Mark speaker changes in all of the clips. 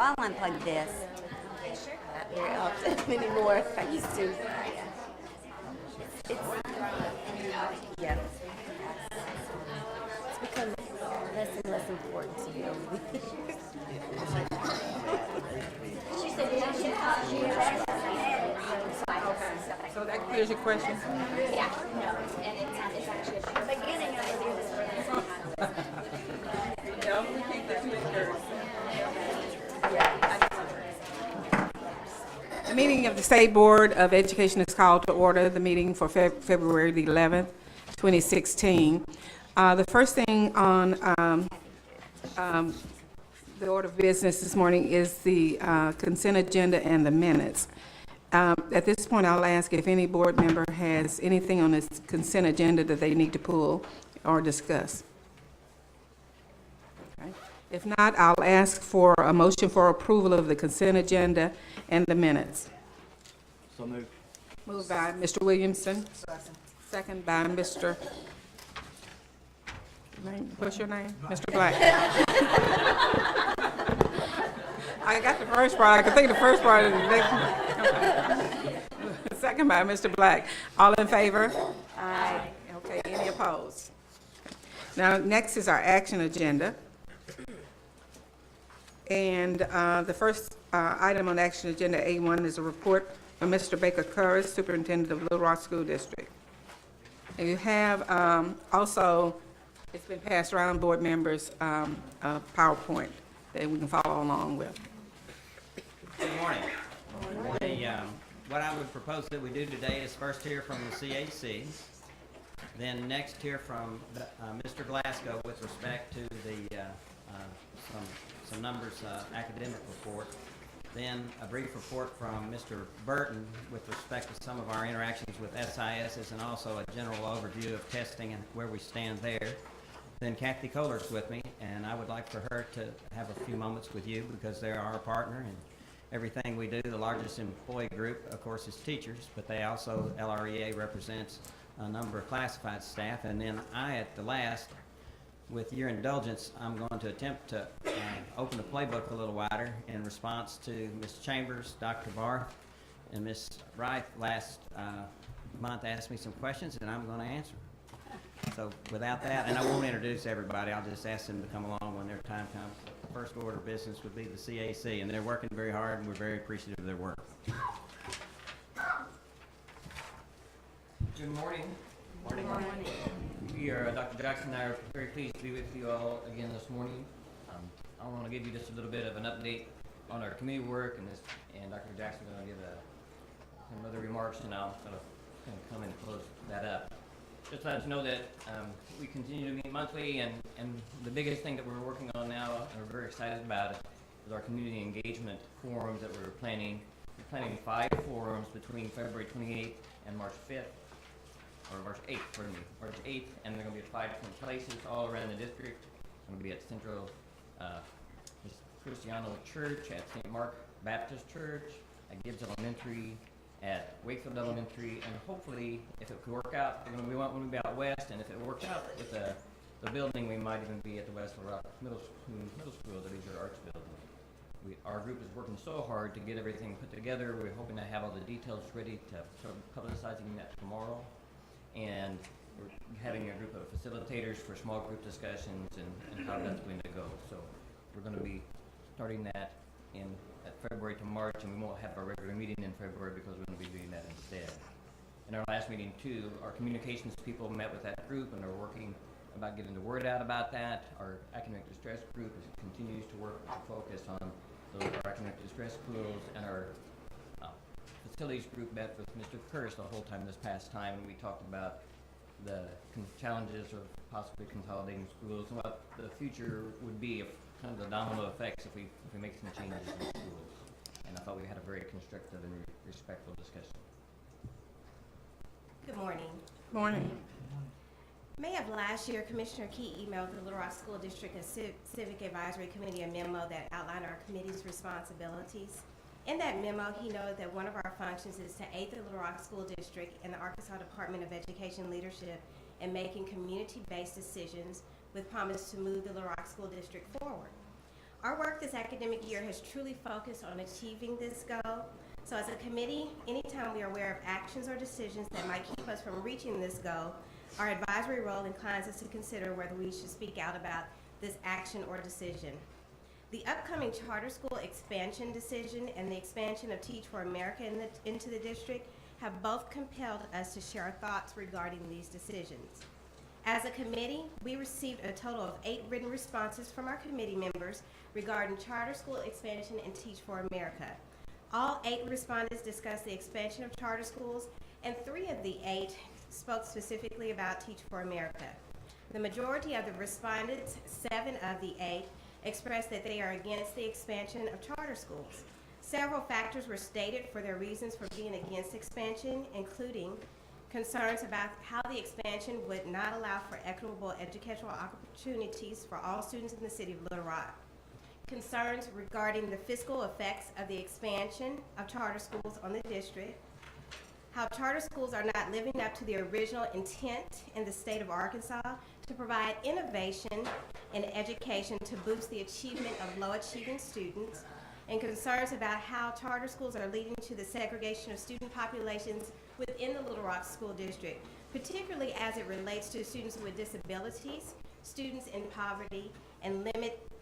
Speaker 1: I unplug this. Not very often anymore. I used to. It's yeah. It's become less and less important to me over the years.
Speaker 2: So that clears your question? No, we keep the two skirts. The meeting of the State Board of Education is called to order. The meeting for February the 11th, 2016. The first thing on the order of business this morning is the consent agenda and the minutes. At this point, I'll ask if any board member has anything on this consent agenda that they need to pull or discuss. Okay. If not, I'll ask for a motion for approval of the consent agenda and the minutes.
Speaker 3: So moved.
Speaker 2: Moved by Mr. Williamson. Second by Mr. What's your name? Mr. Black. I got the first part. I could think of the first part of the next. Second by Mr. Black. All in favor? Aye. Okay, any opposed? Now, next is our action agenda. And the first item on the action agenda, A1, is a report from Mr. Baker Curris, Superintendent of Little Rock School District. And you have also, it's been passed around board members, a PowerPoint that we can follow along with.
Speaker 4: Good morning. What I would propose that we do today is first hear from the CAC, then next hear from Mr. Glasgow with respect to the some numbers academic report, then a brief report from Mr. Burton with respect to some of our interactions with SISs and also a general overview of testing and where we stand there. Then Kathy Kohler's with me, and I would like for her to have a few moments with you because they're our partner and everything we do. The largest employee group, of course, is teachers, but they also, LREA represents a number of classified staff. And then I, at the last, with your indulgence, I'm going to attempt to open the playbook a little wider in response to Ms. Chambers, Dr. Barth, and Ms. Wright last month asked me some questions, and I'm going to answer. So without that, and I won't introduce everybody, I'll just ask them to come along when their time comes. The first order of business would be the CAC, and they're working very hard, and we're very appreciative of their work.
Speaker 5: Good morning. Morning. We are, Dr. Jackson and I are very pleased to be with you all again this morning. I want to give you just a little bit of an update on our community work, and Dr. Jackson is going to give some other remarks, and I'll kind of come and close that up. Just let us know that we continue to meet monthly, and the biggest thing that we're working on now and we're very excited about is our community engagement forums that we're planning. We're planning 5 forums between February 28th and March 5th, or March 8th, pardon me, March 8th, and they're going to be at 5 different places all around the district. It's going to be at Central Cristiano Church, at St. Mark Baptist Church, at Gibbs Elementary, at Wakefield Elementary, and hopefully, if it could work out, we want one to be out west, and if it works out with the building, we might even be at the West Little Rock Middle School, the Leisure Arts building. Our group is working so hard to get everything put together. We're hoping to have all the details ready to start publicizing that tomorrow, and we're having a group of facilitators for small group discussions and how that's going to go. So we're going to be starting that in February to March, and we won't have our regular meeting in February because we're going to be doing that instead. In our last meeting, too, our communications people met with that group and are working about getting the word out about that. Our academic distress group continues to work to focus on those our academic distress schools, and our facilities group met with Mr. Curtis the whole time this past time, and we talked about the challenges of possibly consolidating schools and what the future would be if kind of the domino effects if we make some changes in schools. And I thought we had a very constructive and respectful discussion.
Speaker 1: Good morning.
Speaker 2: Morning.
Speaker 1: May of last year, Commissioner Key emailed the Little Rock School District and Civic Advisory Committee a memo that outlined our committee's responsibilities. In that memo, he noted that one of our functions is to aid the Little Rock School District and the Arkansas Department of Education leadership in making community-based decisions with promise to move the Little Rock School District forward. Our work this academic year has truly focused on achieving this goal. So as a committee, anytime we are aware of actions or decisions that might keep us from reaching this goal, our advisory role inclines us to consider whether we should speak out about this action or decision. The upcoming charter school expansion decision and the expansion of Teach for America into the district have both compelled us to share our thoughts regarding these decisions. As a committee, we received a total of 8 written responses from our committee members regarding charter school expansion and Teach for America. All 8 respondents discussed the expansion of charter schools, and 3 of the 8 spoke specifically about Teach for America. The majority of the respondents, 7 of the 8, expressed that they are against the expansion of charter schools. Several factors were stated for their reasons for being against expansion, including concerns about how the expansion would not allow for equitable educational opportunities for all students in the city of Little Rock, concerns regarding the fiscal effects of the expansion of charter schools on the district, how charter schools are not living up to the original intent in the state of Arkansas to provide innovation in education to boost the achievement of low-achieving students, and concerns about how charter schools are leading to the segregation of student populations within the Little Rock School District, particularly as it relates to students with disabilities, students in poverty, and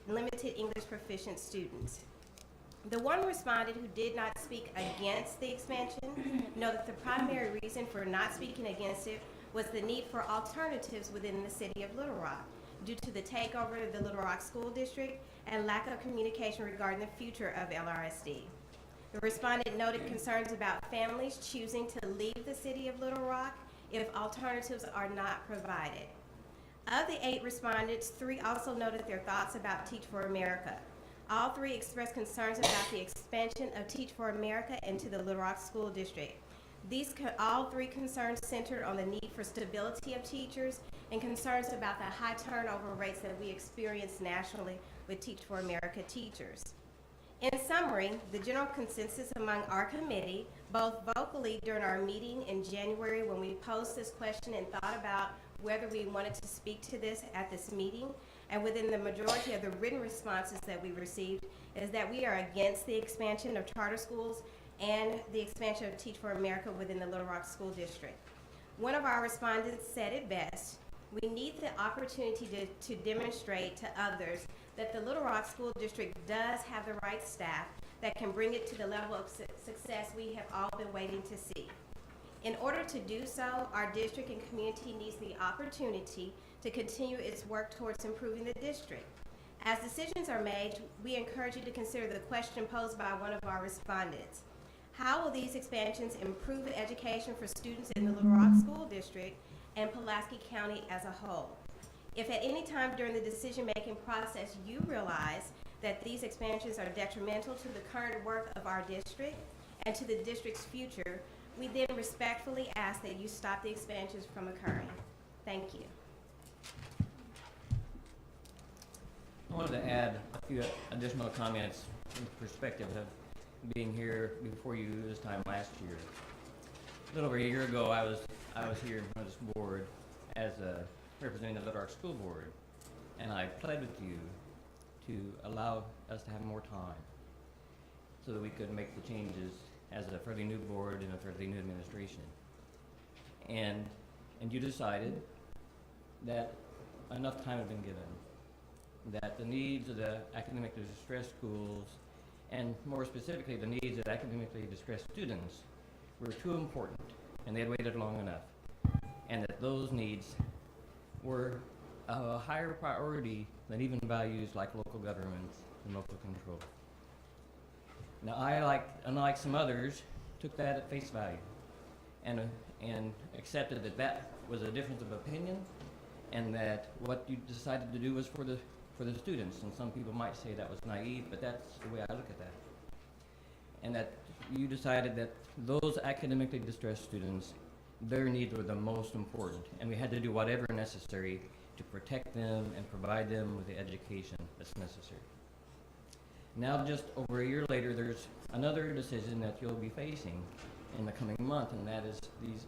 Speaker 1: limited English proficient students. The one respondent who did not speak against the expansion noted that the primary reason for not speaking against it was the need for alternatives within the city of Little Rock due to the takeover of the Little Rock School District and lack of communication regarding the future of LRSD. The respondent noted concerns about families choosing to leave the city of Little Rock if alternatives are not provided. Of the 8 respondents, 3 also noted their thoughts about Teach for America. All 3 expressed concerns about the expansion of Teach for America into the Little Rock School District. All 3 concerns centered on the need for stability of teachers and concerns about the high turnover rates that we experience nationally with Teach for America teachers. In summary, the general consensus among our committee, both vocally during our meeting in January when we posed this question and thought about whether we wanted to speak to this at this meeting, and within the majority of the written responses that we received, is that we are against the expansion of charter schools and the expansion of Teach for America within the Little Rock School District. One of our respondents said it best: we need the opportunity to demonstrate to others that the Little Rock School District does have the right staff that can bring it to the level of success we have all been waiting to see. In order to do so, our district and community needs the opportunity to continue its work towards improving the district. As decisions are made, we encourage you to consider the question posed by one of our respondents. How will these expansions improve education for students in the Little Rock School District and Pulaski County as a whole? If at any time during the decision-making process you realize that these expansions are detrimental to the current work of our district and to the district's future, we then respectfully ask that you stop the expansions from occurring. Thank you.
Speaker 5: I wanted to add a few additional comments from the perspective of being here before you this time last year. A little over a year ago, I was here in front of this board as representing the Little Rock School Board, and I pled with you to allow us to have more time so that we could make the changes as a fairly new board and a fairly new administration. And you decided that enough time had been given, that the needs of the academically distressed schools, and more specifically the needs of academically distressed students, were too important, and they had waited long enough, and that those needs were a higher priority than even values like local governments and local control. Now, unlike some others, took that at face value and accepted that that was a difference of opinion, and that what you decided to do was for the students. And some people might say that was naive, but that's the way I look at that. And that you decided that those academically distressed students, their needs were the most important, and we had to do whatever necessary to protect them and provide them with the education that's necessary. Now, just over a year later, there's another decision that you'll be facing in the coming month, and that is these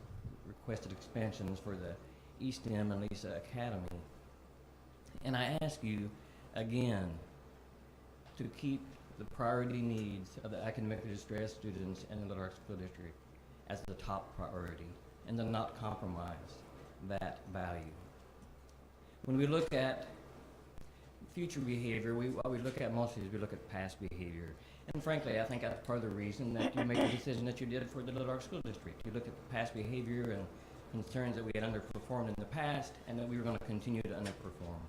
Speaker 5: requested expansions for the East-Em and Lisa Academy. And I ask you again, to keep the priority needs of the academically distressed students in the Little Rock School District as the top priority, and to not compromise that value. When we look at future behavior, what we look at mostly is we look at past behavior. And frankly, I think that's part of the reason that you made the decision that you did for the Little Rock School District. You looked at the past behavior and concerns that we had underperformed in the past, and that we were going to continue to underperform.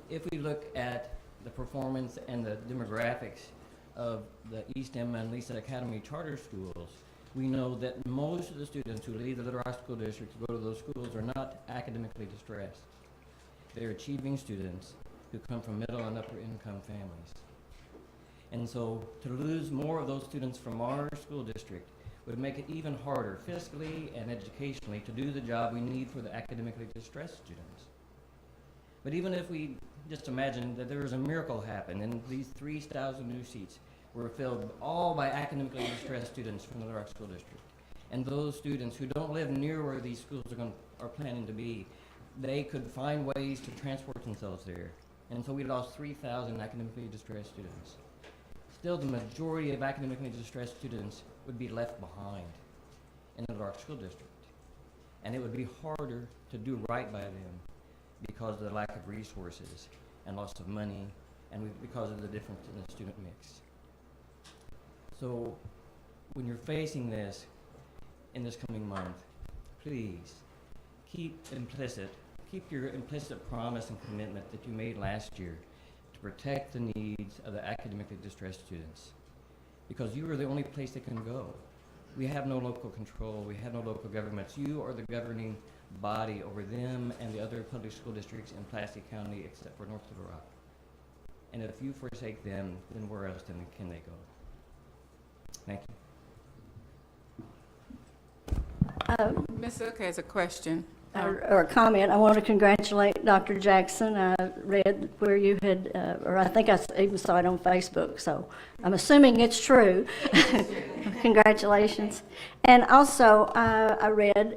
Speaker 5: If we look at the performance and the demographics of the East Emma and Lisa Academy charter schools, we know that most of the students who leave the Little Rock School District to go to those schools are not academically distressed. They're achieving students who come from middle and upper income families. And so to lose more of those students from our school district would make it even harder fiscally and educationally to do the job we need for the academically distressed students. But even if we just imagine that there was a miracle happen and these 3,000 new seats were filled all by academically distressed students from the Little Rock School District, and those students who don't live near where these schools are planning to be, they could find ways to transport themselves there. And so we lost 3,000 academically distressed students. Still, the majority of academically distressed students would be left behind in the Little Rock School District. And it would be harder to do right by them because of the lack of resources and loss of money, and because of the difference in the student mix. So when you're facing this in this coming month, please keep your implicit promise and commitment that you made last year to protect the needs of the academically distressed students, because you are the only place they can go. We have no local control. We have no local governments. You are the governing body over them and the other public school districts in Pulaski County except for North Little Rock. And if you forsake them, then where else can they go? Thank you.
Speaker 2: Ms. Zook has a question.
Speaker 3: Or a comment. I want to congratulate Dr. Jackson. I read where you had, or I think I even saw it on Facebook, so I'm assuming it's true. Congratulations. And also, I read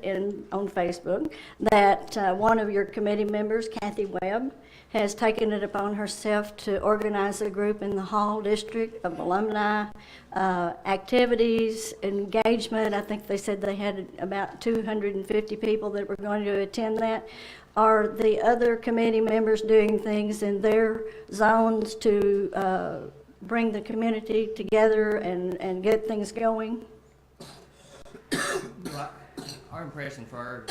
Speaker 3: on Facebook that one of your committee members, Kathy Webb, has taken it upon herself to organize a group in the Hall District of alumni activities, engagement. I think they said they had about 250 people that were going to attend that. Are the other committee members doing things in their zones to bring the community together and get things going?
Speaker 5: Well, our impression for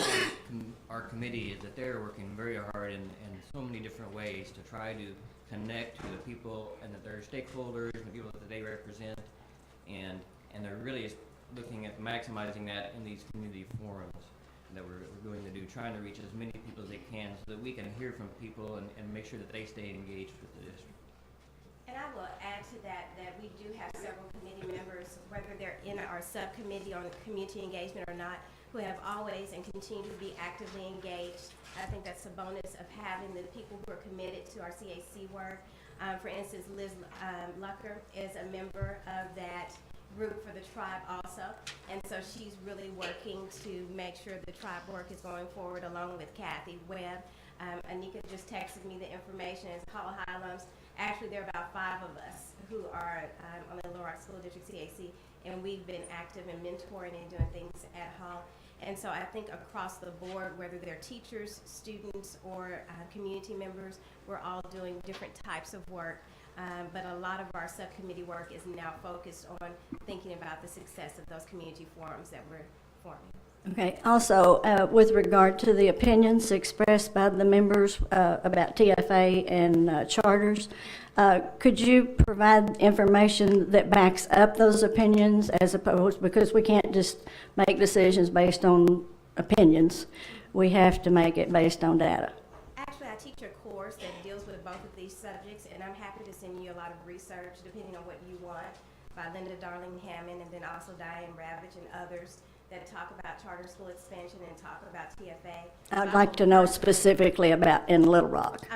Speaker 5: our committee is that they're working very hard in so many different ways to try to connect to the people and their stakeholders and the people that they represent, and they're really looking at maximizing that in these community forums that we're going to do, trying to reach as many people as they can so that we can hear from people and make sure that they stay engaged with the district.
Speaker 1: And I will add to that we do have several committee members, whether they're in our subcommittee on community engagement or not, who have always and continue to be actively engaged. I think that's a bonus of having the people who are committed to our CAC work. For instance, Liz Lucker is a member of that group for the tribe also, and so she's really working to make sure the tribe work is going forward along with Kathy Webb. Anika just texted me the information as Hall High alums. Actually, there are about 5 of us who are on the Little Rock School District CAC, and we've been active in mentoring and doing things at Hall. And so I think across the board, whether they're teachers, students, or community members, we're all doing different types of work. But a lot of our subcommittee work is now focused on thinking about the success of those community forums that we're forming.
Speaker 3: Okay. Also, with regard to the opinions expressed by the members about TFA and charters, could you provide information that backs up those opinions, as opposed, because we can't just make decisions based on opinions. We have to make it based on data.
Speaker 1: Actually, I teach a course that deals with both of these subjects, and I'm happy to send you a lot of research, depending on what you want, by Linda Darling Hammond, and then also Diane Ravitch and others that talk about charter school expansion and talk about TFA.
Speaker 3: I'd like to know specifically about in Little Rock,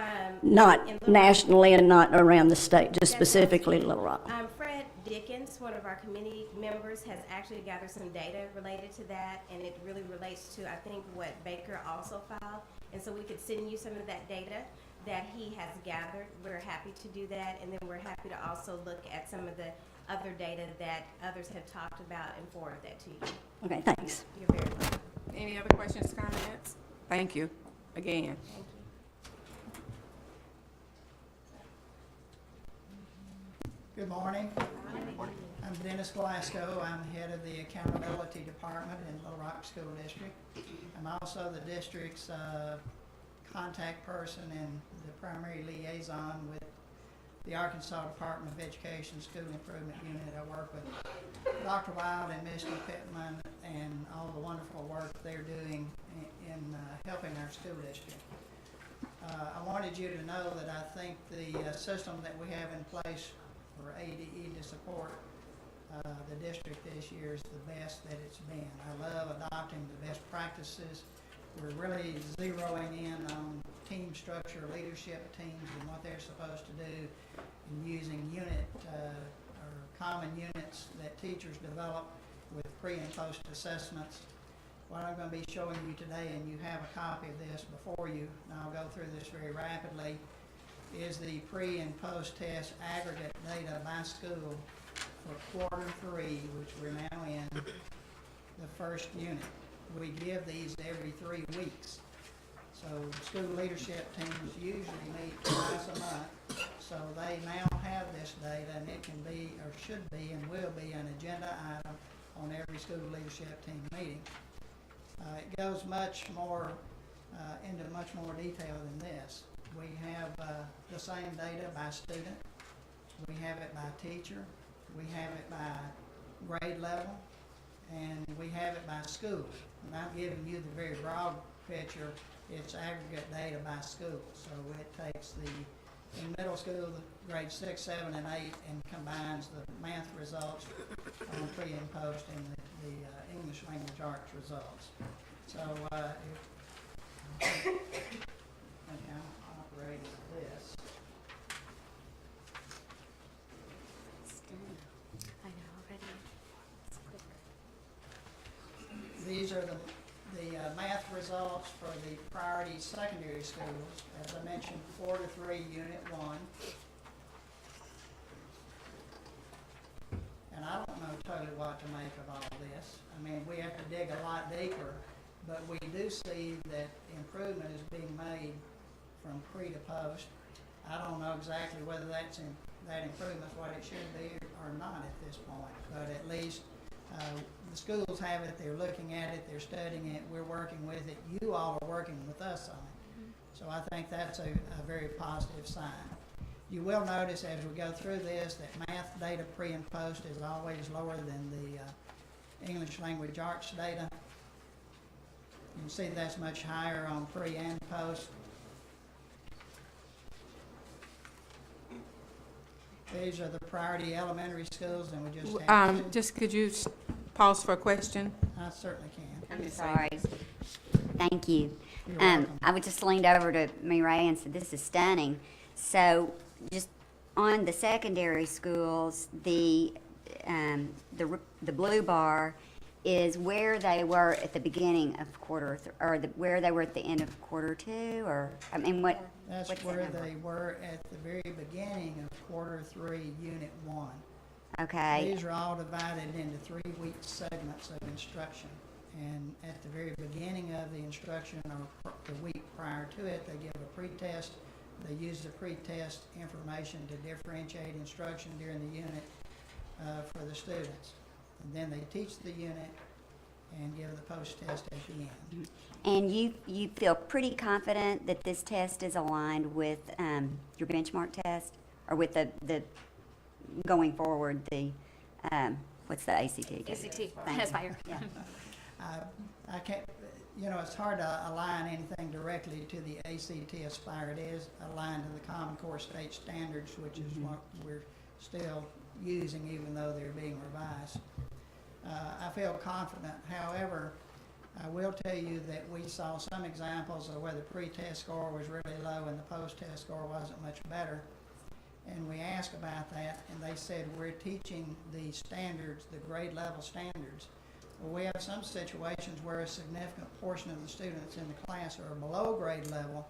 Speaker 1: in
Speaker 3: not
Speaker 1: Little
Speaker 3: nationally and not around the state, just specifically Little Rock.
Speaker 1: Fred Dickens, one of our committee members, has actually gathered some data related to that, and it really relates to, I think, what Baker also filed. And so we could send you some of that data that he has gathered. We're happy to do that, and then we're happy to also look at some of the other data that others have talked about and forward that to you.
Speaker 3: Okay, thanks.
Speaker 1: You're very welcome.
Speaker 2: Any other questions, comments? Thank you again.
Speaker 1: Thank you.
Speaker 6: Good morning. I'm Dennis Glasgow. I'm head of the Accountability Department in Little Rock School District. I'm also the district's contact person and the primary liaison with the Arkansas Department of Education School Improvement Unit. I work with Dr. Wild and Mr. Pittman and all the wonderful work they're doing in helping our school district. I wanted you to know that I think the system that we have in place for ADE to support the district this year is the best that it's been. I love adopting the best practices. We're really zeroing in on team structure, leadership teams and what they're supposed to do, and using unit or common units that teachers develop with pre and post assessments. What I'm going to be showing you today, and you have a copy of this before you, and I'll go through this very rapidly, is the pre and post test aggregate data by school for Q3, which we're now in the first unit. We give these every 3 weeks. So school leadership teams usually meet twice a month. So they now have this data, and it can be, or should be, and will be an agenda item on every school leadership team meeting. It goes much more into much more detail than this. We have the same data by student. We have it by teacher. We have it by grade level. And we have it by school. And I'm giving you the very broad picture. It's aggregate data by school. So it takes in middle school, the grades 6, 7, and 8, and combines the math results on pre and post and the English language arts results. So I think I'm operating this.
Speaker 7: I know already. It's quicker.
Speaker 6: These are the math results for the priority secondary schools. As I mentioned, 4 to 3, Unit 1. And I don't know totally what to make of all this. I mean, we have to dig a lot deeper, but we do see that improvement is being made from pre to post. I don't know exactly whether that improvement's what it should be or not at this point, but at least the schools have it, they're looking at it, they're studying it, we're working with it, you all are working with us on it. So I think that's a very positive sign. You will notice as we go through this that math data pre and post is always lower than the English language arts data. You can see that's much higher on pre and post. These are the priority elementary schools, and we just have to.
Speaker 2: Just could you pause for a question?
Speaker 6: I certainly can.
Speaker 7: I'm sorry. Thank you.
Speaker 6: You're welcome.
Speaker 7: I was just leaned over to Mireille and said, this is stunning. So just on the secondary schools, the blue bar is where they were at the beginning of where they were at the end of Q2, or, I mean, what?
Speaker 6: That's
Speaker 7: what's that
Speaker 6: where
Speaker 7: number?
Speaker 6: they were at the very beginning of Q3, Unit 1.
Speaker 7: Okay,
Speaker 6: These are all divided into 3-week segments of instruction. And at the very beginning of the instruction, or the week prior to it, they give a pretest. They use the pretest information to differentiate instruction during the unit for the students. And then they teach the unit and give the post-test at the end.
Speaker 7: and you feel pretty confident that this test is aligned with your benchmark test, or with the going forward, the, what's the ACT?
Speaker 8: ACT,
Speaker 7: Thank you.
Speaker 8: Aspire.
Speaker 7: Yeah.
Speaker 6: I can't, it's hard to align anything directly to the ACT Aspire. It is aligned to the Common Core State Standards, which is what we're still using, even though they're being revised. I feel confident. However, I will tell you that we saw some examples of where the pre-test score was really low and the post-test score wasn't much better. And we asked about that, and they said we're teaching the standards, the grade level standards. Well, we have some situations where a significant portion of the students in the class are below grade level,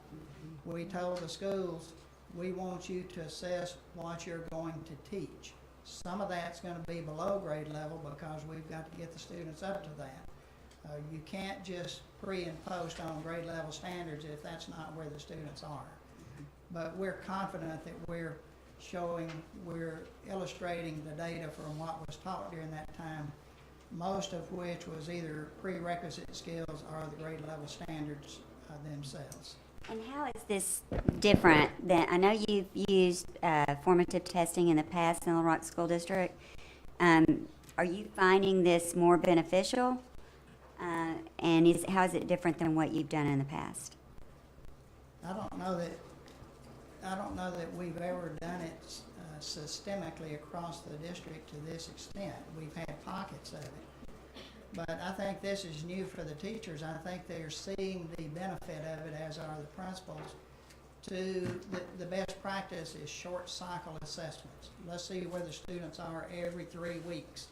Speaker 6: we told the schools, we want you to assess what you're going to teach. Some of that's gonna be below grade level because we've got to get the students up to that. You can't just pre and post on grade level standards if that's not where the students are. But we're confident that we're illustrating the data from what was taught during that time, most of which was either prerequisite skills or the grade level standards themselves.
Speaker 7: And how is this different than, I know you've used formative testing in the past in Little Rock School District. Are you finding this more beneficial? And how is it different than what you've done in the past?
Speaker 6: I don't know that we've ever done it systemically across the district to this extent. We've had pockets of it. But I think this is new for the teachers. I think they're seeing the benefit of it, as are the principals. The best practice is short cycle assessments. Let's see where the students are every 3 weeks.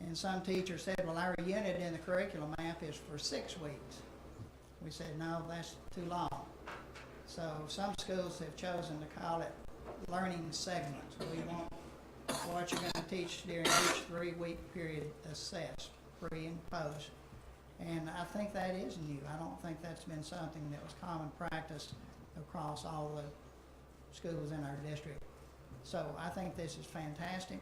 Speaker 6: And some teachers said, well, our unit in the curriculum map is for 6 weeks. We said, no, that's too long. So some schools have chosen to call it learning segments. We want what you're going to teach during each 3-week period assessed, pre and post. And I think that is new. I don't think that's been something that was common practice across all the schools in our district. So I think this is fantastic.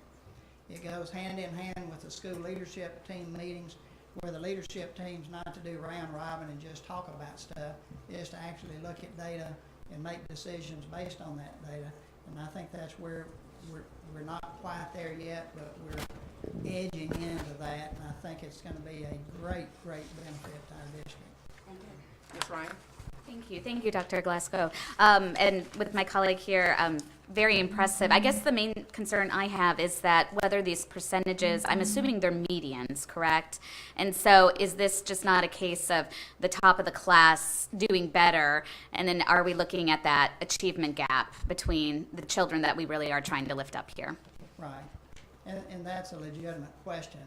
Speaker 6: It goes hand in hand with the school leadership team meetings, where the leadership team's not to do round robin and just talk about stuff. It's to actually look at data and make decisions based on that data. And I think that's where we're not quite there yet, but we're edging into that, and I think it's going to be a great, great benefit to our district.
Speaker 2: Ms. Ryan?
Speaker 8: Thank you, Dr. Glasgow. And with my colleague here, very impressive. I guess the main concern I have is that whether these percentages, I'm assuming they're medians, correct? And so is this just not a case of the top of the class doing better, and then are we looking at that achievement gap between the children that we really are trying to lift up here?
Speaker 6: Right. And that's a legitimate question.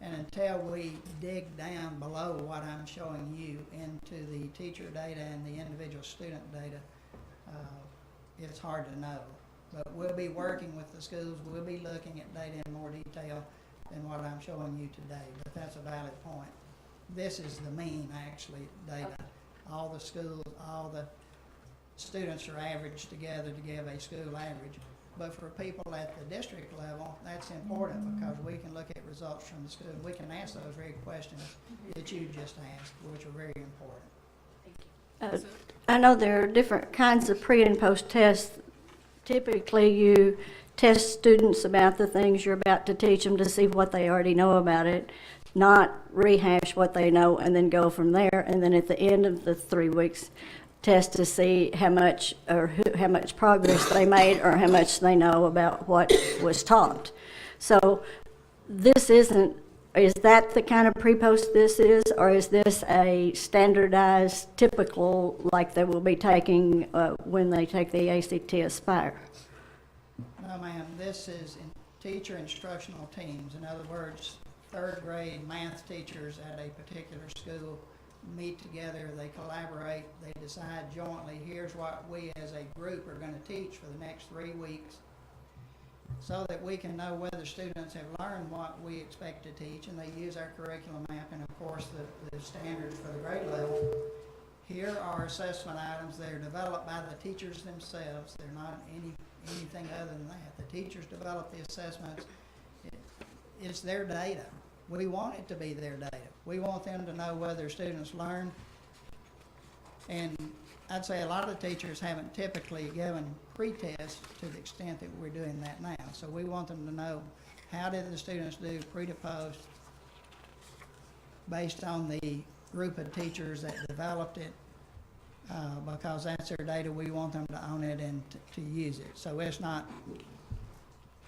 Speaker 6: And until we dig down below what I'm showing you into the teacher data and the individual student data, it's hard to know. But we'll be working with the schools. We'll be looking at data in more detail than what I'm showing you today. But that's a valid point. This is the mean, actually, data. Okay. All the schools, all the students are averaged together to give a school average. But for people at the district level, that's important because we can look at results from the school. We can ask those very questions that you just asked, which are very important.
Speaker 3: I know there are different kinds of pre and post tests. Typically, you test students about the things you're about to teach them to see what they already know about it, not rehash what they know and then go from there. And then at the end of the 3 weeks, test to see how much progress they made or how much they know about what was taught. So this isn't, is that the kind of pre-post this is, or is this a standardized, typical, like they will be taking when they take the ACT Aspire?
Speaker 6: No, ma'am, this is teacher instructional teams. In other words, 3rd grade math teachers at a particular school meet together, they collaborate, they decide jointly, here's what we as a group are going to teach for the next 3 weeks, so that we can know whether students have learned what we expect to teach, and they use our curriculum map and of course the standards for the grade level. Here are assessment items that are developed by the teachers themselves. They're not anything other than that. The teachers develop the assessments. It's their data. We want it to be their data. We want them to know whether students learn. And I'd say a lot of teachers haven't typically given pre-tests to the extent that we're doing that now. So we want them to know, how did the students do pre to post based on the group of teachers that developed it, because that's their data. We want them to own it and to use it. So it's not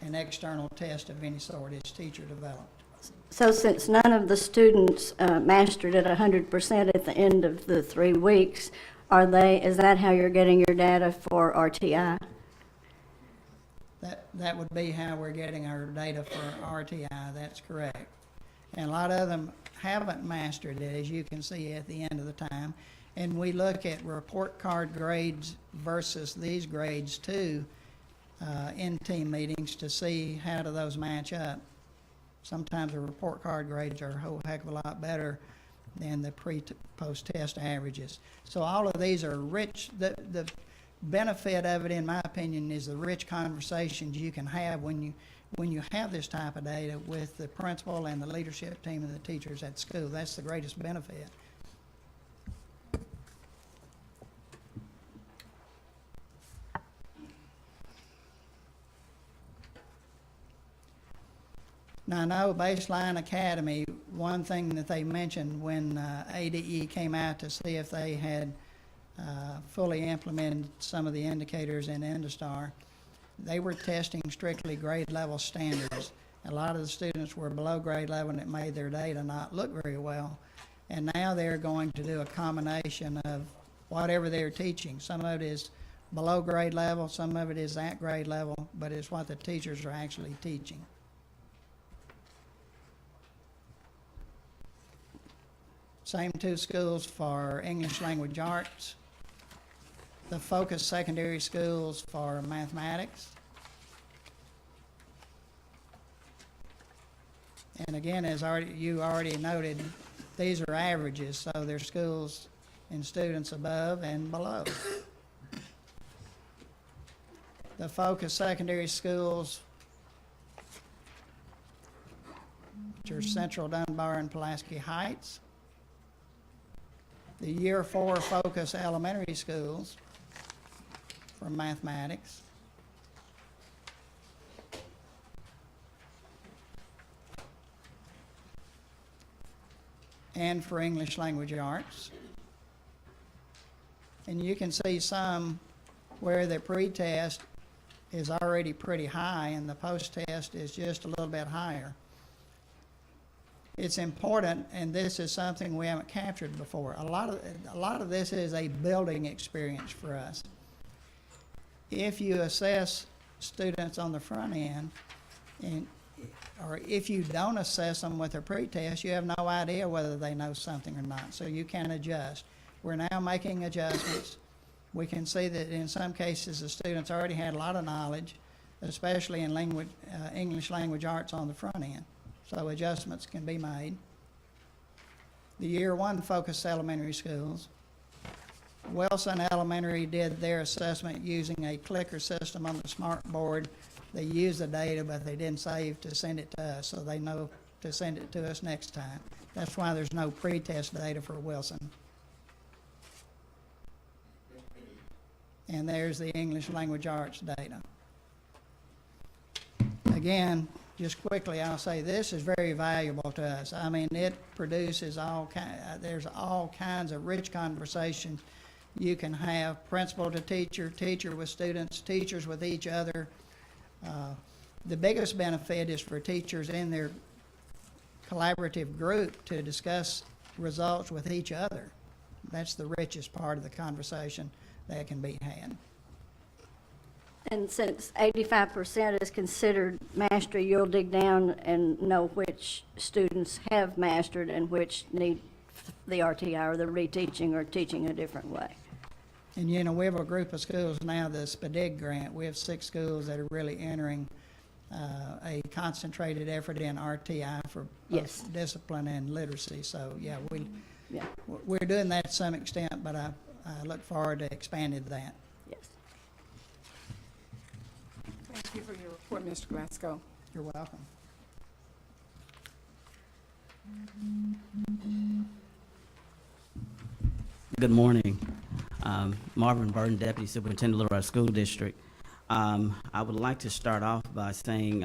Speaker 6: an external test of any sort. It's teacher developed.
Speaker 3: So since none of the students mastered it 100% at the end of the 3 weeks, is that how you're getting your data for RTI?
Speaker 6: That would be how we're getting our data for RTI, that's correct. And a lot of them haven't mastered it, as you can see at the end of the time. And we look at report card grades versus these grades too, in team meetings to see how do those match up. Sometimes the report card grades are a whole heck of a lot better than the post-test averages. So all of these are rich. The benefit of it, in my opinion, is the rich conversations you can have when you have this type of data with the principal and the leadership team and the teachers at school. That's the greatest benefit. Now, I know Baseline Academy, one thing that they mentioned when ADE came out to see if they had fully implemented some of the indicators in IndoStar, they were testing strictly grade level standards. A lot of the students were below grade level, and it made their data not look very well. And now they're going to do a combination of whatever they're teaching. Some of it is below grade level, some of it is at grade level, but it's what the teachers are actually teaching. Same two schools for English Language Arts. The focus secondary schools for mathematics. And again, as you already noted, these are averages, so they're schools and students above and below. The focus secondary schools, which are Central Dunbar and Pulaski Heights. The Year 4 focus elementary schools for mathematics. And for English Language Arts. And you can see some where the pre-test is already pretty high and the post-test is just a little bit higher. It's important, and this is something we haven't captured before. A lot of this is a building experience for us. If you assess students on the front end, or if you don't assess them with a pretest, you have no idea whether they know something or not, so you can adjust. We're now making adjustments. We can see that in some cases the students already had a lot of knowledge, especially in English Language Arts on the front end. So adjustments can be made. The Year 1 focus elementary schools. Wilson Elementary did their assessment using a clicker system on the smart board. They used the data, but they didn't save to send it to us, so they know to send it to us next time. That's why there's no pretest data for Wilson. And there's the English Language Arts data. Again, just quickly, I'll say this is very valuable to us. I mean, it produces there's all kinds of rich conversation you can have, principal to teacher, teacher with students, teachers with each other. The biggest benefit is for teachers in their collaborative group to discuss results with each other. That's the richest part of the conversation that can be had.
Speaker 3: And since 85% is considered mastery, you'll dig down and know which students have mastered and which need the RTI or the reteaching or teaching a different way.
Speaker 6: And you know, we have a group of schools now, the SPDIG grant. We have 6 schools that are really entering a concentrated effort in RTI for
Speaker 3: Yes.
Speaker 6: both discipline and literacy. So yeah,
Speaker 3: Yeah.
Speaker 6: we're doing that to some extent, but I look forward to expanding that.
Speaker 3: Yes.
Speaker 2: Thank you for your report, Mr. Glasgow.
Speaker 6: You're welcome.
Speaker 9: Good morning. Marvin Burton, Deputy Superintendent, Little Rock School District. I would like to start off by saying,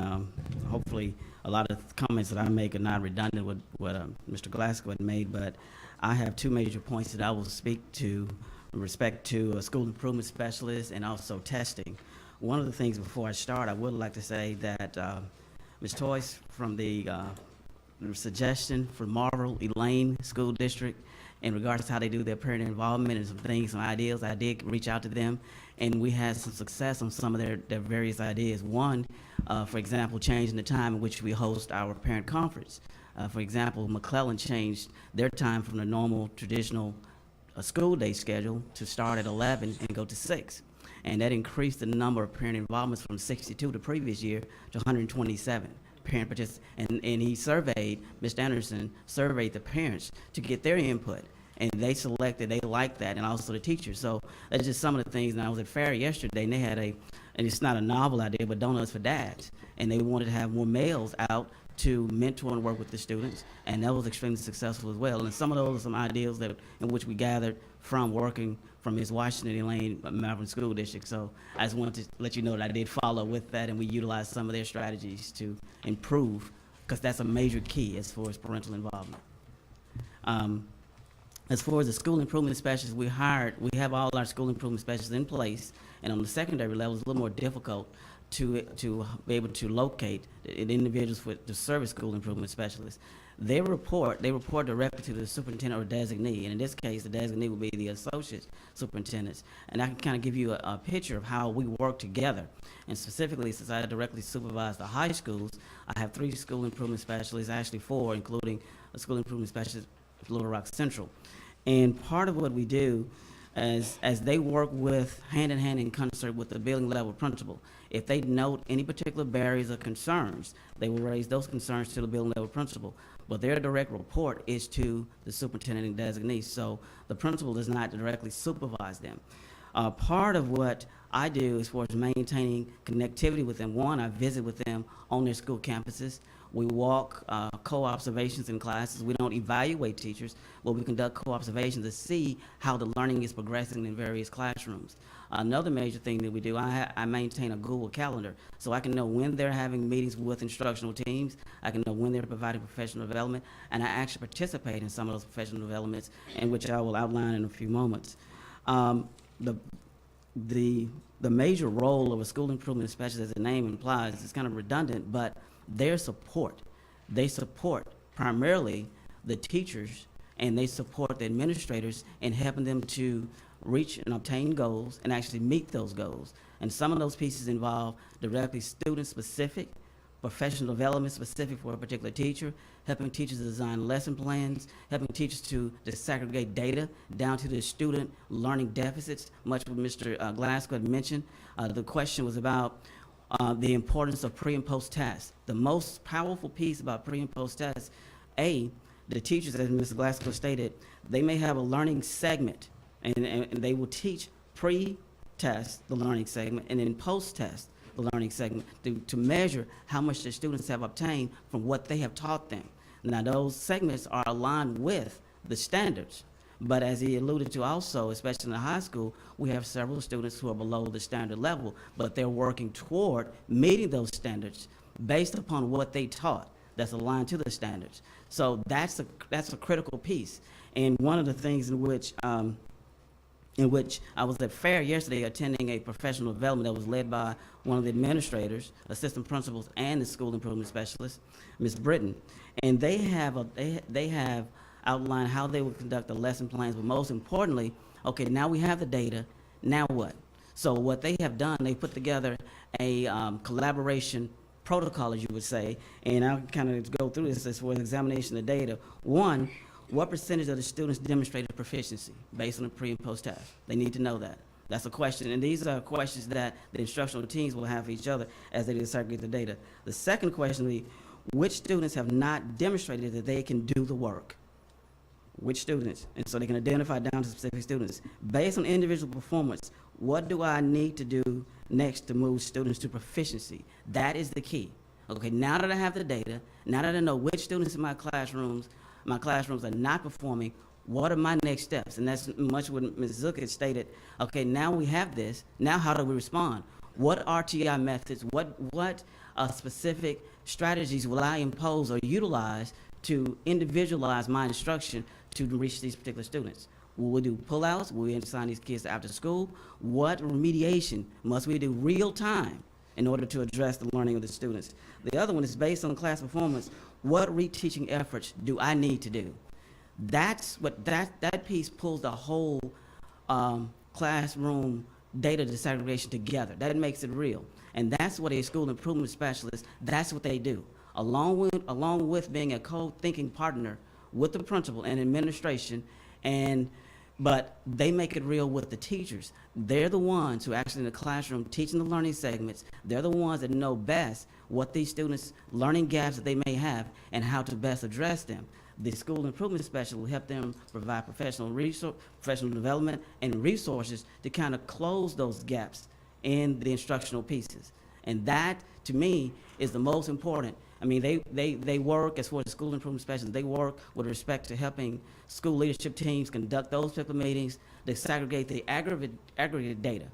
Speaker 9: hopefully, a lot of comments that I make are not redundant with what Mr. Glasgow had made, but I have 2 major points that I will speak to with respect to a school improvement specialist and also testing. One of the things before I start, I would like to say that Ms. Toyce from the suggestion for Marvel Elaine School District in regards to how they do their parent involvement and some things, some ideas, I did reach out to them, and we had some success on some of their various ideas. One, for example, changing the time in which we host our parent conference. For example, McClellan changed their time from the normal traditional a school day schedule to start at 11 and go to 6. And that increased the number of parent involvements from 62 the previous year to 127 parent participants. And he surveyed, Mr. Anderson surveyed the parents to get their input. And they selected, they liked that, and also the teachers. So that's just some of the things. And I was at Fair yesterday, and they had and it's not a novel idea, but Donuts for Dads. And they wanted to have more males out to mentor and work with the students, and that was extremely successful as well. And some of those are some ideas in which we gathered from working from Ms. Washington Lane Malvern School District. So I just wanted to let you know that I did follow with that, and we utilized some of their strategies to improve, because that's a major key as far as parental involvement. As far as the school improvement specialists, we have all our school improvement specialists in place, and on the secondary level, it's a little more difficult to be able to locate the individuals with the service school improvement specialists. They report directly to the superintendent or designee, and in this case, the designee will be the associate superintendents. And I can kind of give you a picture of how we work together. And specifically, since I directly supervise the high schools, I have 3 school improvement specialists, actually 4, including a school improvement specialist at Little Rock Central. And part of what we do as they work with hand in hand in concert with the building level principal, if they note any particular barriers or concerns, they will raise those concerns to the building level principal. But their direct report is to the superintendent and designee, so the principal does not directly supervise them. Part of what I do as far as maintaining connectivity with them, one, I visit with them on their school campuses. We walk co-observations in classes. We don't evaluate teachers, but we conduct co-observations to see how the learning is progressing in various classrooms. Another major thing that we do, I maintain a Google Calendar, so I can know when they're having meetings with instructional teams, I can know when they're providing professional development, and I actually participate in some of those professional developments, in which I will outline in a few moments. The major role of a school improvement specialist, as the name implies, is kind of redundant, but they support primarily the teachers, and they support the administrators in helping them to reach and obtain goals and actually meet those goals. And some of those pieces involve directly student-specific, professional development specific for a particular teacher, helping teachers design lesson plans, helping teachers to disaggregate data down to the student learning deficits, much what Mr. Glasgow had mentioned. The question was about the importance of pre and post tests. The most powerful piece about pre and post tests, the teachers, as Mr. Glasgow stated, they may have a learning segment, and they will teach pre-test the learning segment, and then post-test the learning segment to measure how much the students have obtained from what they have taught them. Now, those segments are aligned with the standards, but as he alluded to also, especially in the high school, we have several students who are below the standard level, but they're working toward meeting those standards based upon what they taught that's aligned to the standards. So that's a critical piece. And one of the things in which I was at Fair yesterday attending a professional development that was led by one of the administrators, assistant principals, and the school improvement specialist, Ms. Britton. And they have outlined how they will conduct the lesson plans, but most importantly, okay, now we have the data, now what? So what they have done, they put together a collaboration protocol, as you would say, and I'll kind of go through this as far as examination of data. One, what percentage of the students demonstrated proficiency based on the pre and post test? They need to know that. That's a question, and these are questions that the instructional teams will have for each other as they disaggregate the data. The second question will be, which students have not demonstrated that they can do the work? Which students? And so they can identify down to specific students. Based on individual performance, what do I need to do next to move students to proficiency? That is the key. Okay, now that I have the data, now that I know which students in my classrooms are not performing, what are my next steps? And that's much what Ms. Zook had stated. Okay, now we have this. Now how do we respond? What RTI methods, what specific strategies will I impose or utilize to individualize my instruction to reach these particular students? Will we do pullouts? Will we assign these kids to after school? What remediation must we do real time in order to address the learning of the students? The other one is based on class performance. What reteaching efforts do I need to do? That's what that piece pulls the whole classroom data disaggregation together. That makes it real. And that's what a school improvement specialist, that's what they do. Along with being a co-thinking partner with the principal and administration, and but they make it real with the teachers. They're the ones who actually in the classroom teaching the learning segments. They're the ones that know best what these students' learning gaps that they may have and how to best address them. The school improvement specialist will help them provide professional development and resources to kind of close those gaps in the instructional pieces. And that, to me, is the most important. I mean, they work, as far as school improvement specialists, they work with respect to helping school leadership teams conduct those type of meetings. They segregate the aggregate data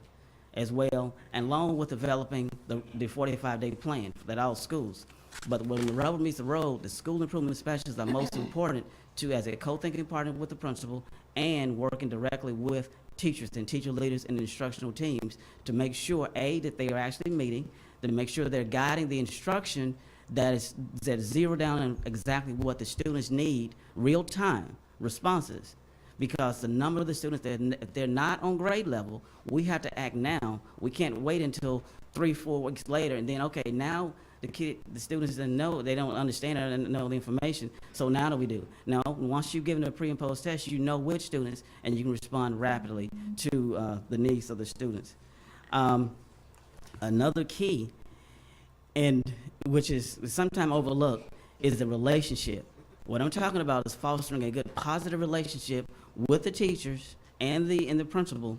Speaker 9: as well, and along with developing the 45-day plan at all schools. But when the rubber meets the road, the school improvement specialists are most important to, as a co-thinking partner with the principal and working directly with teachers and teacher leaders and instructional teams to make sure, A, that they are actually meeting, to make sure they're guiding the instruction that is zero down on exactly what the students need, real-time responses. Because the number of the students that if they're not on grade level, we have to act now. We can't wait until 3-4 weeks later and then, okay, now the students didn't know, they don't understand or know the information, so now what do we do? Now, once you've given a pre and post test, you know which students, and you can respond rapidly to the needs of the students. Another key, and which is sometimes overlooked, is the relationship. What I'm talking about is fostering a good positive relationship with the teachers and the principal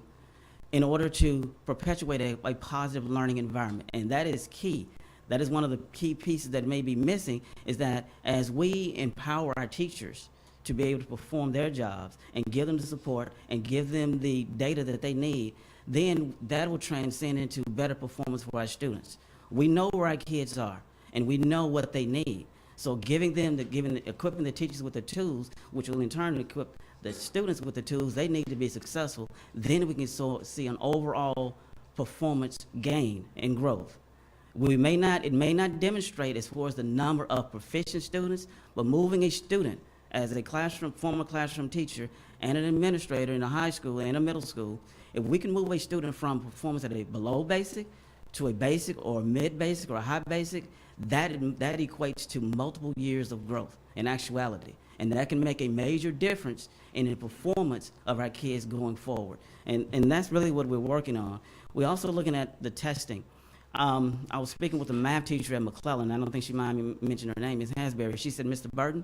Speaker 9: in order to perpetuate a positive learning environment, and that is key. That is one of the key pieces that may be missing, is that as we empower our teachers to be able to perform their jobs and give them the support and give them the data that they need, then that will transcend into better performance for our students. We know where our kids are, and we know what they need. So equipping the teachers with the tools, which will in turn equip the students with the tools they need to be successful, then we can see an overall performance gain and growth. It may not demonstrate as far as the number of proficient students, but moving a student as a former classroom teacher and an administrator in a high school and a middle school, if we can move a student from performance at a below basic to a basic or mid-basic or a high basic, that equates to multiple years of growth in actuality. And that can make a major difference in the performance of our kids going forward. And that's really what we're working on. We're also looking at the testing. I was speaking with a math teacher at McClellan. I don't think she mind me mentioning her name, Ms. Hasbury. She said, Mr. Burton,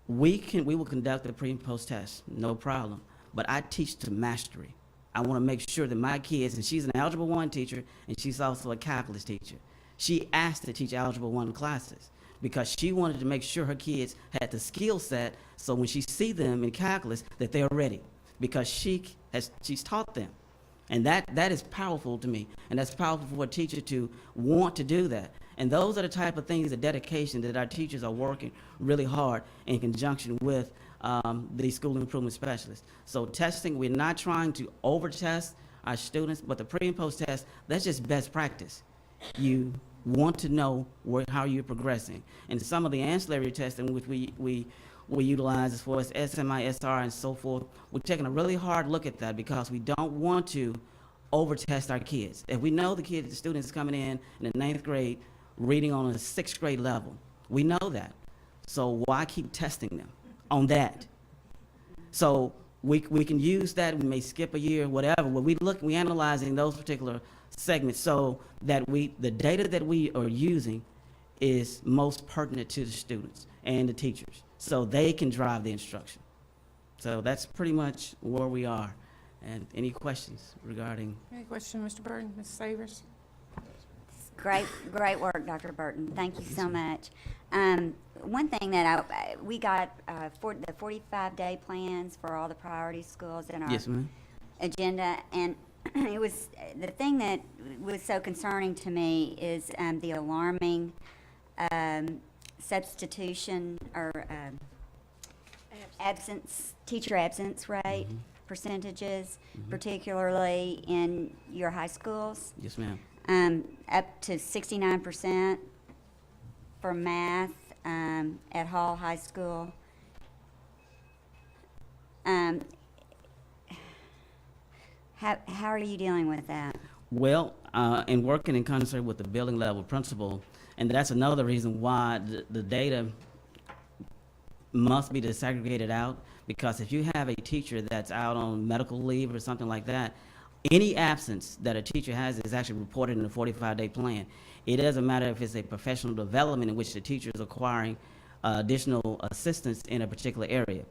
Speaker 9: we will conduct the pre and post test, no problem. But I teach to mastery. I want to make sure that my kids, and she's an Algebra 1 teacher, and she's also a calculus teacher. She asked to teach Algebra 1 classes because she wanted to make sure her kids had the skill set so when she sees them in calculus that they're ready, because she's taught them. And that is powerful to me, and that's powerful for a teacher to want to do that. And those are the type of things, the dedication that our teachers are working really hard in conjunction with the school improvement specialists. So testing, we're not trying to over-test our students, but the pre and post test, that's just best practice. You want to know how you're progressing. And some of the ancillary testing which we utilize as far as SMI, SR, and so forth, we're taking a really hard look at that because we don't want to over-test our kids. If we know the students coming in the 9th grade reading on a 6th grade level, we know that. So why keep testing them on that? So we can use that. We may skip a year, whatever. But we analyzing those particular segments so that the data that we are using is most pertinent to the students and the teachers, so they can drive the instruction. So that's pretty much where we are. And any questions regarding?
Speaker 2: Any question, Mr. Burton, Ms. Savers?
Speaker 7: Great work, Dr. Burton. Thank you so much. One thing that we got for the 45-day plans for all the priority schools in our
Speaker 9: Yes, ma'am.
Speaker 7: agenda, and it was the thing that was so concerning to me is the alarming substitution or teacher absence rate percentages, particularly in your high schools.
Speaker 9: Yes, ma'am.
Speaker 7: Up to 69% for math at Hall High School. How are you dealing with that?
Speaker 9: Well, in working in concert with the building level principal, and that's another reason why the data must be desegregated out, because if you have a teacher that's out on medical leave or something like that, any absence that a teacher has is actually reported in a 45-day plan. It doesn't matter if it's a professional development in which the teacher is acquiring additional assistance in a particular area.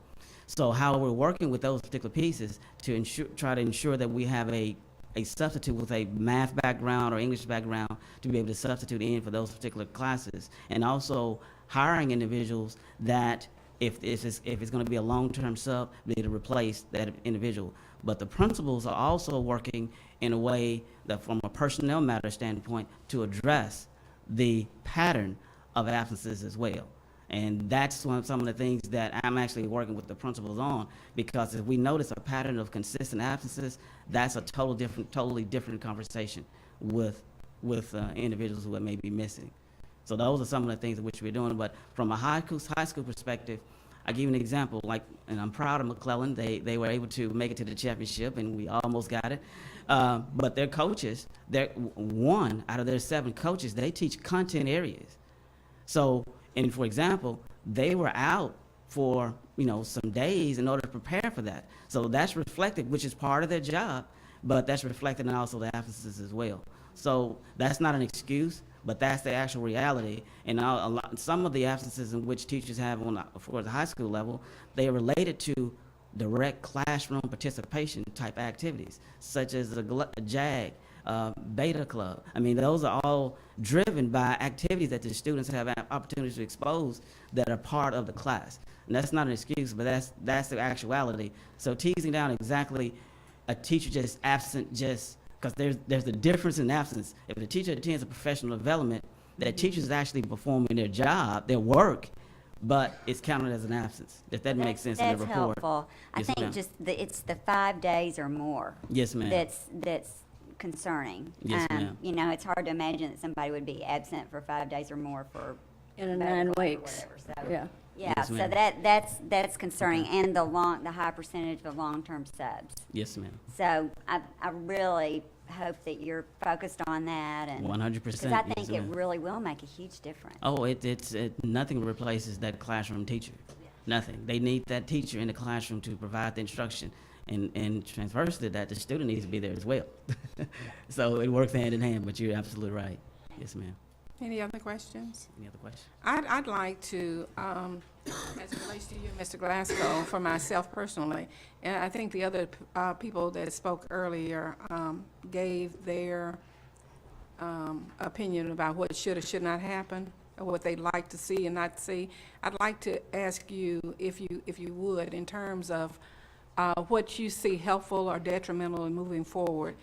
Speaker 9: So how we're working with those particular pieces to try to ensure that we have a substitute with a math background or English background to be able to substitute in for those particular classes, and also hiring individuals that if it's going to be a long-term sub, be able to replace that individual. But the principals are also working in a way that, from a personnel matter standpoint, to address the pattern of absences as well. And that's some of the things that I'm actually working with the principals on, because if we notice a pattern of consistent absences, that's a totally different conversation with individuals who may be missing. So those are some of the things which we're doing. But from a high school perspective, I'll give you an example, and I'm proud of McClellan. They were able to make it to the championship, and we almost got it. But their coaches, one out of their 7 coaches, they teach content areas. So, and for example, they were out for, some days in order to prepare for that. So that's reflected, which is part of their job, but that's reflected in also the absences as well. So that's not an excuse, but that's the actual reality. And some of the absences in which teachers have for the high school level, they are related to direct classroom participation type activities, such as the JAG, Beta Club. I mean, those are all driven by activities that the students have opportunities to expose that are part of the class. And that's not an excuse, but that's the actuality. So teasing down exactly a teacher just absent just because there's a difference in absence. If the teacher attends a professional development, that teacher is actually performing their job, their work, but it's counted as an absence, if that makes sense in the report.
Speaker 7: That's helpful. I
Speaker 9: Yes,
Speaker 7: think
Speaker 9: ma'am.
Speaker 7: just it's the 5 days or more.
Speaker 9: Yes, ma'am.
Speaker 7: That's concerning.
Speaker 9: Yes, ma'am.
Speaker 7: It's hard to imagine that somebody would be absent for 5 days or more for
Speaker 3: In a
Speaker 7: medical
Speaker 3: 9
Speaker 7: or
Speaker 3: weeks.
Speaker 7: whatever. So,
Speaker 3: Yeah.
Speaker 7: yeah,
Speaker 9: Yes,
Speaker 7: so
Speaker 9: ma'am.
Speaker 7: that's concerning, and the high percentage of long-term subs.
Speaker 9: Yes, ma'am.
Speaker 7: So I really hope that you're focused on that, and
Speaker 9: 100%.
Speaker 7: because I
Speaker 9: yes,
Speaker 7: think it
Speaker 9: ma'am.
Speaker 7: really will make a huge difference.
Speaker 9: Oh, nothing replaces that classroom teacher. Nothing. They need that teacher in the classroom to provide the instruction. And transversely, that the student needs to be there as well. So it works hand in hand, but you're absolutely right. Yes, ma'am.
Speaker 2: Any other questions?
Speaker 9: Any other questions?
Speaker 2: I'd like to, as it relates to you, Mr. Glasgow, for myself personally, and I think the other people that spoke earlier gave their opinion about what should or should not happen, or what they'd like to see and not see. I'd like to ask you, if you would, in terms of what you see helpful or detrimental in moving forward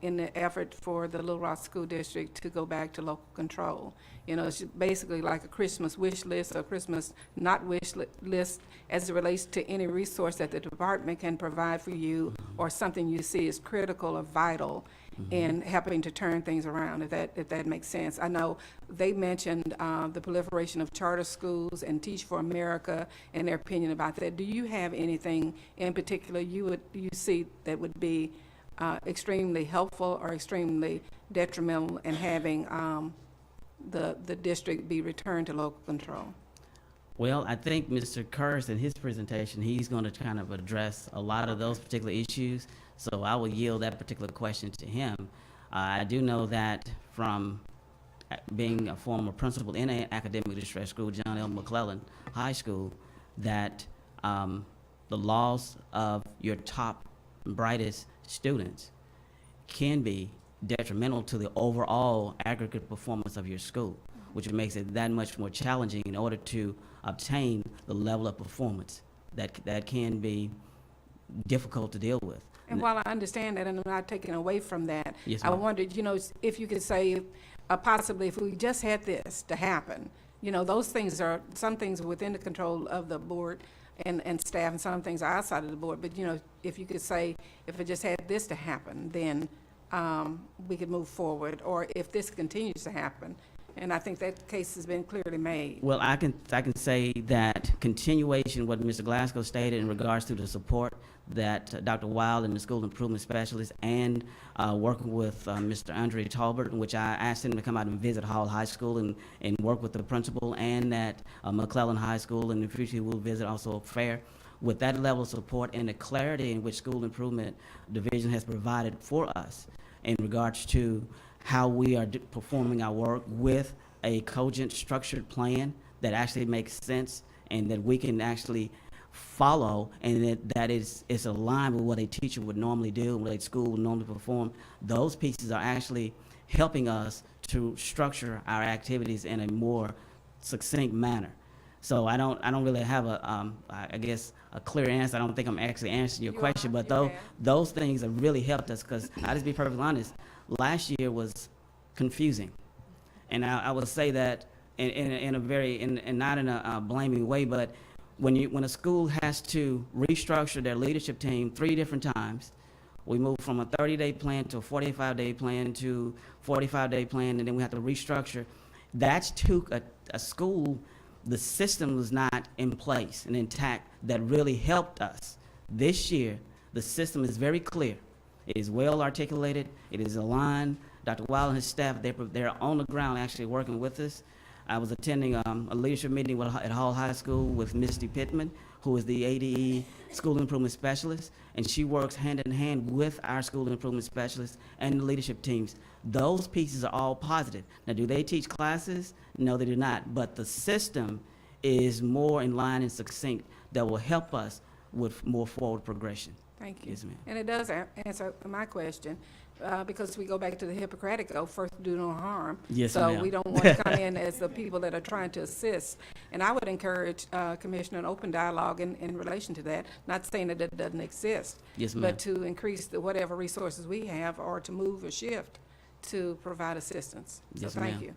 Speaker 2: in the effort for the Little Rock School District to go back to local control. It's basically like a Christmas wish list or Christmas not wish list as it relates to any resource that the department can provide for you, or something you see is critical or vital in helping to turn things around, if that makes sense. I know they mentioned the proliferation of charter schools and Teach for America and their opinion about that. Do you have anything in particular you see that would be extremely helpful or extremely detrimental in having the district be returned to local control?
Speaker 9: Well, I think Mr. Kurz in his presentation, he's going to kind of address a lot of those particular issues. So I will yield that particular question to him. I do know that from being a former principal in an academic distress school, John L. McClellan High School, that the loss of your top brightest students can be detrimental to the overall aggregate performance of your school, which makes it that much more challenging in order to obtain the level of performance that can be difficult to deal with.
Speaker 2: And while I understand that, and I'm not taking away from that,
Speaker 9: Yes,
Speaker 2: I
Speaker 9: ma'am.
Speaker 2: wondered, if you could say, possibly if we just had this to happen, those things are, some things are within the control of the board and staff, and some things are outside of the board, but, if you could say, if it just had this to happen, then we could move forward, or if this continues to happen, And I think that case has been clearly made.
Speaker 9: Well, I can say that continuation, what Mr. Glasgow stated in regards to the support that Dr. Wild and the school improvement specialist and working with Mr. Andre Talbert, in which I asked him to come out and visit Hall High School and work with the principal, and at McClellan High School, and in the future he will visit also Fair. With that level of support and the clarity in which School Improvement Division has provided for us in regards to how we are performing our work with a cogent, structured plan that actually makes sense and that we can actually follow, and that is aligned with what a teacher would normally do, what a school would normally perform. Those pieces are actually helping us to structure our activities in a more succinct manner. So I don't really have I guess a clear answer. I don't think I'm actually answering your question, but those things have really helped us, because I'll just be perfectly honest, last year was confusing. And I would say that in a very, and not in a blaming way, but when a school has to restructure their leadership team 3 different times, we move from a 30-day plan to a 45-day plan to 45-day plan, and then we have to restructure. That's to a school, the system was not in place and intact that really helped us. This year, the system is very clear. It is well articulated. It is aligned. Dr. Wild and his staff, they're on the ground actually working with us. I was attending a leadership meeting at Hall High School with Misty Pittman, who is the ADE School Improvement Specialist, and she works hand in hand with our School Improvement Specialists and the leadership teams. Those pieces are all positive. Now, do they teach classes? No, they do not. But the system is more in line and succinct that will help us with more forward progression.
Speaker 2: Thank you.
Speaker 9: Yes, ma'am.
Speaker 2: And it does answer my question, because we go back to the Hippocratic oath, first do no harm.
Speaker 9: Yes,
Speaker 2: So
Speaker 9: ma'am.
Speaker 2: we don't want to come in as the people that are trying to assist. And I would encourage, Commissioner, an open dialogue in relation to that, not saying that it doesn't exist.
Speaker 9: Yes, ma'am.
Speaker 2: But to increase whatever resources we have, or to move or shift to provide assistance.
Speaker 9: Yes,
Speaker 2: So thank
Speaker 9: ma'am.
Speaker 2: you.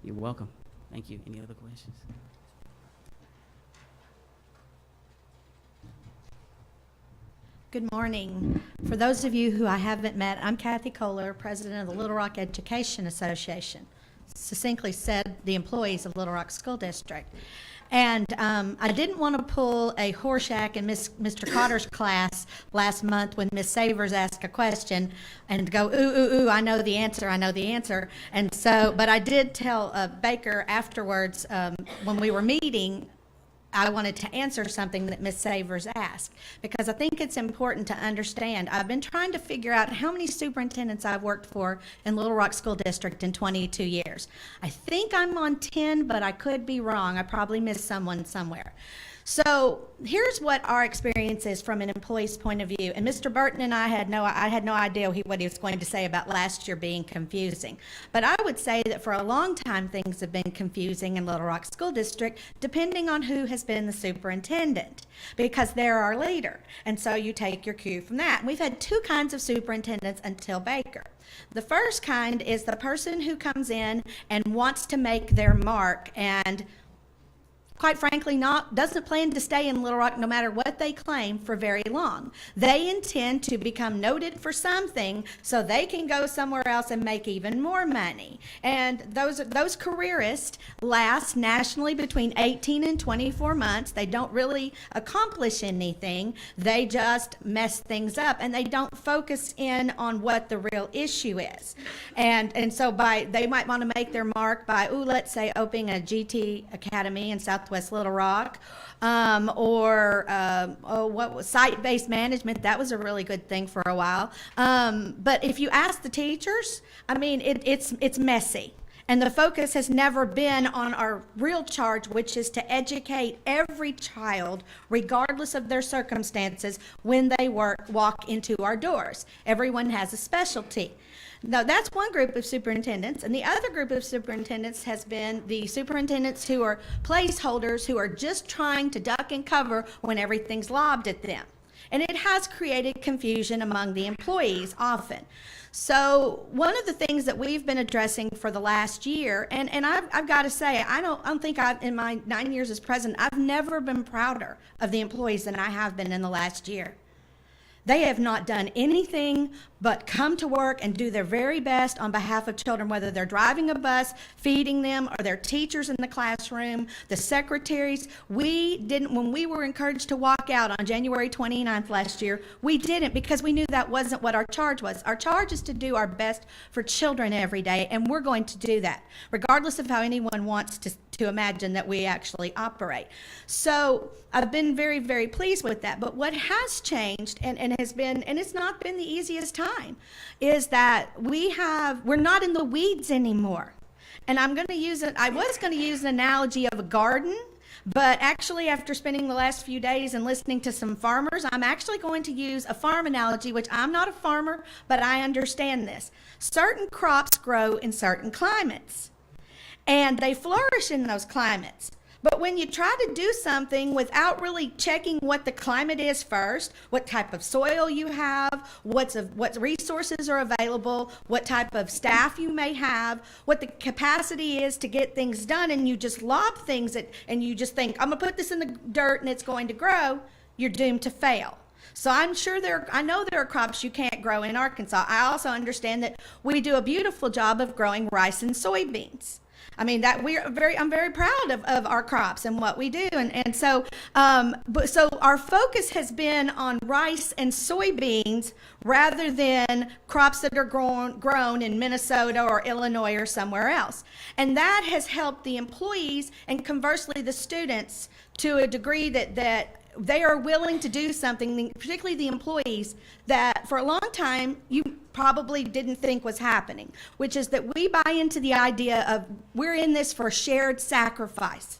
Speaker 9: You're welcome. Thank you. Any other questions?
Speaker 10: Good morning. For those of you who I haven't met, I'm Kathy Kohler, President of the Little Rock Education Association. Succinctly said, the employees of Little Rock School District. And I didn't want to pull a Horshack in Mr. Cotter's class last month when Ms. Savers asked a question and go, ooh, I know the answer. And so, but I did tell Baker afterwards when we were meeting, I wanted to answer something that Ms. Savers asked, because I think it's important to understand. I've been trying to figure out how many superintendents I've worked for in Little Rock School District in 22 years. I think I'm on 10, but I could be wrong. I probably missed someone somewhere. So here's what our experience is from an employee's point of view. And Mr. Burton and I had no idea what he was going to say about last year being confusing. But I would say that for a long time, things have been confusing in Little Rock School District, depending on who has been the superintendent, because they're our leader. And so you take your cue from that. We've had 2 kinds of superintendents until Baker. The first kind is the person who comes in and wants to make their mark and quite frankly, doesn't plan to stay in Little Rock no matter what they claim for very long. They intend to become noted for something so they can go somewhere else and make even more money. And those careerists last nationally between 18 and 24 months. They don't really accomplish anything. They just mess things up, and they don't focus in on what the real issue is. And so they might want to make their mark by, let's say opening a GT Academy in Southwest Little Rock, or what was site-based management. That was a really good thing for a while. But if you ask the teachers, I mean, it's messy. And the focus has never been on our real charge, which is to educate every child, regardless of their circumstances, when they walk into our doors. Everyone has a specialty. Now, that's one group of superintendents, and the other group of superintendents has been the superintendents who are placeholders, who are just trying to duck and cover when everything's lobbed at them. And it has created confusion among the employees often. So one of the things that we've been addressing for the last year, and I've got to say, I don't think in my 9 years as president, I've never been prouder of the employees than I have been in the last year. They have not done anything but come to work and do their very best on behalf of children, whether they're driving a bus, feeding them, or their teachers in the classroom, the secretaries. We didn't, when we were encouraged to walk out on January 29th last year, we didn't, because we knew that wasn't what our charge was. Our charge is to do our best for children every day, and we're going to do that, regardless of how anyone wants to imagine that we actually operate. So I've been very, very pleased with that. But what has changed, and has been, and it's not been the easiest time, is that we're not in the weeds anymore. And I was going to use an analogy of a garden, but actually after spending the last few days and listening to some farmers, I'm actually going to use a farm analogy, which I'm not a farmer, but I understand this. Certain crops grow in certain climates, and they flourish in those climates. But when you try to do something without really checking what the climate is first, what type of soil you have, what resources are available, what type of staff you may have, what the capacity is to get things done, and you just lob things and you just think, I'm gonna put this in the dirt and it's going to grow, you're doomed to fail. So I know there are crops you can't grow in Arkansas. I also understand that we do a beautiful job of growing rice and soybeans. I mean, I'm very proud of our crops and what we do. And so our focus has been on rice and soybeans rather than crops that are grown in Minnesota or Illinois or somewhere else. And that has helped the employees and conversely the students to a degree that they are willing to do something, particularly the employees, that for a long time you probably didn't think was happening, which is that we buy into the idea of we're in this for shared sacrifice.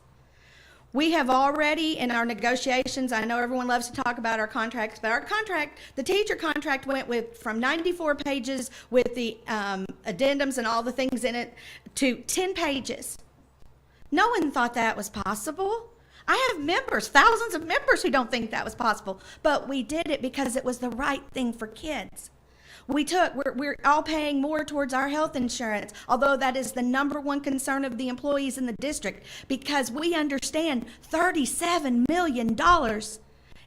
Speaker 10: We have already, in our negotiations, I know everyone loves to talk about our contracts, but our contract, the teacher contract went from 94 pages with the addendums and all the things in it to 10 pages. No one thought that was possible. I have members, thousands of members who don't think that was possible, but we did it because it was the right thing for kids. We're all paying more towards our health insurance, although that is the number one concern of the employees in the district, because we understand $37 million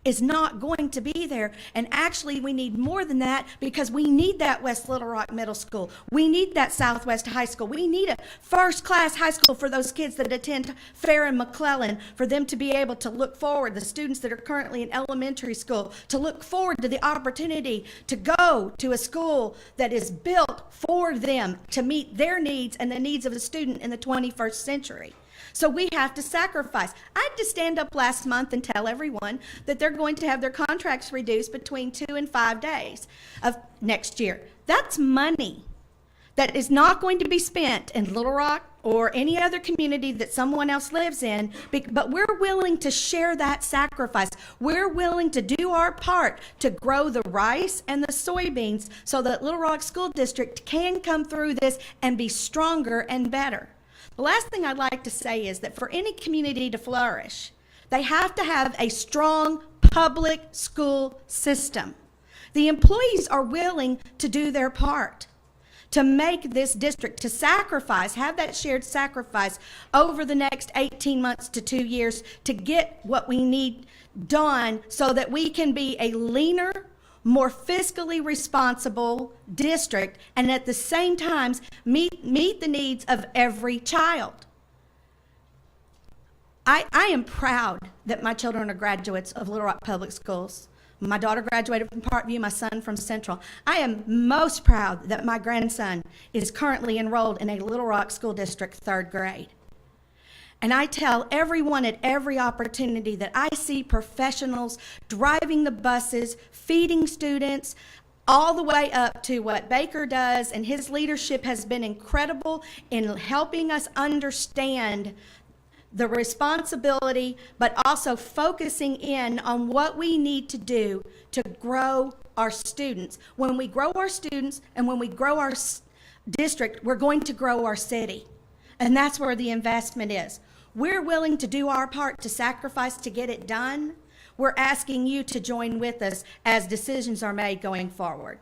Speaker 10: is not going to be there. And actually, we need more than that, because we need that West Little Rock Middle School. We need that Southwest High School. We need a first-class high school for those kids that attend Fair and McClellan, for them to be able to look forward, the students that are currently in elementary school, to look forward to the opportunity to go to a school that is built for them to meet their needs and the needs of the student in the 21st century. So we have to sacrifice. I had to stand up last month and tell everyone that they're going to have their contracts reduced between 2 and 5 days of next year. That's money that is not going to be spent in Little Rock or any other community that someone else lives in, but we're willing to share that sacrifice. We're willing to do our part to grow the rice and the soybeans so that Little Rock School District can come through this and be stronger and better. The last thing I'd like to say is that for any community to flourish, they have to have a strong public school system. The employees are willing to do their part to make this district, to sacrifice, have that shared sacrifice over the next 18 months to 2 years to get what we need done so that we can be a leaner, more fiscally responsible district, and at the same time meet the needs of every child. I am proud that my children are graduates of Little Rock Public Schools. My daughter graduated from Parkview, my son from Central. I am most proud that my grandson is currently enrolled in a Little Rock School District 3rd grade. And I tell everyone at every opportunity that I see professionals driving the buses, feeding students, all the way up to what Baker does, and his leadership has been incredible in helping us understand the responsibility, but also focusing in on what we need to do to grow our students. When we grow our students and when we grow our district, we're going to grow our city. And that's where the investment is. We're willing to do our part to sacrifice to get it done. We're asking you to join with us as decisions are made going forward.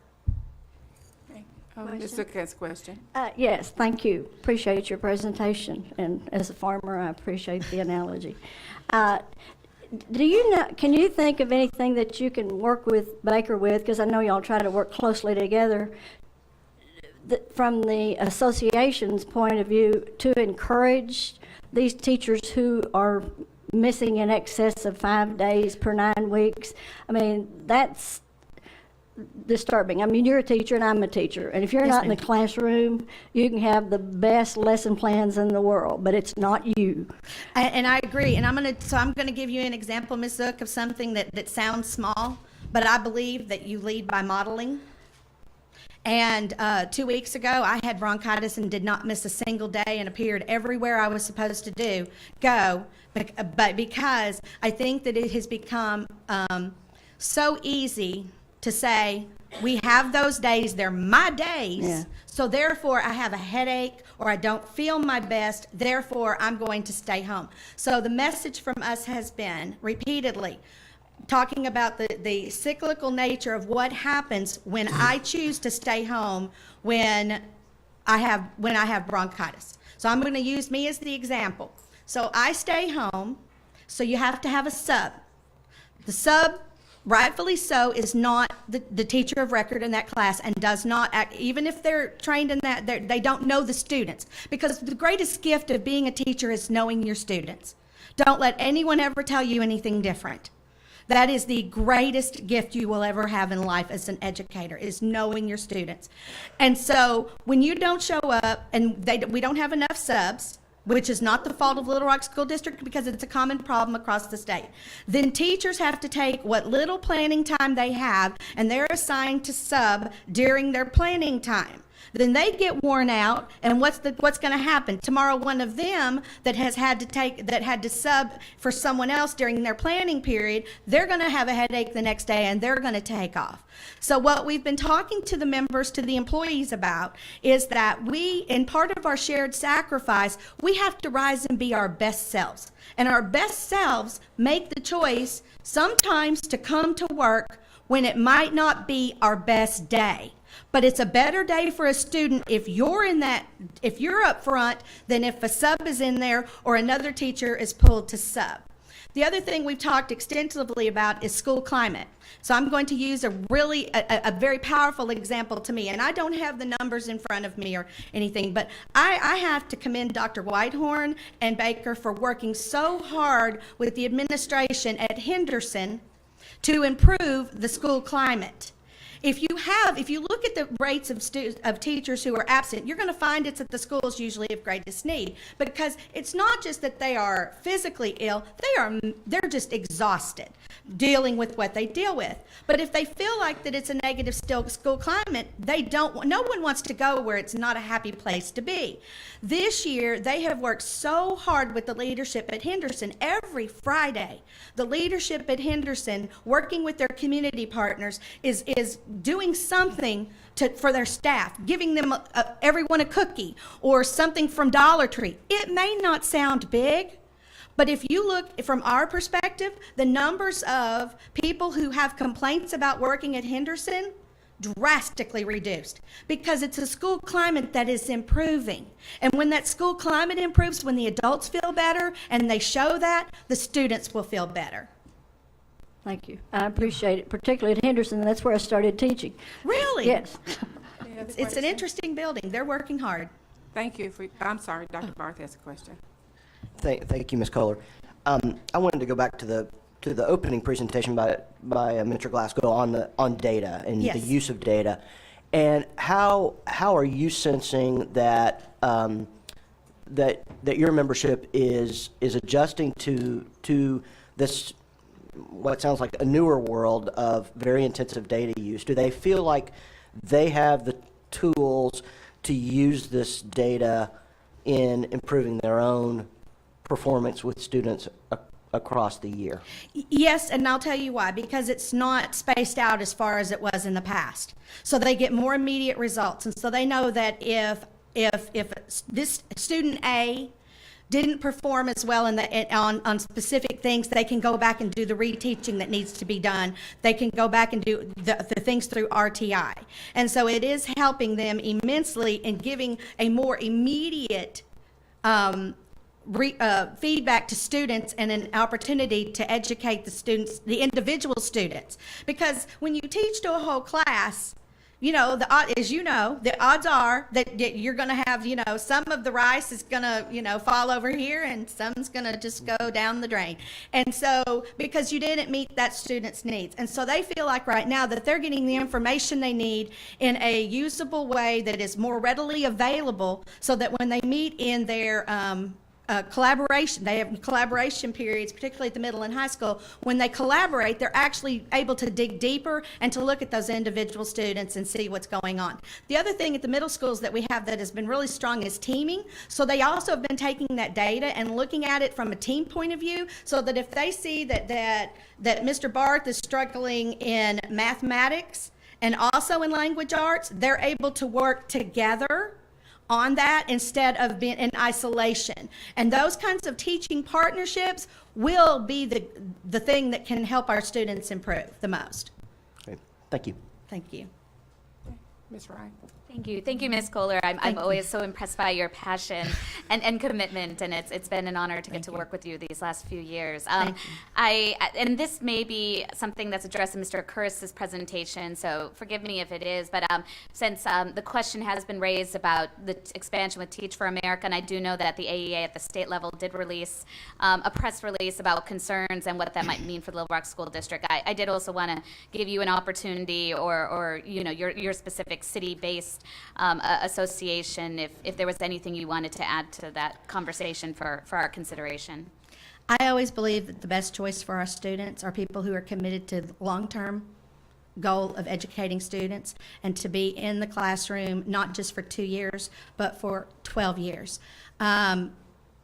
Speaker 2: Ms. Zuck's question.
Speaker 3: Yes, thank you. Appreciate your presentation. And as a farmer, I appreciate the analogy. Do you know, can you think of anything that you can work with Baker with? Because I know y'all try to work closely together from the association's point of view to encourage these teachers who are missing in excess of 5 days per 9 weeks. I mean, that's disturbing. I mean, you're a teacher and I'm a teacher, and if you're
Speaker 10: Yes,
Speaker 3: not in the
Speaker 10: ma'am.
Speaker 3: classroom, you can have the best lesson plans in the world, but it's not you.
Speaker 10: And I agree, and I'm gonna give you an example, Ms. Zook, of something that sounds small, but I believe that you lead by modeling. And 2 weeks ago, I had bronchitis and did not miss a single day and appeared everywhere I was supposed to go. But because I think that it has become so easy to say, we have those days, they're my days,
Speaker 3: Yeah.
Speaker 10: so therefore I have a headache or I don't feel my best, therefore I'm going to stay home. So the message from us has been repeatedly talking about the cyclical nature of what happens when I choose to stay home when I have bronchitis. So I'm going to use me as the example. So I stay home, so you have to have a sub. The sub, rightfully so, is not the teacher of record in that class and does not act, even if they're trained in that, they don't know the students. Because the greatest gift of being a teacher is knowing your students. Don't let anyone ever tell you anything different. That is the greatest gift you will ever have in life as an educator, is knowing your students. And so when you don't show up and we don't have enough subs, which is not the fault of Little Rock School District because it's a common problem across the state, then teachers have to take what little planning time they have and they're assigned to sub during their planning time. Then they get worn out, and what's going to happen tomorrow? One of them that had to sub for someone else during their planning period, they're going to have a headache the next day, and they're going to take off. So what we've been talking to the members, to the employees about, is that we, in part of our shared sacrifice, we have to rise and be our best selves, and our best selves make the choice sometimes to come to work when it might not be our best day. But it's a better day for a student if you're up front than if a sub is in there or another teacher is pulled to sub. The other thing we've talked extensively about is school climate. So I'm going to use a very powerful example to me, and I don't have the numbers in front of me or anything, but I have to commend Dr. Whitehorn and Baker for working so hard with the administration at Henderson to improve the school climate. If you look at the rates of teachers who are absent, you're going to find it's at the schools usually of greatest need, because it's not just that they are physically ill, they're just exhausted dealing with what they deal with. But if they feel like that it's a negative school climate, no one wants to go where it's not a happy place to be. This year, they have worked so hard with the leadership at Henderson. Every Friday, the leadership at Henderson, working with their community partners, is doing something for their staff, giving them everyone a cookie or something from Dollar Tree. It may not sound big, but if you look from our perspective, the numbers of people who have complaints about working at Henderson drastically reduced, because it's a school climate that is improving. And when that school climate improves, when the adults feel better and they show that, the students will feel better.
Speaker 3: Thank you. I appreciate it, particularly at Henderson. That's where I started teaching.
Speaker 10: Really?
Speaker 3: Yes.
Speaker 10: It's an interesting building. They're working hard.
Speaker 2: Thank you. I'm sorry, Dr. Barth has a question.
Speaker 11: Thank you, Ms. Kohler. I wanted to go back to the opening presentation by Mr. Glasgow on data and
Speaker 10: Yes.
Speaker 11: the use of data, and how are you sensing that that your membership is adjusting to this, what sounds like a newer world of very intensive data use? Do they feel like they have the tools to use this data in improving their own performance with students across the year?
Speaker 10: Yes, and I'll tell you why. Because it's not spaced out as far as it was in the past. So they get more immediate results. And so they know that if this student A didn't perform as well on specific things, they can go back and do the reteaching that needs to be done. They can go back and do the things through RTI. And so it is helping them immensely in giving a more immediate feedback to students and an opportunity to educate the students, the individual students. Because when you teach to a whole class, you know, as you know, the odds are that you're going to have, you know, some of the rice is going to, you know, fall over here and some's going to just go down the drain. And so, because you didn't meet that student's needs. And so they feel like right now that they're getting the information they need in a usable way that is more readily available, so that when they meet in their collaboration, they have collaboration periods, particularly at the middle and high school. When they collaborate, they're actually able to dig deeper and to look at those individual students and see what's going on. The other thing at the middle schools that we have that has been really strong is teaming. So they also have been taking that data and looking at it from a team point of view, so that if they see that Mr. Barth is struggling in mathematics and also in language arts, they're able to work together on that instead of being in isolation. And those kinds of teaching partnerships will be the thing that can help our students improve the most.
Speaker 11: Okay, thank you.
Speaker 10: Thank you.
Speaker 2: Ms. Wright?
Speaker 8: Thank you, Ms. Kohler. I'm
Speaker 10: Thank you.
Speaker 8: always so impressed by your passion and commitment, and it's been an honor to get to work with you these last few years.
Speaker 10: Thank
Speaker 8: And this may be something that's addressed in Mr. Curris's presentation, so forgive me if it is, but since the question has been raised about the expansion with Teach for America, and I do know that the AEA at the state level did release a press release about concerns and what that might mean for the Little Rock School District. I did also want to give you an opportunity, or you know, your specific city-based association, if there was anything you wanted to add to that conversation for our consideration.
Speaker 10: I always believe that the best choice for our students are people who are committed to the long-term goal of educating students and to be in the classroom, not just for 2 years, but for 12 years.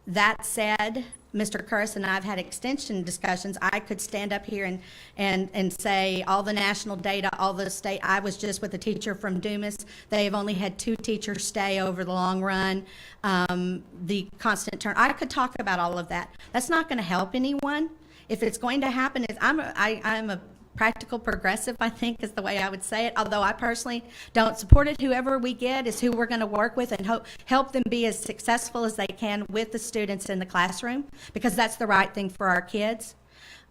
Speaker 10: That said, Mr. Curris and I have had extension discussions. I could stand up here and say all the national data, all the state. I was just with a teacher from Dumas. They have only had 2 teachers stay over the long run. The constant turn. I could talk about all of that. That's not going to help anyone. If it's going to happen, I'm a practical progressive, I think, is the way I would say it, although I personally don't support it. Whoever we get is who we're going to work with and help them be as successful as they can with the students in the classroom, because that's the right thing for our kids.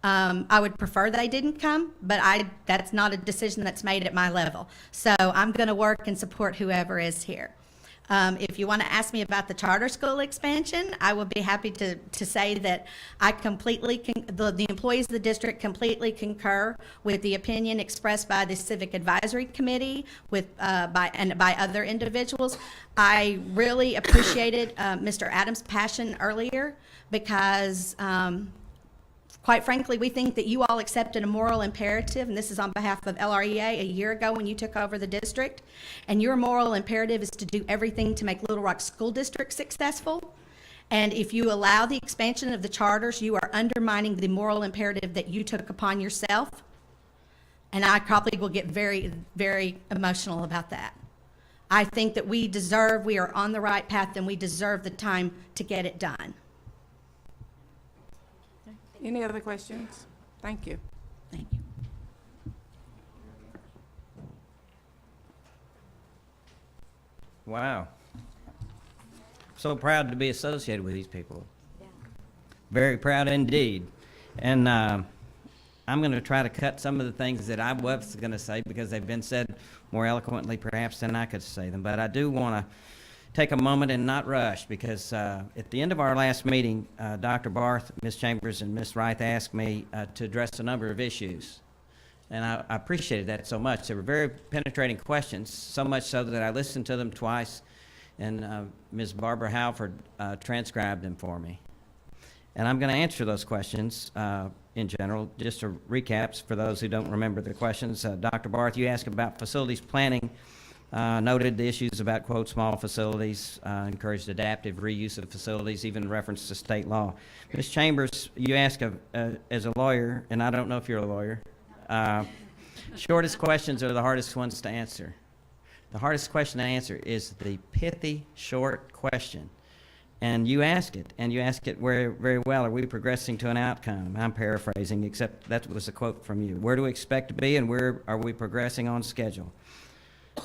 Speaker 10: I would prefer they didn't come, but that's not a decision that's made at my level. So I'm going to work and support whoever is here. If you want to ask me about the charter school expansion, I will be happy to say that I completely, the employees of the district completely concur with the opinion expressed by the Civic Advisory Committee by other individuals. I really appreciated Mr. Adams' passion earlier, because quite frankly, we think that you all accepted a moral imperative, and this is on behalf of LREA, a year ago when you took over the district. And your moral imperative is to do everything to make Little Rock School District successful. And if you allow the expansion of the charters, you are undermining the moral imperative that you took upon yourself. And I probably will get very, very emotional about that. I think that we are on the right path, and we deserve the time to get it done.
Speaker 2: Any other questions? Thank you.
Speaker 10: Thank you.
Speaker 4: Wow. So proud to be associated with these people. Very proud indeed. And I'm going to try to cut some of the things that I was going to say, because they've been said more eloquently perhaps than I could say them. But I do want to take a moment and not rush, because at the end of our last meeting, Dr. Barth, Ms. Chambers, and Ms. Wright asked me to address a number of issues. And I appreciated that so much. They were very penetrating questions, so much so that I listened to them twice, and Ms. Barbara Halford transcribed them for me. And I'm going to answer those questions in general. Just to recaps for those who don't remember the questions. Dr. Barth, you asked about facilities planning. Noted the issues about, quote, small facilities, encouraged adaptive reuse of facilities, even reference to state law. Ms. Chambers, you ask as a lawyer, and I don't know if you're a lawyer, shortest questions are the hardest ones to answer. The hardest question to answer is the pithy, short question. And you ask it very, very well. Are we progressing to an outcome? I'm paraphrasing, except that was a quote from you. Where do we expect to be, and where are we progressing on schedule?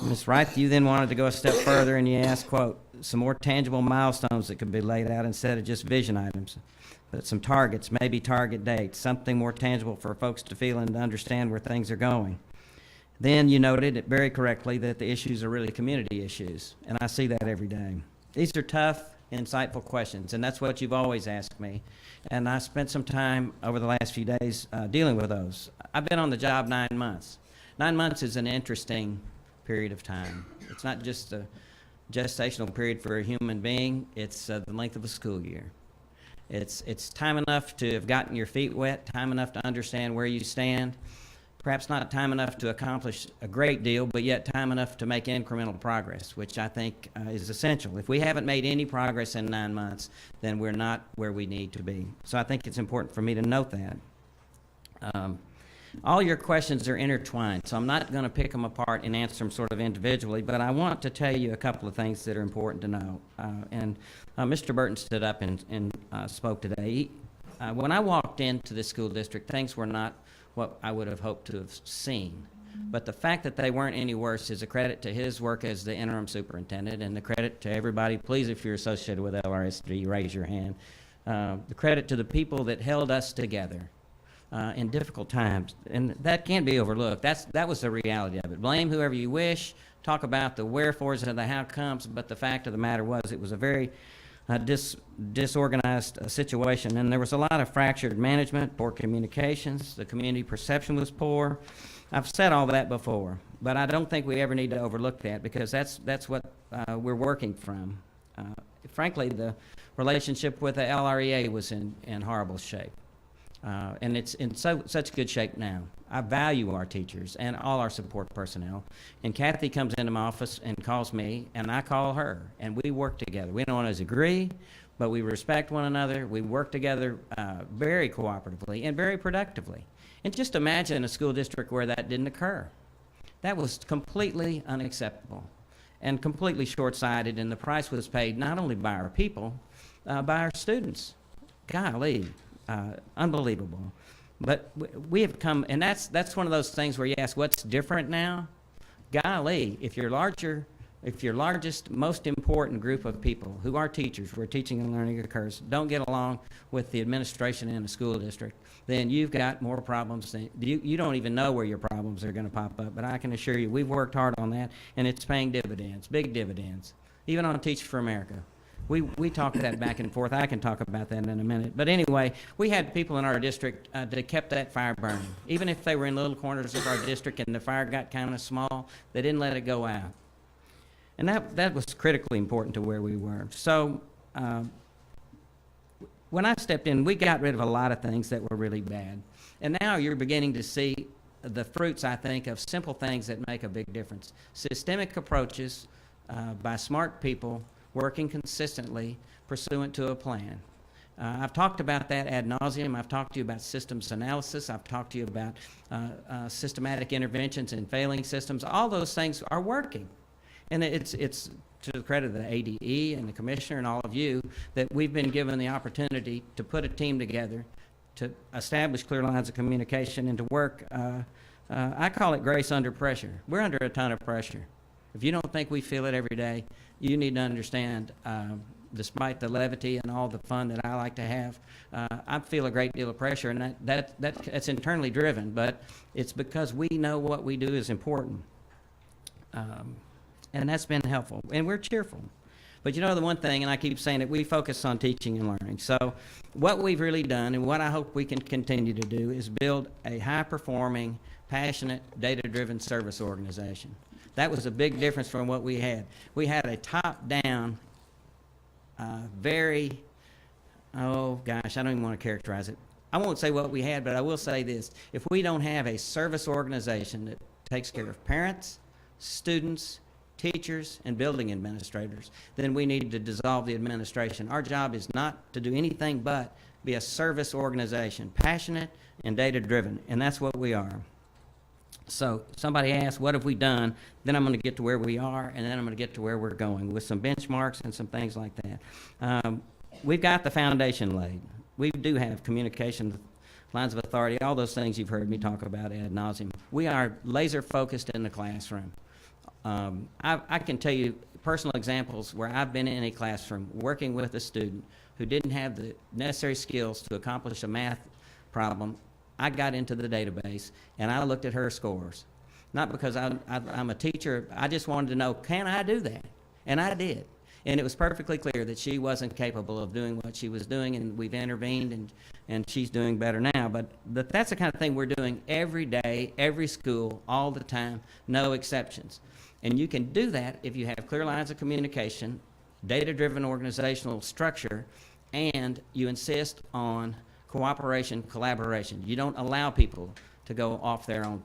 Speaker 4: Ms. Wright, you then wanted to go a step further and you asked, quote, some more tangible milestones that could be laid out instead of just vision items. But some targets, maybe target dates, something more tangible for folks to feel and to understand where things are going. Then you noted it very correctly that the issues are really community issues, and I see that every day. These are tough, insightful questions, and that's what you've always asked me. And I spent some time over the last few days dealing with those. I've been on the job 9 months. 9 months is an interesting period of time. It's not just a gestational period for a human being, it's the length of a school year. It's time enough to have gotten your feet wet, time enough to understand where you stand, perhaps not time enough to accomplish a great deal, but yet time enough to make incremental progress, which I think is essential. If we haven't made any progress in 9 months, then we're not where we need to be. So I think it's important for me to note that. All your questions are intertwined, so I'm not going to pick them apart and answer them sort of individually, but I want to tell you a couple of things that are important to know. Mr. Burton stood up and spoke today. When I walked into the school district, things were not what I would have hoped to have seen. But the fact that they weren't any worse is a credit to his work as the interim superintendent, and the credit to everybody. Please, if you're associated with LRSD, raise your hand. The credit to the people that held us together in difficult times, and that can't be overlooked. That was the reality of it. Blame whoever you wish, talk about the wherefores and the how comes, but the fact of the matter was it was a very disorganized situation, and there was a lot of fractured management, poor communications, the community perception was poor. I've said all that before, but I don't think we ever need to overlook that, because that's what we're working from. Frankly, the relationship with the LREA was in horrible shape. And it's in such good shape now. I value our teachers and all our support personnel. And Kathy comes into my office and calls me, and I call her, and we work together. We don't always agree, but we respect one another. We work together very cooperatively and very productively. And just imagine a school district where that didn't occur. That was completely unacceptable and completely short-sighted, and the price was paid not only by our people, by our students. Golly. Unbelievable. But we have come, and that's one of those things where you ask, what's different now? Golly, if your largest, most important group of people who are teachers, where teaching and learning occurs, don't get along with the administration in a school district, then you've got more problems than you don't even know where your problems are going to pop up. But I can assure you, we've worked hard on that, and it's paying dividends, big dividends, even on Teach for America. We talked that back and forth. I can talk about that in a minute. But anyway, we had people in our district that kept that fire burning. Even if they were in little corners of our district and the fire got kind of small, they didn't let it go out. And that was critically important to where we were. So when I stepped in, we got rid of a lot of things that were really bad. And now you're beginning to see the fruits, I think, of simple things that make a big difference. Systemic approaches by smart people working consistently pursuant to a plan. I've talked about that ad nauseum. I've talked to you about systems analysis. I've talked to you about systematic interventions in failing systems. All those things are working. And it's to the credit of the ADE and the commissioner and all of you that we've been given the opportunity to put a team together to establish clear lines of communication and to work. I call it grace under pressure. We're under a ton of pressure. If you don't think we feel it every day, you need to understand, despite the levity and all the fun that I like to have, I feel a great deal of pressure, and that's internally driven, but it's because we know what we do is important. And that's been helpful, and we're cheerful. But you know the one thing, and I keep saying it, we focus on teaching and learning. So what we've really done, and what I hope we can continue to do, is build a high-performing, passionate, data-driven service organization. That was a big difference from what we had. We had a top-down, very, oh gosh, I don't even want to characterize it. I won't say what we had, but I will say this. If we don't have a service organization that takes care of parents, students, teachers, and building administrators, then we need to dissolve the administration. Our job is not to do anything but be a service organization, passionate and data-driven, and that's what we are. So somebody asked, what have we done? Then I'm going to get to where we are, and then I'm going to get to where we're going with some benchmarks and some things like that. We've got the foundation laid. We do have communication, lines of authority, all those things you've heard me talk about ad nauseum. We are laser focused in the classroom. I can tell you personal examples where I've been in a classroom working with a student who didn't have the necessary skills to accomplish a math problem. I got into the database and I looked at her scores. Not because I'm a teacher, I just wanted to know, can I do that? And I did. And it was perfectly clear that she wasn't capable of doing what she was doing, and we've intervened, and she's doing better now. But that's the kind of thing we're doing every day, every school, all the time, no exceptions. And you can do that if you have clear lines of communication, data-driven organizational structure, and you insist on cooperation, collaboration. You don't allow people to go off their own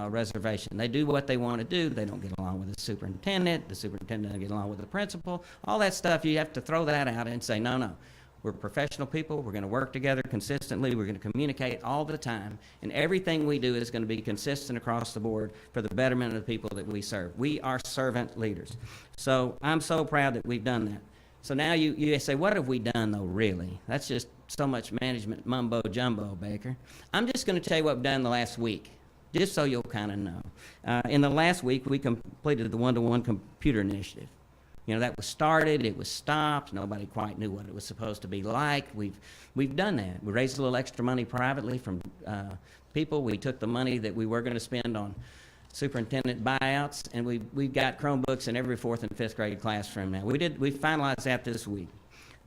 Speaker 4: reservation. They do what they want to do. They don't get along with the superintendent doesn't get along with the principal. All that stuff, you have to throw that out and say, no, we're professional people. We're going to work together consistently. We're going to communicate all the time. And everything we do is going to be consistent across the board for the betterment of the people that we serve. We are servant leaders. So I'm so proud that we've done that. So now you say, what have we done, though, really? That's just so much management mumbo-jumbo, Baker. I'm just going to tell you what we've done the last week, just so you'll kind of know. In the last week, we completed the one-to-one computer initiative. You know, that was started, it was stopped, nobody quite knew what it was supposed to be like. We've done that. We raised a little extra money privately from people. We took the money that we were going to spend on superintendent buyouts, and we've got Chromebooks in every 4th and 5th grade classroom now. We finalized that this week.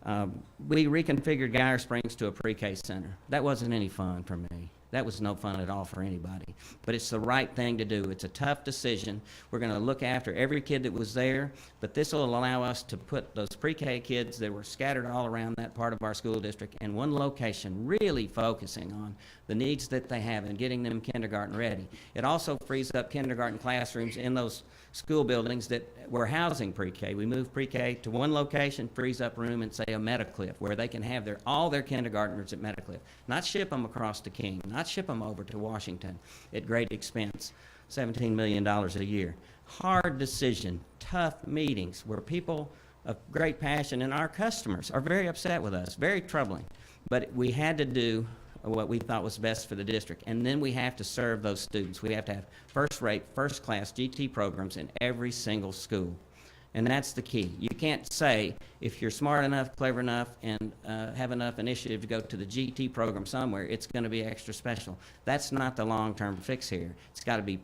Speaker 4: We reconfigured Geyer Springs to a pre-K center. That wasn't any fun for me. That was no fun at all for anybody. But it's the right thing to do. It's a tough decision. We're going to look after every kid that was there, but this will allow us to put those pre-K kids that were scattered all around that part of our school district in one location, really focusing on the needs that they have and getting them kindergarten ready. It also frees up kindergarten classrooms in those school buildings that were housing pre-K. We moved pre-K to one location, frees up room in, say, a Meadowcliff, where they can have all their kindergartners at Meadowcliff. Not ship them across to King, not ship them over to Washington at great expense, $17 million a year. Hard decision, tough meetings where people of great passion and our customers are very upset with us, very troubling. But we had to do what we thought was best for the district. And then we have to serve those students. We have to have first-rate, first-class GT programs in every single school. And that's the key. You can't say if you're smart enough, clever enough, and have enough initiative to go to the GT program somewhere, it's going to be extra special. That's not the long-term fix here. It's got to be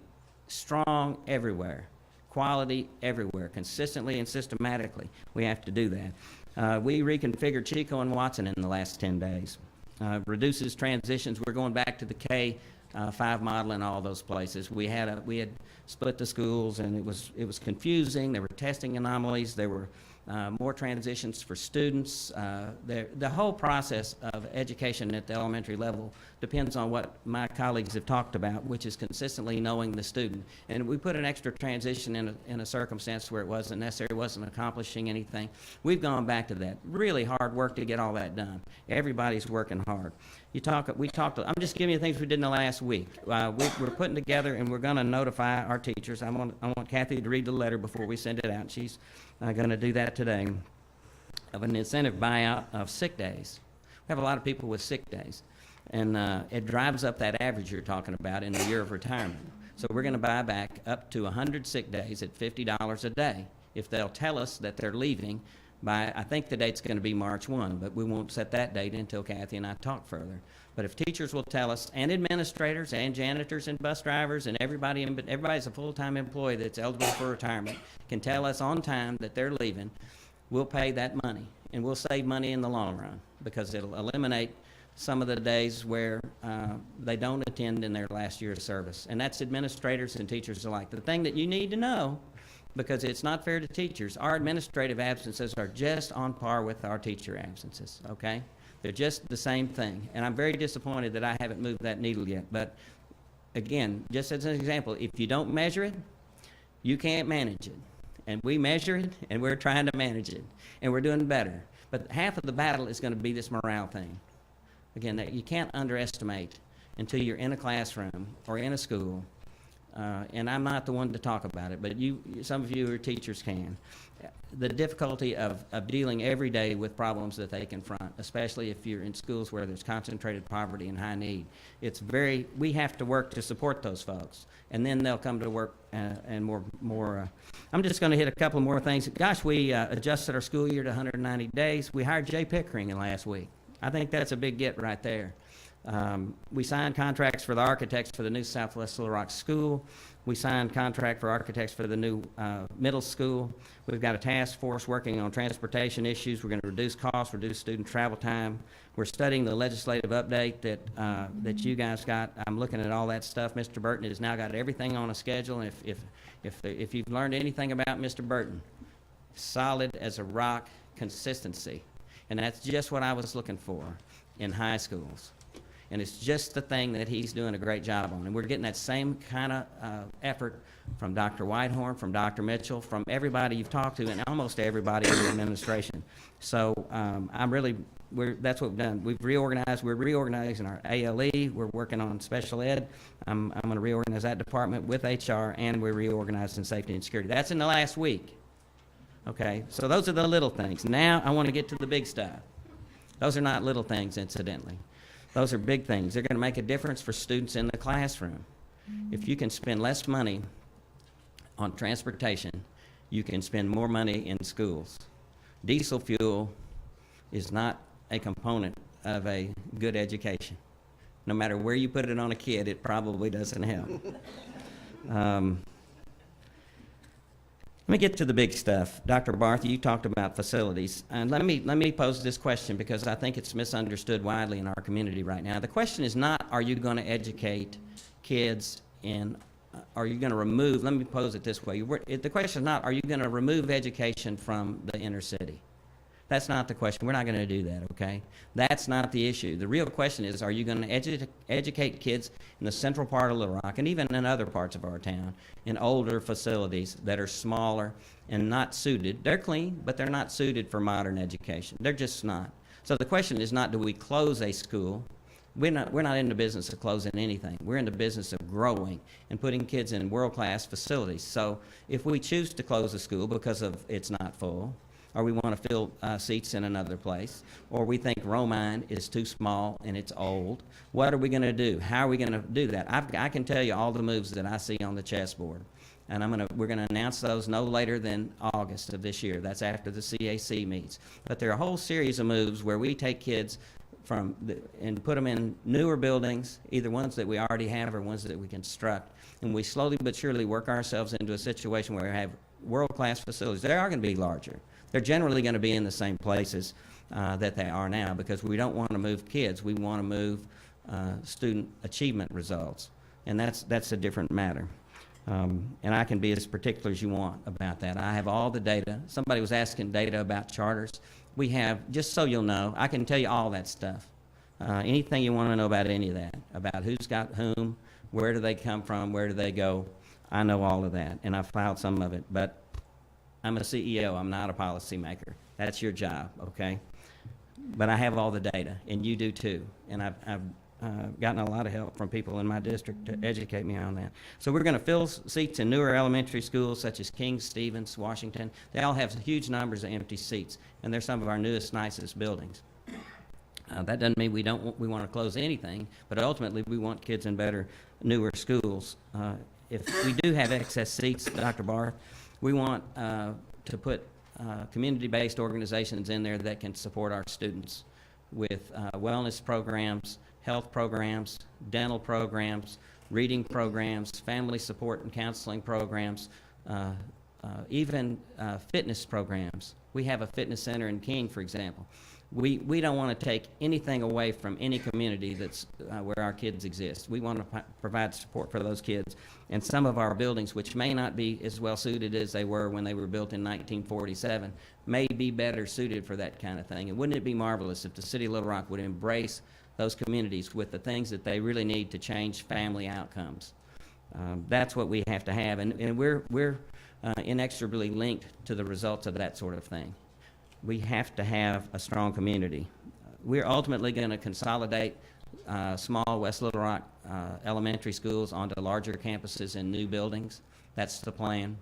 Speaker 4: strong everywhere, quality everywhere, consistently and systematically. We have to do that. We reconfigured Chico and Watson in the last 10 days. Reduces transitions. We're going back to the K-5 model in all those places. We had split the schools, and it was confusing. There were testing anomalies. There were more transitions for students. The whole process of education at the elementary level depends on what my colleagues have talked about, which is consistently knowing the student. And we put an extra transition in a circumstance where it wasn't necessary, wasn't accomplishing anything. We've gone back to that. Really hard work to get all that done. Everybody's working hard. We talked, I'm just giving you things we did in the last week. We're putting together, and we're going to notify our teachers. I want Kathy to read the letter before we send it out. She's going to do that today, of an incentive buyout of sick days. We have a lot of people with sick days, and it drives up that average you're talking about in the year of retirement. So we're going to buy back up to 100 sick days at $50 a day if they'll tell us that they're leaving by, I think the date's going to be March 1, but we won't set that date until Kathy and I talk further. But if teachers will tell us, and administrators, and janitors, and bus drivers, and everybody's a full-time employee that's eligible for retirement, can tell us on time that they're leaving, we'll pay that money. And we'll save money in the long run, because it'll eliminate some of the days where they don't attend in their last year of service. And that's administrators and teachers alike. The thing that you need to know, because it's not fair to teachers, our administrative absences are just on par with our teacher absences, okay? They're just the same thing. And I'm very disappointed that I haven't moved that needle yet. But again, just as an example, if you don't measure it, you can't manage it. And we measure it, and we're trying to manage it. And we're doing better. But half of the battle is going to be this morale thing. Again, that you can't underestimate until you're in a classroom or in a school and I'm not the one to talk about it, but some of you who are teachers can. The difficulty of dealing every day with problems that they confront, especially if you're in schools where there's concentrated poverty and high need. We have to work to support those folks, and then they'll come to work and more. I'm just going to hit a couple more things. Gosh, we adjusted our school year to 190 days. We hired Jay Pickering in last week. I think that's a big get right there. We signed contracts for the architects for the new Southwest Little Rock School. We signed contract for architects for the new middle school. We've got a task force working on transportation issues. We're going to reduce costs, reduce student travel time. We're studying the legislative update that you guys got. I'm looking at all that stuff. Mr. Burton has now got everything on a schedule. And if you've learned anything about Mr. Burton, solid as a rock, consistency. And that's just what I was looking for in high schools. And it's just the thing that he's doing a great job on. And we're getting that same kind of effort from Dr. Whitehorn, from Dr. Mitchell, from everybody you've talked to, and almost everybody in the administration. So that's what we've done. We've reorganized. We're reorganizing our ALE. We're working on special ed. I'm going to reorganize that department with HR, and we're reorganizing safety and security. That's in the last week. Okay, so those are the little things. Now I want to get to the big stuff. Those are not little things, incidentally. Those are big things. They're going to make a difference for students in the classroom. If you can spend less money on transportation, you can spend more money in schools. Diesel fuel is not a component of a good education. No matter where you put it on a kid, it probably doesn't help. Let me get to the big stuff. Dr. Barth, you talked about facilities. And let me pose this question because I think it's misunderstood widely in our community right now. The question is not, are you going to educate kids are you going to remove, let me pose it this way. The question is not, are you going to remove education from the inner city? That's not the question. We're not going to do that, okay? That's not the issue. The real question is, are you going to educate kids in the central part of Little Rock and even in other parts of our town in older facilities that are smaller and not suited? They're clean, but they're not suited for modern education. They're just not. So the question is not, do we close a school? We're not in the business of closing anything. We're in the business of growing and putting kids in world-class facilities. So if we choose to close a school because of it's not full, or we want to fill seats in another place, or we think Romine is too small and it's old, what are we going to do? How are we going to do that? I can tell you all the moves that I see on the chessboard, and we're going to announce those no later than August of this year. That's after the CAC meets. But there are a whole series of moves where we take kids and put them in newer buildings, either ones that we already have or ones that we construct, and we slowly but surely work ourselves into a situation where we have world-class facilities. They are going to be larger. They're generally going to be in the same places that they are now because we don't want to move kids. We want to move student achievement results, and that's a different matter. And I can be as particular as you want about that. I have all the data. Somebody was asking data about charters. We have, just so you'll know, I can tell you all that stuff. Anything you want to know about any of that, about who's got whom, where do they come from, where do they go, I know all of that, and I've filed some of it. But I'm a CEO. I'm not a policymaker. That's your job, okay? But I have all the data, and you do too. And I've gotten a lot of help from people in my district to educate me on that. So we're going to fill seats in newer elementary schools such as King, Stevens, Washington. They all have huge numbers of empty seats, and they're some of our newest, nicest buildings. That doesn't mean we want to close anything, but ultimately we want kids in better, newer schools. If we do have excess seats, Dr. Barr, we want to put community-based organizations in there that can support our students with wellness programs, health programs, dental programs, reading programs, family support and counseling programs, even fitness programs. We have a fitness center in King, for example. We don't want to take anything away from any community that's where our kids exist. We want to provide support for those kids. And some of our buildings, which may not be as well suited as they were when they were built in 1947, may be better suited for that kind of thing. And wouldn't it be marvelous if the city of Little Rock would embrace those communities with the things that they really need to change family outcomes? That's what we have to have. And we're inexorably linked to the results of that sort of thing. We have to have a strong community. We're ultimately going to consolidate small West Little Rock elementary schools onto larger campuses and new buildings. That's the plan.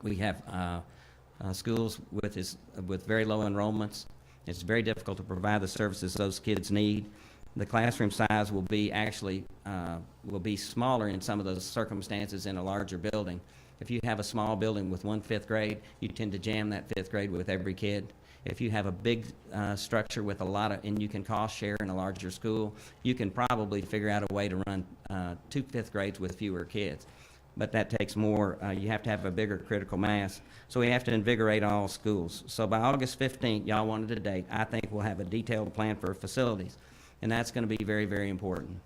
Speaker 4: We have schools with very low enrollments. It's very difficult to provide the services those kids need. The classroom size will be smaller in some of those circumstances in a larger building. If you have a small building with one fifth grade, you tend to jam that fifth grade with every kid. If you have a big structure with and you can cost share in a larger school, you can probably figure out a way to run 2 fifth grades with fewer kids. But that takes more, you have to have a bigger critical mass. So we have to invigorate all schools. So by August 15th, y'all wanted a date, I think we'll have a detailed plan for facilities. And that's going to be very, very important.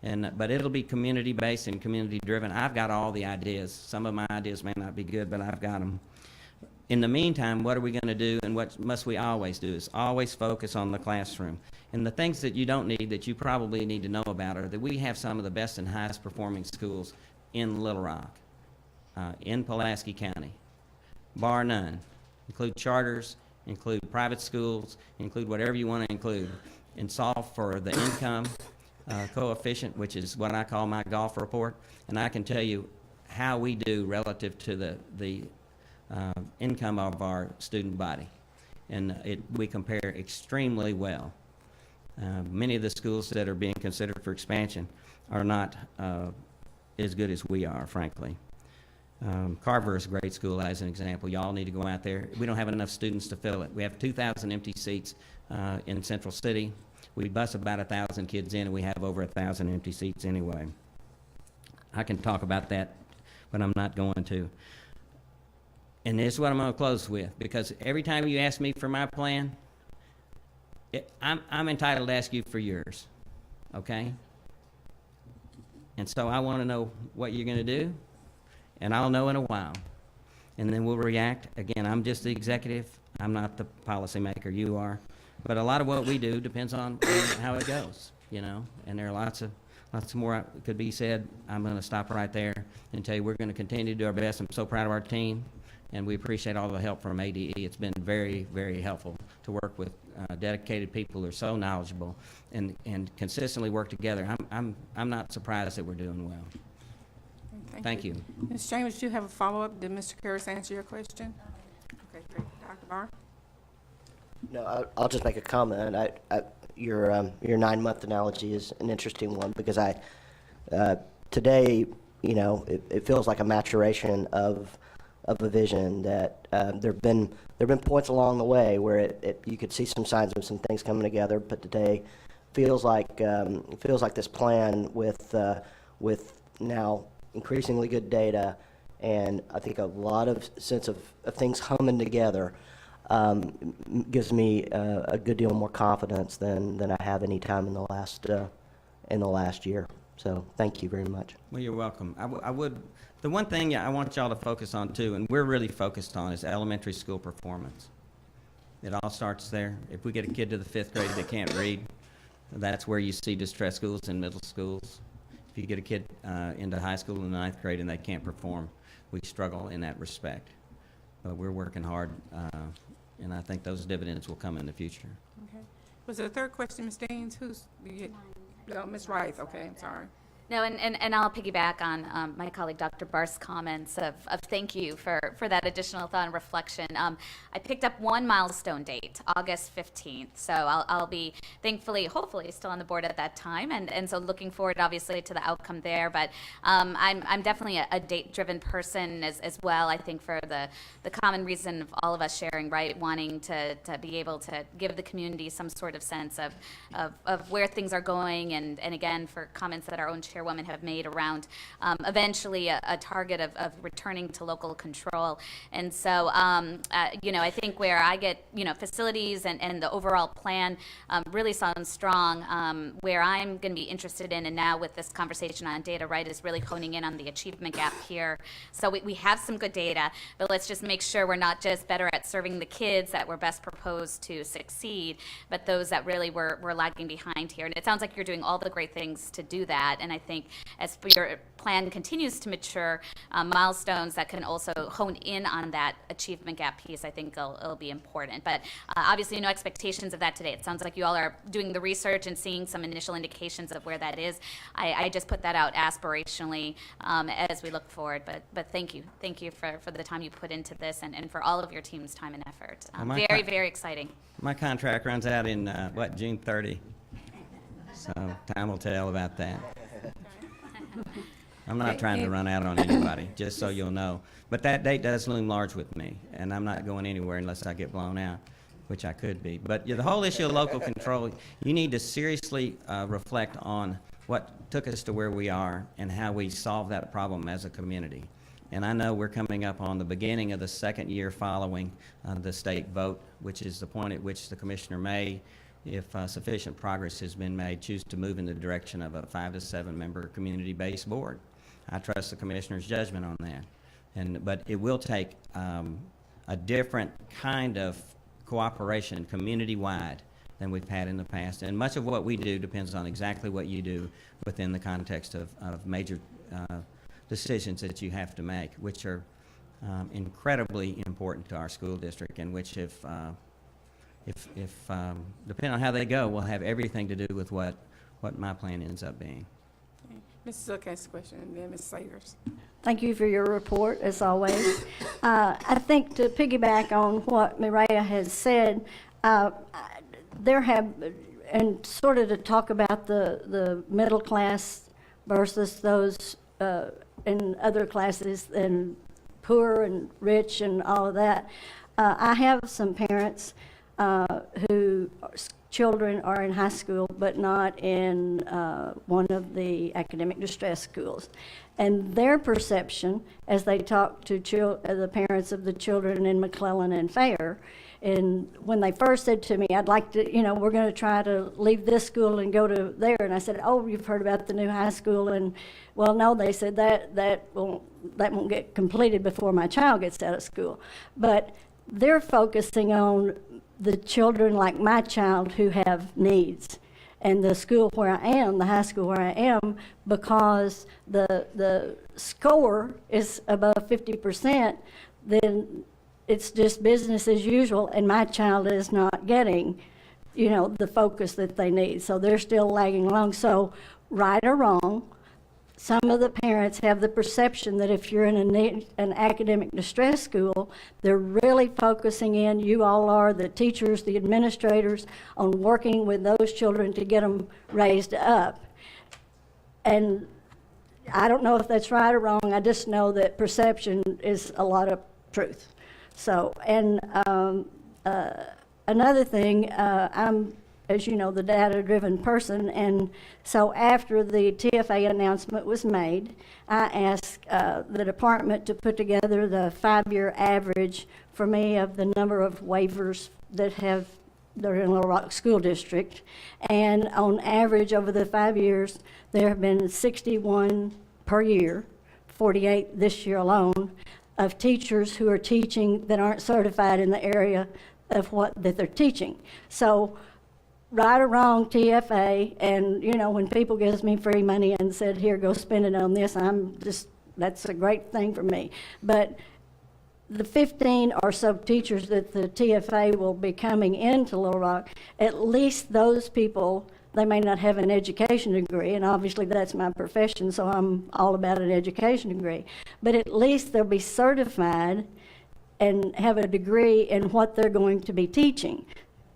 Speaker 4: But it'll be community-based and community-driven. I've got all the ideas. Some of my ideas may not be good, but I've got them. In the meantime, what are we going to do, and what must we always do, is always focus on the classroom. And the things that you don't need, that you probably need to know about, are that we have some of the best and highest performing schools in Little Rock, in Pulaski County, bar none. Include charters, include private schools, include whatever you want to include, and solve for the income coefficient, which is what I call my golf report. And I can tell you how we do relative to the income of our student body. And we compare extremely well. Many of the schools that are being considered for expansion are not as good as we are, frankly. Carver is a great school, as an example. Y'all need to go out there. We don't have enough students to fill it. We have 2,000 empty seats in Central City. We bus about 1,000 kids in, and we have over 1,000 empty seats anyway. I can talk about that, but I'm not going to. And this is what I'm going to close with, because every time you ask me for my plan, I'm entitled to ask you for yours, okay? And so I want to know what you're going to do, and I'll know in a while. And then we'll react. Again, I'm just the executive. I'm not the policymaker. You are. But a lot of what we do depends on how it goes, you know. And there are lots more could be said. I'm going to stop right there and tell you we're going to continue to do our best. I'm so proud of our team, and we appreciate all the help from ADE. It's been very, very helpful to work with dedicated people who are so knowledgeable and consistently work together. I'm not surprised that we're doing well. Thank you.
Speaker 2: Ms. Chambers, do you have a follow-up? Did Mr. Curris answer your question? Okay, great. Dr. Barr?
Speaker 11: No, I'll just make a comment. Your 9-month analogy is an interesting one, because today, you know, it feels like a maturation of a vision that there've been points along the way where you could see some signs of some things coming together, but today feels like this plan with now increasingly good data, and I think a lot of sense of things humming together gives me a good deal more confidence than I have any time in the last year. So thank you very much.
Speaker 4: Well, you're welcome. The one thing I want y'all to focus on too, and we're really focused on, is elementary school performance. It all starts there. If we get a kid to the 5th grade that can't read, that's where you see distress schools in middle schools. If you get a kid into high school in the 9th grade and they can't perform, we struggle in that respect. But we're working hard, and I think those dividends will come in the future.
Speaker 2: Okay. Was there a third question, Ms. Deans? Ms. Rice, okay, I'm sorry.
Speaker 8: No, and I'll piggyback on my colleague Dr. Barr's comments of thank you for that additional thought and reflection. I picked up one milestone date, August 15th, so I'll be thankfully, hopefully, still on the board at that time, and so looking forward, obviously, to the outcome there. But I'm definitely a date-driven person as well. I think for the common reason of all of us sharing, right, wanting to be able to give the community some sort of sense of where things are going, and again, for comments that our own chairwoman have made around eventually a target of returning to local control. And so, you know, I think where I get, you know, facilities and the overall plan really sounds strong. Where I'm going to be interested in, and now with this conversation on data, right, is really honing in on the achievement gap here. So we have some good data, but let's just make sure we're not just better at serving the kids that were best proposed to succeed, but those that really were lagging behind here. And it sounds like you're doing all the great things to do that. And I think as your plan continues to mature, milestones that can also hone in on that achievement gap piece, I think it'll be important. But obviously, no expectations of that today. It sounds like you all are doing the research and seeing some initial indications of where that is. I just put that out aspirationally as we look forward. But thank you for the time you put into this and for all of your team's time and effort. Very exciting.
Speaker 4: My contract runs out in, June 30? So time will tell about that. I'm not trying to run out on anybody, just so you'll know. But that date does loom large with me, and I'm not going anywhere unless I get blown out, which I could be. But the whole issue of local control, you need to seriously reflect on what took us to where we are and how we solve that problem as a community. And I know we're coming up on the beginning of the second year following the state vote, which is the point at which the commissioner may, if sufficient progress has been made, choose to move in the direction of a 5 to 7 member community-based board. I trust the commissioner's judgment on that. But it will take a different kind of cooperation community-wide than we've had in the past. And much of what we do depends on exactly what you do within the context of major decisions that you have to make, which are incredibly important to our school district, and which if depending on how they go, will have everything to do with what my plan ends up being.
Speaker 2: Mrs. Zook has a question, and then Ms. Sayers.
Speaker 3: Thank you for your report, as always. I think to piggyback on what Mireya has said, there have, and sort of to talk about the middle class versus those in other classes, and poor and rich and all of that. I have some parents who children are in high school but not in one of the academic distress schools. And their perception, as they talk to the parents of the children in McClellan and Fair, and when they first said to me, I'd like to, we're going to try to leave this school and go to there. And I said, oh, you've heard about the new high school? And, well, no, they said that won't get completed before my child gets out of school. But they're focusing on the children like my child who have needs. And the school where I am, the high school where I am, because the score is above 50%, then it's just business as usual, and my child is not getting, the focus that they need. So they're still lagging along. So right or wrong, some of the parents have the perception that if you're in an academic distress school, they're really focusing in, you all are, the teachers, the administrators, on working with those children to get them raised up. And I don't know if that's right or wrong. I just know that perception is a lot of truth. So, and another thing, I'm, as you know, the data-driven person, and so after the TFA announcement was made, I asked the department to put together the 5-year average for me of the number of waivers that are in Little Rock School District, and on average over the 5 years, there have been 61 per year, 48 this year alone, of teachers who are teaching that aren't certified in the area of what that they're teaching. So, right or wrong, TFA, and when people gives me free money and said, here, go spend it on this, that's a great thing for me. But the 15 or so teachers that the TFA will be coming into Little Rock, at least those people, they may not have an education degree, and obviously that's my profession, so I'm all about an education degree. But at least they'll be certified and have a degree in what they're going to be teaching.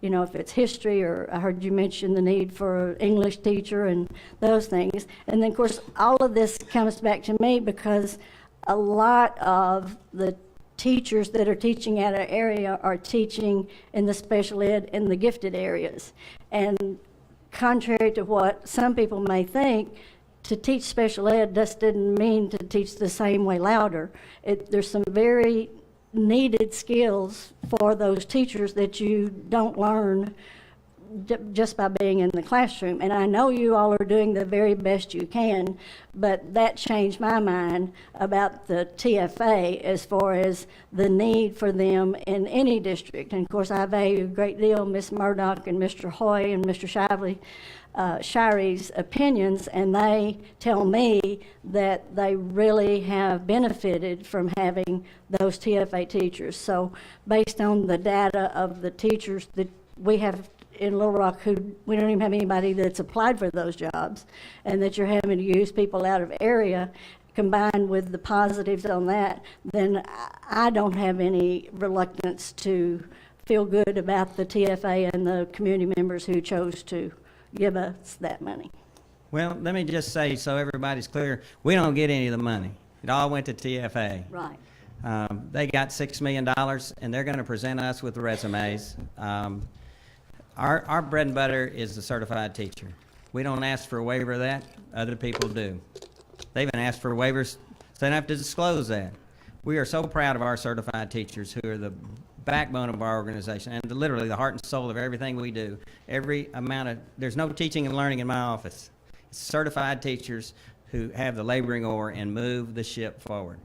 Speaker 3: If it's history, or I heard you mention the need for an English teacher and those things. And then, of course, all of this comes back to me because a lot of the teachers that are teaching at our area are teaching in the special ed and the gifted areas. And contrary to what some people may think, to teach special ed just didn't mean to teach the same way louder. There's some very needed skills for those teachers that you don't learn just by being in the classroom. And I know you all are doing the very best you can, but that changed my mind about the TFA as far as the need for them in any district. And of course, I value a great deal Ms. Murdoch and Mr. Hoy and Mr. Shively Shirey's opinions, and they tell me that they really have benefited from having those TFA teachers. So based on the data of the teachers that we have in Little Rock, who we don't even have anybody that's applied for those jobs, and that you're having to use people out of area, combined with the positives on that, then I don't have any reluctance to feel good about the TFA and the community members who chose to give us that money.
Speaker 4: Well, let me just say, so everybody's clear, we don't get any of the money. It all went to TFA.
Speaker 3: Right.
Speaker 4: They got $6 million, and they're going to present us with resumes. Our bread and butter is the certified teacher. We don't ask for a waiver of that. Other people do. They even ask for waivers, so they don't have to disclose that. We are so proud of our certified teachers, who are the backbone of our organization and literally the heart and soul of everything we do. There's no teaching and learning in my office. It's certified teachers who have the laboring oar and move the ship forward.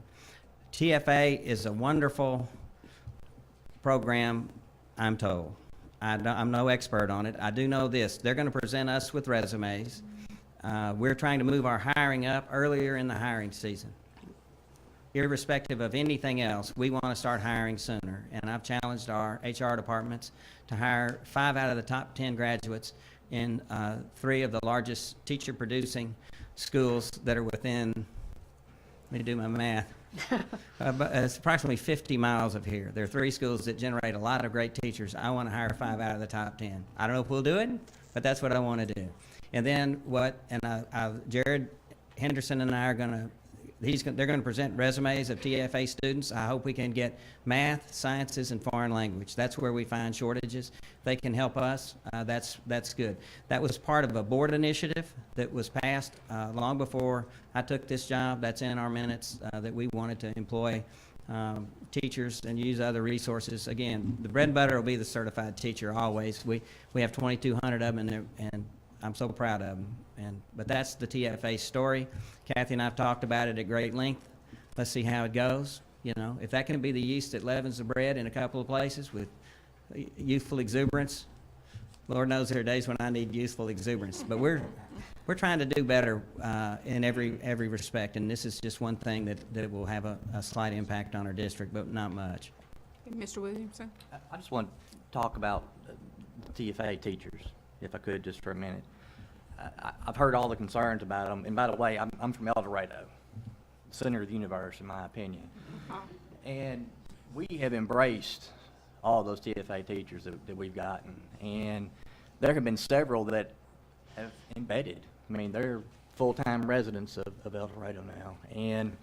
Speaker 4: TFA is a wonderful program, I'm told. I'm no expert on it. I do know this. They're going to present us with resumes. We're trying to move our hiring up earlier in the hiring season. Irrespective of anything else, we want to start hiring sooner. And I've challenged our HR departments to hire 5 out of the top 10 graduates in 3 of the largest teacher-producing schools that are within, let me do my math, but it's approximately 50 miles of here. There are 3 schools that generate a lot of great teachers. I want to hire 5 out of the top 10. I don't know if we'll do it, but that's what I want to do. And then Jared Henderson and I are going to, they're going to present resumes of TFA students. I hope we can get math, sciences, and foreign language. That's where we find shortages. They can help us. That's good. That was part of a board initiative that was passed long before I took this job. That's in our minutes that we wanted to employ teachers and use other resources. Again, the bread and butter will be the certified teacher always. We have 2,200 of them, and I'm so proud of them. But that's the TFA story. Kathy and I have talked about it at great length. Let's see how it goes. You know, if that can be the yeast that leavens the bread in a couple of places with youthful exuberance, Lord knows there are days when I need youthful exuberance. But we're trying to do better in every respect, and this is just one thing that will have a slight impact on our district, but not much.
Speaker 12: Mr. Williamson?
Speaker 5: I just want to talk about the TFA teachers, if I could, just for a minute. I've heard all the concerns about them, and by the way, I'm from El Dorado, center of the universe, in my opinion. And we have embraced all those TFA teachers that we've gotten, and there have been several that have embedded. I mean, they're full-time residents of El Dorado now, and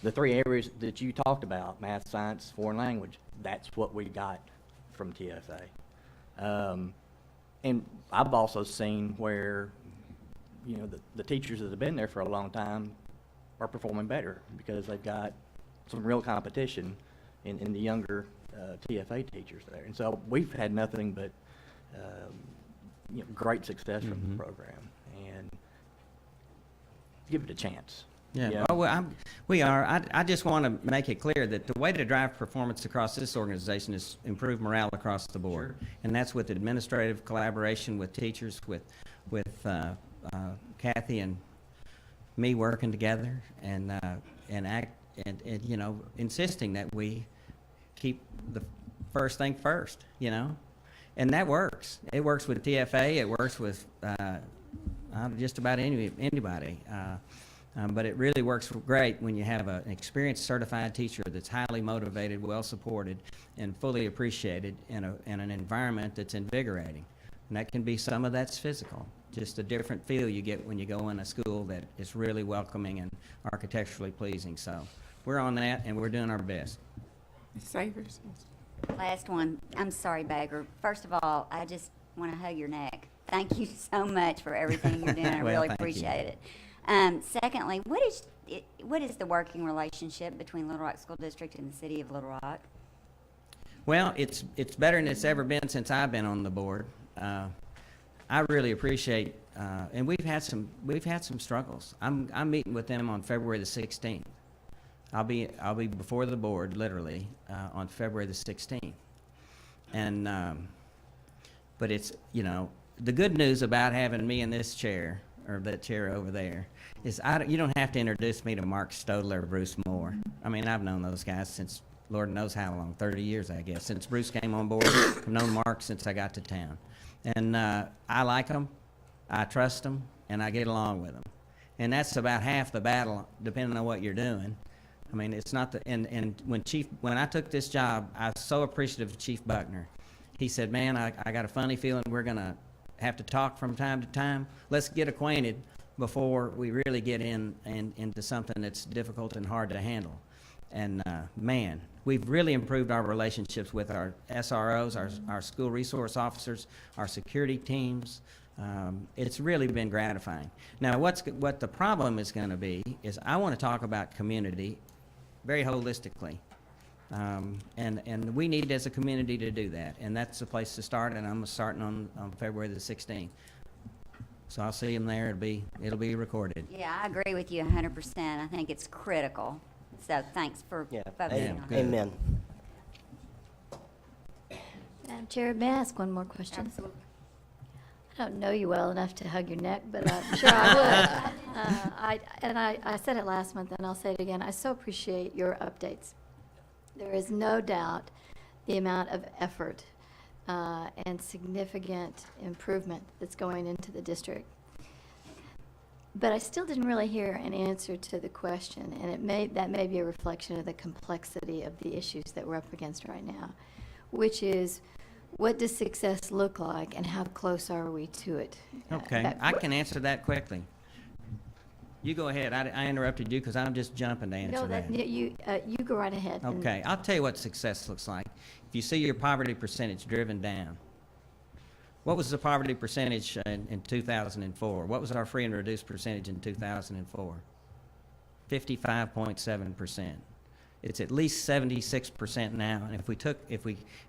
Speaker 5: the 3 areas that you talked about, math, science, foreign language, that's what we got from TFA. And I've also seen where, you know, the teachers that have been there for a long time are performing better because they've got some real competition in the younger TFA teachers there. And so we've had nothing but great success from the program, and give it a chance.
Speaker 4: Yeah, well, we are. I just want to make it clear that the way to drive performance across this organization is improve morale across the board. Sure. And that's with administrative collaboration with teachers, with Kathy and me working together, and you know, insisting that we keep the first thing first, you know, and that works. It works with TFA. It works with just about anybody. But it really works great when you have an experienced certified teacher that's highly motivated, well supported, and fully appreciated in an environment that's invigorating. And that can be, some of that's physical, just a different feel you get when you go in a school that is really welcoming and architecturally pleasing. So we're on that, and we're doing our best.
Speaker 12: Ms. Savers?
Speaker 7: Last one. I'm sorry, Bagger. First of all, I just want to hug your neck. Thank you so much for everything you're doing. I
Speaker 4: Well,
Speaker 7: really
Speaker 4: thank
Speaker 7: appreciate
Speaker 4: you.
Speaker 7: it. Secondly, what is the working relationship between Little Rock School District and the City of Little Rock?
Speaker 4: Well, it's better than it's ever been since I've been on the board. I really appreciate, and we've had some struggles. I'm meeting with them on February the 16th. I'll be before the board literally on February the 16th, and but it's, you know, the good news about having me in this chair, or that chair over there, is you don't have to introduce me to Mark Stodler or Bruce Moore. I mean, I've known those guys since Lord knows how long, 30 years, I guess. Since Bruce came on board, I've known Mark since I got to town. And I like them, I trust them, and I get along with them. And that's about half the battle, depending on what you're doing. I mean, it's not the, and when I took this job, I was so appreciative of Chief Buckner. He said, man, I got a funny feeling we're gonna have to talk from time to time. Let's get acquainted before we really get into something that's difficult and hard to handle. And man, we've really improved our relationships with our SROs, our school resource officers, our security teams. It's really been gratifying. Now, what the problem is going to be is I want to talk about community very holistically. And we need as a community to do that. And that's the place to start, and I'm starting on February the 16th. So I'll see them there. It'll be recorded.
Speaker 7: Yeah, I agree with you 100%. I think it's critical. So thanks for
Speaker 11: Yeah.
Speaker 7: focusing on it.
Speaker 11: Amen.
Speaker 3: Madam Chair, may I ask one more question?
Speaker 7: Absolutely.
Speaker 3: I don't know you well enough to hug your neck, but I'm sure I would. I said it last month, and I'll say it again. I so appreciate your updates. There is no doubt the amount of effort and significant improvement that's going into the district. But I still didn't really hear an answer to the question, and that may be a reflection of the complexity of the issues that we're up against right now, which is, what does success look like, and how close are we to it?
Speaker 4: Okay, I can answer that quickly. You go ahead. I interrupted you because I'm just jumping to answer
Speaker 3: No,
Speaker 4: that.
Speaker 3: you go right ahead. and-
Speaker 4: Okay, I'll tell you what success looks like. If you see your poverty percentage driven down, what was the poverty percentage in 2004? What was our free and reduced percentage in 2004? 55.7%. It's at least 76% now. And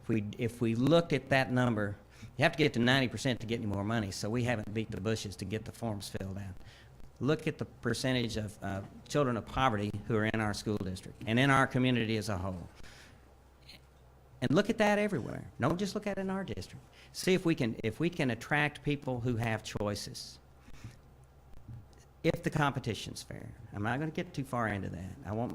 Speaker 4: if we looked at that number, you have to get to 90% to get any more money. So we haven't beat the bushes to get the forms filled out. Look at the percentage of children of poverty who are in our school district and in our community as a whole. And look at that everywhere. Don't just look at it in our district. See if we can attract people who have choices. If the competition's fair. I'm not going to get too far into that. I like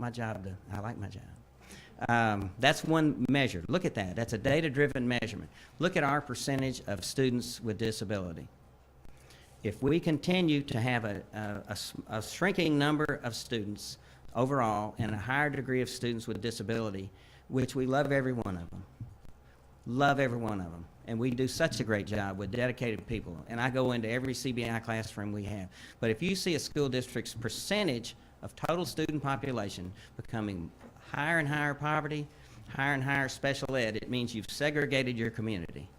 Speaker 4: my job. That's one measure. Look at that. That's a data-driven measurement. Look at our percentage of students with disability. If we continue to have a shrinking number of students overall and a higher degree of students with disability, which we love every one of them, and we do such a great job with dedicated people, and I go into every CBI classroom we have. But if you see a school district's percentage of total student population becoming higher and higher poverty, higher and higher special ed, it means you've segregated your community.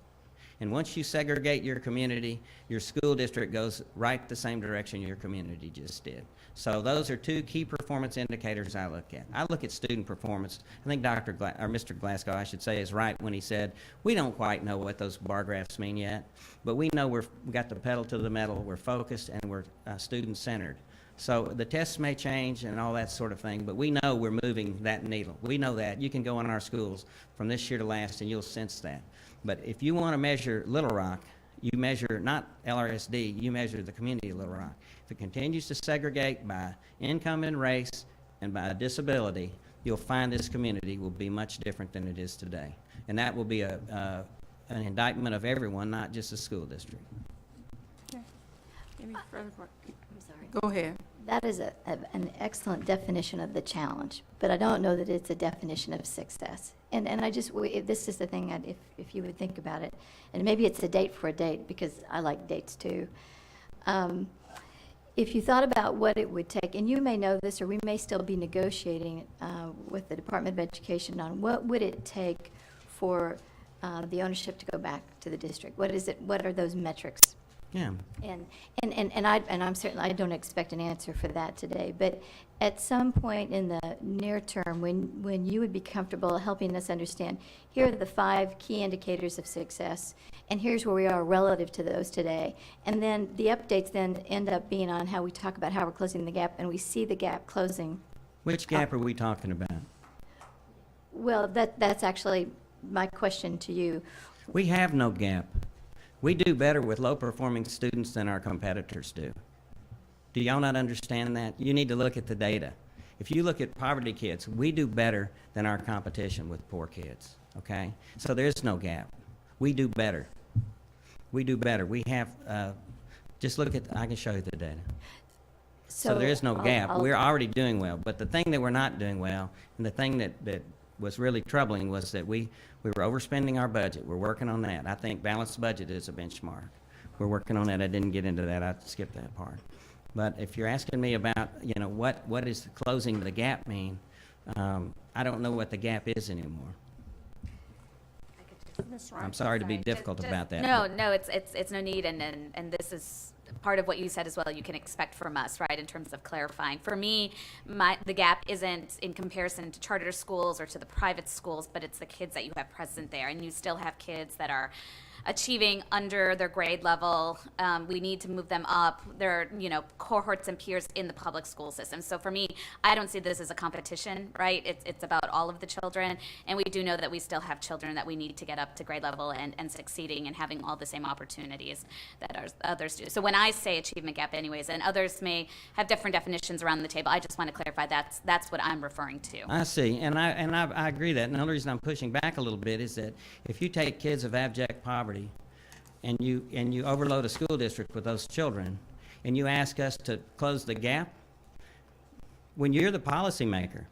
Speaker 4: And once you segregate your community, your school district goes right the same direction your community just did. So those are two key performance indicators I look at. I look at student performance. I think Mr. Glasgow, I should say, is right when he said, we don't quite know what those bar graphs mean yet, but we know we got the pedal to the metal, we're focused, and we're student-centered. So the tests may change and all that sort of thing, but we know we're moving that needle. We know that. You can go in our schools from this year to last, and you'll sense that. But if you want to measure Little Rock, you measure not LRSD, you measure the community of Little Rock. If it continues to segregate by income and race and by disability, you'll find this community will be much different than it is today. And that will be an indictment of everyone, not just the school district.
Speaker 12: Any further questions?
Speaker 3: I'm sorry.
Speaker 12: Go ahead.
Speaker 3: That is an excellent definition of the challenge, but I don't know that it's a definition of success. And this is the thing, if you would think about it, and maybe it's a date for a date, because I like dates too. If you thought about what it would take, and you may know this, or we may still be negotiating with the Department of Education on what would it take for the ownership to go back to the district. What are those metrics?
Speaker 4: Yeah.
Speaker 3: And I'm certainly, I don't expect an answer for that today, but at some point in the near term, when you would be comfortable helping us understand, here are the 5 key indicators of success, and here's where we are relative to those today. And then the updates then end up being on how we talk about how we're closing the gap, and we see the gap closing.
Speaker 4: Which gap are we talking about?
Speaker 3: Well, that's actually my question to you.
Speaker 4: We have no gap. We do better with low-performing students than our competitors do. Do y'all not understand that? You need to look at the data. If you look at poverty kids, we do better than our competition with poor kids, okay? So there's no gap. We do better. We do better. We have, just look at, I can show you the data. So there is no gap. We're already doing well. But the thing that we're not doing well, and the thing that was really troubling, was that we were overspending our budget. We're working on that. I think balanced budget is a benchmark. We're working on that. I didn't get into that. I skipped that part. But if you're asking me about, you know, what does closing the gap mean, I don't know what the gap is anymore.
Speaker 12: Ms. Wright.
Speaker 4: I'm sorry to be difficult about that.
Speaker 8: No, it's no need, and this is part of what you said as well, you can expect from us, right, in terms of clarifying. For me, the gap isn't in comparison to charter schools or to the private schools, but it's the kids that you have present there, and you still have kids that are achieving under their grade level. We need to move them up. There are, you know, cohorts and peers in the public school system. So for me, I don't see this as a competition, right? It's about all of the children, and we do know that we still have children that we need to get up to grade level and succeeding and having all the same opportunities that others do. So when I say achievement gap anyways, and others may have different definitions around the table, I just want to clarify that's what I'm referring to.
Speaker 4: I see, and I agree that. And the only reason I'm pushing back a little bit is that if you take kids of abject poverty and you overload a school district with those children, and you ask us to close the gap, when you're the policymaker,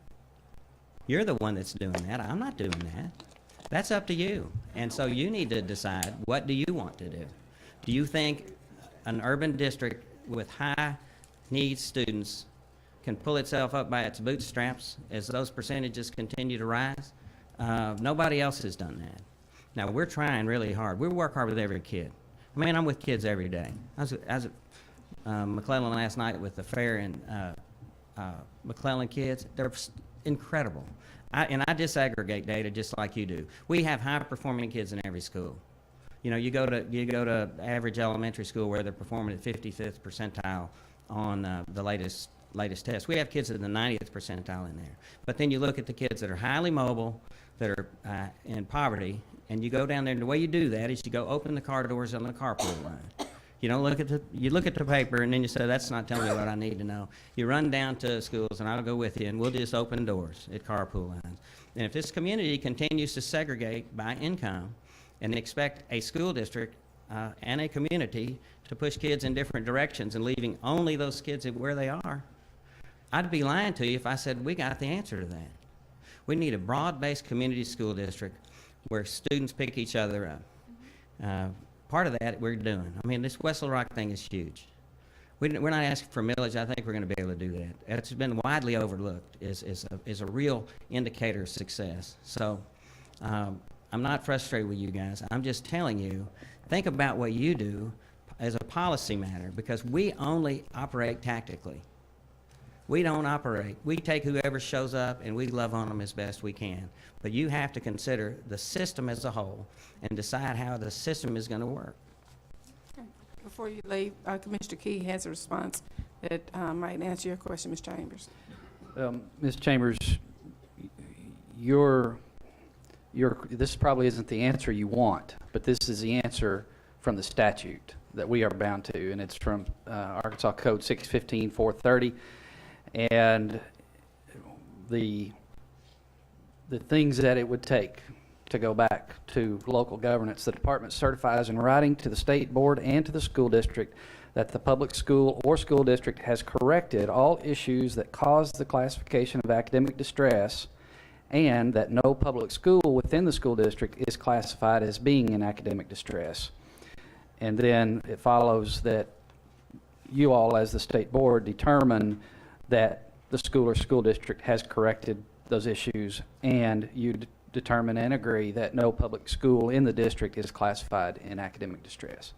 Speaker 4: you're the one that's doing that. I'm not doing that. That's up to you. And so you need to decide, what do you want to do? Do you think an urban district with high needs students can pull itself up by its bootstraps as those percentages continue to rise? Nobody else has done that. Now, we're trying really hard. We work hard with every kid. I mean, I'm with kids every day. I was at McClellan last night with the fair and McClellan kids. They're incredible. And I disaggregate data just like you do. We have high-performing kids in every school. You know, you go to average elementary school where they're performing at 55th percentile on the latest test. We have kids at the 90th percentile in there. But then you look at the kids that are highly mobile, that are in poverty, and you go down there, and the way you do that is you go open the car doors on the carpool line. You don't look at the paper, and then you say, that's not telling me what I need to know. You run down to schools, and I'll go with you, and we'll just open doors at carpool lines. And if this community continues to segregate by income and expect a school district and a community to push kids in different directions and leaving only those kids where they are, I'd be lying to you if I said we got the answer to that. We need a broad-based community school district where students pick each other up. Part of that we're doing. I mean, this West Little Rock thing is huge. We're not asking for millage. I think we're going to be able to do that. It's been widely overlooked is a real indicator of success. So I'm not frustrated with you guys. I'm just telling you, think about what you do as a policy matter, because we only operate tactically. We don't operate. We take whoever shows up and we love on them as best we can. But you have to consider the system as a whole and decide how the system is going to work.
Speaker 12: Before you leave, Commissioner Key has a response that might answer your question, Ms. Chambers.
Speaker 13: Ms. Chambers, this probably isn't the answer you want, but this is the answer from the statute that we are bound to, and it's from Arkansas Code 615-430. And the things that it would take to go back to local governance, the department certifies in writing to the state board and to the school district that the public school or school district has corrected all issues that cause the classification of academic distress, and that no public school within the school district is classified as being in academic distress. And then it follows that you all, as the state board, determine that the school or school district has corrected those issues, and you determine and agree that no public school in the district is classified in academic distress.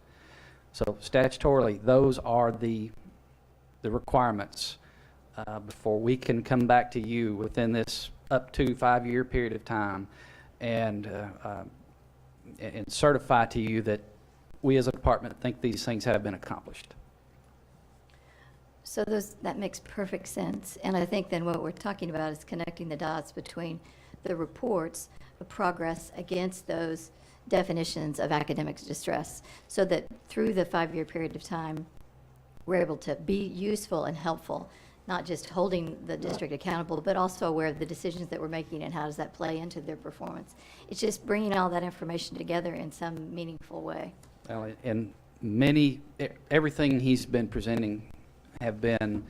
Speaker 13: So statutorily, those are the requirements before we can come back to you within this up to 5-year period of time and certify to you that we as a department think these things have been accomplished.
Speaker 14: So that makes perfect sense. And I think then what we're talking about is connecting the dots between the reports of progress against those definitions of academic distress, so that through the 5-year period of time, we're able to be useful and helpful, not just holding the district accountable, but also aware of the decisions that we're making and how does that play into their performance. It's just bringing all that information together in some meaningful way.
Speaker 13: Well, and everything he's been presenting have been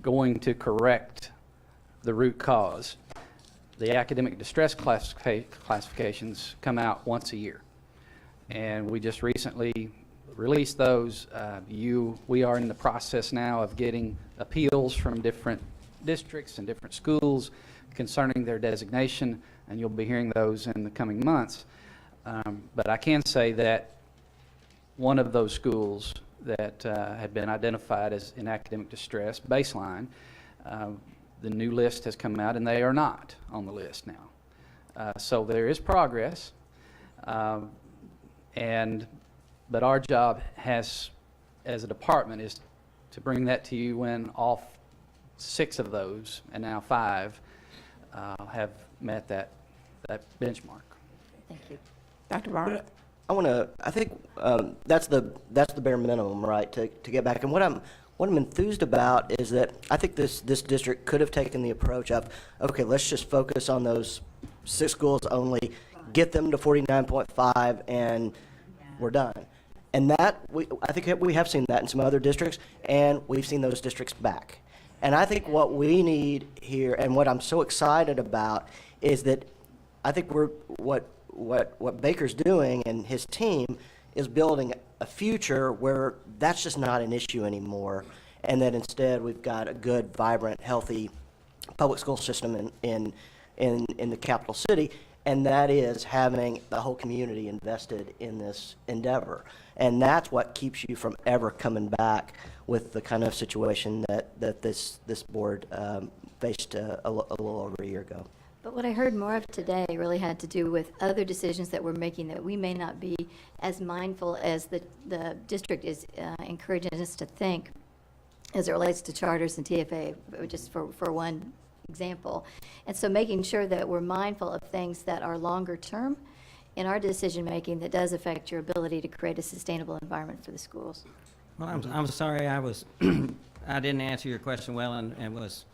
Speaker 13: going to correct the root cause. The academic distress classifications come out once a year, and we just recently released those. We are in the process now of getting appeals from different districts and different schools concerning their designation, and you'll be hearing those in the coming months. But I can say that one of those schools that had been identified as in academic distress baseline, the new list has come out, and they are not on the list now. So there is progress, but our job as a department is to bring that to you when all 6 of those, and now 5, have met that benchmark.
Speaker 14: Thank you.
Speaker 12: Dr. Barr?
Speaker 11: I think that's the bare minimum, right, to get back. And what I'm enthused about is that I think this district could have taken the approach of, okay, let's just focus on those 6 schools only, get them to 49.5, and we're done. And I think we have seen that in some other districts, and we've seen those districts back. And I think what we need here, and what I'm so excited about, is that I think what Baker's doing and his team is building a future where that's just not an issue anymore, and that instead we've got a good, vibrant, healthy public school system in the capital city, and that is having the whole community invested in this endeavor. And that's what keeps you from ever coming back with the kind of situation that this board faced a little over a year ago.
Speaker 14: But what I heard more of today really had to do with other decisions that we're making that we may not be as mindful as the district is encouraging us to think as it relates to charters and TFA, just for one example. And so making sure that we're mindful of things that are longer term in our decision making that does affect your ability to create a sustainable environment for the schools.
Speaker 4: Well, I'm sorry I was, I didn't answer your question well and was,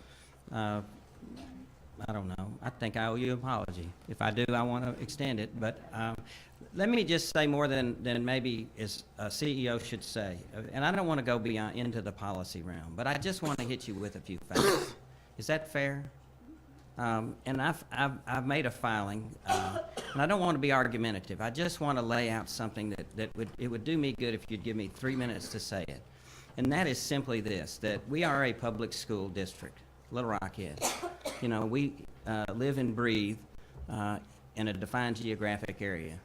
Speaker 4: I don't know. I think I owe you an apology. If I do, I want to extend it. But let me just say more than maybe as a CEO should say. And I don't want to go beyond into the policy realm, but I just want to hit you with a few facts. Is that fair? And I've made a filing, and I don't want to be argumentative. I just want to lay out something that would do me good if you'd give me 3 minutes to say it. And that is simply this, that we are a public school district. Little Rock is. You know, we live and breathe in a defined geographic area.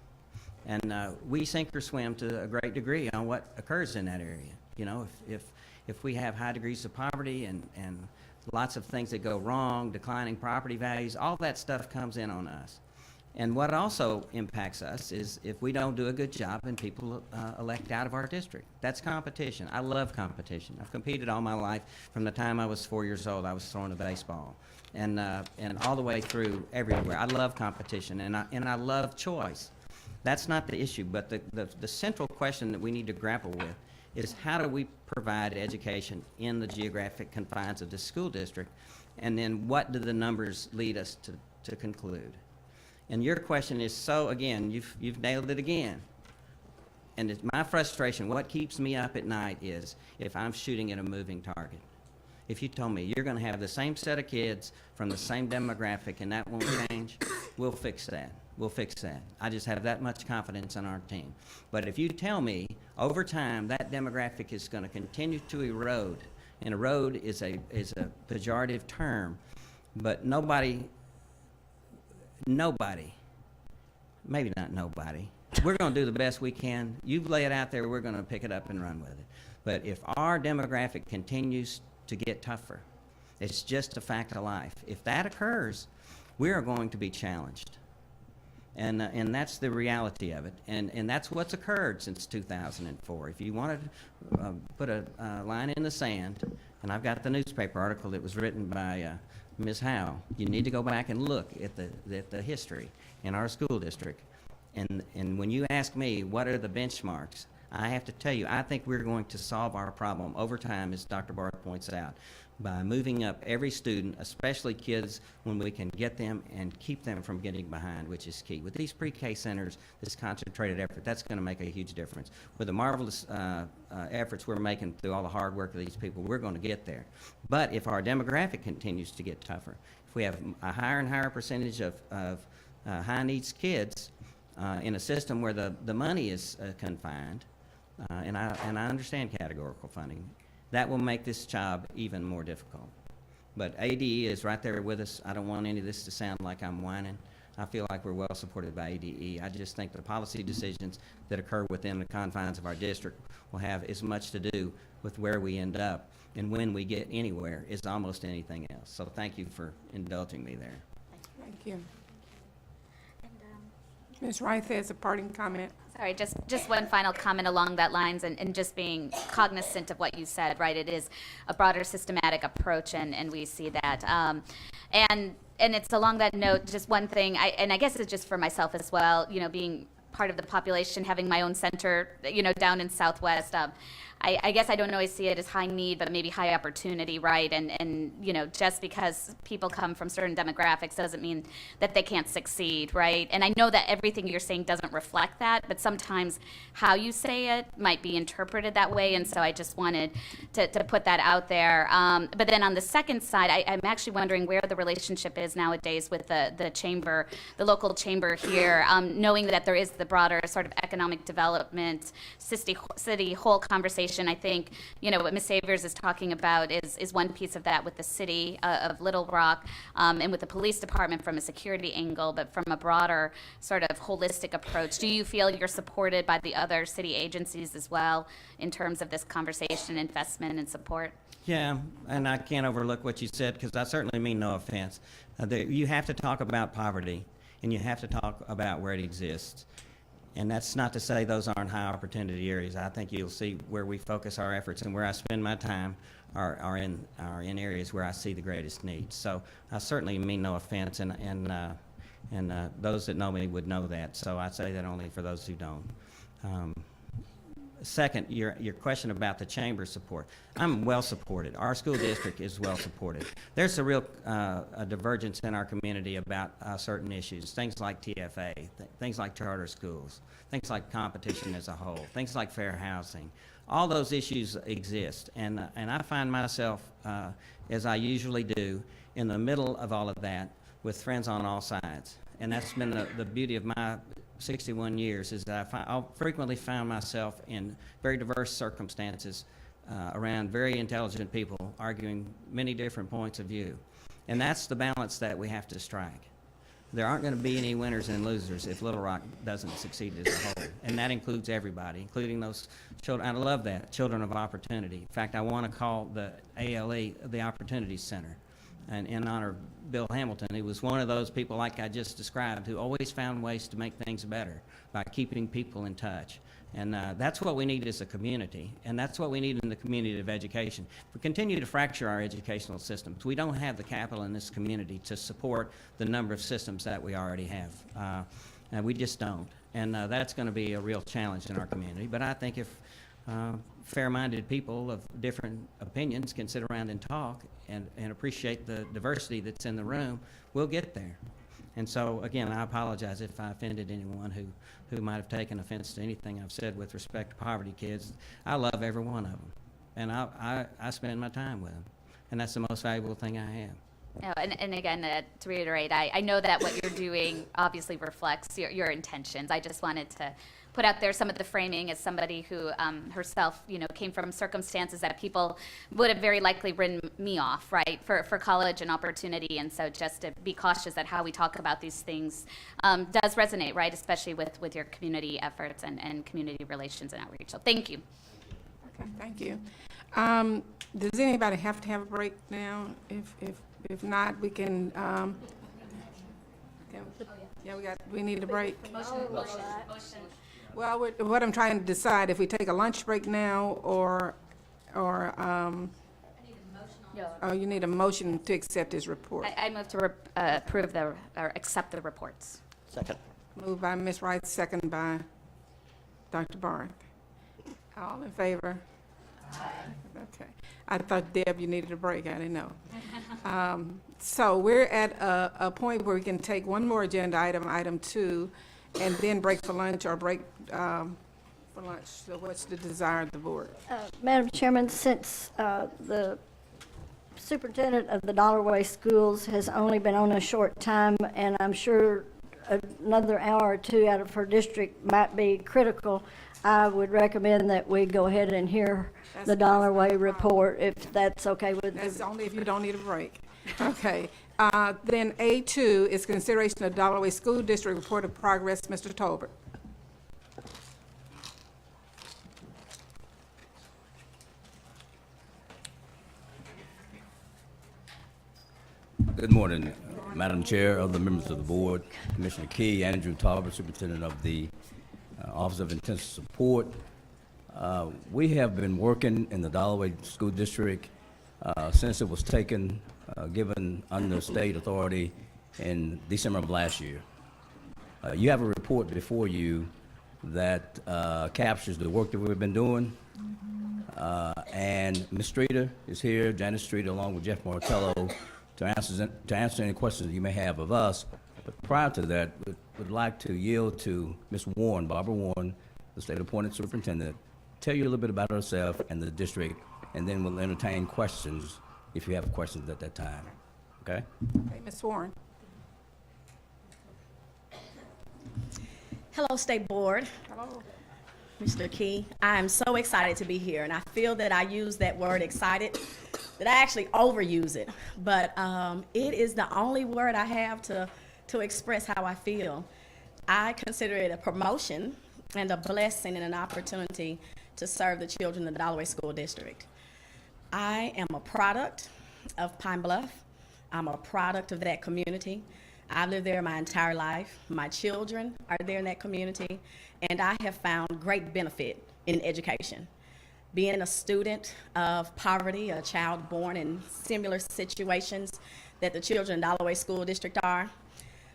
Speaker 4: And we sink or swim to a great degree on what occurs in that area. You know, if we have high degrees of poverty and lots of things that go wrong, declining property values, all that stuff comes in on us. And what also impacts us is if we don't do a good job and people elect out of our district. That's competition. I love competition. I've competed all my life. From the time I was 4 years old, I was throwing a baseball. And all the way through everywhere. I love competition, and I love choice. That's not the issue, but the central question that we need to grapple with is how do we provide education in the geographic confines of the school district, and then what do the numbers lead us to conclude? And your question is so, again, you've nailed it again. And it's my frustration, what keeps me up at night is if I'm shooting at a moving target. If you told me you're going to have the same set of kids from the same demographic and that won't change, we'll fix that. We'll fix that. I just have that much confidence in our team. But if you tell me over time that demographic is going to continue to erode, and erode is a pejorative term, but nobody, maybe not nobody, we're going to do the best we can. You lay it out there, we're going to pick it up and run with it. But if our demographic continues to get tougher, it's just a fact of life. If that occurs, we are going to be challenged. And that's the reality of it. And that's what's occurred since 2004. If you wanted to put a line in the sand, and I've got the newspaper article that was written by Ms. Howe, you need to go back and look at the history in our school district. And when you ask me, what are the benchmarks, I have to tell you, I think we're going to solve our problem over time, as Dr. Barth points out, by moving up every student, especially kids, when we can get them and keep them from getting behind, which is key. With these pre-K centers, this concentrated effort, that's going to make a huge difference. With the marvelous efforts we're making through all the hard work of these people, we're going to get there. But if our demographic continues to get tougher, if we have a higher and higher percentage of high-needs kids in a system where the money is confined, and I understand categorical funding, that will make this job even more difficult. But ADE is right there with us. I don't want any of this to sound like I'm whining. I feel like we're well supported by ADE. I just think the policy decisions that occur within the confines of our district will have as much to do with where we end up and when we get anywhere as almost anything else. So thank you for indulging me there.
Speaker 12: Thank you. Ms. Rice has a parting comment.
Speaker 8: Sorry, just one final comment along that lines, and just being cognizant of what you said, right? It is a broader systematic approach, and we see that. And it's along that note, just one thing, and I guess it's just for myself as well, you know, being part of the population, having my own center, you know, down in Southwest. I guess I don't always see it as high need, but maybe high opportunity, right? And you know, just because people come from certain demographics doesn't mean that they can't succeed, right? And I know that everything you're saying doesn't reflect that, but sometimes how you say it might be interpreted that way, and so I just wanted to put that out there. But then on the second side, I'm actually wondering where the relationship is nowadays with the chamber, the local chamber here, knowing that there is the broader sort of economic development, city whole conversation. I think, you know, what Ms. Savers is talking about is one piece of that with the city of Little Rock, and with the police department from a security angle, but from a broader sort of holistic approach. Do you feel you're supported by the other city agencies as well in terms of this conversation, investment, and support?
Speaker 4: Yeah, and I can't overlook what you said, because I certainly mean no offense. You have to talk about poverty, and you have to talk about where it exists. And that's not to say those aren't high opportunity areas. I think you'll see where we focus our efforts and where I spend my time are in areas where I see the greatest needs. So I certainly mean no offense, and those that know me would know that. So I say that only for those who don't. Second, your question about the chamber support. I'm well supported. Our school district is well supported. There's a real a divergence in our community about certain issues, things like TFA, things like charter schools, things like competition as a whole, things like fair housing. All those issues exist, and I find myself, as I usually do, in the middle of all of that with friends on all sides. And that's been the beauty of my 61 years, is that I'll frequently find myself in very diverse circumstances around very intelligent people arguing many different points of view. And that's the balance that we have to strike. There aren't going to be any winners and losers if Little Rock doesn't succeed as a whole. And that includes everybody, including those children. I love that, children of opportunity. In fact, I want to call the ALE the Opportunity Center. And in honor of Bill Hamilton, he was one of those people, like I just described, who always found ways to make things better by keeping people in touch. And that's what we need as a community, and that's what we need in the community of education. If we continue to fracture our educational systems, we don't have the capital in this community to support the number of systems that we already have. And we just don't. And that's going to be a real challenge in our community. But I think if fair-minded people of different opinions can sit around and talk and appreciate the diversity that's in the room, we'll get there. And so, again, I apologize if I offended anyone who might have taken offense to anything I've said with respect to poverty kids. I love every one of them, and I spend my time with them, and that's the most valuable thing I have.
Speaker 8: No, and again, to reiterate, I know that what you're doing obviously reflects your intentions. I just wanted to put out there some of the framing as somebody who herself, you know, came from circumstances that people would have very likely written me off, right, for college and opportunity. And so just to be cautious that how we talk about these things does resonate, right, especially with your community efforts and community relations and outreach. So thank you.
Speaker 12: Okay, thank you. Does anybody have to have a break now? If not, we can, we need a break. Well, what I'm trying to decide, if we take a lunch break now, or oh, you need a motion to accept his report.
Speaker 8: I move to approve or accept the reports.
Speaker 11: Second.
Speaker 12: Moved by Ms. Wright, second by Dr. Barth. All in favor? Okay. I thought, Deb, you needed a break. I didn't know. So we're at a point where we can take one more agenda item, item 2, and then break for lunch or break for lunch. So what's the desire of the board?
Speaker 3: Madam Chairman, since the superintendent of the Dollarway Schools has only been on a short time, and I'm sure another hour or two out of her district might be critical, I would recommend that we go ahead and hear the Dollarway report, if that's okay with
Speaker 12: That's
Speaker 3: the...
Speaker 12: only if you don't need a break. Okay. Then A2 is consideration of Dollarway School District Report of Progress. Mr. Tolbert.
Speaker 15: Good morning, Madam Chair, other members of the board, Commissioner Key, Andrew Tolbert, Superintendent of the Office of Intensive Support. We have been working in the Dollarway School District since it was given under state authority in December of last year. You have a report before you that captures the work that we've been doing. And Ms. Streeter is here, Janice Streeter, along with Jeff Martello, to answer any questions you may have of us. But prior to that, would like to yield to Ms. Warren, Barbara Warren, the state-appointed superintendent, tell you a little bit about herself and the district, and then we'll entertain questions if you have questions at that time. Okay?
Speaker 12: Okay, Ms. Warren.
Speaker 16: Hello, State Board.
Speaker 12: Hello.
Speaker 16: Mr. Key, I am so excited to be here, and I feel that I use that word excited, that I actually overuse it, but it is the only word I have to express how I feel. I consider it a promotion and a blessing and an opportunity to serve the children of the Dollarway School District. I am a product of Pine Bluff. I'm a product of that community. I've lived there my entire life. My children are there in that community, and I have found great benefit in education. Being a student of poverty, a child born in similar situations that the children in Dollarway School District are,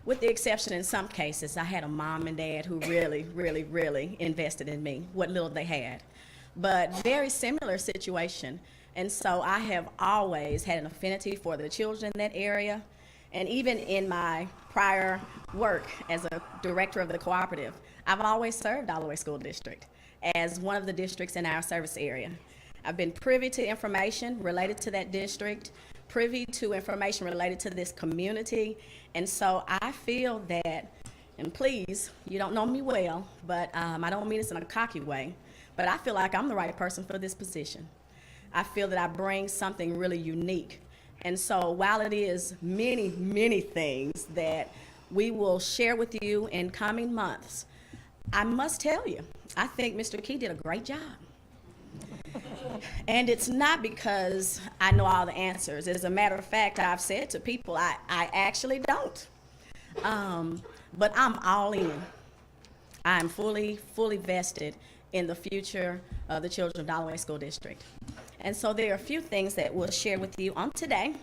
Speaker 16: with the exception in some cases, I had a mom and dad who really, really, really invested in me, what little they had. But very similar situation, and so I have always had an affinity for the children in that area. And even in my prior work as a director of the cooperative, I've always served Dollarway School District as one of the districts in our service area. I've been privy to information related to that district, privy to information related to this community, and so I feel that, and please, you don't know me well, but I don't mean this in a cocky way, but I feel like I'm the right person for this position. I feel that I bring something really unique. And so while it is many, many things that we will share with you in coming months, I must tell you, I think Mr. Key did a great job. And it's not because I know all the answers. As a matter of fact, I've said to people, I actually don't. But I'm all in. I'm fully vested in the future of the children of Dollarway School District. And so there are a few things that we'll share with you on today.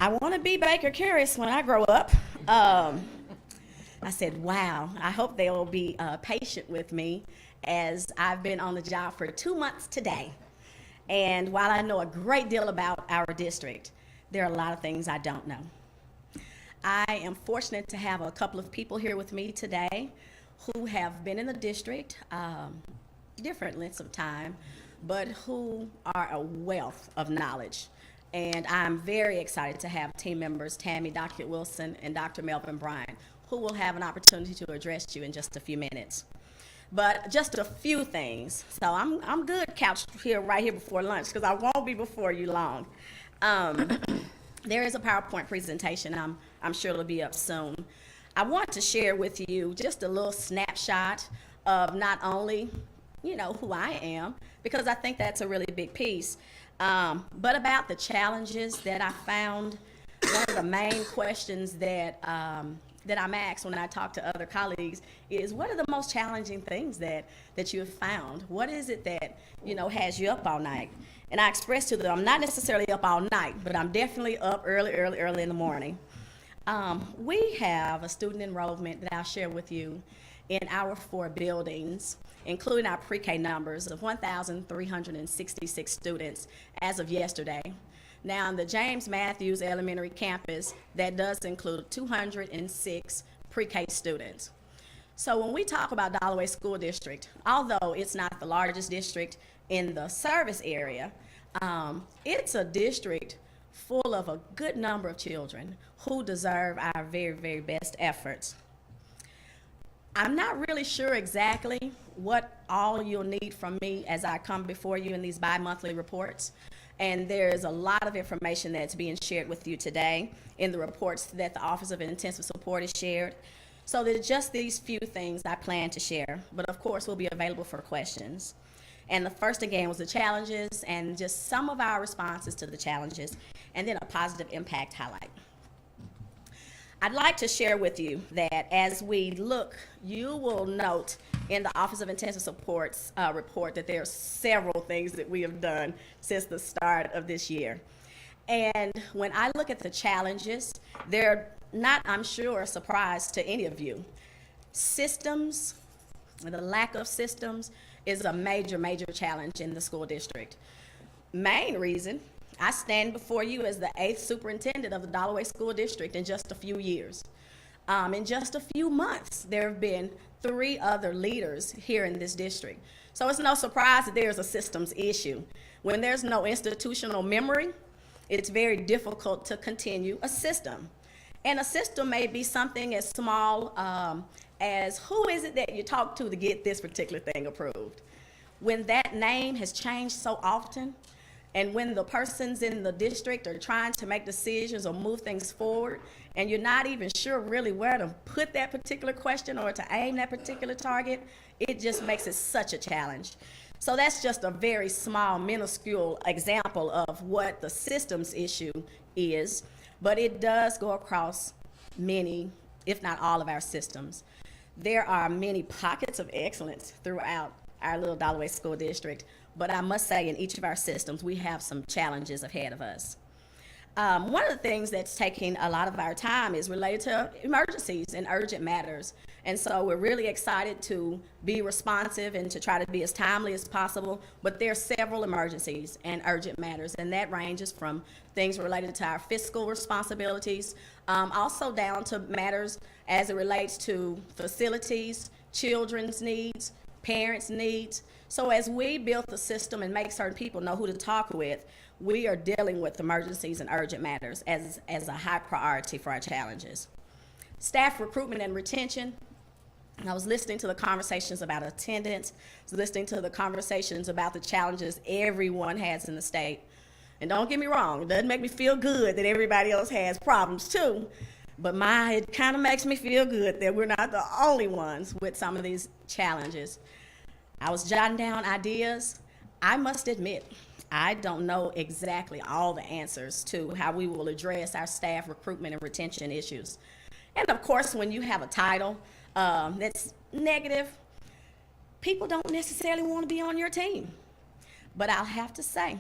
Speaker 16: I want to be Baker Curious when I grow up. I said, wow, I hope they will be patient with me as I've been on the job for 2 months today. And while I know a great deal about our district, there are a lot of things I don't know. I am fortunate to have a couple of people here with me today who have been in the district different lengths of time, but who are a wealth of knowledge. And I'm very excited to have team members, Tammy Dockett Wilson and Dr. Melvin Bryan, who will have an opportunity to address you in just a few minutes. But just a few things. So I'm good couched here right here before lunch because I won't be before you long. There is a PowerPoint presentation. I'm sure it'll be up soon. I want to share with you just a little snapshot of not only, you know, who I am, because I think that's a really big piece, but about the challenges that I found. One of the main questions that I'm asked when I talk to other colleagues is, what are the most challenging things that you have found? What is it that, you know, has you up all night? And I express to them, I'm not necessarily up all night, but I'm definitely up early in the morning. We have a student enrollment that I'll share with you in our 4 buildings, including our pre-K numbers of 1,366 students as of yesterday. Now, in the James Matthews Elementary campus, that does include 206 pre-K students. So when we talk about Dollarway School District, although it's not the largest district in the service area, it's a district full of a good number of children who deserve our very, very best efforts. I'm not really sure exactly what all you'll need from me as I come before you in these bi-monthly reports. And there's a lot of information that's being shared with you today in the reports that the Office of Intensive Support has shared. So there's just these few things I plan to share, but of course we'll be available for questions. And the first again was the challenges and just some of our responses to the challenges, and then a positive impact highlight. I'd like to share with you that as we look, you will note in the Office of Intensive Support's report that there are several things that we have done since the start of this year. And when I look at the challenges, they're not, I'm sure, a surprise to any of you. Systems, the lack of systems, is a major, major challenge in the school district. Main reason, I stand before you as the 8th superintendent of the Dollarway School District in just a few years. In just a few months, there have been 3 other leaders here in this district. So it's no surprise that there's a systems issue. When there's no institutional memory, it's very difficult to continue a system. And a system may be something as small as who is it that you talk to get this particular thing approved. When that name has changed so often, and when the persons in the district are trying to make decisions or move things forward, and you're not even sure really where to put that particular question or to aim that particular target, it just makes it such a challenge. So that's just a very small, minuscule example of what the systems issue is, but it does go across many, if not all of our systems. There are many pockets of excellence throughout our little Dollarway School District, but I must say in each of our systems, we have some challenges ahead of us. One of the things that's taking a lot of our time is related to emergencies and urgent matters. And so we're really excited to be responsive and to try to be as timely as possible, but there are several emergencies and urgent matters, and that ranges from things related to our fiscal responsibilities, also down to matters as it relates to facilities, children's needs, parents' needs. So as we build the system and make certain people know who to talk with, we are dealing with emergencies and urgent matters as a high priority for our challenges. Staff recruitment and retention. I was listening to the conversations about attendance, listening to the conversations about the challenges everyone has in the state. And don't get me wrong, it doesn't make me feel good that everybody else has problems too, but it kind of makes me feel good that we're not the only ones with some of these challenges. I was jotting down ideas. I must admit, I don't know exactly all the answers to how we will address our staff recruitment and retention issues. And of course, when you have a title that's negative, people don't necessarily want to be on your team. But I'll have to say,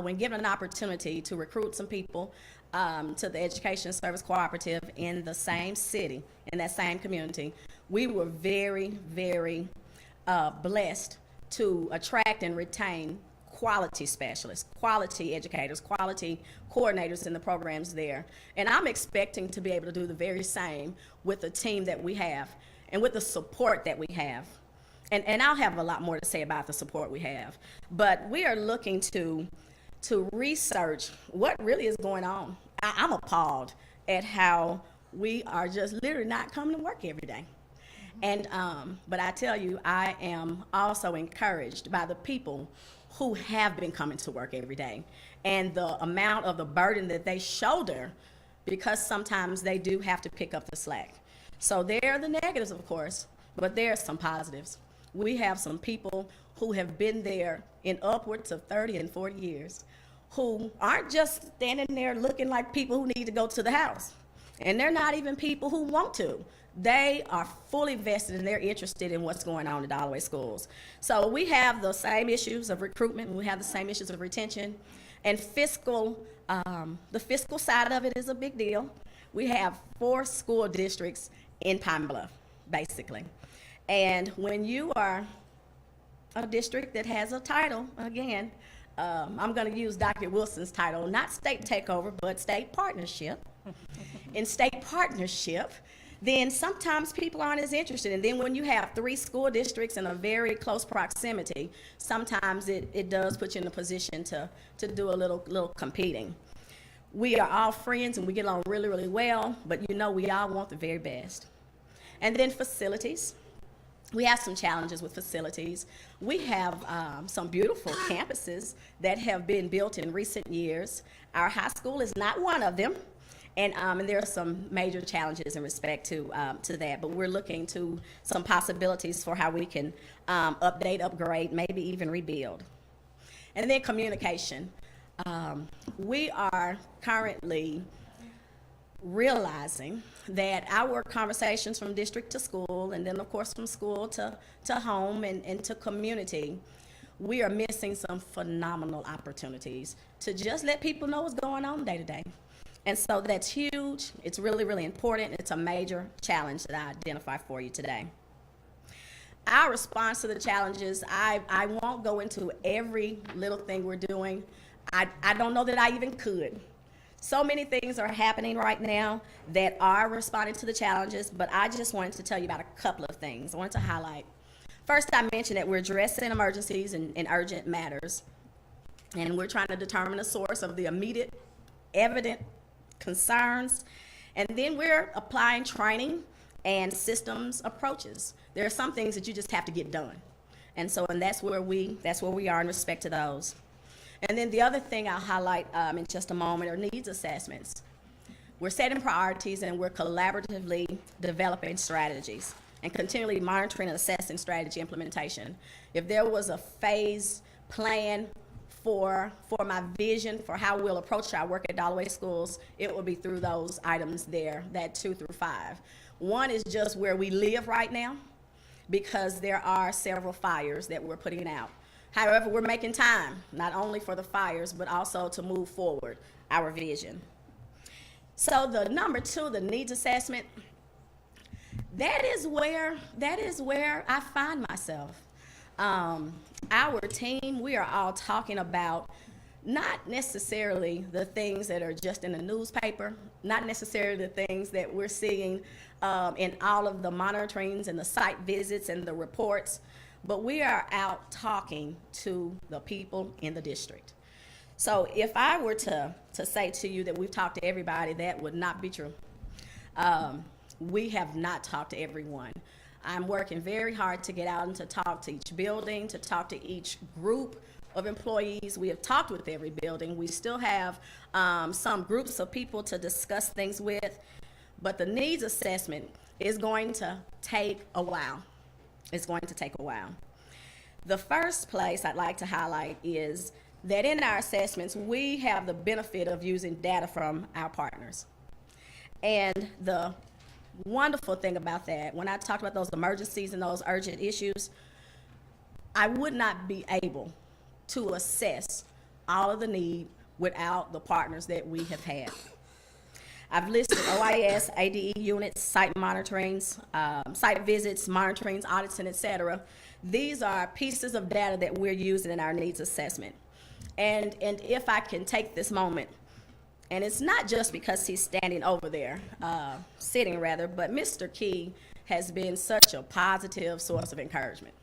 Speaker 16: when given an opportunity to recruit some people to the Education Service Cooperative in the same city, in that same community, we were very, very blessed to attract and retain quality specialists, quality educators, quality coordinators in the programs there. And I'm expecting to be able to do the very same with the team that we have and with the support that we have. And I'll have a lot more to say about the support we have. But we are looking to research what really is going on. I'm appalled at how we are just literally not coming to work every day. And but I tell you, I am also encouraged by the people who have been coming to work every day and the amount of the burden that they shoulder, because sometimes they do have to pick up the slack. So there are the negatives, of course, but there are some positives. We have some people who have been there in upwards of 30 and 40 years who aren't just standing there looking like people who need to go to the house. And they're not even people who want to. They are fully vested and they're interested in what's going on in Dollarway schools. So we have the same issues of recruitment, and we have the same issues of retention, and fiscal, the fiscal side of it is a big deal. We have 4 school districts in Pine Bluff, basically. And when you are a district that has a title, again, I'm going to use Dr. Wilson's title, not state takeover, but state partnership. In state partnership, then sometimes people aren't as interested. And then when you have 3 school districts in a very close proximity, sometimes it does put you in a position to do a little competing. We are all friends and we get along really, really well, but you know we all want the very best. And then facilities. We have some challenges with facilities. We have some beautiful campuses that have been built in recent years. Our high school is not one of them. And there are some major challenges in respect to that, but we're looking to some possibilities for how we can update, upgrade, maybe even rebuild. And then communication. We are currently realizing that our conversations from district to school, and then of course from school to home and to community, we are missing some phenomenal opportunities to just let people know what's going on day to day. And so that's huge. It's really, really important. It's a major challenge that I identify for you today. Our response to the challenges, I won't go into every little thing we're doing. I don't know that I even could. So many things are happening right now that are responding to the challenges, but I just wanted to tell you about a couple of things I wanted to highlight. First, I mentioned that we're addressing emergencies and urgent matters, and we're trying to determine the source of the immediate, evident concerns, and then we're applying training and systems approaches. There are some things that you just have to get done, and that's where we are in respect to those. And then the other thing I'll highlight in just a moment are needs assessments. We're setting priorities and we're collaboratively developing strategies and continually monitoring and assessing strategy implementation. If there was a phase plan for my vision for how we'll approach our work at Dalloway schools, it will be through those items there, that 2 through 5. One is just where we live right now, because there are several fires that we're putting out. However, we're making time, not only for the fires, but also to move forward our vision. So the number 2, the needs assessment, that is where I find myself. Our team, we are all talking about not necessarily the things that are just in the newspaper, not necessarily the things that we're seeing in all of the monitorings and the site visits and the reports, but we are out talking to the people in the district. So if I were to say to you that we've talked to everybody, that would not be true. We have not talked to everyone. I'm working very hard to get out and to talk to each building, to talk to each group of employees. We have talked with every building. We still have some groups of people to discuss things with, but the needs assessment is going to take a while. It's going to take a while. The first place I'd like to highlight is that in our assessments, we have the benefit of using data from our partners. And the wonderful thing about that, when I talked about those emergencies and those urgent issues, I would not be able to assess all of the need without the partners that we have had. I've listed OIS, ADE units, site monitorings, site visits, monitorings, audits, and et cetera. These are pieces of data that we're using in our needs assessment. And if I can take this moment, and it's not just because he's standing over there, sitting rather, but Mr. Key has been such a positive source of encouragement.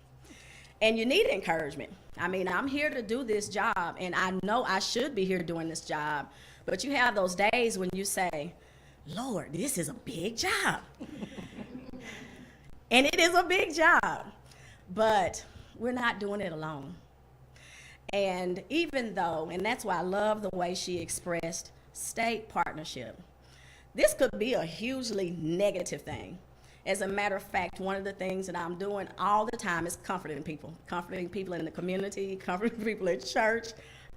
Speaker 16: And you need encouragement. I mean, I'm here to do this job, and I know I should be here doing this job, but you have those days when you say, Lord, this is a big job. And it is a big job, but we're not doing it alone. And even though, and that's why I love the way she expressed state partnership, this could be a hugely negative thing. As a matter of fact, one of the things that I'm doing all the time is comforting people in the community, comforting people at church,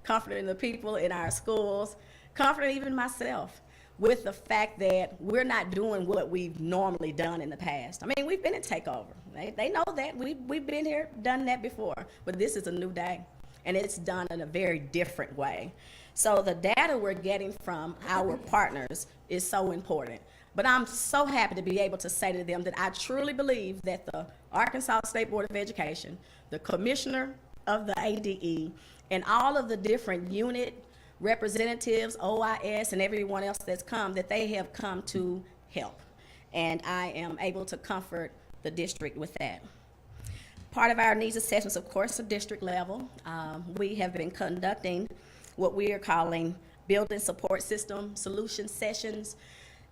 Speaker 16: comforting the people in our schools, comforting even myself with the fact that we're not doing what we've normally done in the past. I mean, we've been in takeover. They know that. We've been here, done that before, but this is a new day, and it's done in a very different way. So the data we're getting from our partners is so important. But I'm so happy to be able to say to them that I truly believe that the Arkansas State Board of Education, the commissioner of the ADE, and all of the different unit representatives, OIS, and everyone else that's come, that they have come to help. And I am able to comfort the district with that. Part of our needs assessments, of course, are district level. We have been conducting what we are calling building support system solution sessions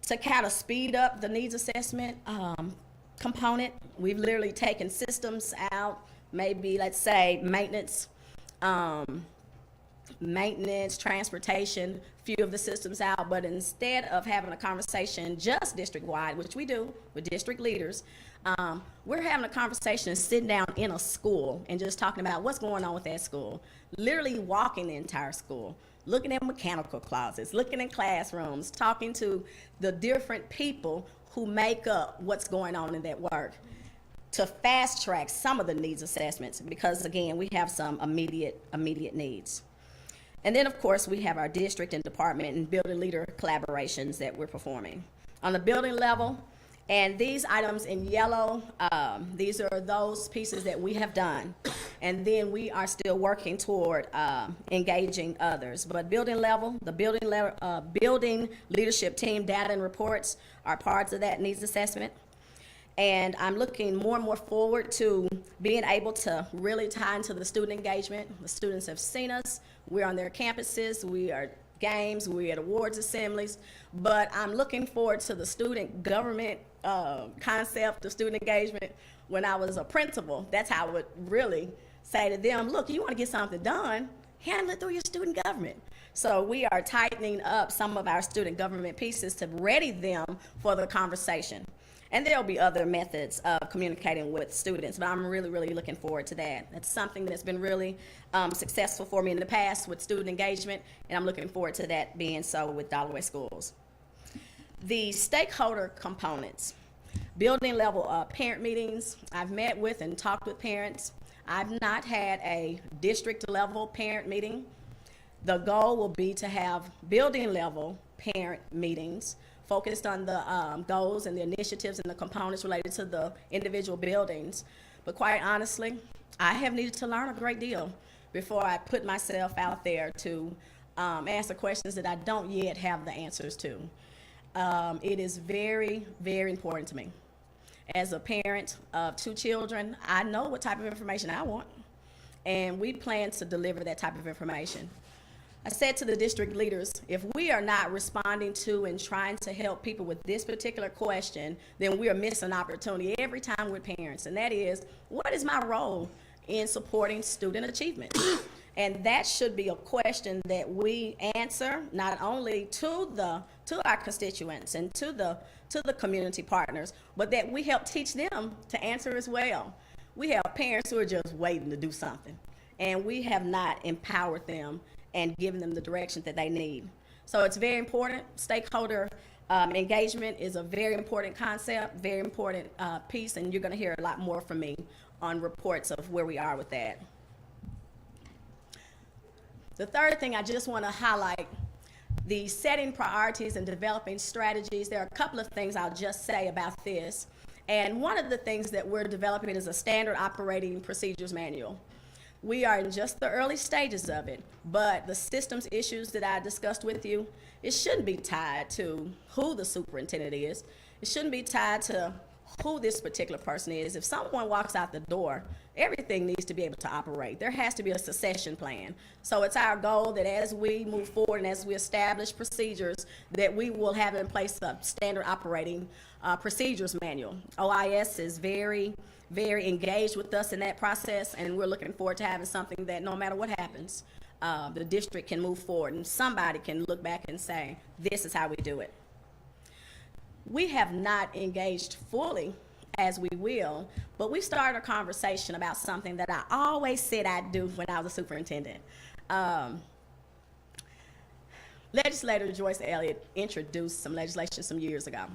Speaker 16: to kind of speed up the needs assessment component. We've literally taken systems out, maybe let's say maintenance, transportation, few of the systems out, but instead of having a conversation just district-wide, which we do with district leaders, we're having a conversation sitting down in a school and just talking about what's going on with that school, literally walking the entire school, looking at mechanical closets, looking in classrooms, talking to the different people who make up what's going on in that work to fast track some of the needs assessments, because again, we have some immediate needs. And then, of course, we have our district and department and building leader collaborations that we're performing. On the building level, and these items in yellow, these are those pieces that we have done. And then we are still working toward engaging others. But building level, the building leadership team data and reports are parts of that needs assessment. And I'm looking more and more forward to being able to really tie into the student engagement. The students have seen us. We're on their campuses. We are games. We're at awards assemblies. But I'm looking forward to the student government concept of student engagement. When I was a principal, that's how I would really say to them, look, you want to get something done, handle it through your student government. So we are tightening up some of our student government pieces to ready them for the conversation. And there'll be other methods of communicating with students, but I'm really, really looking forward to that. That's something that's been really successful for me in the past with student engagement, and I'm looking forward to that being so with Dollarway Schools. The stakeholder components, building level parent meetings. I've met with and talked with parents. I've not had a district level parent meeting. The goal will be to have building level parent meetings focused on the goals and the initiatives and the components related to the individual buildings. But quite honestly, I have needed to learn a great deal before I put myself out there to answer questions that I don't yet have the answers to. It is very, very important to me. As a parent of 2 children, I know what type of information I want, and we plan to deliver that type of information. I said to the district leaders, if we are not responding to and trying to help people with this particular question, then we are missing opportunity every time with parents, and that is, what is my role in supporting student achievement? And that should be a question that we answer not only to our constituents and to the community partners, but that we help teach them to answer as well. We have parents who are just waiting to do something, and we have not empowered them and given them the direction that they need. So it's very important. Stakeholder engagement is a very important concept, very important piece, and you're gonna hear a lot more from me on reports of where we are with that. The third thing I just wanna highlight, the setting priorities and developing strategies. There are a couple of things I'll just say about this. And one of the things that we're developing is a standard operating procedures manual. We are in just the early stages of it, but the systems issues that I discussed with you, it shouldn't be tied to who the superintendent is. It shouldn't be tied to who this particular person is. If someone walks out the door, everything needs to be able to operate. There has to be a succession plan. So it's our goal that as we move forward and as we establish procedures, that we will have in place a standard operating procedures manual. OIS is very engaged with us in that process, and we're looking forward to having something that no matter what happens, the district can move forward and somebody can look back and say, this is how we do it. We have not engaged fully as we will, but we started a conversation about something that I always said I'd do when I was a superintendent. Legislator Joyce Elliott introduced some legislation some years ago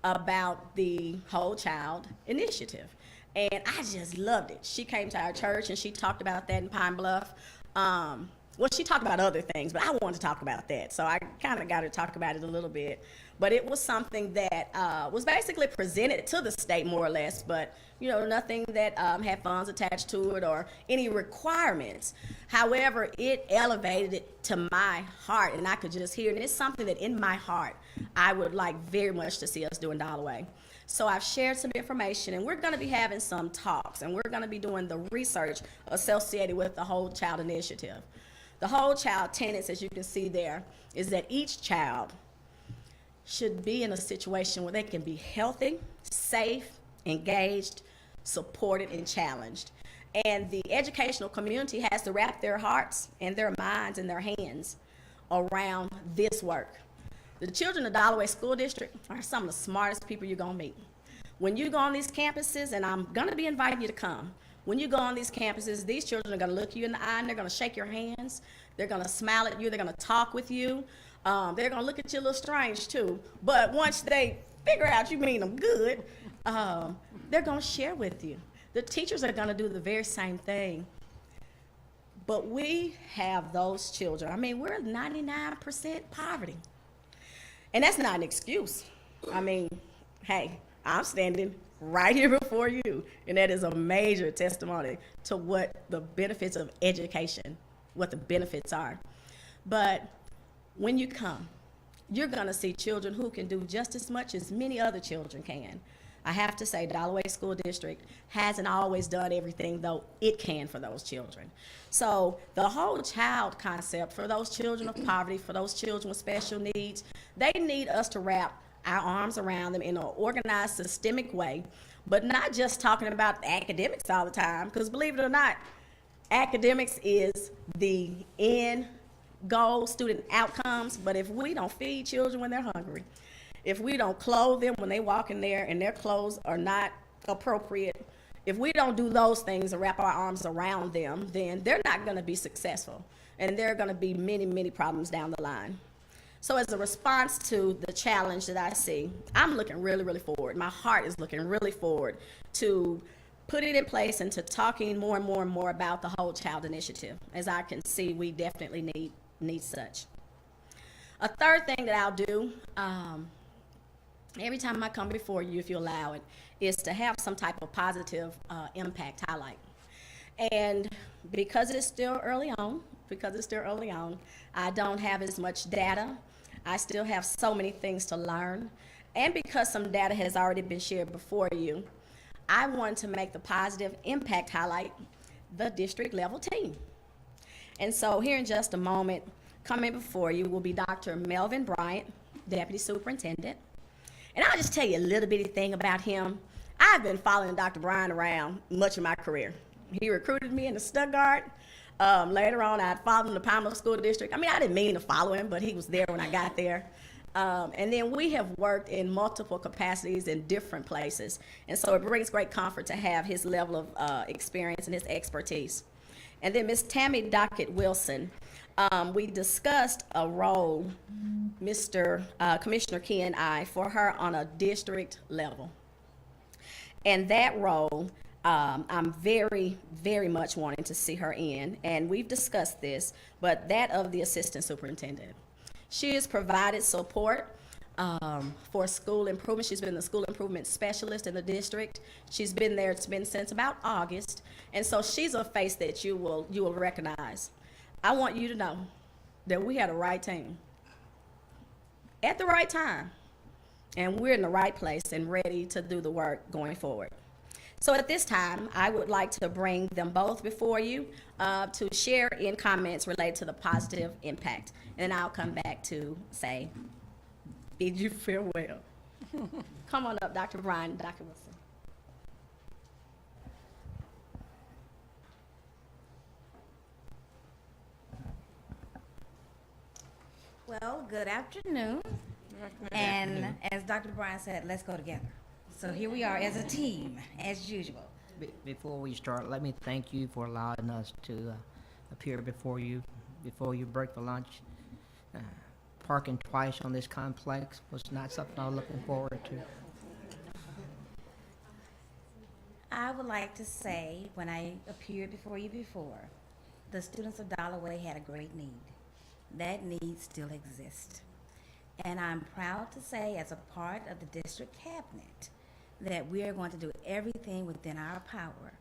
Speaker 16: about the Whole Child Initiative. And I just loved it. She came to our church and she talked about that in Pine Bluff. well, she talked about other things, but I wanted to talk about that. So I kind of got her to talk about it a little bit. But it was something that was basically presented to the state more or less, but nothing that had funds attached to it or any requirements. However, it elevated it to my heart, and I could just hear it. And it's something that in my heart I would like very much to see us do in Dalloway. So I've shared some information, and we're going to be having some talks, and we're going to be doing the research associated with the Whole Child Initiative. The Whole Child tenets, as you can see there, is that each child should be in a situation where they can be healthy, safe, engaged, supported, and challenged. And the educational community has to wrap their hearts and their minds and their hands around this work. The children of Dalloway School District are some of the smartest people you're going to meet. When you go on these campuses, and I'm going to be inviting you to come, when you go on these campuses, these children are going to look you in the eye, and they're going to shake your hands. They're going to smile at you. They're going to talk with you. They're going to look at you a little strange, too. But once they figure out you mean them good, they're going to share with you. The teachers are going to do the very same thing. But we have those children. I mean, we're 99% poverty. And that's not an excuse. I mean, hey, I'm standing right here before you, and that is a major testimony to what the benefits of education, what the benefits are. But when you come, you're going to see children who can do just as much as many other children can. I have to say, Dalloway School District hasn't always done everything, though it can for those children. So the whole child concept for those children of poverty, for those children with special needs, they need us to wrap our arms around them in an organized, systemic way, but not just talking about academics all the time, because believe it or not, academics is the end goal, student outcomes, but if we don't feed children when they're hungry, if we don't clothe them when they walk in there and their clothes are not appropriate, if we don't do those things and wrap our arms around them, then they're not going to be successful. And there are going to be many, many problems down the line. So as a response to the challenge that I see, I'm looking really, really forward. My heart is looking really forward to put it in place and to talking more and more and more about the Whole Child Initiative. As I can see, we definitely need such. A third thing that I'll do, every time I come before you, if you allow it, is to have some type of positive impact highlight. And because it's still early on, I don't have as much data. I still have so many things to learn. And because some data has already been shared before you, I want to make the positive impact highlight the district level team. And so here in just a moment, coming before you will be Dr. Melvin Bryant, Deputy Superintendent. And I'll just tell you a little bitty thing about him. I've been following Dr. Bryant around much of my career. He recruited me into Stuttgart. Later on, I followed him to Palmer School District. I mean, I didn't mean to follow him, but he was there when I got there. And then we have worked in multiple capacities in different places. And so it brings great comfort to have his level of experience and his expertise. And then Ms. Tammy Dockett-Wilson, we discussed a role, Commissioner Key and I, for her on a district level. And that role, I'm very, very much wanting to see her in, and we've discussed this, but that of the assistant superintendent. She has provided support for school improvement. She's been the school improvement specialist in the district. She's been there, it's been since about August, and so she's a face that you will recognize. I want you to know that we had the right team at the right time, and we're in the right place and ready to do the work going forward. So at this time, I would like to bring them both before you to share in comments related to the positive impact. And then I'll come back to say, bid you farewell. Come on up, Dr. Brian, Dr. Wilson.
Speaker 17: Well, good afternoon. And as Dr. Bryan said, let's go together. So here we are as a team, as usual.
Speaker 18: Before we start, let me thank you for allowing us to appear before you break for lunch. Parking twice on this complex was not something I was looking forward to.
Speaker 17: I would like to say, when I appeared before you before, the students of Dalloway had a great need. That need still exists. And I'm proud to say, as a part of the district cabinet, that we are going to do everything within our power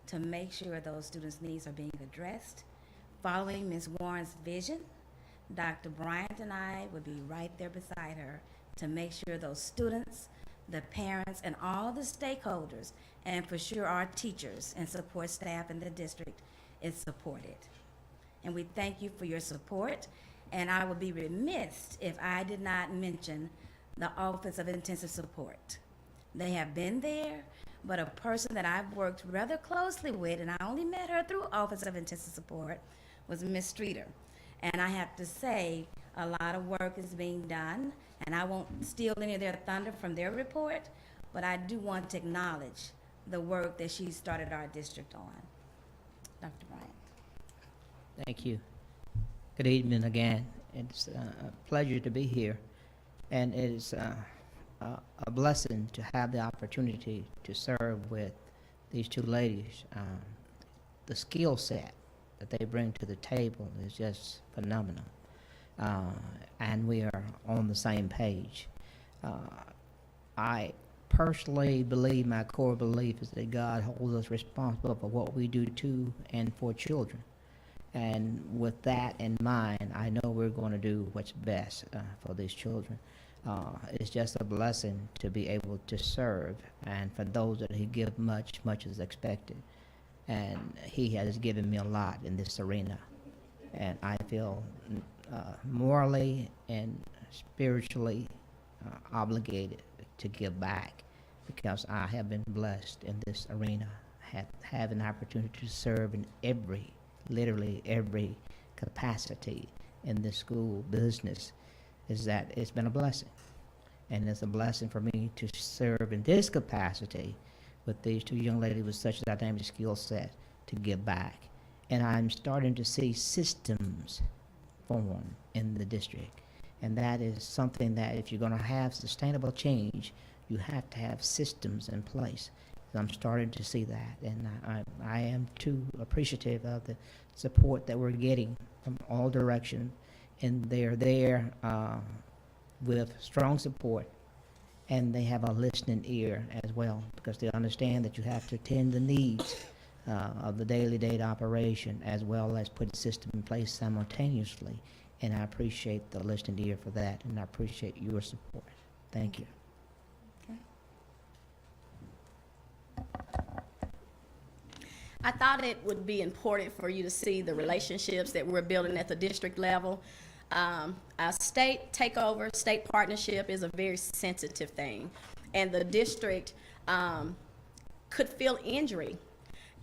Speaker 17: to make sure those students' needs are being addressed. Following Ms. Warren's vision, Dr. Bryant and I will be right there beside her to make sure those students, the parents, and all the stakeholders, and for sure our teachers and support staff in the district, is supported. And we thank you for your support, and I would be remiss if I did not mention the Office of Intensive Support. They have been there, but a person that I've worked rather closely with, and I only met her through Office of Intensive Support, was Ms. Streeter. And I have to say, a lot of work is being done, and I won't steal any of their thunder from their report, but I do want to acknowledge the work that she started our district on. Dr. Bryant.
Speaker 18: Thank you. Good evening again. It's a pleasure to be here, and it is a blessing to have the opportunity to serve with these two ladies. The skill set that they bring to the table is just phenomenal, and we are on the same page. I personally believe, my core belief is that God holds us responsible for what we do to and for children. And with that in mind, I know we're going to do what's best for these children. It's just a blessing to be able to serve, and for those that He give much, much is expected. And He has given me a lot in this arena, and I feel morally and spiritually obligated to give back, because I have been blessed in this arena, have an opportunity to serve in literally every capacity in the school business. Is that it's been a blessing, and it's a blessing for me to serve in this capacity with these two young ladies with such a dynamic skill set to give back. And I'm starting to see systems form in the district, and that is something that if you're going to have sustainable change, you have to have systems in place. And I'm starting to see that, and I am too appreciative of the support that we're getting from all directions, and they're there with strong support, and they have a listening ear as well, because they understand that you have to attend the needs of the daily data operation as well as put a system in place simultaneously. And I appreciate the listening ear for that, and I appreciate your support. Thank you.
Speaker 16: I thought it would be important for you to see the relationships that we're building at the district level. Our state takeover, state partnership is a very sensitive thing, and the district could feel injury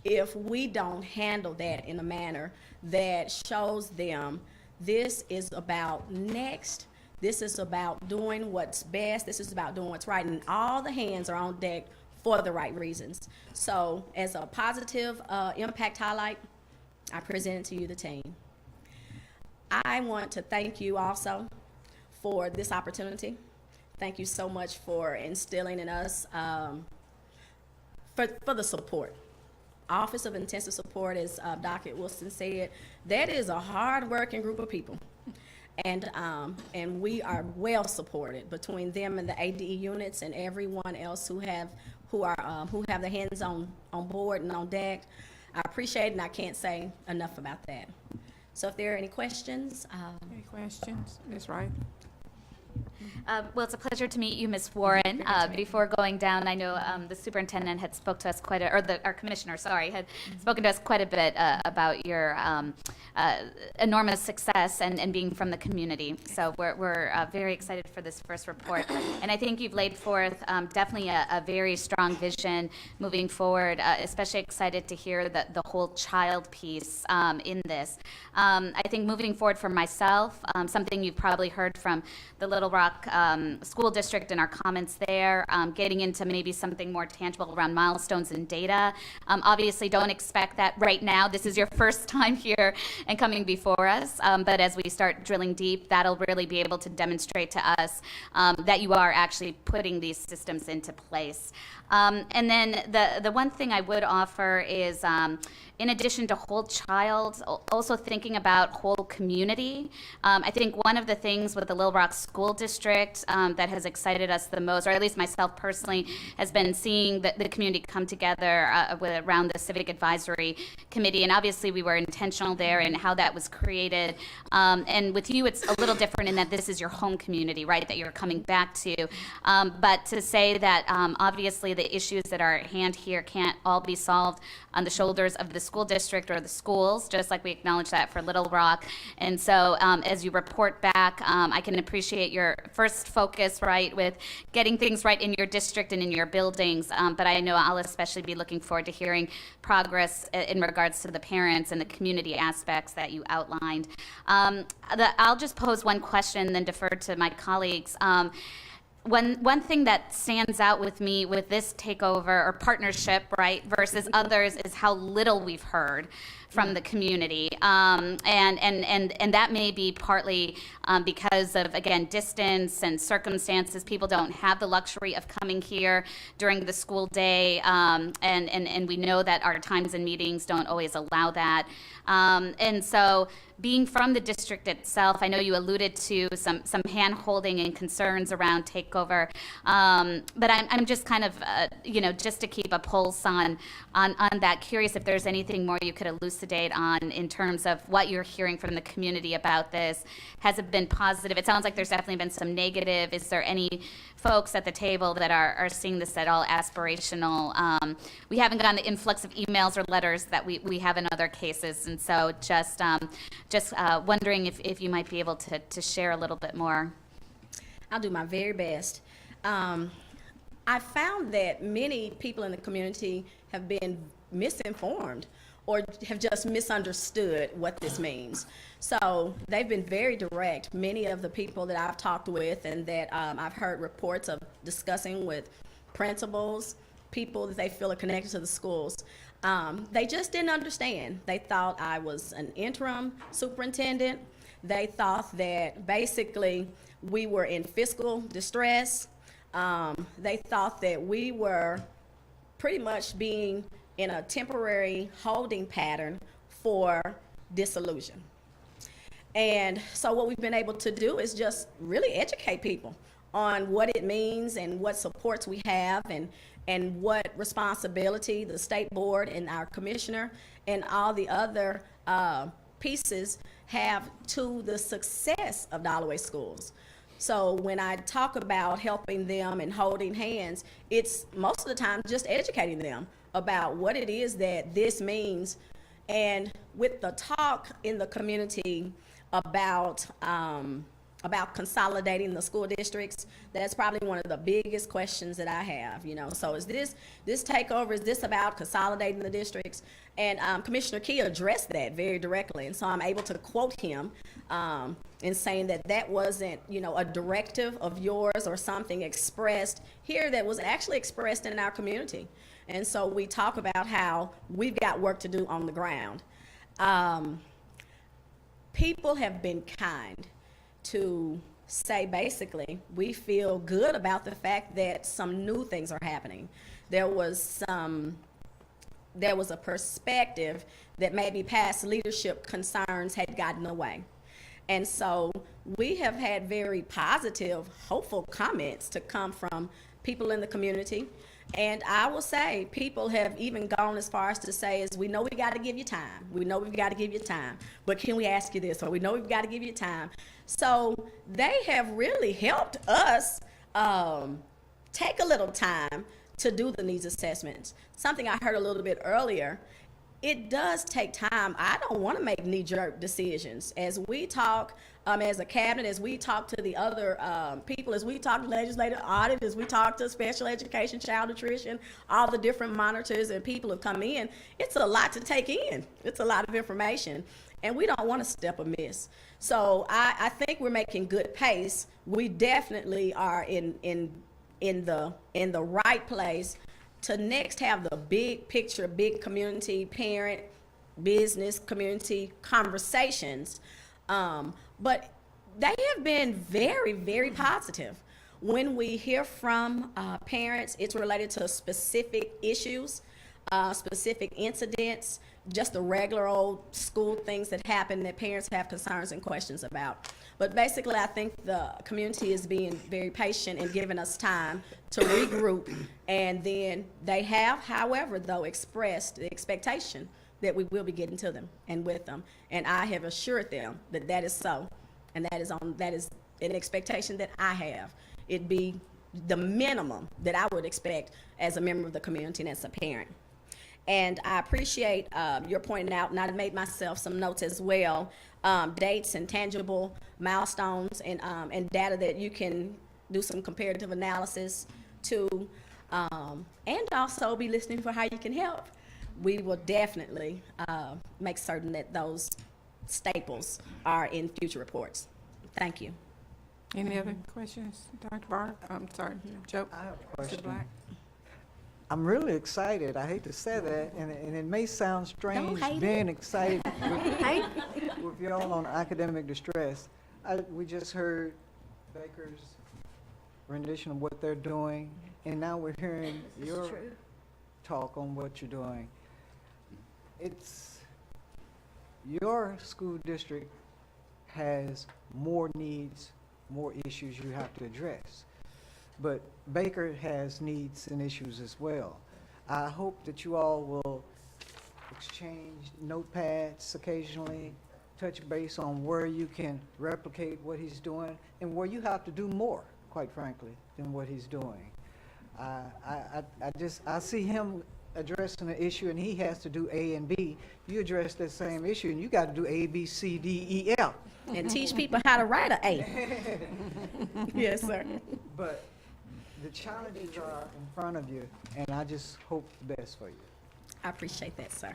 Speaker 16: if we don't handle that in a manner that shows them this is about next, this is about doing what's best, this is about doing what's right, and all the hands are on deck for the right reasons. So as a positive impact highlight, I presented to you the team. I want to thank you also for this opportunity. Thank you so much for instilling in us for the support. Office of Intensive Support, as Dr. Wilson said, that is a hard-working group of people. And we are well supported between them and the ADE units and everyone else who have their hands on board and on deck. I appreciate it, and I can't say enough about that. So if there are any questions.
Speaker 12: Any questions? Ms. Wright?
Speaker 8: Well, it's a pleasure to meet you, Ms. Warren. Before going down, I know the superintendent had spoke to us our commissioner, sorry, had spoken to us quite a bit about your enormous success and being from the community. So we're very excited for this first report. And I think you've laid forth definitely a very strong vision moving forward, especially excited to hear the whole child piece in this. I think moving forward for myself, something you've probably heard from the Little Rock Rock School District and our comments there, getting into maybe something more tangible around milestones and data. Obviously, don't expect that right now. This is your first time here and coming before us, but as we start drilling deep, that'll really be able to demonstrate to us that you are actually putting these systems into place. And then the one thing I would offer is, in addition to whole child, also thinking about whole community. I think one of the things with the Little Rock School District that has excited us the most, or at least myself personally, has been seeing the community come together around the Civic Advisory Committee. And obviously we were intentional there in how that was created. And with you, it's a little different in that this is your home community, right, that you're coming back to. But to say that obviously the issues that are at hand here can't all be solved on the shoulders of the school district or the schools, just like we acknowledge that for Little Rock. And so as you report back, I can appreciate your first focus, right, with getting things right in your district and in your buildings. But I know I'll especially be looking forward to hearing progress in regards to the parents and the community aspects that you outlined. I'll just pose one question and then defer to my colleagues. One thing that stands out with me with this takeover or partnership, right, versus others is how little we've heard from the community. And that may be partly because of, again, distance and circumstances. People don't have the luxury of coming here during the school day, and we know that our times and meetings don't always allow that. And so being from the district itself, I know you alluded to some hand-holding and concerns around takeover, but I'm just kind of, just to keep a pulse on that, curious if there's anything more you could elucidate on in terms of what you're hearing from the community about this. Has it been positive? It sounds like there's definitely been some negative. Is there any folks at the table that are seeing this at all aspirational? We haven't gotten the influx of emails or letters that we have in other cases, and so just wondering if you might be able to share a little bit more.
Speaker 16: I'll do my very best. I found that many people in the community have been misinformed or have just misunderstood what this means. So they've been very direct. Many of the people that I've talked with and that I've heard reports of discussing with principals, people that they feel are connected to the schools, they just didn't understand. They thought I was an interim superintendent. They thought that basically we were in fiscal distress. They thought that we were pretty much being in a temporary holding pattern for dissolution. And so what we've been able to do is just really educate people on what it means and what supports we have and what responsibility the state board and our commissioner and all the other pieces have to the success of Nolloway schools. So when I talk about helping them and holding hands, it's most of the time just educating them about what it is that this means. And with the talk in the community about consolidating the school districts, that's probably one of the biggest questions that I have, So is this takeover, is this about consolidating the districts? And Commissioner Key addressed that very directly. And so I'm able to quote him in saying that wasn't, a directive of yours or something expressed here that was actually expressed in our community. And so we talk about how we've got work to do on the ground. People have been kind to say basically we feel good about the fact that some new things are happening. There was a perspective that maybe past leadership concerns had gotten away. And so we have had very positive, hopeful comments to come from people in the community. And I will say people have even gone as far as to say is, we know we got to give you time. We know we've got to give you time. But can we ask you this? Or we know we've got to give you time. So they have really helped us take a little time to do the needs assessments. Something I heard a little bit earlier, it does take time. I don't want to make knee-jerk decisions. As we talk as a cabinet, as we talk to the other people, as we talk to legislative audit, as we talk to special education, child nutrition, all the different monitors and people who come in, it's a lot to take in. It's a lot of information. and we don't want to step amiss. So I think we're making good pace. We definitely are in the right place to next have the big picture, big community, parent, business, community conversations. But they have been very, very positive. When we hear from parents, it's related to specific issues, specific incidents, just the regular old school things that happen that parents have concerns and questions about. But basically, I think the community is being very patient and giving us time to regroup. And then they have, however, though, expressed the expectation that we will be getting to them and with them. And I have assured them that that is so. And that is an expectation that I have. It'd be the minimum that I would expect as a member of the community and as a parent. And I appreciate your pointing out, and I made myself some notes as well, dates and tangible milestones and data that you can do some comparative analysis to, and also be listening for how you can help. We will definitely make certain that those staples are in future reports. Thank you.
Speaker 12: Any other questions, Dr. Barr? I'm sorry, Joe.
Speaker 19: I have a
Speaker 12: Mr.
Speaker 19: question.
Speaker 12: Black?
Speaker 19: I'm really excited. I hate to say that, and it may sound strange
Speaker 16: hate
Speaker 19: being excited with y'all on academic distress. We just heard Baker's rendition of what they're doing, and now we're hearing your talk on what you're doing. It's your school district has more needs, more issues you have to address. But Baker has needs and issues as well. I hope that you all will exchange notepads occasionally, touch base on where you can replicate what he's doing and where you have to do more, quite frankly, than what he's doing. I see him addressing an issue and he has to do A and B. You address that same issue and you got to do A, B, C, D, E, F.
Speaker 16: And teach people how to write an A. Yes, sir.
Speaker 19: But the challenges are in front of you, and I just hope the best for you.
Speaker 16: I appreciate that, sir.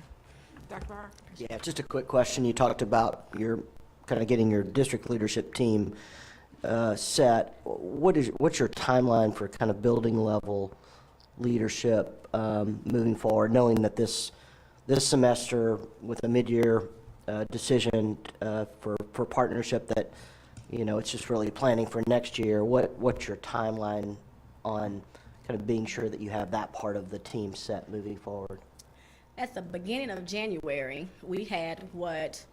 Speaker 12: Dr. Barr?
Speaker 11: Yeah, just a quick question. You talked about your kind of getting your district leadership team set. What's your timeline for kind of building level leadership moving forward, knowing that this semester with a mid-year decision for partnership that, you know, it's just really planning for next year. What's your timeline on kind of being sure that you have that part of the team set moving forward?
Speaker 16: At the beginning of January, we had what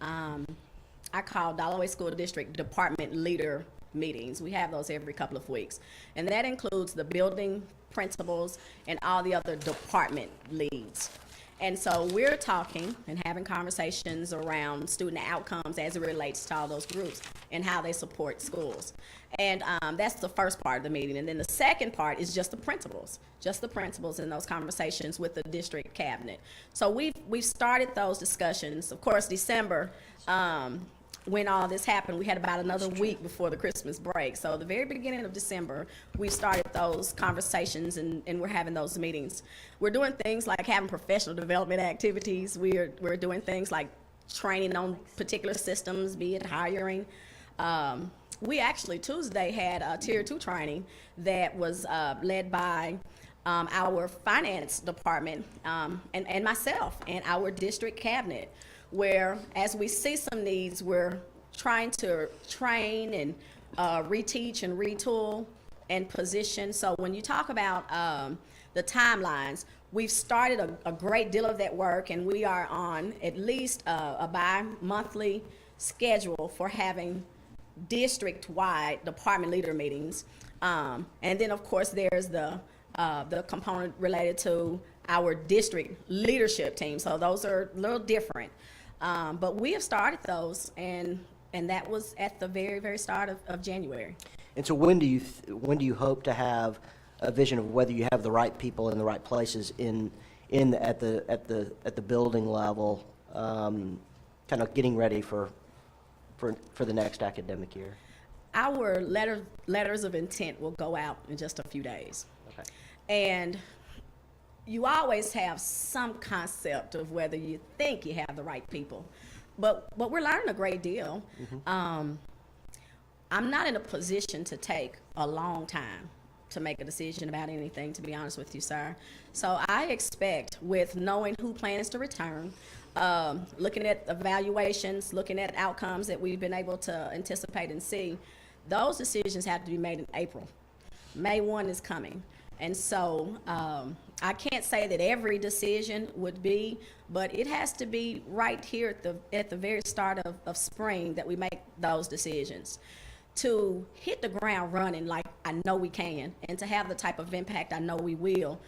Speaker 16: I call Dalloway School District Department Leader meetings. We have those every couple of weeks. And that includes the building principals and all the other department leads. And so we're talking and having conversations around student outcomes as it relates to all those groups and how they support schools. And that's the first part of the meeting. And then the second part is just the principals in those conversations with the district cabinet. So we've started those discussions. Of course, December, when all this happened, we had about another week before the Christmas break. So the very beginning of December, we started those conversations and we're having those meetings. We're doing things like having professional development activities. We're doing things like training on particular systems, be it hiring. We actually Tuesday had a Tier 2 training that was led by our finance department and myself and our district cabinet, where as we see some needs, we're trying to train and reteach and retool and position. So when you talk about the timelines, we've started a great deal of that work, and we are on at least a bi-monthly schedule for having district-wide department leader meetings. And then, of course, there's the component related to our district leadership team. So those are a little different. But we have started those, and that was at the very, very start of January.
Speaker 11: And so when do you hope to have a vision of whether you have the right people in the right places at the building level, kind of getting ready for the next academic year?
Speaker 16: Our letters of intent will go out in just a few days.
Speaker 11: Okay.
Speaker 16: And you always have some concept of whether you think you have the right people. but we're learning a great deal. I'm not in a position to take a long time to make a decision about anything, to be honest with you, sir. So I expect, with knowing who plans to return, looking at evaluations, looking at outcomes that we've been able to anticipate and see, those decisions have to be made in April. May 1 is coming. And so I can't say that every decision would be, but it has to be right here at the very start of spring that we make those decisions. To hit the ground running like I know we can, and to have the type of impact I know we will,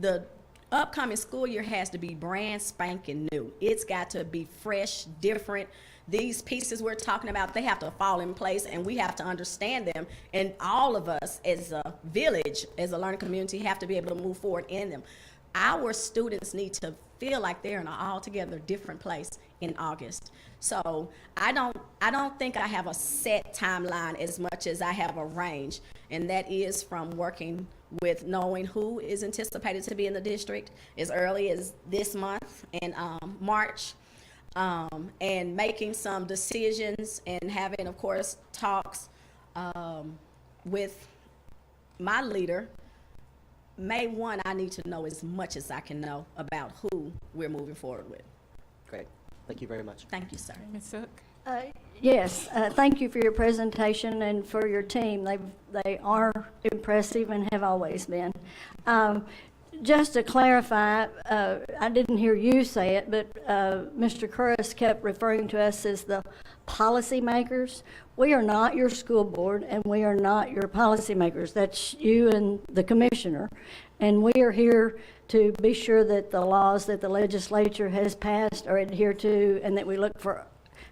Speaker 16: the upcoming school year has to be brand spanking new. It's got to be fresh, different. These pieces we're talking about, they have to fall in place, and we have to understand them. And all of us as a village, as a learning community, have to be able to move forward in them. Our students need to feel like they're in an altogether different place in August. So I don't think I have a set timeline as much as I have a range, and that is from working with knowing who is anticipated to be in the district as early as this month in March, and making some decisions and having, of course, talks with my leader. May 1, I need to know as much as I can know about who we're moving forward with.
Speaker 11: Great. Thank you very much.
Speaker 16: Thank you, sir.
Speaker 12: Ms. Hook?
Speaker 3: Yes, thank you for your presentation and for your team. They are impressive and have always been. Just to clarify, I didn't hear you say it, but Mr. Curris kept referring to us as the policymakers. We are not your school board, and we are not your policymakers. That's you and the commissioner. And we are here to be sure that the laws that the legislature has passed are adhered to, and that we look for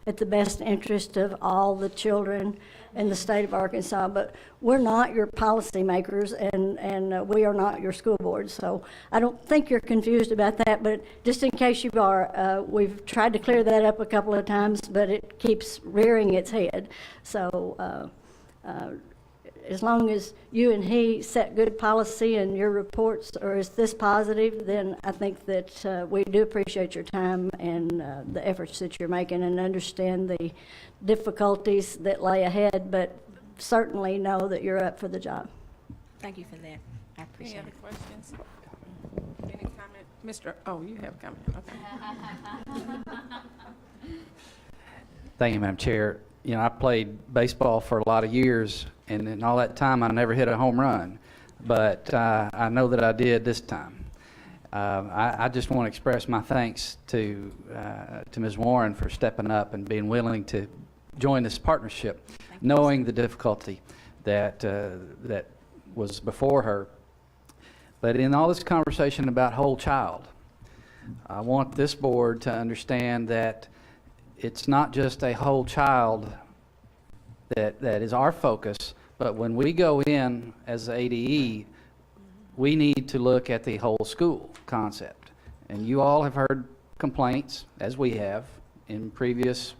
Speaker 3: at the best interest of all the children in the state of Arkansas. But we're not your policymakers, and we are not your school board. So I don't think you're confused about that, but just in case you are, we've tried to clear that up a couple of times, but it keeps rearing its head. So as long as you and he set good policy and your reports are as this positive, then I think that we do appreciate your time and the efforts that you're making, and understand the difficulties that lay ahead, but certainly know that you're up for the job.
Speaker 16: Thank you for that. I appreciate
Speaker 12: Any
Speaker 16: it.
Speaker 12: other questions? Any comment? Mr. Oh, you have a comment, okay.
Speaker 13: Thank you, Madam Chair. You know, I played baseball for a lot of years, and in all that time, I never hit a home run. But I know that I did this time. I just want to express my thanks to Ms. Warren for stepping up and being willing to join this partnership, knowing the difficulty that was before her. But in all this conversation about whole child, I want this board to understand that it's not just a whole child that is our focus, but when we go in as ADE, we need to look at the whole school concept. And you all have heard complaints, as we have, in previous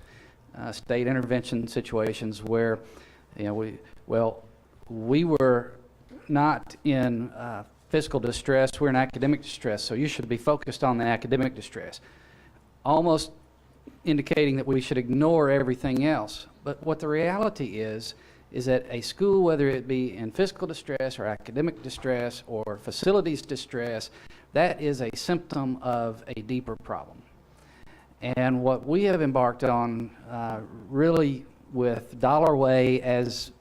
Speaker 13: state intervention situations where, you know, we were not in fiscal distress, we're in academic distress, so you should be focused on the academic distress. Almost indicating that we should ignore everything else. But what the reality is that a school, whether it be in fiscal distress or academic distress or facilities distress, that is a symptom of a deeper problem. And what we have embarked on really with Dollar Way as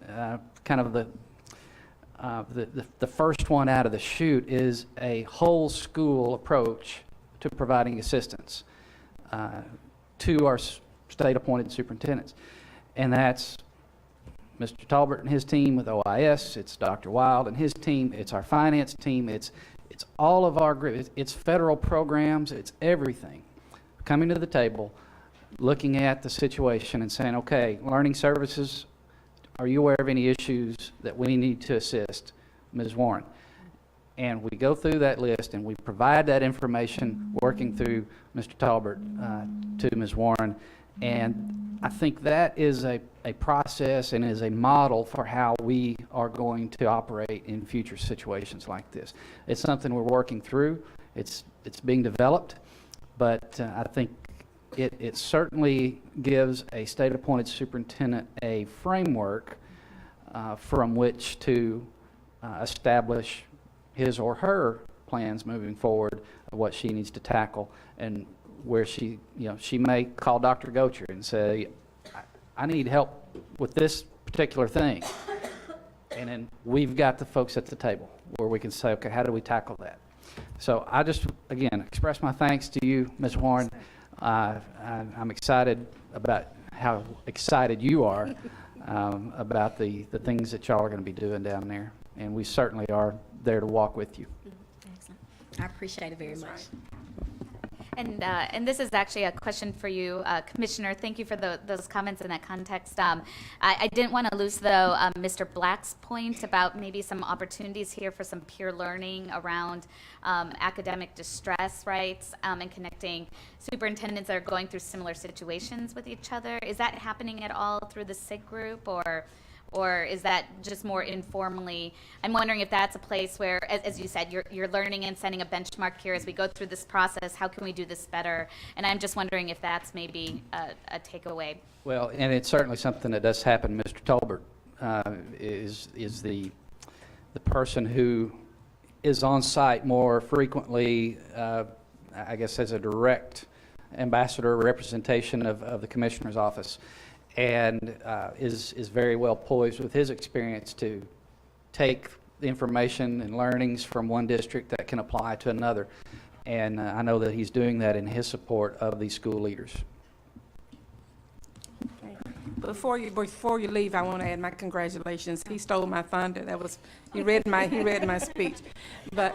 Speaker 13: kind of the first one out of the chute is a whole school approach to providing assistance to our state-appointed superintendents. And that's Mr. Talbert and his team with OIS, it's Dr. Wild and his team, it's our finance team, it's all of our group, it's federal programs, it's everything. Coming to the table, looking at the situation and saying, okay, learning services, are you aware of any issues that we need to assist Ms. Warren? And we go through that list and we provide that information working through Mr. Talbert to Ms. Warren. And I think that is a process and is a model for how we are going to operate in future situations like this. It's something we're working through. It's being developed, but I think it certainly gives a state-appointed superintendent a framework from which to establish his or her plans moving forward of what she needs to tackle, and where she, she may call Dr. Gocher and say, I need help with this particular thing. And then we've got the folks at the table where we can say, okay, how do we tackle that? So I just, again, express my thanks to you, Ms. Warren. I'm excited about how excited you are about the things that y'all are going to be doing down there. And we certainly are there to walk with you.
Speaker 16: Excellent. I appreciate it very much.
Speaker 8: And this is actually a question for you, Commissioner. Thank you for those comments in that context. I didn't want to lose, though, Mr. Black's point about maybe some opportunities here for some peer learning around academic distress, right, and connecting superintendents that are going through similar situations with each other. Is that happening at all through the SIG group, or is that just more informally? I'm wondering if that's a place where, as you said, you're learning and setting a benchmark here as we go through this process. How can we do this better? And I'm just wondering if that's maybe a takeaway.
Speaker 13: Well, and it's certainly something that does happen. Mr. Tolbert is the person who is on site more frequently, I guess, as a direct ambassador representation of the Commissioner's office, and is very well poised with his experience to take the information and learnings from one district that can apply to another. And I know that he's doing that in his support of these school leaders.
Speaker 2: Before you leave, I want to add my congratulations. He stole my thunder. He read my speech. But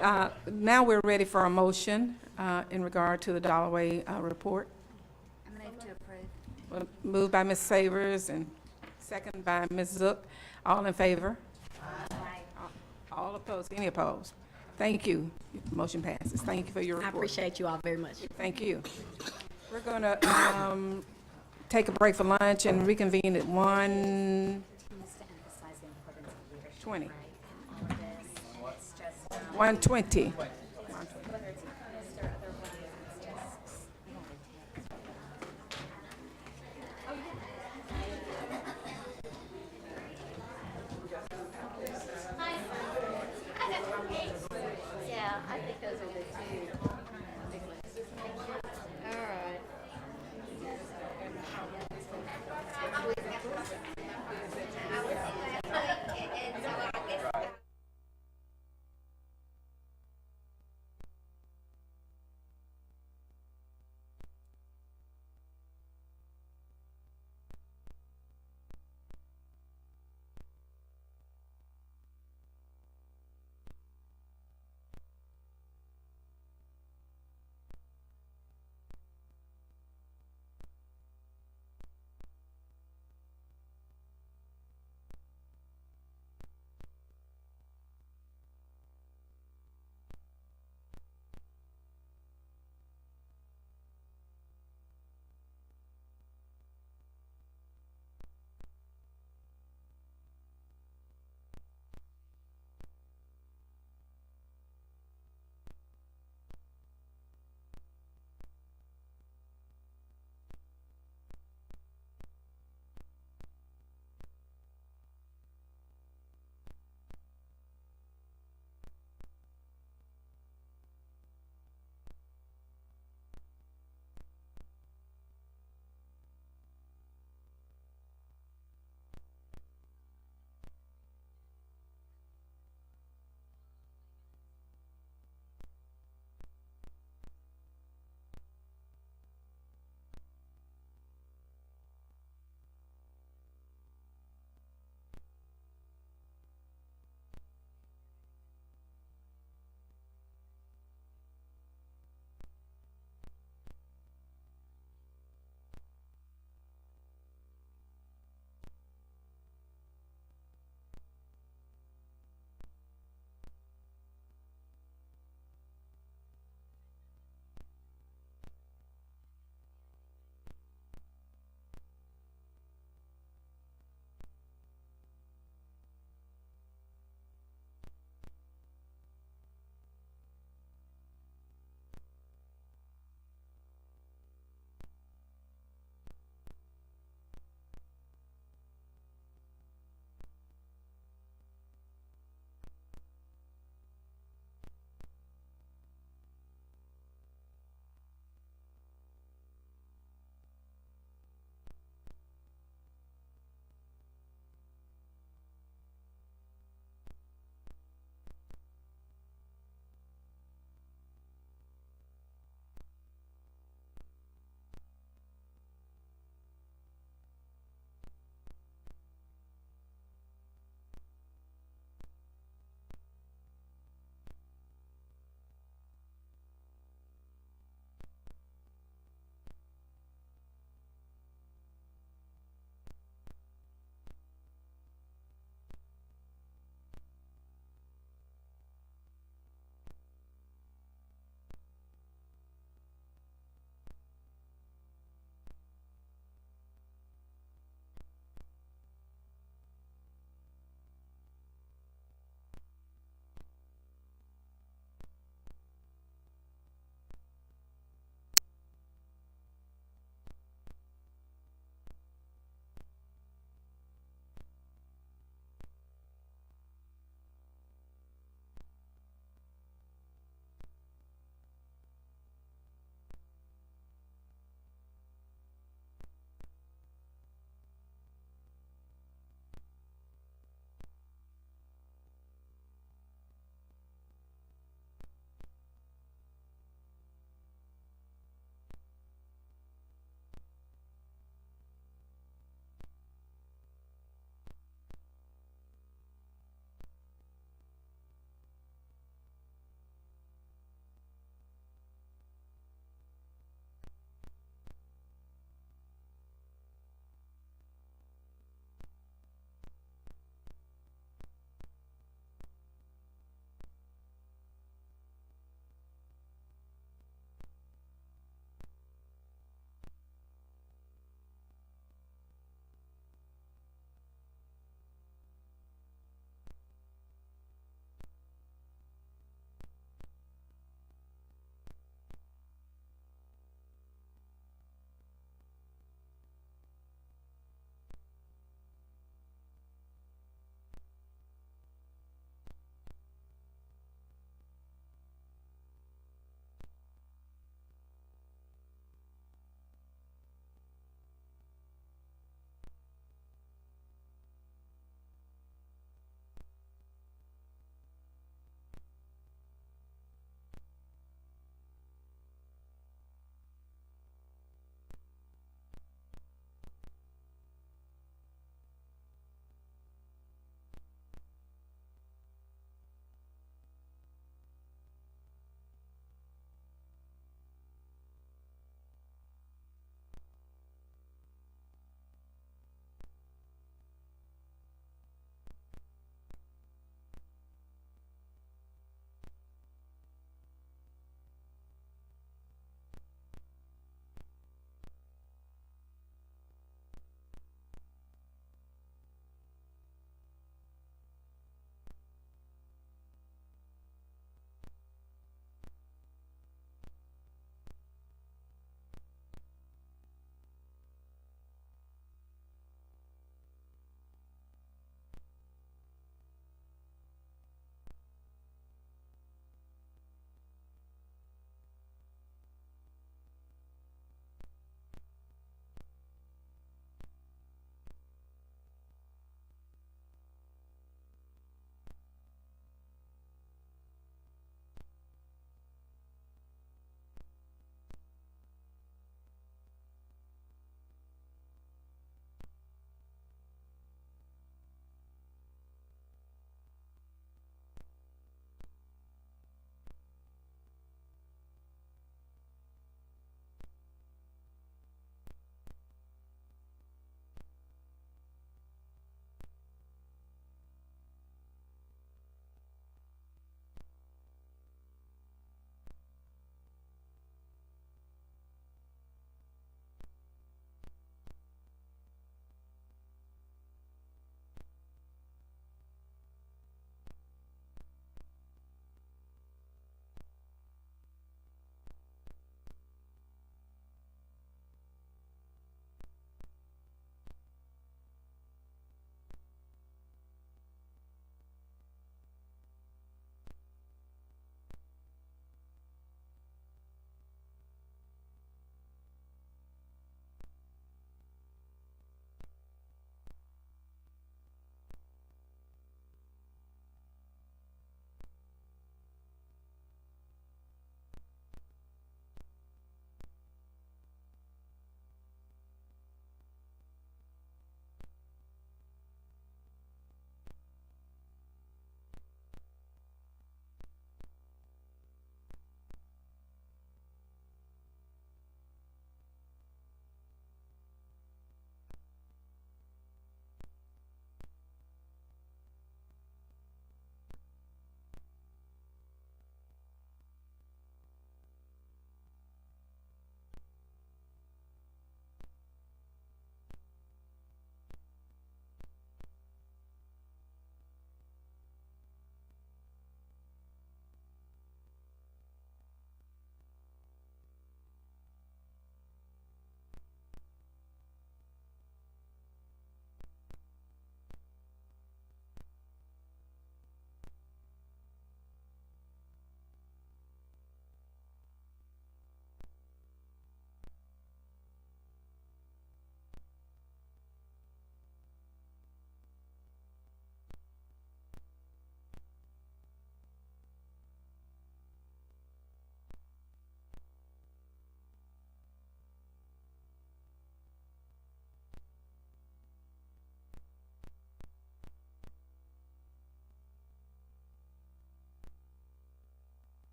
Speaker 2: now we're ready for a motion in regard to the Dalloway report. Well, moved by Ms. Savers and second by Ms. Zook. All in favor? Aye. All opposed? Any opposed? Thank you. Motion passes. Thank you for your report.
Speaker 16: I appreciate you all very much.
Speaker 2: Thank you. We're going to take a break for lunch and reconvene at 1:20. 1:20.
Speaker 14: Yeah, I think those are good too. All right.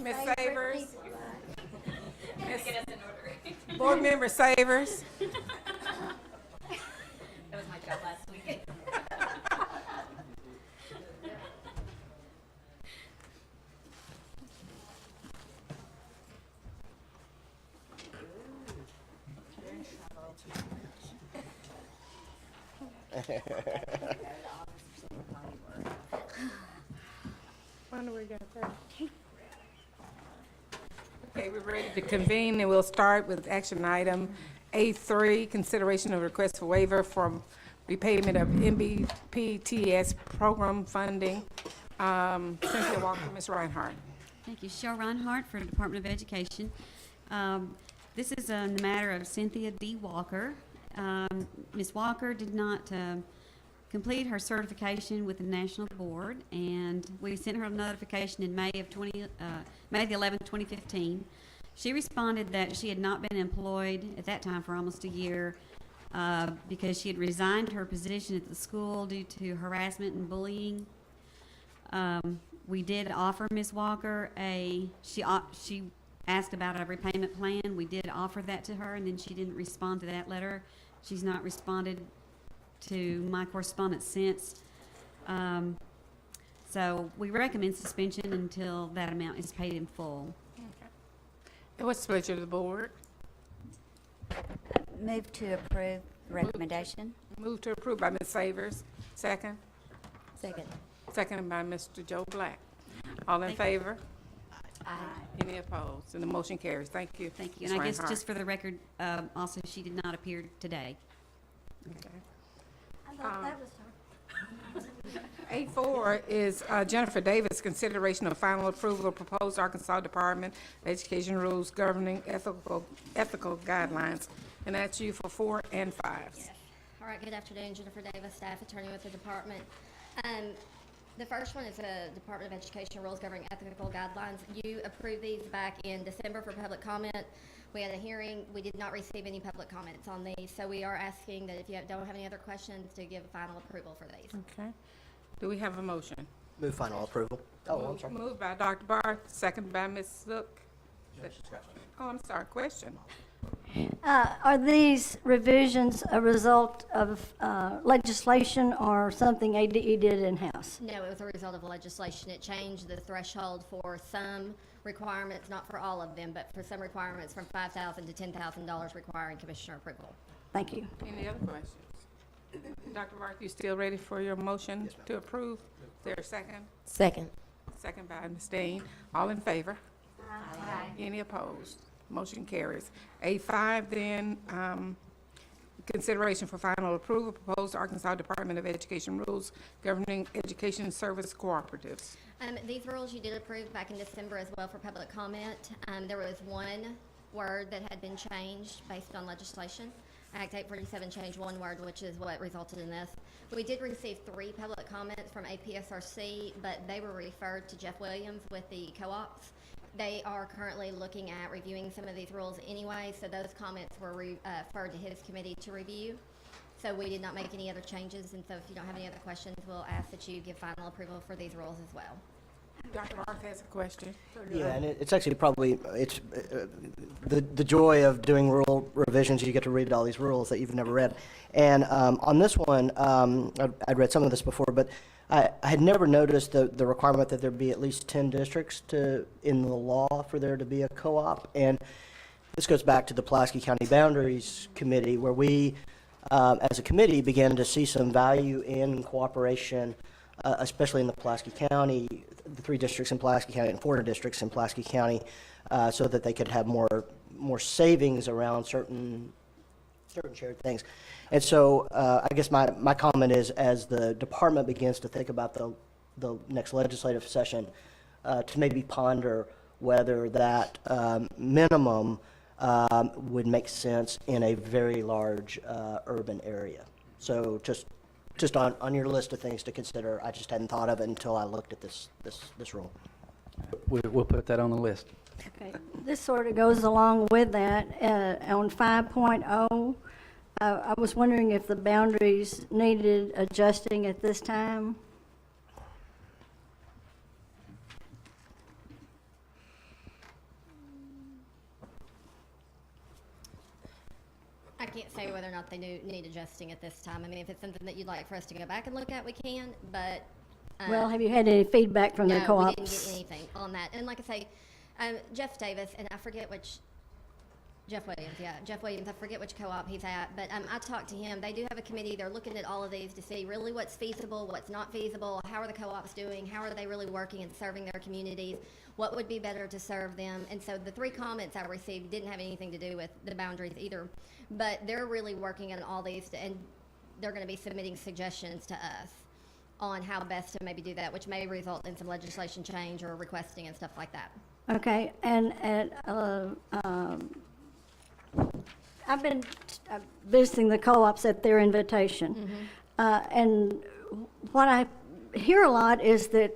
Speaker 2: Ms. Savers? Board Member Savers?
Speaker 8: That was my job last week.
Speaker 2: Wonder where you got that. Okay, we're ready to convene, and we'll start with action item A3, consideration of request for waiver from repayment of MBPTS program funding. Cynthia Walker, Ms. Reinhardt.
Speaker 20: Thank you. Cheryl Reinhardt for the Department of Education. This is a matter of Cynthia D. Walker. Ms. Walker did not complete her certification with the National Board, and we sent her a notification in May the 11th, 2015. She responded that she had not been employed at that time for almost a year because she had resigned her position at the school due to harassment and bullying. We did offer Ms. Walker she asked about a repayment plan. We did offer that to her, and then she didn't respond to that letter. She's not responded to my correspondence since. So we recommend suspension until that amount is paid in full.
Speaker 2: And what's the pleasure of the board?
Speaker 7: Move to approve the recommendation.
Speaker 2: Move to approve by Ms. Savers. Second?
Speaker 14: Second.
Speaker 2: Seconded by Mr. Joe Black. All in favor? Aye. Any opposed? And the motion carries. Thank you.
Speaker 20: Thank you.
Speaker 2: Ms.
Speaker 20: And I guess
Speaker 2: Reinhardt.
Speaker 20: just for the record, also, she did not appear today.
Speaker 2: Okay.
Speaker 3: I thought that was her.
Speaker 2: A4 is Jennifer Davis, consideration of final approval of proposed Arkansas Department of Education rules governing ethical guidelines. And that's you for 4 and 5.
Speaker 21: Yes. All right, good afternoon, Jennifer Davis, staff attorney with the department. The first one is the Department of Education rules governing ethical guidelines. You approved these back in December for public comment. We had a hearing. We did not receive any public comments on these, so we are asking that if you don't have any other questions, to give final approval for these.
Speaker 2: Okay. Do we have a motion?
Speaker 11: Move final approval. Oh, I'm sorry.
Speaker 2: Moved by Dr. Barth, seconded by Ms. Zook. Oh, I'm sorry, question.
Speaker 3: Are these revisions a result of legislation or something ADE did in-house?
Speaker 21: No, it was a result of legislation. It changed the threshold for some requirements, not for all of them, but for some requirements from $5,000 to $10,000 requiring commissioner approval.
Speaker 3: Thank you.
Speaker 2: Any other questions? Dr. Barth, you still ready for your motion to approve? Is there a second?
Speaker 14: Second.
Speaker 2: Second by Ms. Dean. All in favor? Aye. Any opposed? Motion carries. A5 then, consideration for final approval, proposed Arkansas Department of Education rules governing education service cooperatives.
Speaker 21: These rules you did approve back in December as well for public comment. There was one word that had been changed based on legislation. Act 847 changed one word, which is what resulted in this. We did receive 3 public comments from APSRC, but they were referred to Jeff Williams with the co-ops. They are currently looking at reviewing some of these rules anyway, so those comments were referred to his committee to review. So we did not make any other changes, and so if you don't have any other questions, we'll ask that you give final approval for these rules as well.
Speaker 2: Dr. Barth has a question.
Speaker 11: Yeah, and it's actually probably, it's the joy of doing rule revisions, you get to read all these rules that you've never read. And on this one, I'd read some of this before, but I had never noticed the requirement that there be at least 10 districts in the law for there to be a co-op. And this goes back to the Pulaski County Boundaries Committee, where we, as a committee, began to see some value in cooperation, especially in the Pulaski County, the 3 districts in Pulaski County and 4 districts in Pulaski County, so that they could have more savings around certain shared things. And so I guess my comment is, as the department begins to think about the next legislative session, to maybe ponder whether that minimum would make sense in a very large urban area. So just on your list of things to consider, I just hadn't thought of it until I looked at this rule.
Speaker 13: We'll put that on the list.
Speaker 3: Okay. This sort of goes along with that. On 5.0, I was wondering if the boundaries needed adjusting at this time.
Speaker 21: can't say whether or not they need adjusting at this time. I mean, if it's something that you'd like for us to go back and look at, we can, but.
Speaker 3: Well, have you had any feedback from the
Speaker 21: No,
Speaker 3: co-ops?
Speaker 21: we didn't get anything on that. And like I say, Jeff Davis, and I forget which, Jeff Williams, I forget which co-op he's at, but I talked to him. They do have a committee. They're looking at all of these to see really what's feasible, what's not feasible, how are the co-ops doing, how are they really working and serving their communities, what would be better to serve them. And so the 3 comments I received didn't have anything to do with the boundaries either, but they're really working on all these, and they're going to be submitting suggestions to us on how best to maybe do that, which may result in some legislation change or requesting and stuff like that.
Speaker 3: Okay, and I've been visiting the co-ops at their invitation. And what I hear a lot is that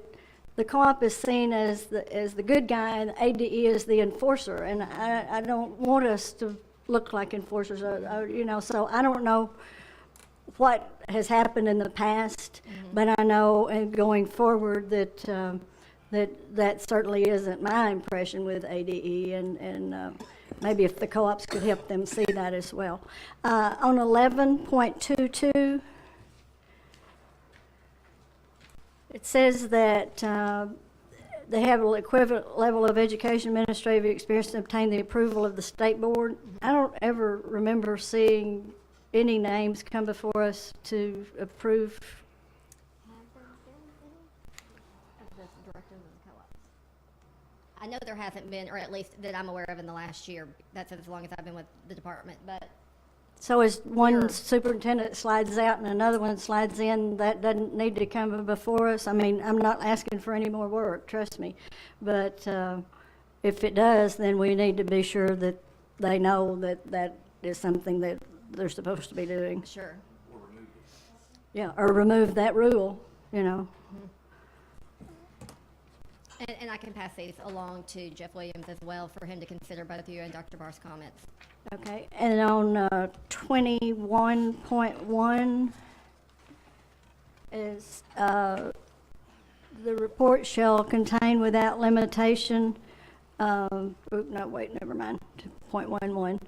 Speaker 3: the co-op is seen as the good guy and ADE is the enforcer. And I don't want us to look like enforcers, so I don't know what has happened in the past, but I know and going forward that that certainly isn't my impression with ADE, and maybe if the co-ops could help them see that as well. On 11.22, it says that they have an equivalent level of education administrative experience to obtain the approval of the state board. I don't ever remember seeing any names come before us to approve.
Speaker 21: I know there hasn't been, or at least that I'm aware of in the last year. That's as long as I've been with the department, but.
Speaker 3: So as one superintendent slides out and another one slides in, that doesn't need to come before us? I mean, I'm not asking for any more work, trust me. But if it does, then we need to be sure that they know that that is something that they're supposed to be doing.
Speaker 21: Sure.
Speaker 3: Yeah, or remove that rule,
Speaker 21: And I can pass these along to Jeff Williams as well for him to consider both you and Dr. Barr's comments.
Speaker 3: Okay, and on 21.1 is the report shall contain without limitation, no, wait, never mind, 0.11.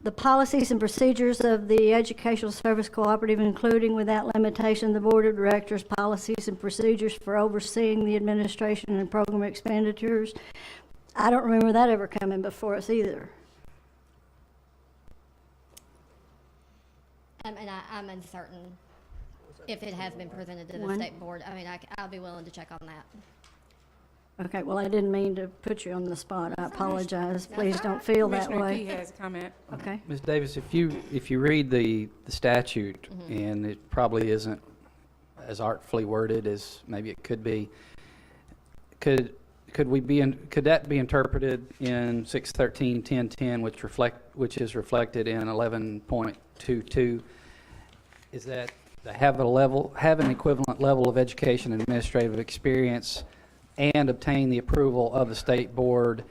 Speaker 3: The policies and procedures of the Educational Service Cooperative, including without limitation the Board of Directors' policies and procedures for overseeing the administration and program expenditures. I don't remember that ever coming before us either.
Speaker 21: And I'm uncertain if it has been presented to the
Speaker 3: One.
Speaker 21: state board. I mean, I'll be willing to check on that.
Speaker 3: Okay, well, I didn't mean to put you on the spot. I apologize. Please don't feel that
Speaker 12: Commissioner Key
Speaker 3: way.
Speaker 12: has a comment.
Speaker 3: Okay.
Speaker 13: Ms. Davis, if you read the statute, and it probably isn't as artfully worded as maybe it could be, could that be interpreted in 613.10.10, which is reflected in 11.22? Is that they have an equivalent level of education and administrative experience and obtain the approval of the state board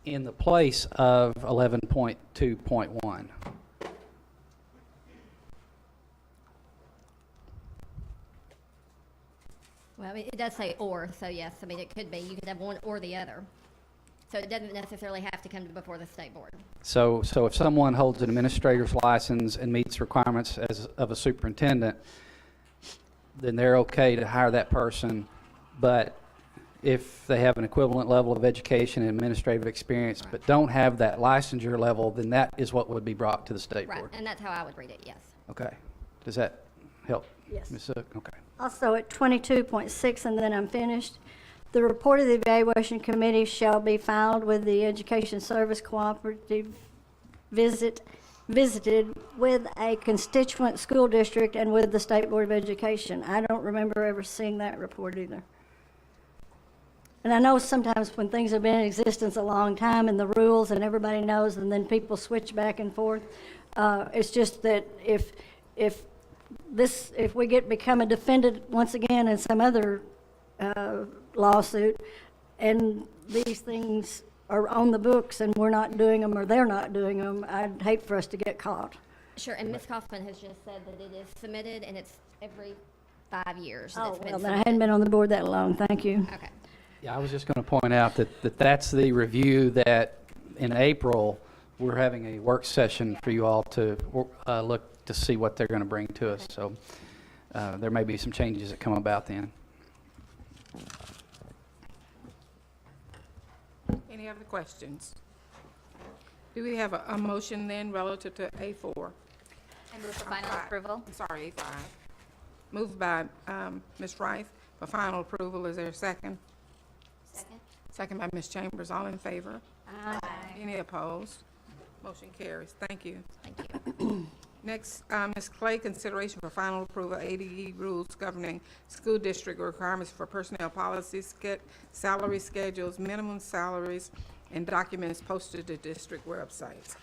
Speaker 13: in the place of 11.2.1?
Speaker 21: Well, I mean, it does say or, so yes, I mean, it could be. You could have one or the other. So it doesn't necessarily have to come before the state board.
Speaker 13: So if someone holds an administrator's license and meets requirements of a superintendent, then they're okay to hire that person. But if they have an equivalent level of education and administrative experience but don't have that licensure level, then that is what would be brought to the state
Speaker 21: Right,
Speaker 13: board.
Speaker 21: and that's how I would read it, yes.
Speaker 13: Okay. Does that help?
Speaker 3: Yes.
Speaker 13: Ms. Zook? Okay.
Speaker 3: Also at 22.6, and then I'm finished, the report of the evaluation committee shall be filed with the Education Service Cooperative visited with a constituent school district and with the State Board of Education. I don't remember ever seeing that report either. And I know sometimes when things have been in existence a long time and the rules and everybody knows and then people switch back and forth, it's just that if we become a defendant once again in some other lawsuit and these things are on the books and we're not doing them or they're not doing them, I'd hate for us to get caught.
Speaker 21: Sure, and Ms. Kaufman has just said that it is submitted and it's every 5 years
Speaker 3: Oh,
Speaker 21: that's been
Speaker 3: well, then I
Speaker 21: submitted.
Speaker 3: hadn't been on the board that long. Thank you.
Speaker 21: Okay.
Speaker 13: Yeah, I was just going to point out that that's the review that in April we're having a work session for you all to look to see what they're going to bring to us. So there may be some changes that come about then.
Speaker 2: Any other questions? Do we have a motion then relative to A4?
Speaker 8: I move for final approval.
Speaker 2: I'm sorry, A5. Moved by Ms. Rice for final approval. Is there a second?
Speaker 21: Second.
Speaker 2: Second by Ms. Chambers. All in favor?
Speaker 21: Aye.
Speaker 2: Any opposed? Motion carries. Thank you.
Speaker 21: Thank you.
Speaker 2: Next, Ms. Clay, consideration for final approval, ADE rules governing school district requirements for personnel policies, salary schedules, minimum salaries, and documents posted to district websites.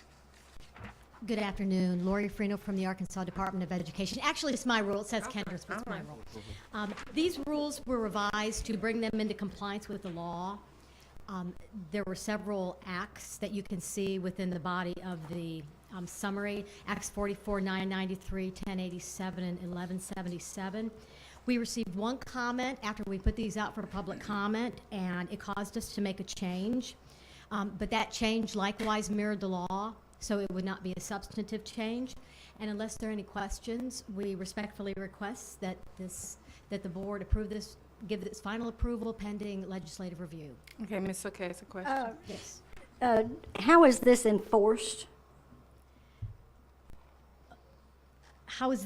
Speaker 10: Good afternoon. Lori Freno from the Arkansas Department of Education. Actually, it's my rule. It says Kendrick's, but it's my rule. These rules were revised to bring them into compliance with the law. There were several acts that you can see within the body of the summary, Acts 44, 993, 1087, and 1177. We received one comment after we put these out for public comment, and it caused us to make a change. But that change likewise mirrored the law, so it would not be a substantive change. And unless there are any questions, we respectfully request that the board approve this, give this final approval pending legislative review.
Speaker 2: Okay, Ms. Okay, it's a question.
Speaker 10: Yes.
Speaker 3: How is this enforced?
Speaker 10: How is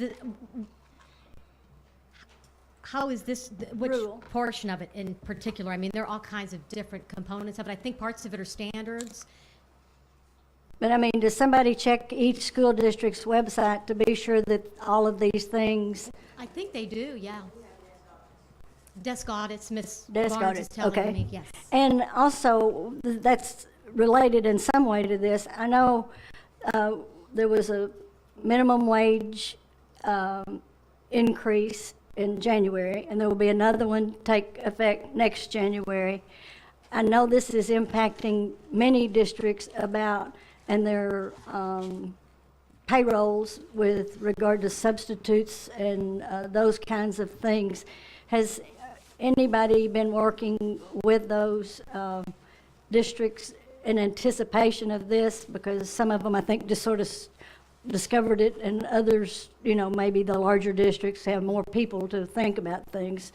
Speaker 10: this, which
Speaker 3: Rule.
Speaker 10: portion of it in particular? I mean, there are all kinds of different components of it. I think parts of it are standards.
Speaker 3: But I mean, does somebody check each school district's website to be sure that all of these things?
Speaker 10: I think they do, yeah. Desk audits, Ms.
Speaker 3: Desk
Speaker 10: Barnes is
Speaker 3: audits,
Speaker 10: telling
Speaker 3: okay.
Speaker 10: me, yes.
Speaker 3: And also, that's related in some way to this. I know there was a minimum wage increase in January, and there will be another one take effect next January. I know this is impacting many districts and their payrolls with regard to substitutes and those kinds of things. Has anybody been working with those districts in anticipation of this? Because some of them, I think, just sort of discovered it, and others, you know, maybe the larger districts have more people to think about things.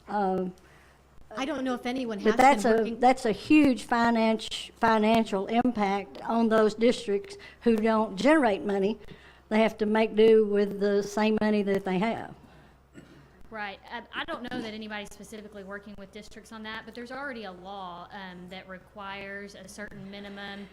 Speaker 10: I don't know if anyone has
Speaker 3: But
Speaker 10: been working.
Speaker 3: that's a huge financial impact on those districts who don't generate money. They have to make do with the same money that they have.
Speaker 1: Right. I don't know that anybody's specifically working with districts on that, but there's already a law that requires a certain minimum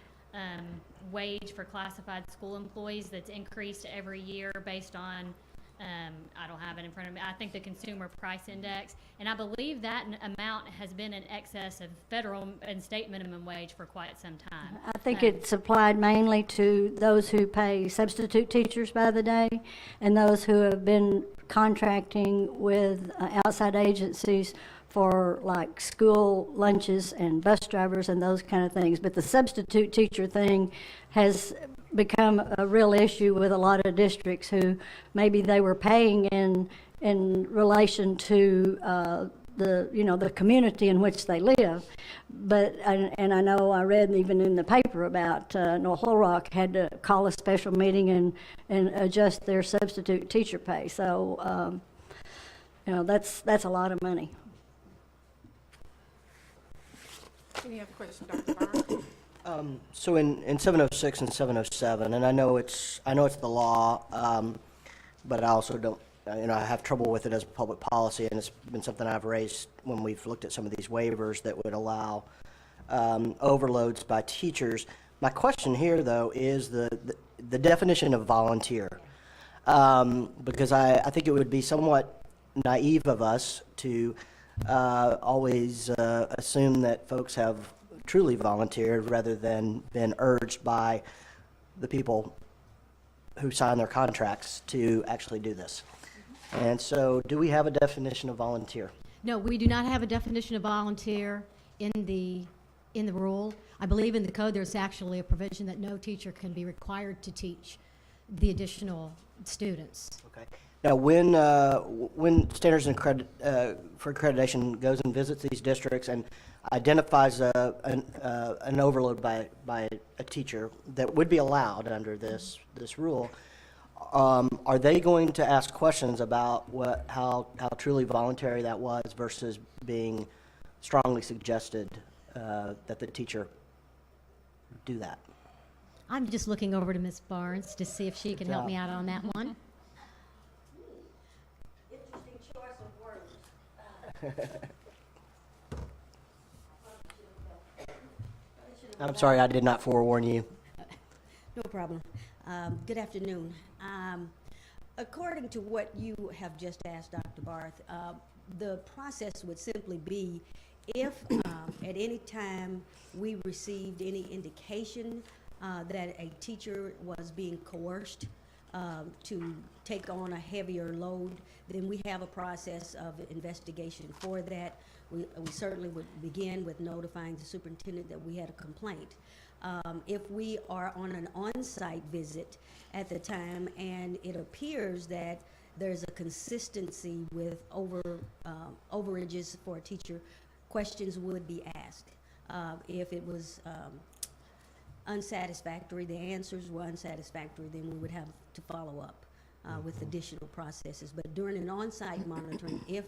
Speaker 1: wage for classified school employees that's increased every year based on, I don't have it in front of me, I think the Consumer Price Index. And I believe that amount has been in excess of federal and state minimum wage for quite some time.
Speaker 3: I think it's applied mainly to those who pay substitute teachers by the day and those who have been contracting with outside agencies for like school lunches and bus drivers and those kind of things. But the substitute teacher thing has become a real issue with a lot of districts who maybe they were paying in relation to the community in which they live. But, and I know I read even in the paper about North Little Rock had to call a special meeting and adjust their substitute teacher pay. So, that's a lot of money.
Speaker 2: Any other questions, Dr. Barr?
Speaker 11: So in 706 and 707, and I know it's the law, but I also don't, I have trouble with it as public policy, and it's been something I've raised when we've looked at some of these waivers that would allow overloads by teachers. My question here, though, is the definition of volunteer, because I think it would be somewhat naive of us to always assume that folks have truly volunteered rather than been urged by the people who sign their contracts to actually do this. And so, do we have a definition of volunteer?
Speaker 10: No, we do not have a definition of volunteer in the rule. I believe in the code there's actually a provision that no teacher can be required to teach the additional students.
Speaker 11: Okay. Now, when Standards and for Accreditation goes and visits these districts and identifies an overload by a teacher that would be allowed under this rule, are they going to ask questions about how truly voluntary that was versus being strongly suggested that the teacher do that?
Speaker 6: I'm just looking over to Ms. Barnes to see if she can help me out on that one.
Speaker 3: Interesting choice of words.
Speaker 11: I'm sorry, I did not forewarn you.
Speaker 22: No problem. Good afternoon. According to what you have just asked, Dr. Barth, the process would simply be if at any time we received any indication that a teacher was being coerced to take on a heavier load, then we have a process of investigation for that. We certainly would begin with notifying the superintendent that we had a complaint. If we are on an on-site visit at the time and it appears that there's a consistency with overages for a teacher, questions would be asked. If it was unsatisfactory, the answers were unsatisfactory, then we would have to follow up with additional processes. But during an on-site monitoring, if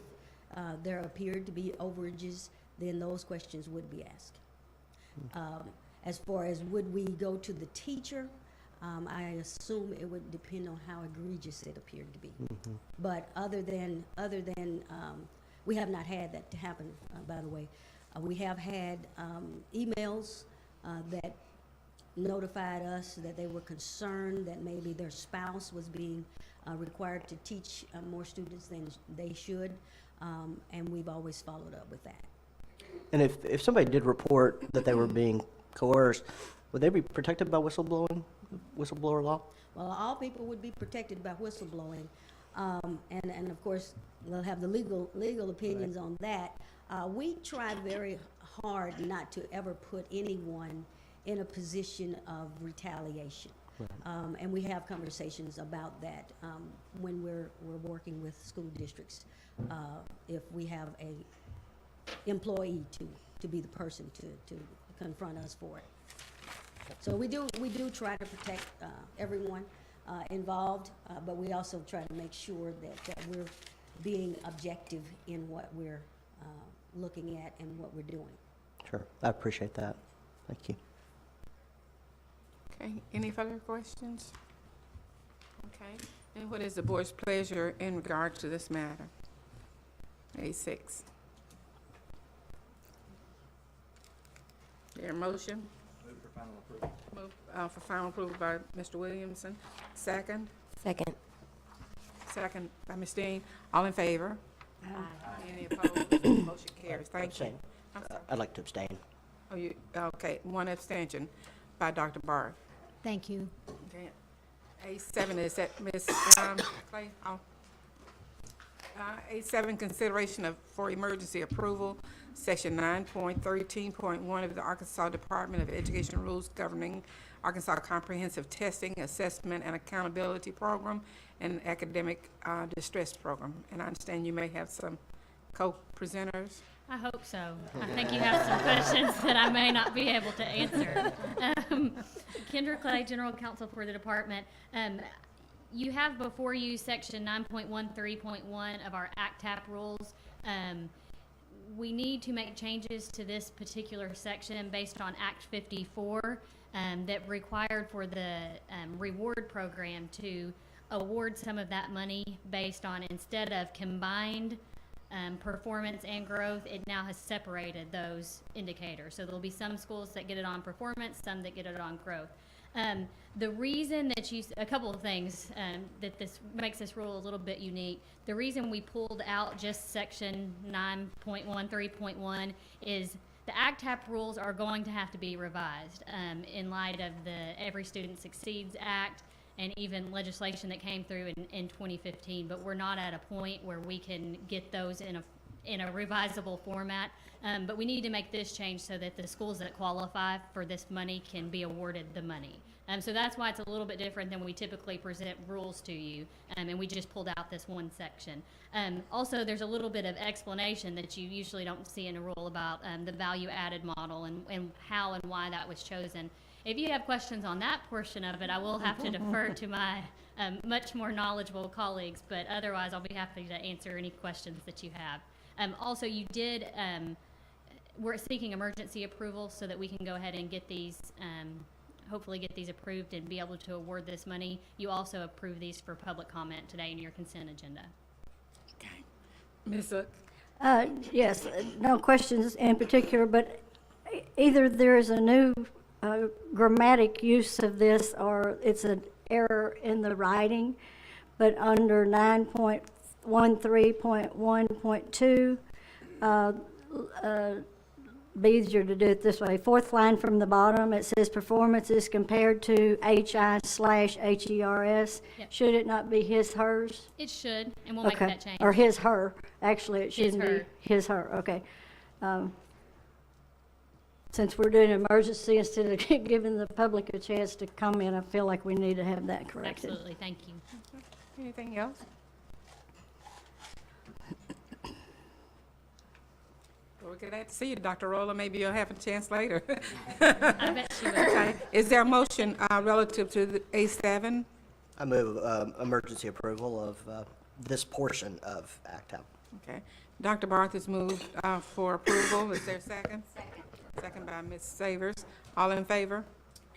Speaker 22: there appeared to be overages, then those questions would be asked. As far as would we go to the teacher, I assume it would depend on how egregious it appeared to be. But other than we have not had that to happen, by the way. We have had emails that notified us that they were concerned that maybe their spouse was being required to teach more students than they should, and we've always followed up with that.
Speaker 11: And if somebody did report that they were being coerced, would they be protected by whistleblower law?
Speaker 22: Well, all people would be protected by whistleblowing, and of course we'll have the legal opinions on that. We try very hard not to ever put anyone in a position of retaliation, and we have conversations about that when we're working with school districts. If we have a employee to be the person to confront us for it. So we do try to protect everyone involved, but we also try to make sure that we're being objective in what we're looking at and what we're doing.
Speaker 11: Sure, I appreciate that. Thank you.
Speaker 12: Okay, any further questions? Okay, and what is the board's pleasure in regard to this matter? A6. There a motion?
Speaker 5: Move for final approval.
Speaker 12: Move for final approval by Mr. Williamson. Second?
Speaker 14: Second.
Speaker 12: Second by Ms. Dean. All in favor? Any opposed? Motion carries. Thank you.
Speaker 11: Abstain.
Speaker 12: I'm sorry.
Speaker 11: I'd like to abstain.
Speaker 12: Oh, you, okay, one abstention by Dr. Barth.
Speaker 6: Thank you.
Speaker 12: Okay. A7 is that Ms. Clay? Oh. A7, consideration for emergency approval, section 9.13.1 of the Arkansas Department of Education rules governing Arkansas Comprehensive Testing, Assessment, and Accountability Program and Academic Distress Program. And I understand you may have some co-presenters.
Speaker 1: I hope so. I think you have some questions that I may not be able to answer. Kendra Clay, General Counsel for the department. You have before you section 9.13.1 of our ACTAP rules. We need to make changes to this particular section based on Act 54 that required for the reward program to award some of that money based on, instead of combined performance and growth, it now has separated those indicators. So there'll be some schools that get it on performance, some that get it on growth. The reason that a couple of things that this makes this rule a little bit unique. The reason we pulled out just section 9.13.1 is the ACTAP rules are going to have to be revised in light of the Every Student Succeeds Act and even legislation that came through in 2015, but we're not at a point where we can get those in a revisable format. But we need to make this change so that the schools that qualify for this money can be awarded the money. So that's why it's a little bit different than we typically present rules to you, and we just pulled out this one section. Also, there's a little bit of explanation that you usually don't see in a rule about the value-added model and how and why that was chosen. If you have questions on that portion of it, I will have to defer to my much more knowledgeable colleagues, but otherwise I'll be happy to answer any questions that you have. Also, you did, we're seeking emergency approval so that we can go ahead and get these, hopefully get these approved and be able to award this money. You also approve these for public comment today in your consent agenda.
Speaker 2: Ms. Zook?
Speaker 3: Yes, no questions in particular, but either there is a new grammatic use of this or it's an error in the writing, but under 9.13.1.2, be easier to do it this way. Fourth line from the bottom, it says performance is compared to HI/HERS.
Speaker 1: Yep.
Speaker 3: Should it not be his, hers?
Speaker 1: It should, and we'll make that change.
Speaker 3: Or his, her. Actually, it
Speaker 1: His,
Speaker 3: shouldn't
Speaker 1: her.
Speaker 3: be his, her. Okay. Since we're doing emergency, instead of giving the public a chance to comment, I feel like we need to have that corrected.
Speaker 1: Absolutely, thank you.
Speaker 2: Anything else? We're glad to see you, Dr. Roller. Maybe you'll have a chance later.
Speaker 1: I bet she will.
Speaker 2: Okay. Is there a motion relative to the A7?
Speaker 11: I move emergency approval of this portion of ACTAP.
Speaker 2: Okay. Dr. Barth has moved for approval. Is there a second? Second. Second by Ms. Savers. All in favor?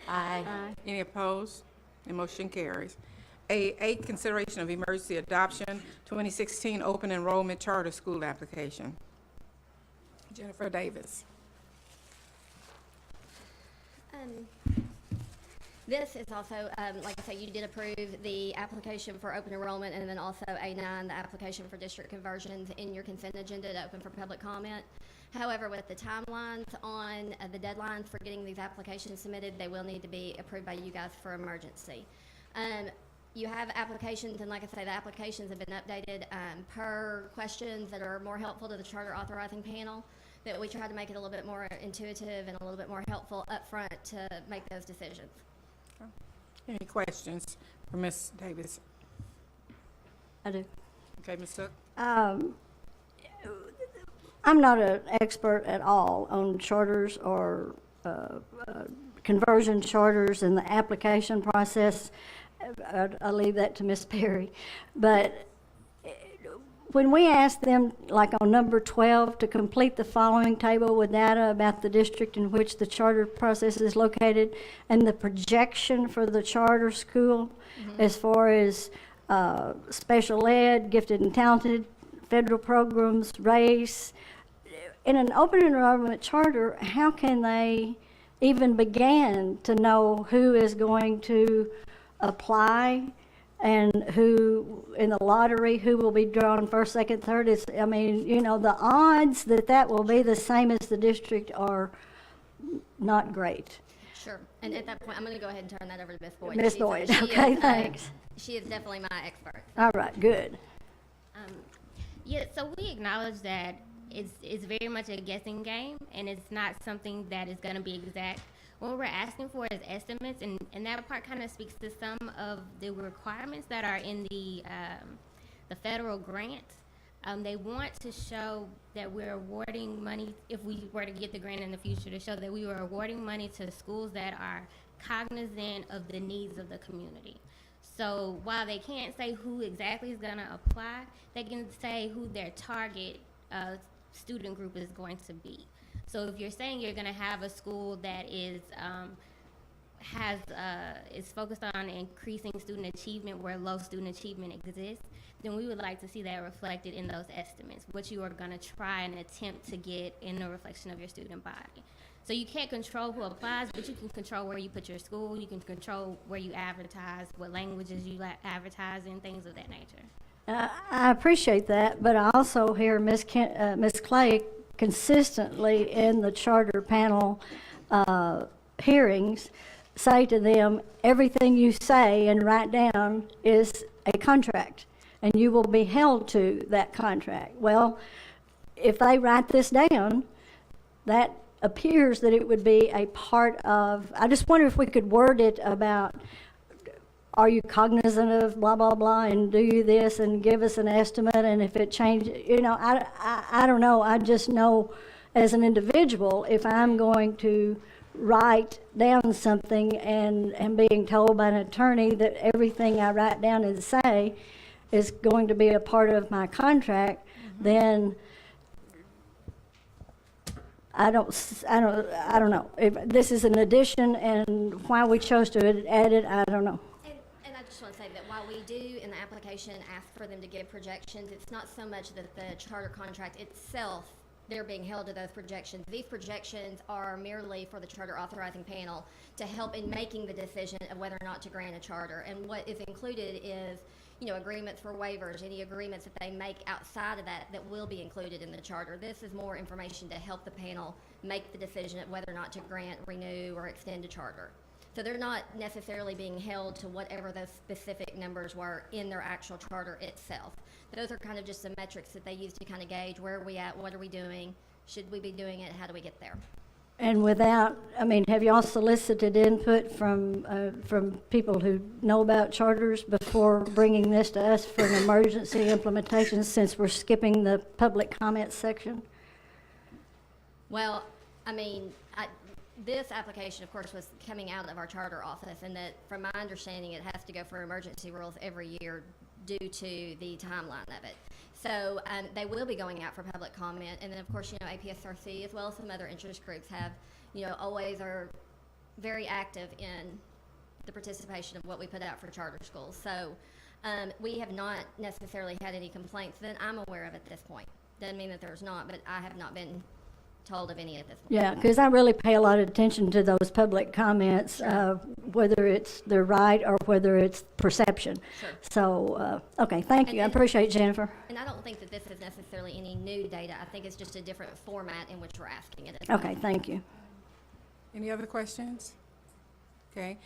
Speaker 3: Aye.
Speaker 2: Any opposed? The motion carries. A8, consideration of emergency adoption, 2016 open enrollment charter school application. Jennifer Davis.
Speaker 21: This is also, like I say, you did approve the application for open enrollment and then also A9, the application for district conversions in your consent agenda to open for public comment. However, with the timelines on the deadlines for getting these applications submitted, they will need to be approved by you guys for emergency. You have applications, and like I say, the applications have been updated per questions that are more helpful to the charter authorizing panel, that we try to make it a little bit more intuitive and a little bit more helpful up front to make those decisions.
Speaker 2: Any questions for Ms. Davis?
Speaker 3: I do.
Speaker 2: Okay, Ms. Cook?
Speaker 3: I'm not an expert at all on charters or conversion charters and the application process. I'll leave that to Ms. Perry. But when we ask them, like on number 12, to complete the following table with data about the district in which the charter process is located and the projection for the charter school as far as special ed, gifted and talented, federal programs, race. In an open enrollment charter, how can they even begin to know who is going to apply and who in the lottery, who will be drawn first, second, third? Is, I mean, you know, the odds that that will be the same as the district are not great.
Speaker 21: Sure. And at that point, I'm going to go ahead and turn that over to Ms. Boyd.
Speaker 3: Ms. Boyd, okay, thanks.
Speaker 21: She is definitely my expert.
Speaker 3: All right, good.
Speaker 4: Yeah, so we acknowledge that it's very much a guessing game, and it's not something that is going to be exact. What we're asking for is estimates, and that part kind of speaks to some of the requirements that are in the federal grant. They want to show that we're awarding money, if we were to get the grant in the future, to show that we were awarding money to schools that are cognizant of the needs of the community. So while they can't say who exactly is going to apply, they can say who their target student group is going to be. So if you're saying you're going to have a school that is focused on increasing student achievement where low student achievement exists, then we would like to see that reflected in those estimates, what you are going to try and attempt to get in the reflection of your student body. So you can't control who applies, but you can control where you put your school, you can control where you advertise, what languages you advertise in, things of that nature.
Speaker 3: I appreciate that, but I also hear Ms. Clay consistently in the charter panel hearings say to them, everything you say and write down is a contract, and you will be held to that contract. Well, if they write this down, that appears that it would be a part of, I just wonder if we could word it about, are you cognizant of blah, blah, blah, and do you this, and give us an estimate, and if it changes, I don't know. I just know as an individual, if I'm going to write down something and being told by an attorney that everything I write down and say is going to be a part of my contract, then I don't know. If this is an addition, and why we chose to add it, I don't know.
Speaker 21: And I just want to say that while we do in the application ask for them to give projections, it's not so much that the charter contract itself, they're being held to those projections. These projections are merely for the charter authorizing panel to help in making the decision of whether or not to grant a charter. And what is included is, agreements for waivers, any agreements that they make outside of that will be included in the charter. This is more information to help the panel make the decision of whether or not to grant, renew, or extend a charter. So they're not necessarily being held to whatever those specific numbers were in their actual charter itself. Those are kind of just the metrics that they use to kind of gauge where are we at, what are we doing, should we be doing it, how do we get there?
Speaker 3: And have y'all solicited input from people who know about charters before bringing this to us for an emergency implementation, since we're skipping the public comment section?
Speaker 21: Well, this application, of course, was coming out of our charter office, and that, from my understanding, it has to go for emergency rules every year due to the timeline of it. So they will be going out for public comment, and then, of course, APSRC as well as some other interest groups have, always are very active in the participation of what we put out for charter schools. So we have not necessarily had any complaints that I'm aware of at this point. Doesn't mean that there's not, but I have not been told of any at this point.
Speaker 3: Yeah, because I really pay a lot of attention to those public comments, whether it's they're right or whether it's perception.
Speaker 21: Sure.
Speaker 3: So, okay, thank you. I appreciate it, Jennifer.
Speaker 21: And I don't think that this is necessarily any new data. I think it's just a different format in which we're asking it.
Speaker 3: Okay, thank you.
Speaker 12: Any other questions? Okay.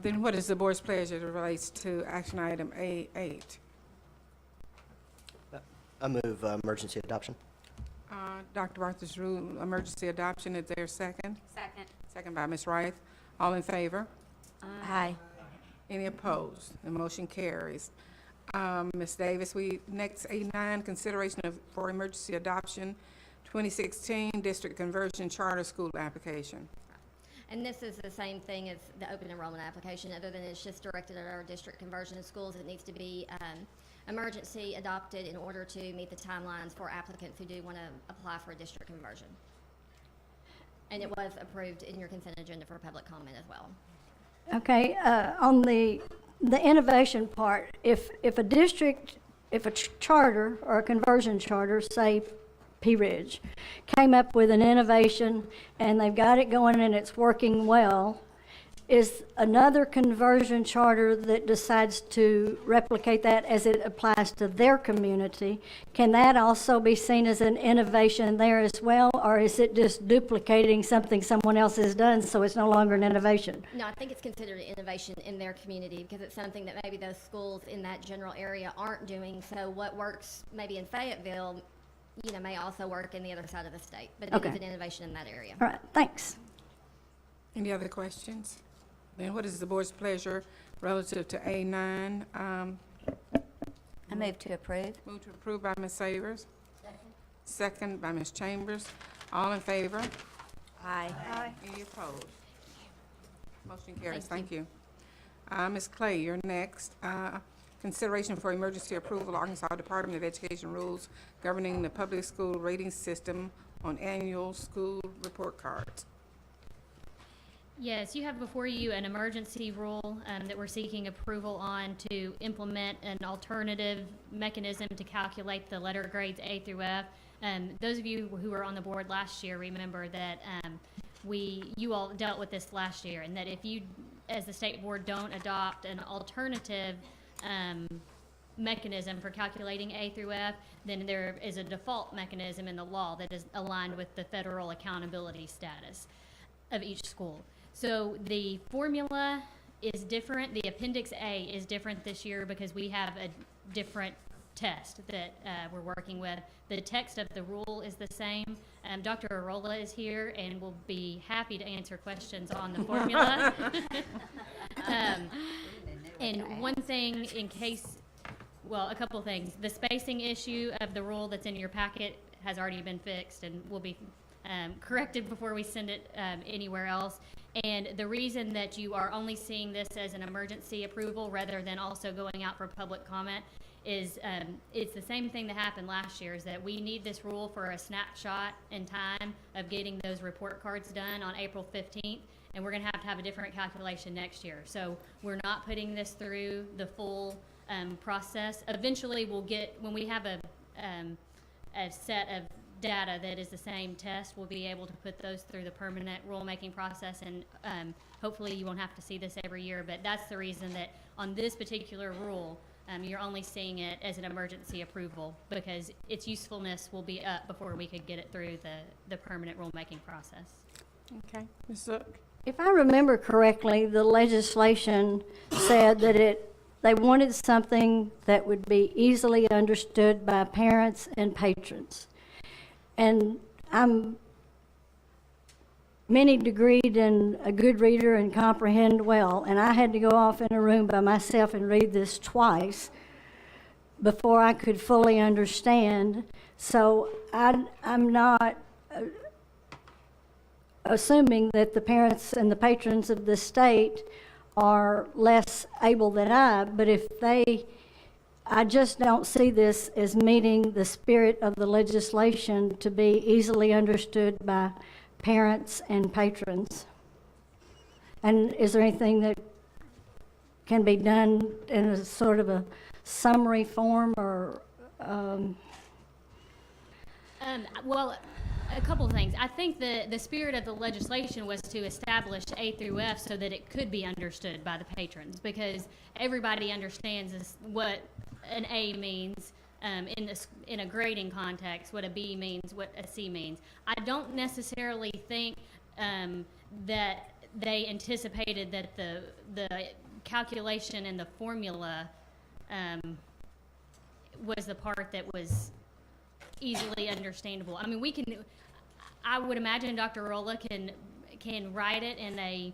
Speaker 12: Then what is the board's pleasure that relates to action item A8?
Speaker 11: I move emergency adoption.
Speaker 12: Dr. Barth's rule, emergency adoption, is there a second?
Speaker 8: Second.
Speaker 12: Second by Ms. Wright. All in favor?
Speaker 21: Aye.
Speaker 12: Any opposed? The motion carries. Ms. Davis, next A9, consideration for emergency adoption, 2016 district conversion charter school application.
Speaker 21: And this is the same thing as the open enrollment application, other than it's just directed at our district conversion schools. It needs to be emergency adopted in order to meet the timelines for applicants who do want to apply for a district conversion. And it was approved in your consent agenda for public comment as well.
Speaker 3: Okay, on the innovation part, if a charter or a conversion charter, say Pea Ridge, came up with an innovation and they've got it going and it's working well, is another conversion charter that decides to replicate that as it applies to their community, can that also be seen as an innovation there as well, or is it just duplicating something someone else has done, so it's no longer an innovation?
Speaker 21: No, I think it's considered an innovation in their community because it's something that maybe those schools in that general area aren't doing. So what works maybe in Fayetteville, may also work in the other side of the state. But it is an innovation in that area.
Speaker 3: All right, thanks.
Speaker 12: Any other questions? Then what is the board's pleasure relative to A9?
Speaker 7: I move to approve.
Speaker 12: Move to approve by Ms. Savers. Second by Ms. Chambers. All in favor?
Speaker 7: Aye.
Speaker 12: Any opposed? Motion carries. Thank you. Ms. Clay, you're next. Consideration for emergency approval, Arkansas Department of Education rules governing the public school rating system on annual school report cards.
Speaker 1: Yes, you have before you an emergency rule that we're seeking approval on to implement an alternative mechanism to calculate the letter grades A through F. Those of you who were on the board last year remember that you all dealt with this last year, and that if you, as the state board, don't adopt an alternative mechanism for calculating A through F, then there is a default mechanism in the law that is aligned with the federal accountability status of each school. So the formula is different. The Appendix A is different this year because we have a different test that we're working with. The text of the rule is the same. Dr. Arola is here and will be happy to answer questions on the formula. And one thing in case, well, a couple things. The spacing issue of the rule that's in your packet has already been fixed and will be corrected before we send it anywhere else. And the reason that you are only seeing this as an emergency approval rather than also going out for public comment is it's the same thing that happened last year, is that we need this rule for a snapshot in time of getting those report cards done on April 15th, and we're going to have a different calculation next year. So we're not putting this through the full process. Eventually we'll get, when we have a set of data that is the same test, we'll be able to put those through the permanent rulemaking process, and hopefully you won't have to see this every year. But that's the reason that on this particular rule, you're only seeing it as an emergency approval, because its usefulness will be up before we could get it through the permanent rulemaking process.
Speaker 12: Okay, Ms. Zook.
Speaker 3: If I remember correctly, the legislation said that they wanted something that would be easily understood by parents and patrons. And I'm many degreed and a good reader and comprehend well, and I had to go off in a room by myself and read this twice before I could fully understand. So I'm not assuming that the parents and the patrons of the state are less able than I, but I just don't see this as meeting the spirit of the legislation to be easily understood by parents and patrons. And is there anything that can be done in a sort of a summary form, or?
Speaker 1: Well, a couple of things. I think the spirit of the legislation was to establish A through F so that it could be understood by the patrons, because everybody understands what an A means in a grading context, what a B means, what a C means. I don't necessarily think that they anticipated that the calculation and the formula was the part that was easily understandable. I mean, I would imagine Dr. Arola can write it in a,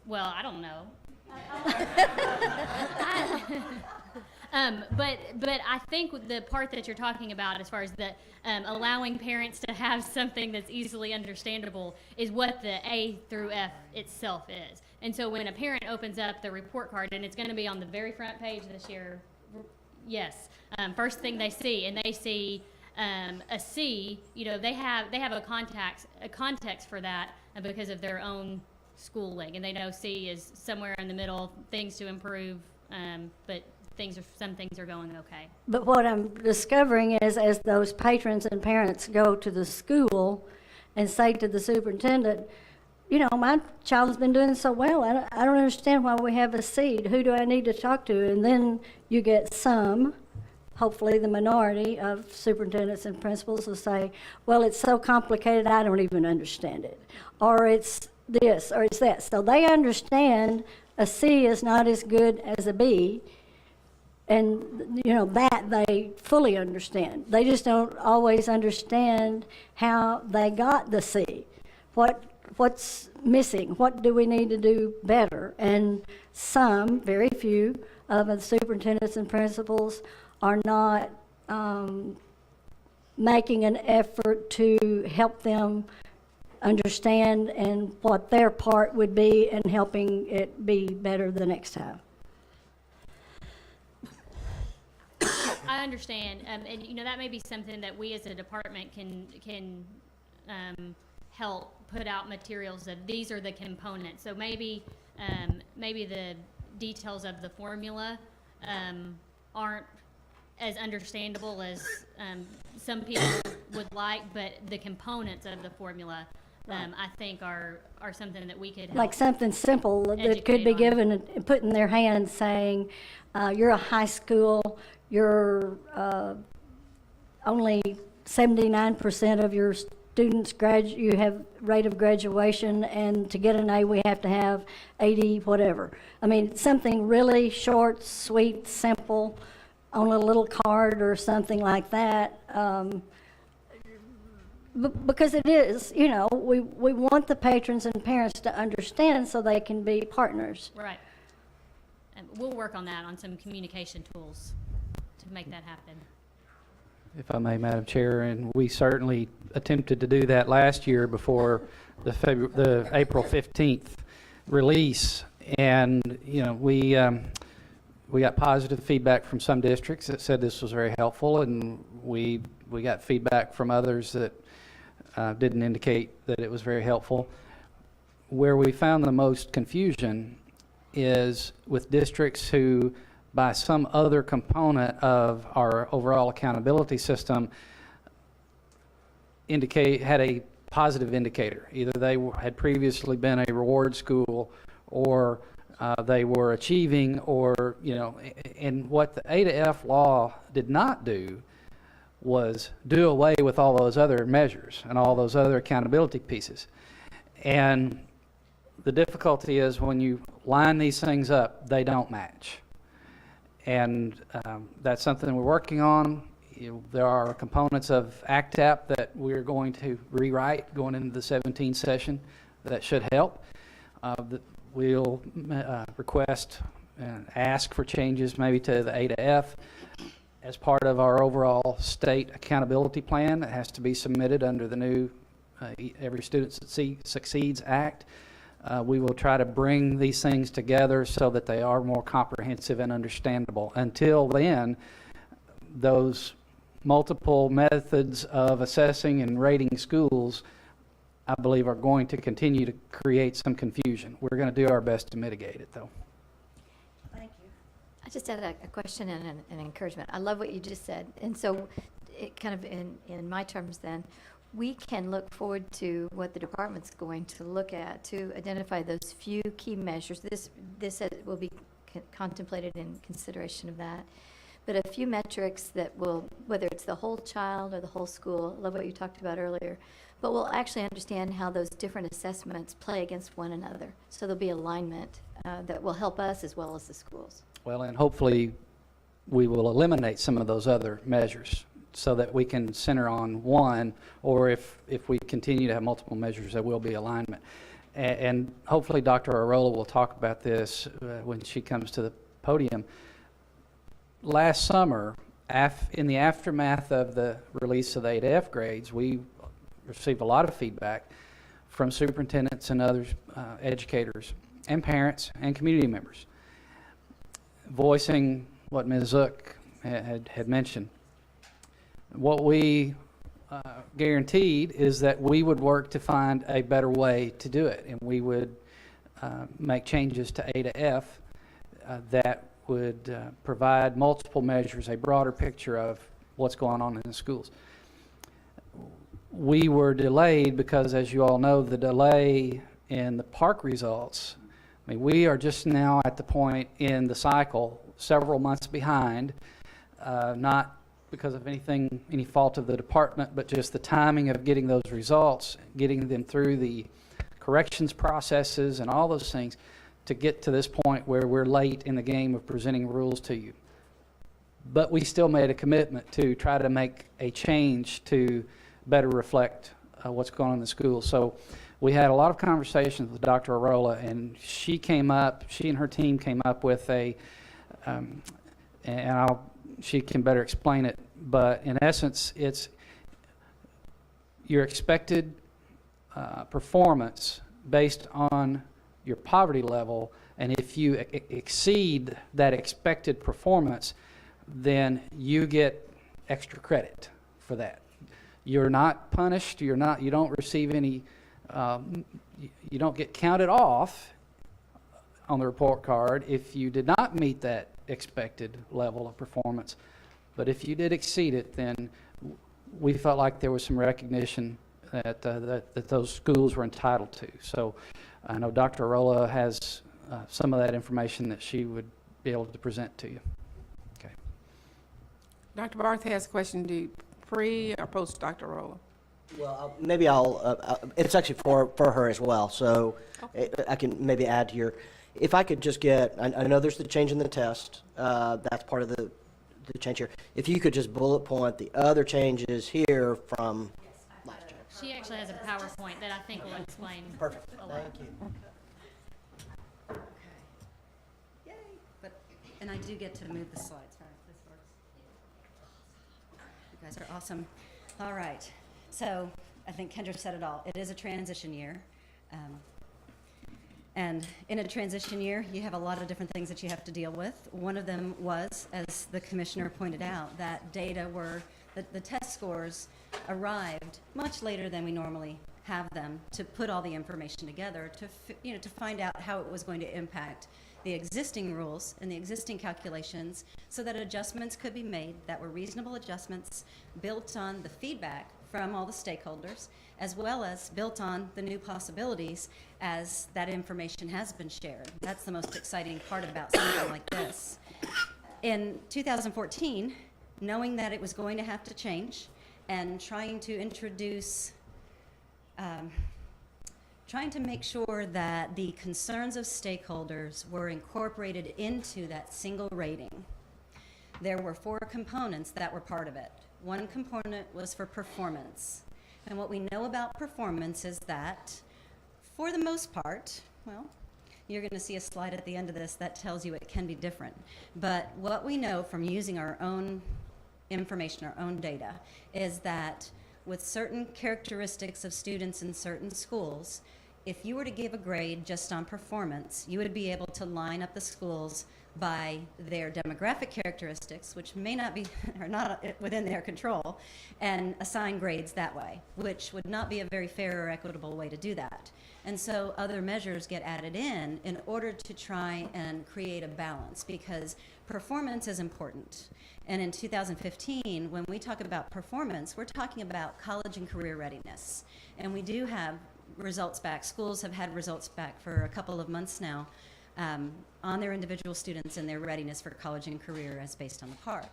Speaker 1: well, I don't know. But I think the part that you're talking about, as far as the allowing parents to have something that's easily understandable, is what the A through F itself is. And so when a parent opens up the report card, and it's going to be on the very front page this year, yes, first thing they see, and they see a C, you know, they have a context for that because of their own schooling, and they know C is somewhere in the middle, things to improve, but some things are going okay.
Speaker 3: But what I'm discovering is, as those patrons and parents go to the school and say to the superintendent, you know, my child's been doing so well, I don't understand why we have a C. Who do I need to talk to? And then you get some, hopefully the minority of superintendents and principals will say, well, it's so complicated, I don't even understand it. Or it's this, or it's that. So they understand a C is not as good as a B. And, you know, that they fully understand. They just don't always understand how they got the C. What's missing? What do we need to do better? And some, very few, of the superintendents and principals are not making an effort to help them understand and what their part would be in helping it be better the next time.
Speaker 1: I understand, and you know, that may be something that we as a department can help put out materials of. These are the components. So maybe the details of the formula aren't as understandable as some people would like, but the components of the formula, I think, are something that we could help
Speaker 3: like something simple that could be given and put in their hands, saying, you're a high school, you're only 79% of your students you have rate of graduation, and to get an A we have to have 80 whatever. I mean, something really short, sweet, simple, on a little card or something like that. Because it is, you know, we want the patrons and parents to understand so they can be partners.
Speaker 1: Right. And we'll work on that, on some communication tools to make that happen.
Speaker 13: If I may, Madam Chair, and we certainly attempted to do that last year before the April 15th release, and you know we got positive feedback from some districts that said this was very helpful, and we got feedback from others that didn't indicate that it was very helpful. Where we found the most confusion is with districts who, by some other component of our overall accountability system, had a positive indicator. Either they had previously been a reward school, or they were achieving, or, you know, and what the A to F law did not do was do away with all those other measures and all those other accountability pieces. And the difficulty is when you line these things up, they don't match. And that's something we're working on. There are components of ACTAP that we're going to rewrite going into the 17 session that should help. We'll request and ask for changes maybe to the A to F as part of our overall state accountability plan that has to be submitted under the new Every Student Succeeds Act. We will try to bring these things together so that they are more comprehensive and understandable. Until then, those multiple methods of assessing and rating schools, I believe, are going to continue to create some confusion. We're going to do our best to mitigate it, though.
Speaker 3: Thank you.
Speaker 14: I just had a question and an encouragement. I love what you just said. And so it kind of in my terms then, we can look forward to what the department's going to look at to identify those few key measures. This will be contemplated in consideration of that. But a few metrics that will, whether it's the whole child or the whole school, I love what you talked about earlier, but we'll actually understand how those different assessments play against one another. So there'll be alignment that will help us as well as the schools.
Speaker 13: Well, and hopefully we will eliminate some of those other measures so that we can center on one, or if we continue to have multiple measures, there will be alignment. And hopefully Dr. Arola will talk about this when she comes to the podium. Last summer, in the aftermath of the release of the A to F grades, we received a lot of feedback from superintendents and other educators and parents and community members, voicing what Ms. Zook had mentioned. What we guaranteed is that we would work to find a better way to do it, and we would make changes to A to F that would provide multiple measures, a broader picture of what's going on in the schools. We were delayed because, as you all know, the delay in the PARCC results, I mean, we are just now at the point in the cycle, several months behind, not because of any fault of the department, but just the timing of getting those results, getting them through the corrections processes and all those things to get to this point where we're late in the game of presenting rules to you. But we still made a commitment to try to make a change to better reflect what's going on in the schools. So we had a lot of conversations with Dr. Arola, and she and her team came up with she can better explain it, but in essence, it's your expected performance based on your poverty level, and if you exceed that expected performance, then you get extra credit for that. You're not punished, you don't receive any, you don't get counted off on the report card if you did not meet that expected level of performance. But if you did exceed it, then we felt like there was some recognition that those schools were entitled to. So I know Dr. Arola has some of that information that she would be able to present to you. Okay.
Speaker 2: Dr. Barth has a question. Do you pre or post Dr. Arola?
Speaker 11: Well, maybe it's actually for her as well, so I can maybe add here. If I could just get, I know there's the change in the test, that's part of the change here. If you could just bullet point the other changes here from last year.
Speaker 1: She actually has a PowerPoint that I think will explain.
Speaker 11: Perfect.
Speaker 1: a lot.
Speaker 11: Thank you.
Speaker 9: Yay, but, and I do get to move the slides, right? This works. You guys are awesome. All right, so I think Kendra said it all. It is a transition year. And in a transition year, you have a lot of different things that you have to deal with. One of them was, as the commissioner pointed out, that the test scores arrived much later than we normally have them to put all the information together to find out how it was going to impact the existing rules and the existing calculations so that adjustments could be made that were reasonable adjustments built on the feedback from all the stakeholders, as well as built on the new possibilities as that information has been shared. That's the most exciting part about something like this. In 2014, knowing that it was going to have to change and trying to introduce, trying to make sure that the concerns of stakeholders were incorporated into that single rating, there were 4 components that were part of it. One component was for performance. And what we know about performance is that, for the most part, well, you're going to see a slide at the end of this that tells you it can be different. But what we know from using our own information, our own data, is that with certain characteristics of students in certain schools, if you were to give a grade just on performance, you would be able to line up the schools by their demographic characteristics, which may not be, or not within their control, and assign grades that way, which would not be a very fair or equitable way to do that. And so other measures get added in order to try and create a balance, because performance is important. And in 2015, when we talk about performance, we're talking about college and career readiness. And we do have results back. Schools have had results back for a couple of months now on their individual students and their readiness for college and career as based on the PARCC.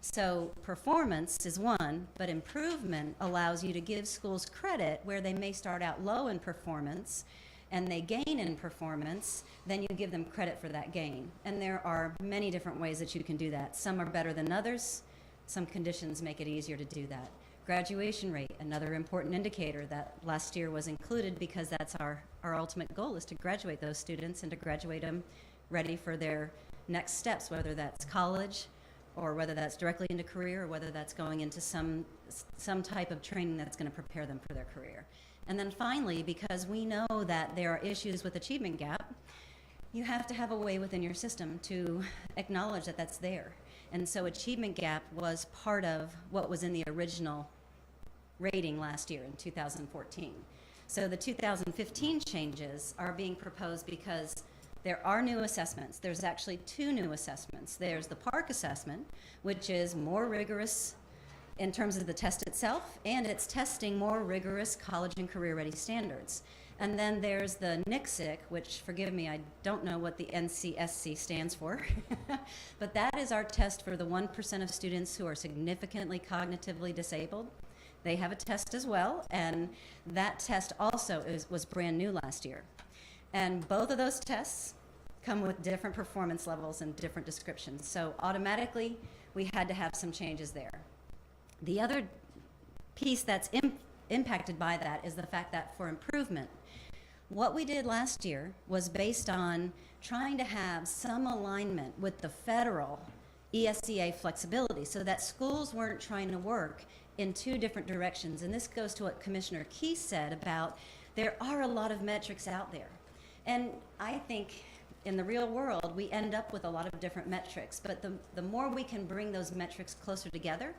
Speaker 9: So performance is one, but improvement allows you to give schools credit where they may start out low in performance and they gain in performance, then you give them credit for that gain. And there are many different ways that you can do that. Some are better than others. Some conditions make it easier to do that. Graduation rate, another important indicator that last year was included because that's our ultimate goal, is to graduate those students and to graduate them ready for their next steps, whether that's college or whether that's directly into career or whether that's going into some type of training that's going to prepare them for their career. And then finally, because we know that there are issues with achievement gap, you have to have a way within your system to acknowledge that that's there. And so achievement gap was part of what was in the original rating last year in 2014. So the 2015 changes are being proposed because there are new assessments. There's actually 2 new assessments. There's the PARCC assessment, which is more rigorous in terms of the test itself, and it's testing more rigorous college and career ready standards. And then there's the NCSIC, which, forgive me, I don't know what the NCSC stands for, but that is our test for the 1% of students who are significantly cognitively disabled. They have a test as well, and that test also was brand new last year. And both of those tests come with different performance levels and different descriptions. So automatically, we had to have some changes there. The other piece that's impacted by that is the fact that for improvement, what we did last year was based on trying to have some alignment with the federal ESEA flexibility so that schools weren't trying to work in 2 different directions. And this goes to what Commissioner Key said about there are a lot of metrics out there. And I think in the real world, we end up with a lot of different metrics, but the more we can bring those metrics closer together,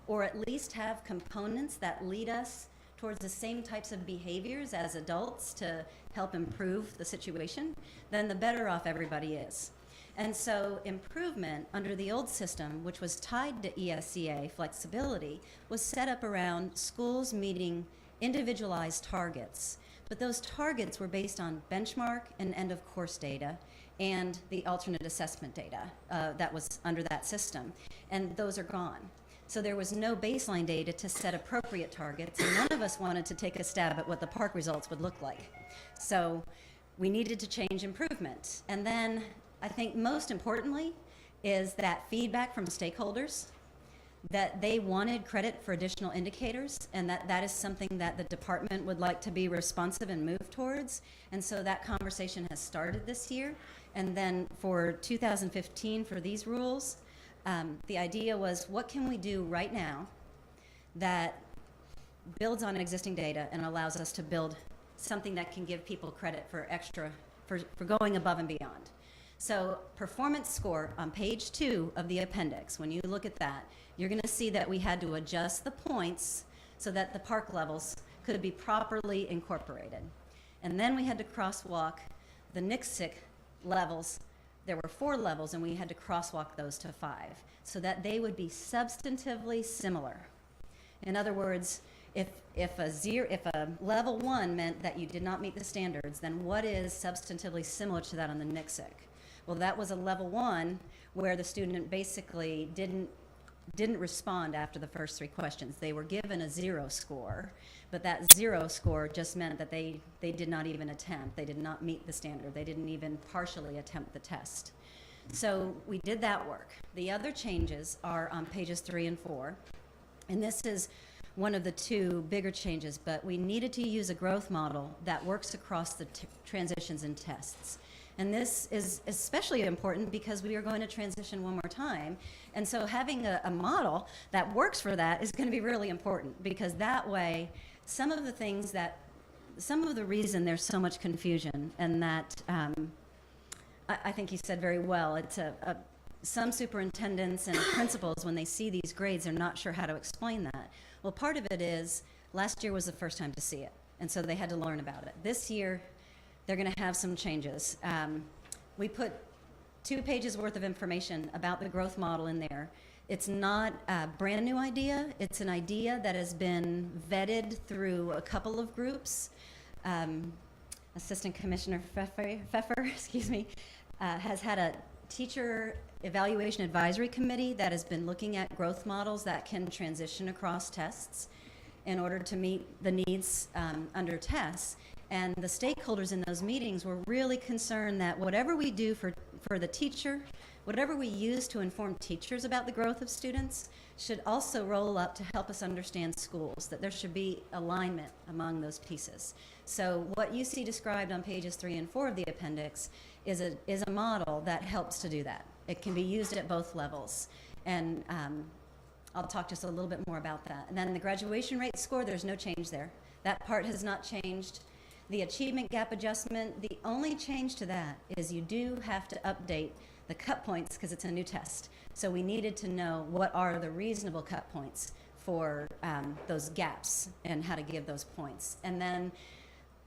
Speaker 9: or at least have components that lead us towards the same types of behaviors as adults to help improve the situation, then the better off everybody is. And so improvement under the old system, which was tied to ESEA flexibility, was set up around schools meeting individualized targets. But those targets were based on benchmark and end of course data and the alternate assessment data that was under that system. And those are gone. So there was no baseline data to set appropriate targets, and none of us wanted to take a stab at what the PARCC results would look like. So we needed to change improvement. And then I think most importantly is that feedback from stakeholders that they wanted credit for additional indicators, and that is something that the department would like to be responsive and move towards. And so that conversation has started this year. And then for 2015, for these rules, the idea was, what can we do right now that builds on existing data and allows us to build something that can give people credit for extra, for going above and beyond. So performance score on page 2 of the appendix, when you look at that, you're going to see that we had to adjust the points so that the park levels could be properly incorporated. And then we had to crosswalk the NCSIC levels. There were 4 levels, and we had to crosswalk those to 5 so that they would be substantively similar. In other words, if a level 1 meant that you did not meet the standards, then what is substantively similar to that on the NCSIC? Well, that was a level 1 where the student basically didn't respond after the first 3 questions. They were given a 0 score, but that 0 score just meant that they did not even attempt. They did not meet the standard. They didn't even partially attempt the test. So we did that work. The other changes are on pages 3 and 4, and this is one of the 2 bigger changes, but we needed to use a growth model that works across the transitions and tests. And this is especially important because we are going to transition one more time. And so having a model that works for that is going to be really important, because that way, some of the reason there's so much confusion, and that I think you said very well, it's some superintendents and principals, when they see these grades, they're not sure how to explain that. Well, part of it is last year was the first time to see it, and so they had to learn about it. This year, they're going to have some changes. We put 2 pages worth of information about the growth model in there. It's not a brand new idea. It's an idea that has been vetted through a couple of groups. Assistant Commissioner Pfeffer, excuse me, has had a teacher evaluation advisory committee that has been looking at growth models that can transition across tests in order to meet the needs under tests. And the stakeholders in those meetings were really concerned that whatever we do for the teacher, whatever we use to inform teachers about the growth of students, should also roll up to help us understand schools, that there should be alignment among those pieces. So what you see described on pages 3 and 4 of the appendix is a model that helps to do that. It can be used at both levels. And I'll talk just a little bit more about that. And then the graduation rate score, there's no change there. That part has not changed. The achievement gap adjustment, the only change to that is you do have to update the cut points because it's a new test. So we needed to know what are the reasonable cut points for those gaps and how to give those points. And then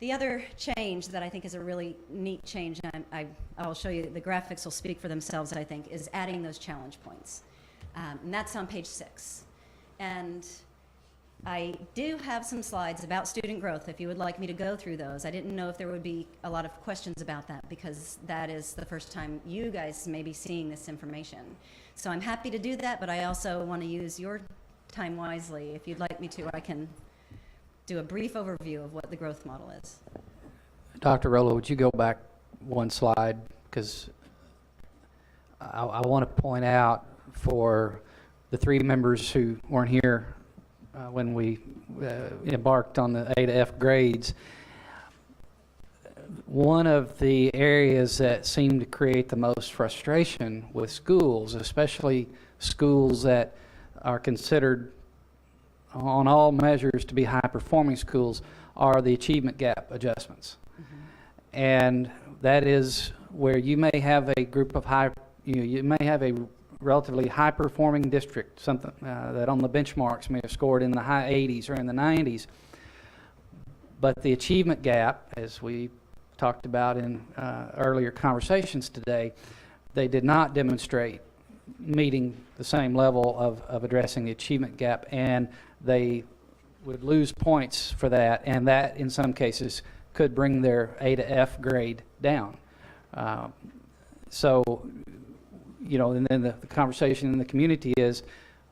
Speaker 9: the other change that I think is a really neat change, and I'll show you, the graphics will speak for themselves, I think, is adding those challenge points. And that's on page 6. And I do have some slides about student growth if you would like me to go through those. I didn't know if there would be a lot of questions about that because that is the first time you guys may be seeing this information. So I'm happy to do that, but I also want to use your time wisely. If you'd like me to, I can do a brief overview of what the growth model is.
Speaker 13: Dr. Rolo, would you go back one slide? Because I want to point out for the 3 members who weren't here when we embarked on the A to F grades, one of the areas that seemed to create the most frustration with schools, especially schools that are considered on all measures to be high-performing schools, are the achievement gap adjustments. And that is where you may have a group of you may have a relatively high-performing district, something that on the benchmarks may have scored in the high 80s or in the 90s. But the achievement gap, as we talked about in earlier conversations today, they did not demonstrate meeting the same level of addressing the achievement gap, and they would lose points for that, and that in some cases could bring their A to F grade down. So, you know, and then the conversation in the community is,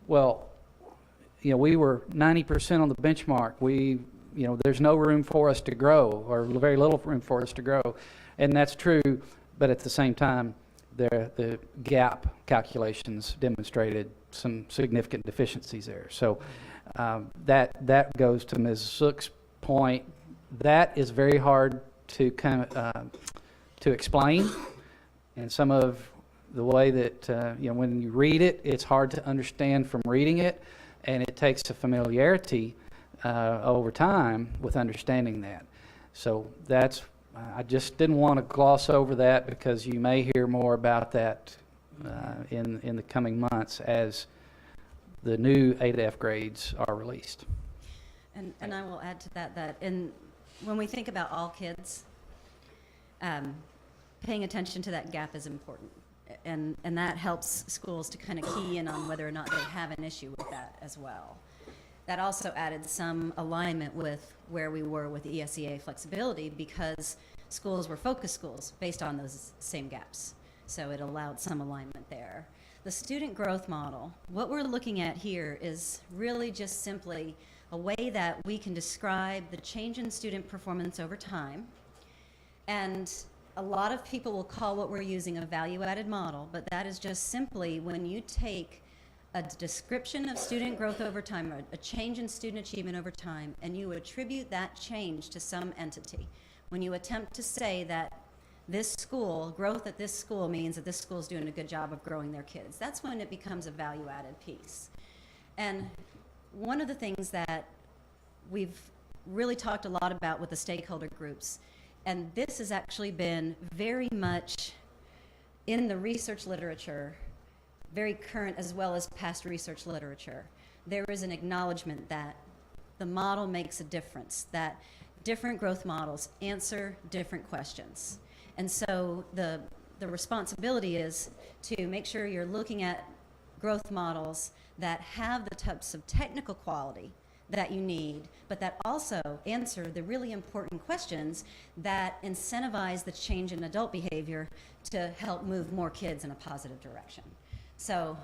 Speaker 13: well, you know, we were 90% on the benchmark. You know, there's no room for us to grow, or very little room for us to grow. And that's true, but at the same time, the gap calculations demonstrated some significant deficiencies there. So that goes to Ms. Zook's point. That is very hard to to explain, and some of the way that when you read it, it's hard to understand from reading it, and it takes a familiarity over time with understanding that. So that's I just didn't want to gloss over that, because you may hear more about that in the coming months as the new 8F grades are released.
Speaker 9: And I will add to that when we think about all kids, paying attention to that gap is important. And that helps schools to kind of key in on whether or not they have an issue with that as well. That also added some alignment with where we were with ESEA flexibility, because schools were focus schools based on those same gaps. So it allowed some alignment there. The student growth model, what we're looking at here is really just simply a way that we can describe the change in student performance over time. And a lot of people will call what we're using a value-added model, but that is just simply when you take a description of student growth over time, a change in student achievement over time, and you attribute that change to some entity. When you attempt to say that this school, growth at this school means that this school is doing a good job of growing their kids, that's when it becomes a value-added piece. And one of the things that we've really talked a lot about with the stakeholder groups, and this has actually been very much in the research literature, very current as well as past research literature, there is an acknowledgement that the model makes a difference, that different growth models answer different questions. And so the responsibility is to make sure you're looking at growth models that have the types of technical quality that you need, but that also answer the really important questions that incentivize the change in adult behavior to help move more kids in a positive direction. So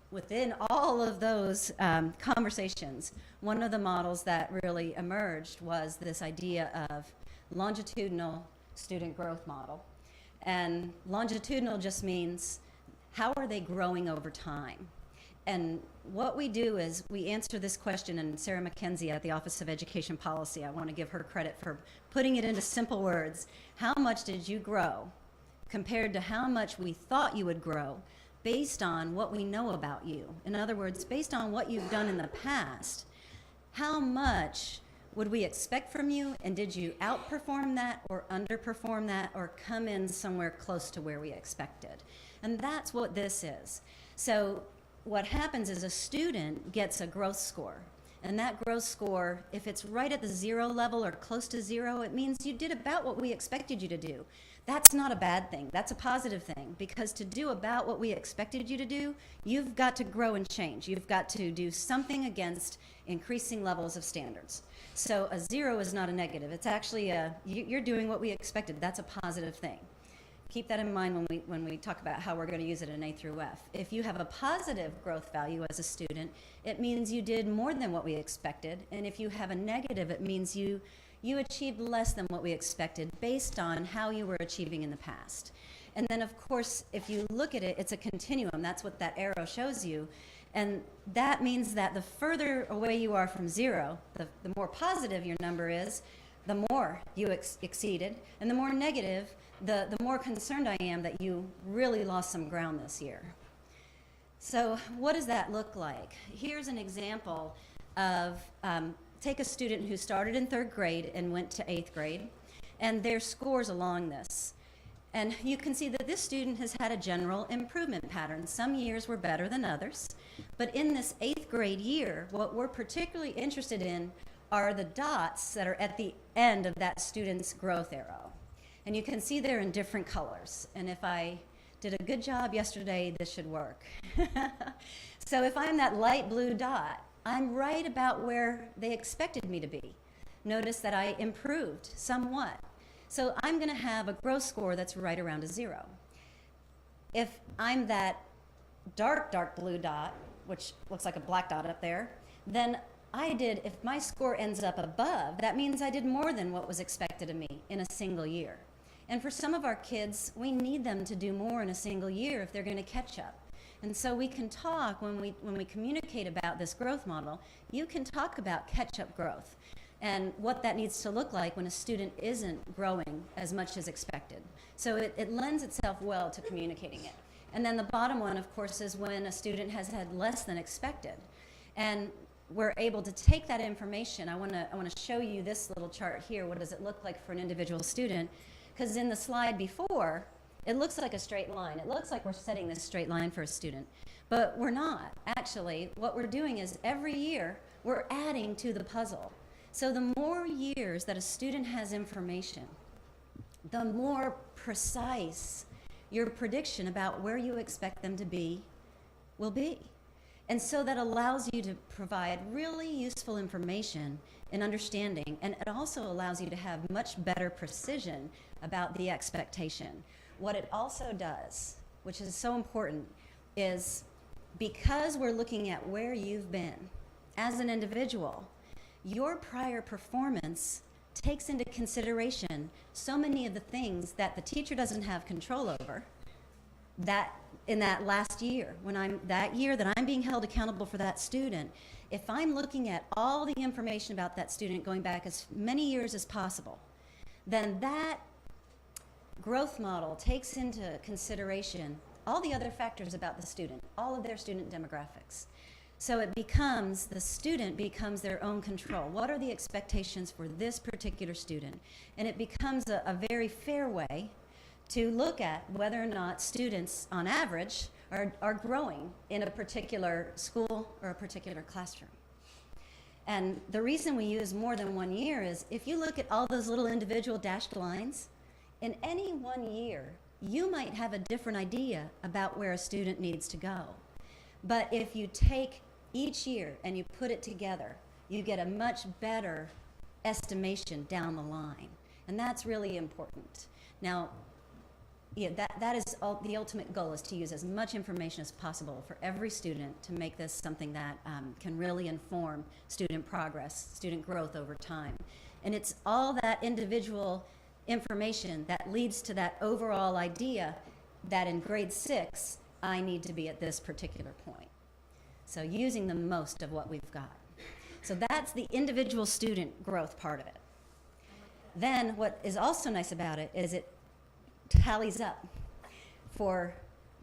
Speaker 9: within all of those conversations, one of the models that really emerged was this idea of longitudinal student growth model. And longitudinal just means how are they growing over time? And what we do is we answer this question, and Sarah McKenzie at the Office of Education Policy, I want to give her credit for putting it into simple words. How much did you grow compared to how much we thought you would grow based on what we know about you? In other words, based on what you've done in the past, how much would we expect from you, and did you outperform that or underperform that or come in somewhere close to where we expected? And that's what this is. So what happens is a student gets a growth score, and that growth score, if it's right at the 0 level or close to 0, it means you did about what we expected you to do. That's not a bad thing. That's a positive thing, because to do about what we expected you to do, you've got to grow and change. You've got to do something against increasing levels of standards. So a 0 is not a negative. It's actually you're doing what we expected. That's a positive thing. Keep that in mind when we talk about how we're going to use it in A through F. If you have a positive growth value as a student, it means you did more than what we expected. And if you have a negative, it means you achieved less than what we expected based on how you were achieving in the past. And then, of course, if you look at it, it's a continuum. That's what that arrow shows you. And that means that the further away you are from 0, the more positive your number is, the more you exceeded. And the more negative, the more concerned I am that you really lost some ground this year. So what does that look like? Here's an example of take a student who started in 3rd grade and went to 8th grade, and their scores along this. And you can see that this student has had a general improvement pattern. Some years were better than others, but in this 8th grade year, what we're particularly interested in are the dots that are at the end of that student's growth arrow. And you can see they're in different colors. And if I did a good job yesterday, this should work. So if I'm that light blue dot, I'm right about where they expected me to be. Notice that I improved somewhat. So I'm going to have a growth score that's right around a 0. If I'm that dark blue dot, which looks like a black dot up there, then if my score ends up above, that means I did more than what was expected of me in a single year. And for some of our kids, we need them to do more in a single year if they're going to catch up. And so we can talk, when we communicate about this growth model, you can talk about catch-up growth and what that needs to look like when a student isn't growing as much as expected. So it lends itself well to communicating it. And then the bottom one, of course, is when a student has had less than expected. And we're able to take that information. I want to show you this little chart here. What does it look like for an individual student? Because in the slide before, it looks like a straight line. It looks like we're setting this straight line for a student. But we're not, actually. What we're doing is every year, we're adding to the puzzle. So the more years that a student has information, the more precise your prediction about where you expect them to be will be. And so that allows you to provide really useful information and understanding, and it also allows you to have much better precision about the expectation. What it also does, which is so important, is because we're looking at where you've been as an individual, your prior performance takes into consideration so many of the things that the teacher doesn't have control over, that in that last year, that year that I'm being held accountable for that student, if I'm looking at all the information about that student going back as many years as possible, then that growth model takes into consideration all the other factors about the student, all of their student demographics. So it becomes, the student becomes their own control. What are the expectations for this particular student? And it becomes a very fair way to look at whether or not students, on average, are growing in a particular school or a particular classroom. And the reason we use more than 1 year is if you look at all those little individual dashed lines, in any 1 year, you might have a different idea about where a student needs to go. But if you take each year and you put it together, you get a much better estimation down the line. And that's really important. Now, yeah, that is the ultimate goal, is to use as much information as possible for every student to make this something that can really inform student progress, student growth over time. And it's all that individual information that leads to that overall idea that in grade 6, I need to be at this particular point. So using the most of what we've got. So that's the individual student growth part of it. Then what is also nice about it is it tallies up for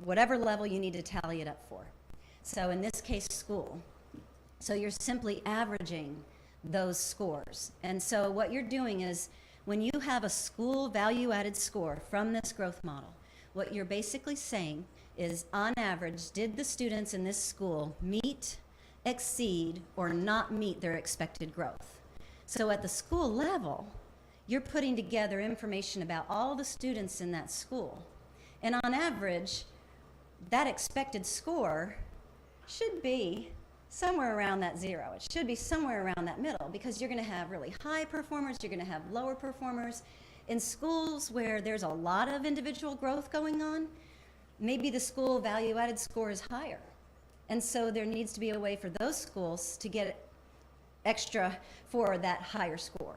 Speaker 9: whatever level you need to tally it up for. So in this case, school. So you're simply averaging those scores. And so what you're doing is when you have a school value-added score from this growth model, what you're basically saying is, on average, did the students in this school meet, exceed, or not meet their expected growth? So at the school level, you're putting together information about all the students in that school. And on average, that expected score should be somewhere around that 0. It should be somewhere around that middle, because you're going to have really high performers, you're going to have lower performers. In schools where there's a lot of individual growth going on, maybe the school value-added score is higher. And so there needs to be a way for those schools to get extra for that higher score.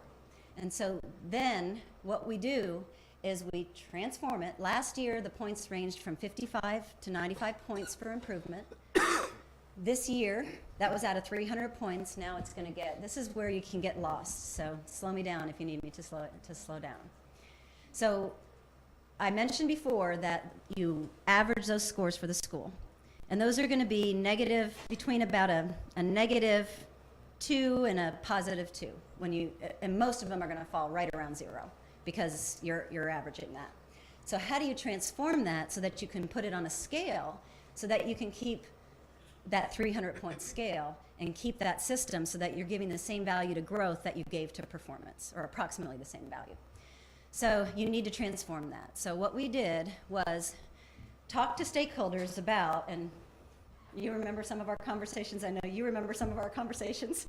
Speaker 9: And so then what we do is we transform it. Last year, the points ranged from 55 to 95 points for improvement. This year, that was out of 300 points. Now it's going to get, this is where you can get lost. So slow me down if you need me to slow down. So I mentioned before that you average those scores for the school. And those are going to be negative, between about a -2 and a +2. And most of them are going to fall right around 0 because you're averaging that. So how do you transform that so that you can put it on a scale so that you can keep that 300-point scale and keep that system so that you're giving the same value to growth that you gave to performance, or approximately the same value. So you need to transform that. So what we did was talk to stakeholders about, and you remember some of our conversations, I know you remember some of our conversations.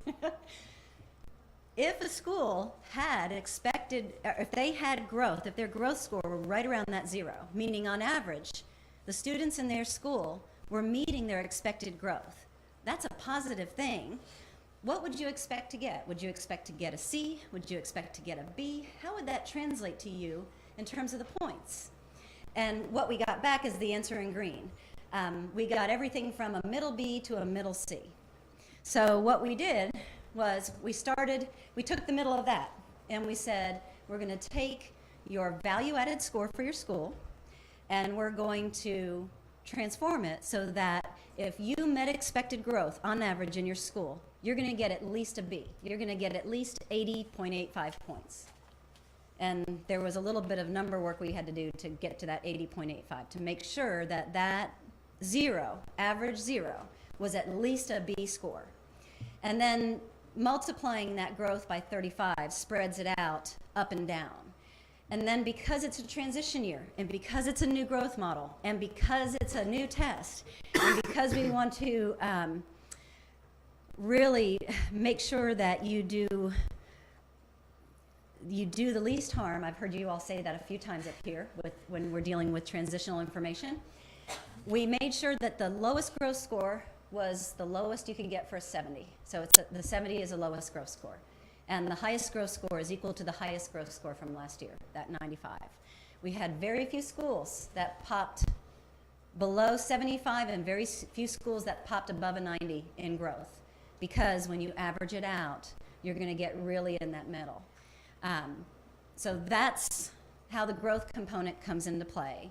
Speaker 9: If a school had expected, or if they had growth, if their growth score were right around that 0, meaning on average, the students in their school were meeting their expected growth, that's a positive thing. What would you expect to get? Would you expect to get a C? Would you expect to get a B? How would that translate to you in terms of the points. And what we got back is the answer in green. We got everything from a middle B to a middle C. So what we did was we took the middle of that, and we said, we're going to take your value-added score for your school, and we're going to transform it so that if you met expected growth on average in your school, you're going to get at least a B. You're going to get at least 80.85 points. And there was a little bit of number work we had to do to get to that 80.85 to make sure that that zero, average zero, was at least a B score. And then multiplying that growth by 35 spreads it out up and down. And then because it's a transition year, and because it's a new growth model, and because it's a new test, and because we want to really make sure that you do the least harm. I've heard you all say that a few times up here when we're dealing with transitional information. We made sure that the lowest growth score was the lowest you can get for a 70. So the 70 is the lowest growth score. And the highest growth score is equal to the highest growth score from last year, that 95. We had very few schools that popped below 75 and very few schools that popped above a 90 in growth, because when you average it out, you're going to get really in that middle. So that's how the growth component comes into play.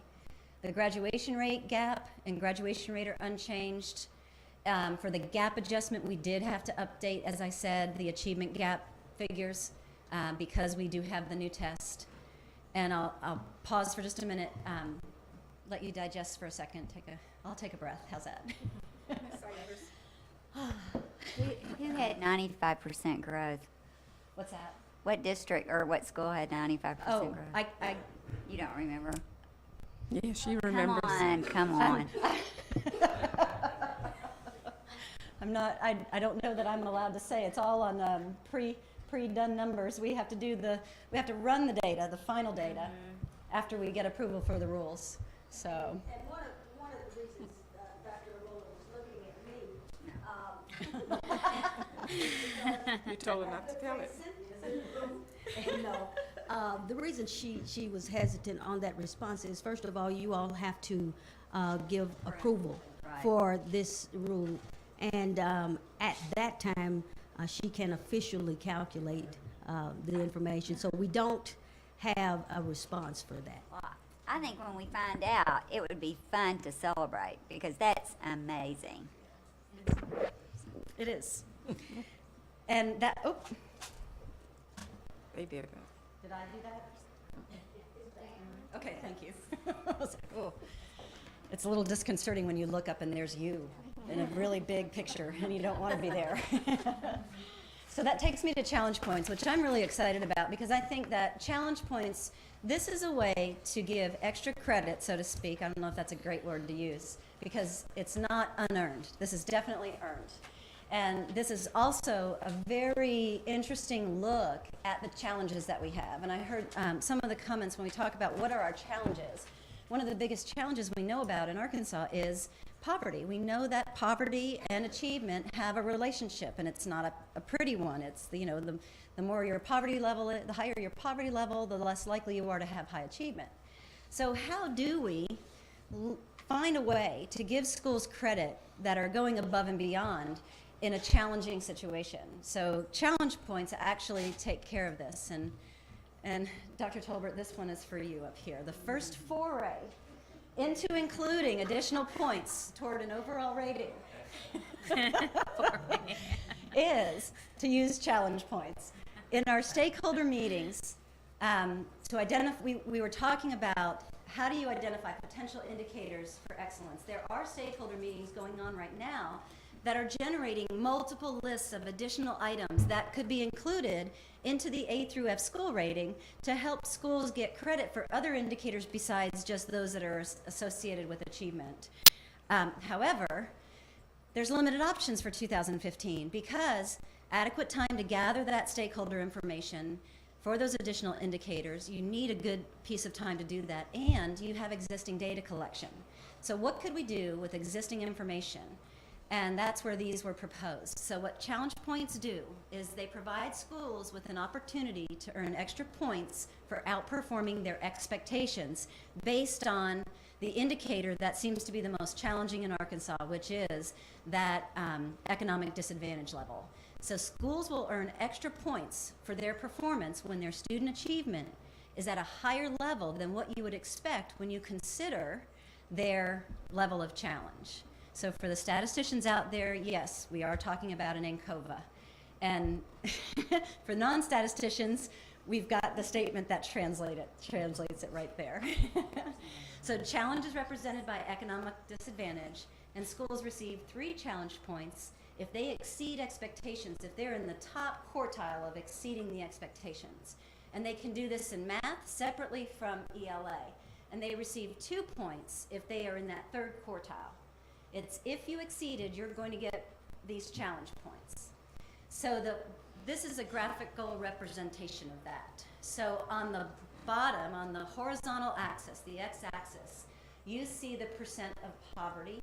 Speaker 9: The graduation rate gap and graduation rate are unchanged. For the gap adjustment, we did have to update, as I said, the achievement gap figures because we do have the new test. And I'll pause for just a minute, let you digest for a second. I'll take a breath. How's that?
Speaker 7: Who had 95% growth?
Speaker 9: What's that?
Speaker 7: What district or what school had 95% growth? You don't remember?
Speaker 12: Yeah, she remembers.
Speaker 7: Come on.
Speaker 9: I don't know that I'm allowed to say. It's all on pre-done numbers. We have to run the data, the final data, after we get approval for the rules. So.
Speaker 22: And one of the reasons Dr. Lola was looking at me.
Speaker 12: You told her not to tell it.
Speaker 22: No, the reason she was hesitant on that response is, first of all, you all have to give approval for this rule. And at that time, she can officially calculate the information. So we don't have a response for that.
Speaker 7: Well, I think when we find out, it would be fun to celebrate because that's amazing.
Speaker 9: It is. And that,
Speaker 12: They did it.
Speaker 9: Did I do that? Okay, thank you. I was like, oh. It's a little disconcerting when you look up and there's you in a really big picture and you don't want to be there. So that takes me to challenge points, which I'm really excited about because I think that challenge points, this is a way to give extra credit, so to speak. I don't know if that's a great word to use because it's not unearned. This is definitely earned. And this is also a very interesting look at the challenges that we have. And I heard some of the comments when we talk about what are our challenges. One of the biggest challenges we know about in Arkansas is poverty. We know that poverty and achievement have a relationship, and it's not a pretty one. It's the more your poverty level, the higher your poverty level, the less likely you are to have high achievement. So how do we find a way to give schools credit that are going above and beyond in a challenging situation? So challenge points actually take care of this. And Dr. Tolbert, this one is for you up here. The first foray into including additional points toward an overall rating is to use challenge points. In our stakeholder meetings, we were talking about how do you identify potential indicators for excellence. There are stakeholder meetings going on right now that are generating multiple lists of additional items that could be included into the A through F school rating to help schools get credit for other indicators besides just those that are associated with achievement. However, there's limited options for 2015 because adequate time to gather that stakeholder information for those additional indicators, you need a good piece of time to do that, and you have existing data collection. So what could we do with existing information And that's where these were proposed. So what challenge points do is they provide schools with an opportunity to earn extra points for outperforming their expectations based on the indicator that seems to be the most challenging in Arkansas, which is that economic disadvantage level. So schools will earn extra points for their performance when their student achievement is at a higher level than what you would expect when you consider their level of challenge. So for the statisticians out there, yes, we are talking about an ANCOVA. And for non-statisticians, we've got the statement that translates it right there. So challenge is represented by economic disadvantage, and schools receive 3 challenge points if they exceed expectations, if they're in the top quartile of exceeding the expectations. And they can do this in math separately from ELA. And they receive 2 points if they are in that 3rd quartile. It's if you exceeded, you're going to get these challenge points. So this is a graphical representation of that. So on the bottom, on the horizontal axis, the x-axis, you see the percent of poverty,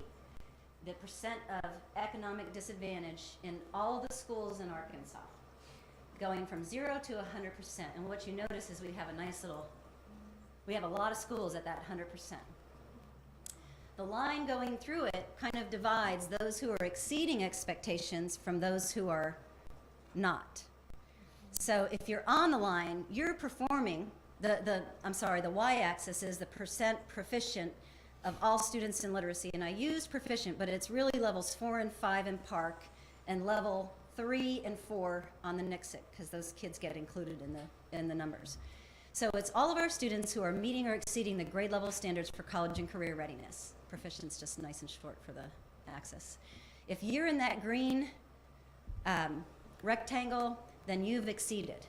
Speaker 9: the percent of economic disadvantage in all the schools in Arkansas, going from 0 to 100%. And what you notice is we have a lot of schools at that 100%. The line going through it kind of divides those who are exceeding expectations from those who are not. So if you're on the line, you're performing, the y-axis is the percent proficient of all students in literacy. And I used proficient, but it's really levels 4 and 5 in Park and level 3 and 4 on the NICSIC, because those kids get included in the numbers. So it's all of our students who are meeting or exceeding the grade level standards for college and career readiness. Proficient's just nice and short for the axis. If you're in that green rectangle, then you've exceeded.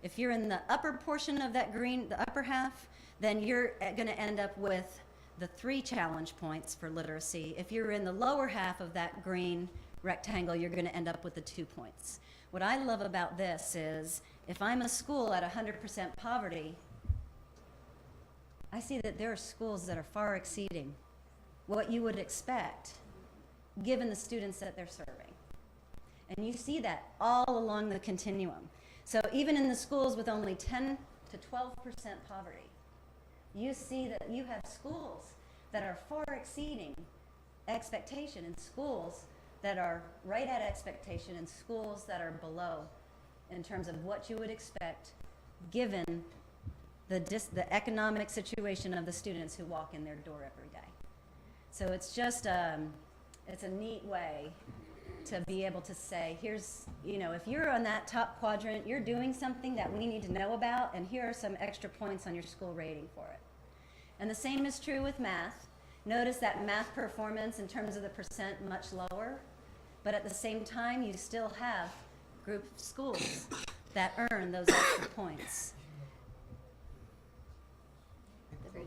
Speaker 9: If you're in the upper portion of that green, the upper half, then you're going to end up with the 3 challenge points for literacy. If you're in the lower half of that green rectangle, you're going to end up with the 2 points. What I love about this is if I'm a school at 100% poverty, I see that there are schools that are far exceeding what you would expect given the students that they're serving. And you see that all along the continuum. So even in the schools with only 10 to 12% poverty, you see that you have schools that are far exceeding expectation and schools that are right at expectation and schools that are below in terms of what you would expect given the economic situation of the students who walk in their door every day. So it's just it's a neat way to be able to say, here's, if you're on that top quadrant, you're doing something that we need to know about, and here are some extra points on your school rating for it. And the same is true with math. Notice that math performance in terms of the percent much lower, but at the same time, you still have group of schools that earn those extra points.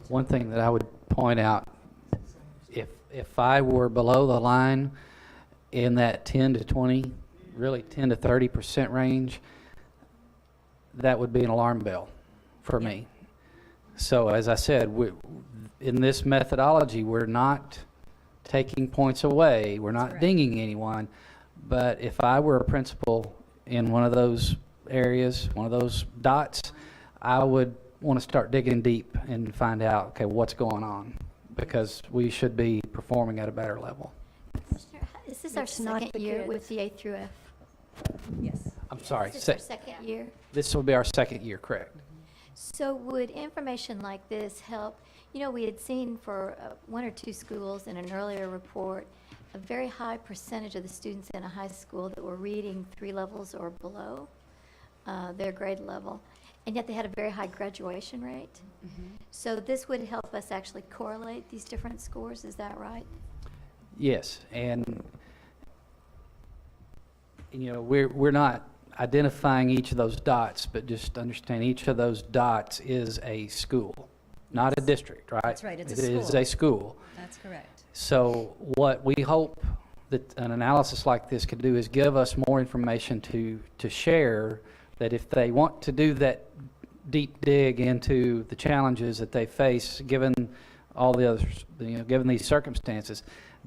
Speaker 13: One thing that I would point out, if I were below the line in that 10 to 20, really 10 to 30% range, that would be an alarm bell for me. So as I said, in this methodology, we're not taking points away, we're not dinging anyone, but if I were a principal in one of those areas, one of those dots, I would want to start digging deep and find out, okay, what's going on, because we should be performing at a better level.
Speaker 14: Is this our second year with the A through F?
Speaker 9: Yes.
Speaker 13: I'm sorry.
Speaker 14: Is this our second year?
Speaker 13: This will be our second year, correct?
Speaker 14: So would information like this help? We had seen for 1 or 2 schools in an earlier report, a very high percentage of the students in a high school that were reading 3 levels or below their grade level, and yet they had a very high graduation rate. So this would help us actually correlate these different scores, is that right?
Speaker 13: Yes, and we're not identifying each of those dots, but just understand each of those dots is a school, not a district, right?
Speaker 9: That's right, it's a
Speaker 13: school. It is a school.
Speaker 9: That's correct.
Speaker 13: So what we hope that an analysis like this could do is give us more information to share, that if they want to do that deep dig into the challenges that they face, given all the others, given these circumstances,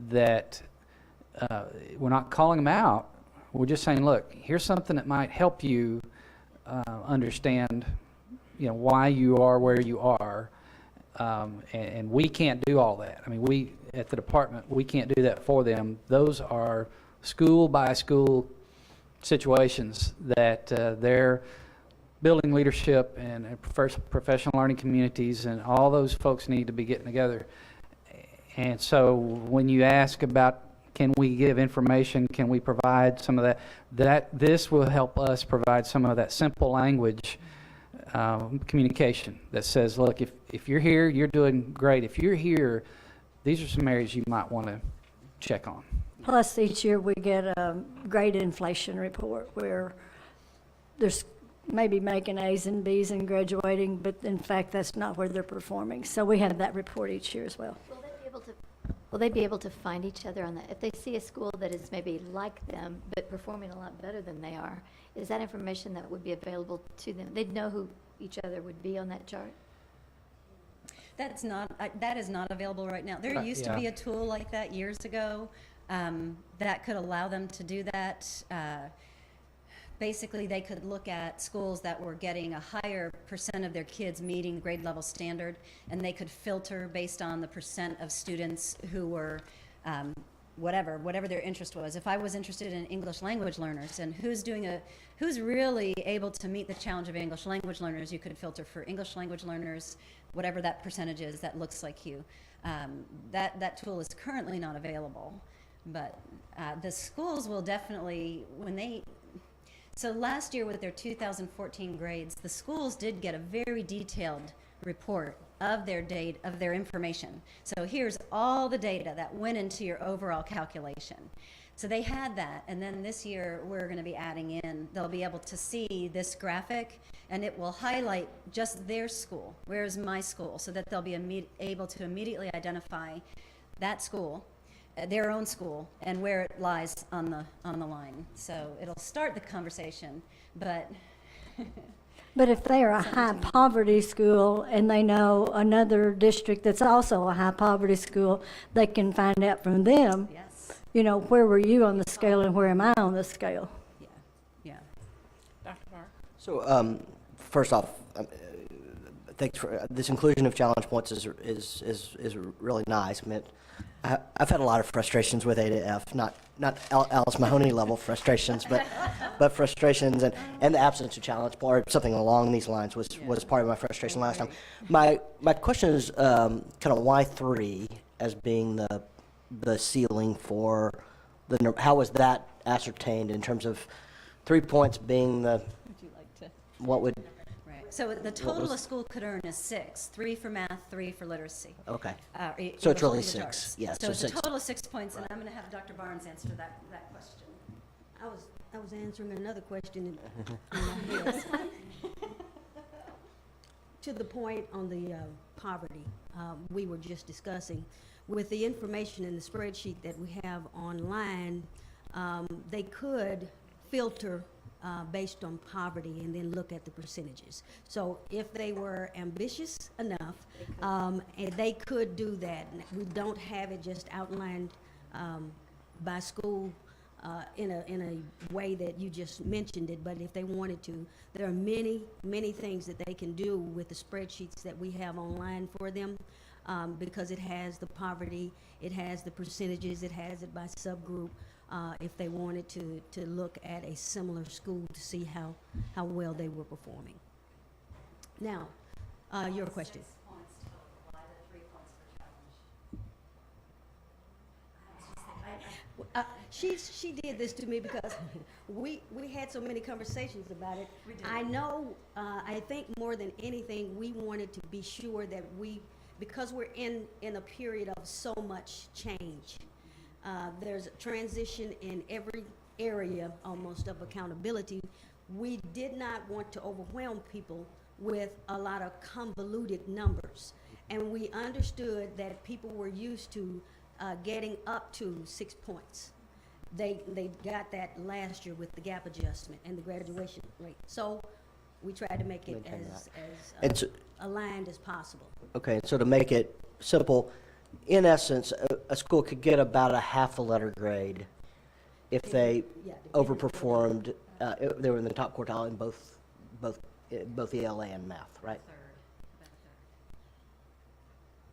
Speaker 13: that we're not calling them out. We're just saying, look, here's something that might help you understand, why you are where you are. And we can't do all that. I mean, we at the department, we can't do that for them. Those are school by school situations that their building leadership and professional learning communities and all those folks need to be getting together. And so when you ask about, can we give information, can we provide some of that this will help us provide some of that simple language communication that says, look, if you're here, you're doing great. If you're here, these are some areas you might want to check on.
Speaker 3: Plus, each year we get a grade inflation report where there's maybe making A's and B's and graduating, but in fact, that's not where they're performing. So we have that report each year as well.
Speaker 14: Will they be able to find each other on that? If they see a school that is maybe like them, but performing a lot better than they are, is that information that would be available to them? They'd know who each other would be on that chart?
Speaker 9: That is not available right now. There used to be a tool like that years ago that could allow them to do that. Basically, they could look at schools that were getting a higher percent of their kids meeting grade level standard, and they could filter based on the percent of students who were whatever their interest was. If I was interested in English language learners and who's really able to meet the challenge of English language learners, you could filter for English language learners, whatever that percentage is that looks like you. That tool is currently not available, but the schools will definitely, so last year with their 2014 grades, the schools did get a very detailed report of their information. So here's all the data that went into your overall calculation. So they had that, and then this year we're going to be adding in, they'll be able to see this graphic, and it will highlight just their school, where's my school, so that they'll be able to immediately identify that school, their own school, and where it lies on the line. So it'll start the conversation, but
Speaker 3: But if they are a high poverty school and they know another district that's also a high poverty school, they can find out from them, where were you on the scale and where am I on the scale?
Speaker 9: Yeah.
Speaker 12: Dr. Barr?
Speaker 11: So, first off, thanks for this inclusion of challenge points is really nice. I mean, I've had a lot of frustrations with A to F, not Alice Mahoney level frustrations, but frustrations and the absence of challenge or something along these lines was part of my frustration last time. My question is kind of why 3 as being the ceiling for how was that ascertained in terms of 3 points being what would.
Speaker 9: So the total a school could earn is 6, 3 for math, 3 for literacy.
Speaker 11: Okay. So it's really 6.
Speaker 9: Charts.
Speaker 11: Yeah.
Speaker 9: So it's
Speaker 11: 6.
Speaker 9: a total of 6 points, and I'm going to have Dr. Barnes answer that question.
Speaker 22: I was answering another question in my head. To the point on the poverty we were just discussing, with the information in the spreadsheet that we have online, they could filter based on poverty and then look at the percentages. So if they were ambitious enough, and they could do that. We don't have it just outlined by school in a way that you just mentioned it, but if they wanted to, there are many things that they can do with the spreadsheets that we have online for them, because it has the poverty, it has the percentages, it has it by subgroup. If they wanted to look at a similar school to see how well they were performing. Now, your question. She did this to me because we had so many conversations about it. I know, I think more than anything, we wanted to be sure that because we're in a period of so much change, there's a transition in every area almost of accountability. We did not want to overwhelm people with a lot of convoluted numbers. And we understood that people were used to getting up to 6 points. They got that last year with the gap adjustment and the graduation rate. So we tried to make it as aligned as possible.
Speaker 11: Okay, so to make it simple, in essence, a school could get about a half a letter grade if they overperformed, if they were in the top quartile in both ELA and math, right?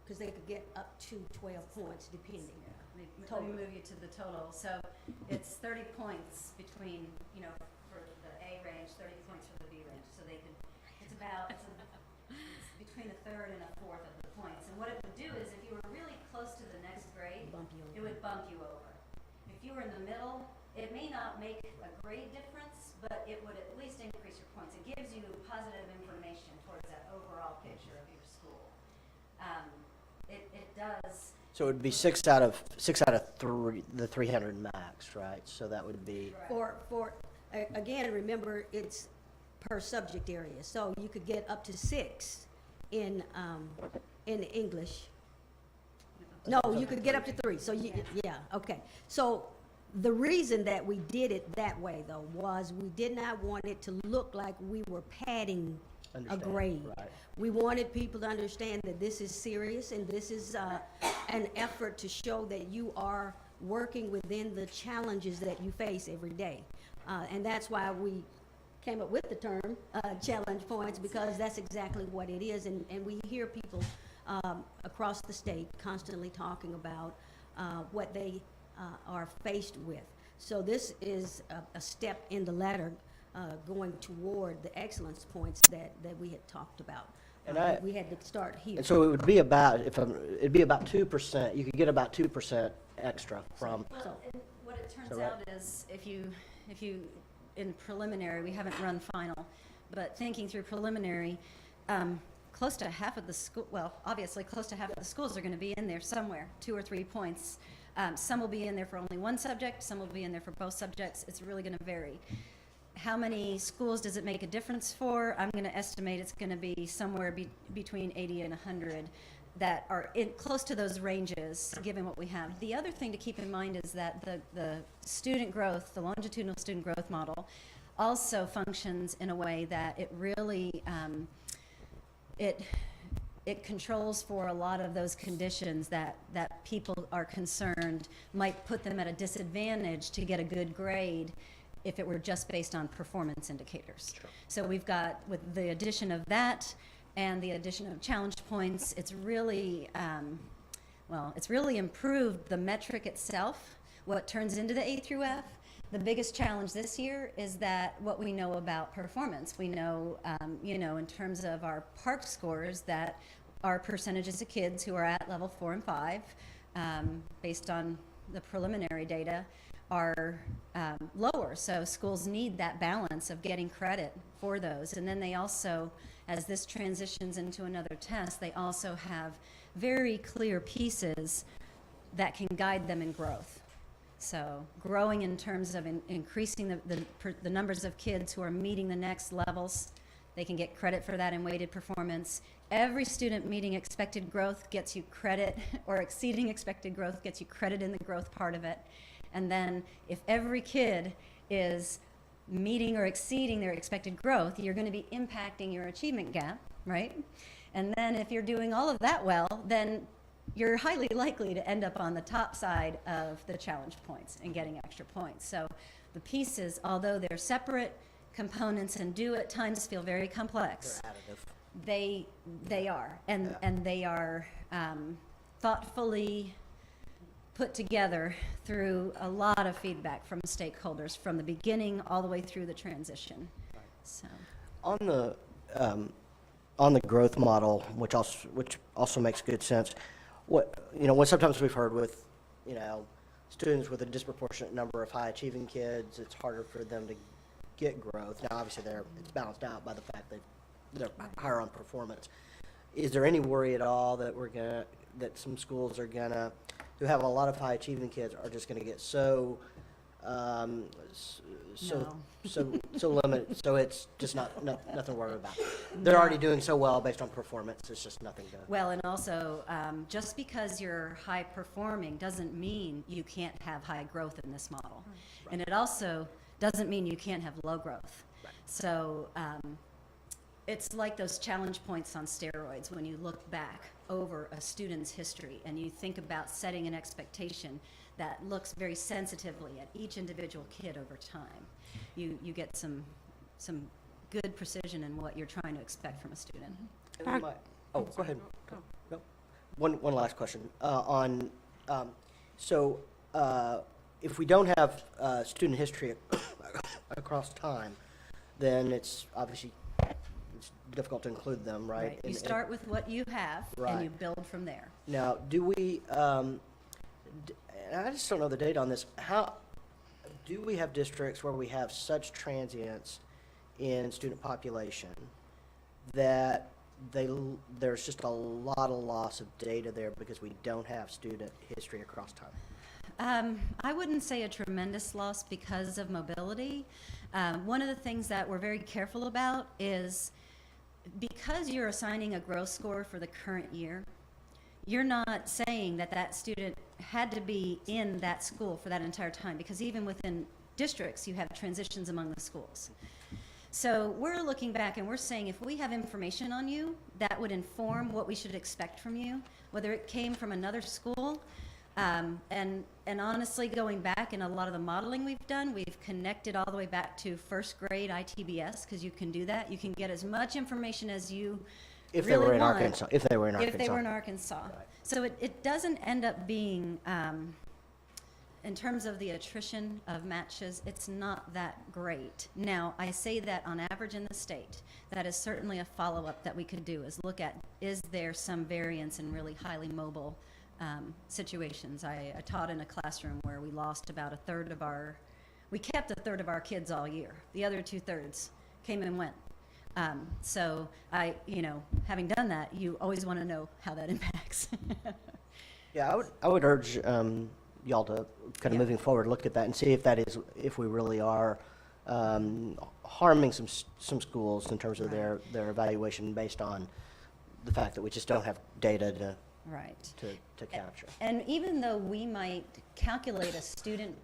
Speaker 22: Because they could get up to 12 points depending.
Speaker 9: Let me move you to the total. So it's 30 points between, you know, for the A range, 30 points for the B range. So they could, it's between a third and a fourth of the points. And what it would do is if you were really close to the next grade, it would bump you over. If you were in the middle, it may not make a grade difference, but it would at least increase your points. It gives you positive information towards that overall picture of your school. It does.
Speaker 11: So it would be 6 out of 3, the 300 max, right? So that would be.
Speaker 22: Again, remember, it's per subject area. So you could get up to 6 in English. No, you could get up to 3. So yeah, okay. So the reason that we did it that way, though, was we did not want it to look like we were padding a grade.
Speaker 11: Right.
Speaker 22: We wanted people to understand that this is serious and this is an effort to show that you are working within the challenges that you face every day. And that's why we came up with the term challenge points, because that's exactly what it is. And we hear people across the state constantly talking about what they are faced with. So this is a step in the ladder going toward the excellence points that we had talked about.
Speaker 11: And
Speaker 22: we had to start here.
Speaker 11: And so it would be about, it'd be about 2%. You could get about 2% extra from.
Speaker 9: Well, and what it turns
Speaker 11: right?
Speaker 9: out is if you, in preliminary, we haven't run final, but thinking through preliminary, close to half of the school, well, obviously close to half of the schools are going to be in there somewhere, 2 or 3 points. Some will be in there for only one subject, some will be in there for both subjects. It's really going to vary. How many schools does it make a difference for? I'm going to estimate it's going to be somewhere between 80 and 100 that are close to those ranges, given what we have. The other thing to keep in mind is that the student growth, the longitudinal student growth model, also functions in a way that it really, it controls for a lot of those conditions that people are concerned might put them at a disadvantage to get a good grade if it were just based on performance indicators. Sure. So we've got, with the addition of that and the addition of challenge points, it's really, it's really improved the metric itself, what turns into the A through F. The biggest challenge this year is that what we know about performance. We know, in terms of our PARCC scores, that our percentages of kids who are at level 4 and 5, based on the preliminary data, are lower. So schools need that balance of getting credit for those. And then they also, as this transitions into another test, they also have very clear pieces that can guide them in growth. So growing in terms of increasing the numbers of kids who are meeting the next levels, they can get credit for that in weighted performance. Every student meeting expected growth gets you credit, or exceeding expected growth gets you credit in the growth part of it. And then if every kid is meeting or exceeding their expected growth, you're going to be impacting your achievement gap, right? And then if you're doing all of that well, then you're highly likely to end up on the top side of the challenge points and getting extra points. So the pieces, although they're separate components and do at times feel very complex, they are, and they are thoughtfully put together through a lot of feedback from stakeholders from the beginning all the way through the transition. So
Speaker 11: On the growth model, which also makes good sense, what sometimes we've heard with students with a disproportionate number of high achieving kids, it's harder for them to get growth. Now obviously it's balanced out by the fact that they're higher on performance. Is there any worry at all that that some schools are gonna, who have a lot of high achieving kids, are just gonna get so limited, so it's just nothing to worry about? They're already doing so well based on performance, it's just nothing to.
Speaker 9: well, and also just because you're high performing doesn't mean you can't have high growth in this model. And it also doesn't mean you can't have low growth. So it's like those challenge points on steroids when you look back over a student's history and you think about setting an expectation that looks very sensitively at each individual kid over time. You get some good precision in what you're trying to expect from a student.
Speaker 11: Oh, go ahead. No. One last question. If we don't have student history across time, then it's obviously difficult to include them, right?
Speaker 9: You start with what you have, and you build from there.
Speaker 11: Now, do we, and I just don't know the data on this, how, do we have districts where we have such transients in student population that there's just a lot of loss of data there because we don't have student history across time?
Speaker 9: I wouldn't say a tremendous loss because of mobility. One of the things that we're very careful about is because you're assigning a growth score for the current year, you're not saying that that student had to be in that school for that entire time, because even within districts, you have transitions among the schools. So we're looking back and we're saying if we have information on you that would inform what we should expect from you, whether it came from another school, and honestly, going back in a lot of the modeling we've done, we've connected all the way back to first grade ITBS, because you can do that. You can get as much information as you
Speaker 11: If
Speaker 9: really
Speaker 11: they were in
Speaker 9: want.
Speaker 11: Arkansas. If they were in Arkansas.
Speaker 9: If they were in Arkansas. Right. So it doesn't end up being, in terms of the attrition of matches, it's not that great. Now, I say that on average in the state. That is certainly a follow-up that we could do, is look at, is there some variance in really highly mobile situations. I taught in a classroom where we lost about we kept a third of our kids all year. The other 2/3 came and went. So having done that, you always want to know how that impacts.
Speaker 11: Yeah, I would urge y'all to kind of moving forward, look at that and see if we really are harming some schools in terms of their evaluation based on the fact that we just don't have data to capture.
Speaker 9: And even though we might calculate a student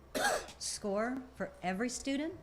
Speaker 9: score for every student,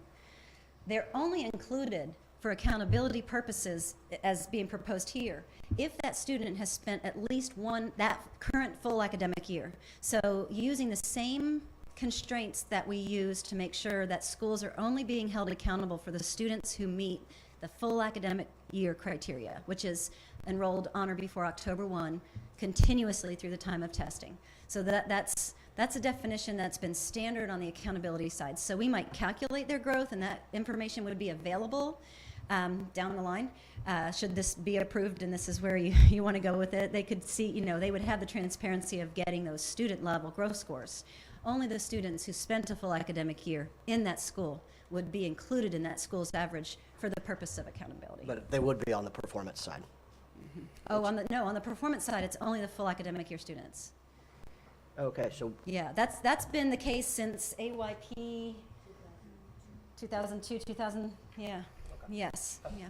Speaker 9: they're only included for accountability purposes as being proposed here if that student has spent at least that current full academic year. So using the same constraints that we use to make sure that schools are only being held accountable for the students who meet the full academic year criteria, which is enrolled on or before October 1, continuously through the time of testing. So that's a definition that's been standard on the accountability side. So we might calculate their growth, and that information would be available down the line. Should this be approved, and this is where you want to go with it, they could see, they would have the transparency of getting those student level growth scores. Only the students who spent a full academic year in that school would be included in that school's average for the purpose of accountability.
Speaker 11: But they would be on the performance side.
Speaker 9: Oh, on the performance side, it's only the full academic year students.
Speaker 11: Okay, so.
Speaker 9: Yeah, that's been the case since AYP 2002, 2000, yeah, yes, yeah.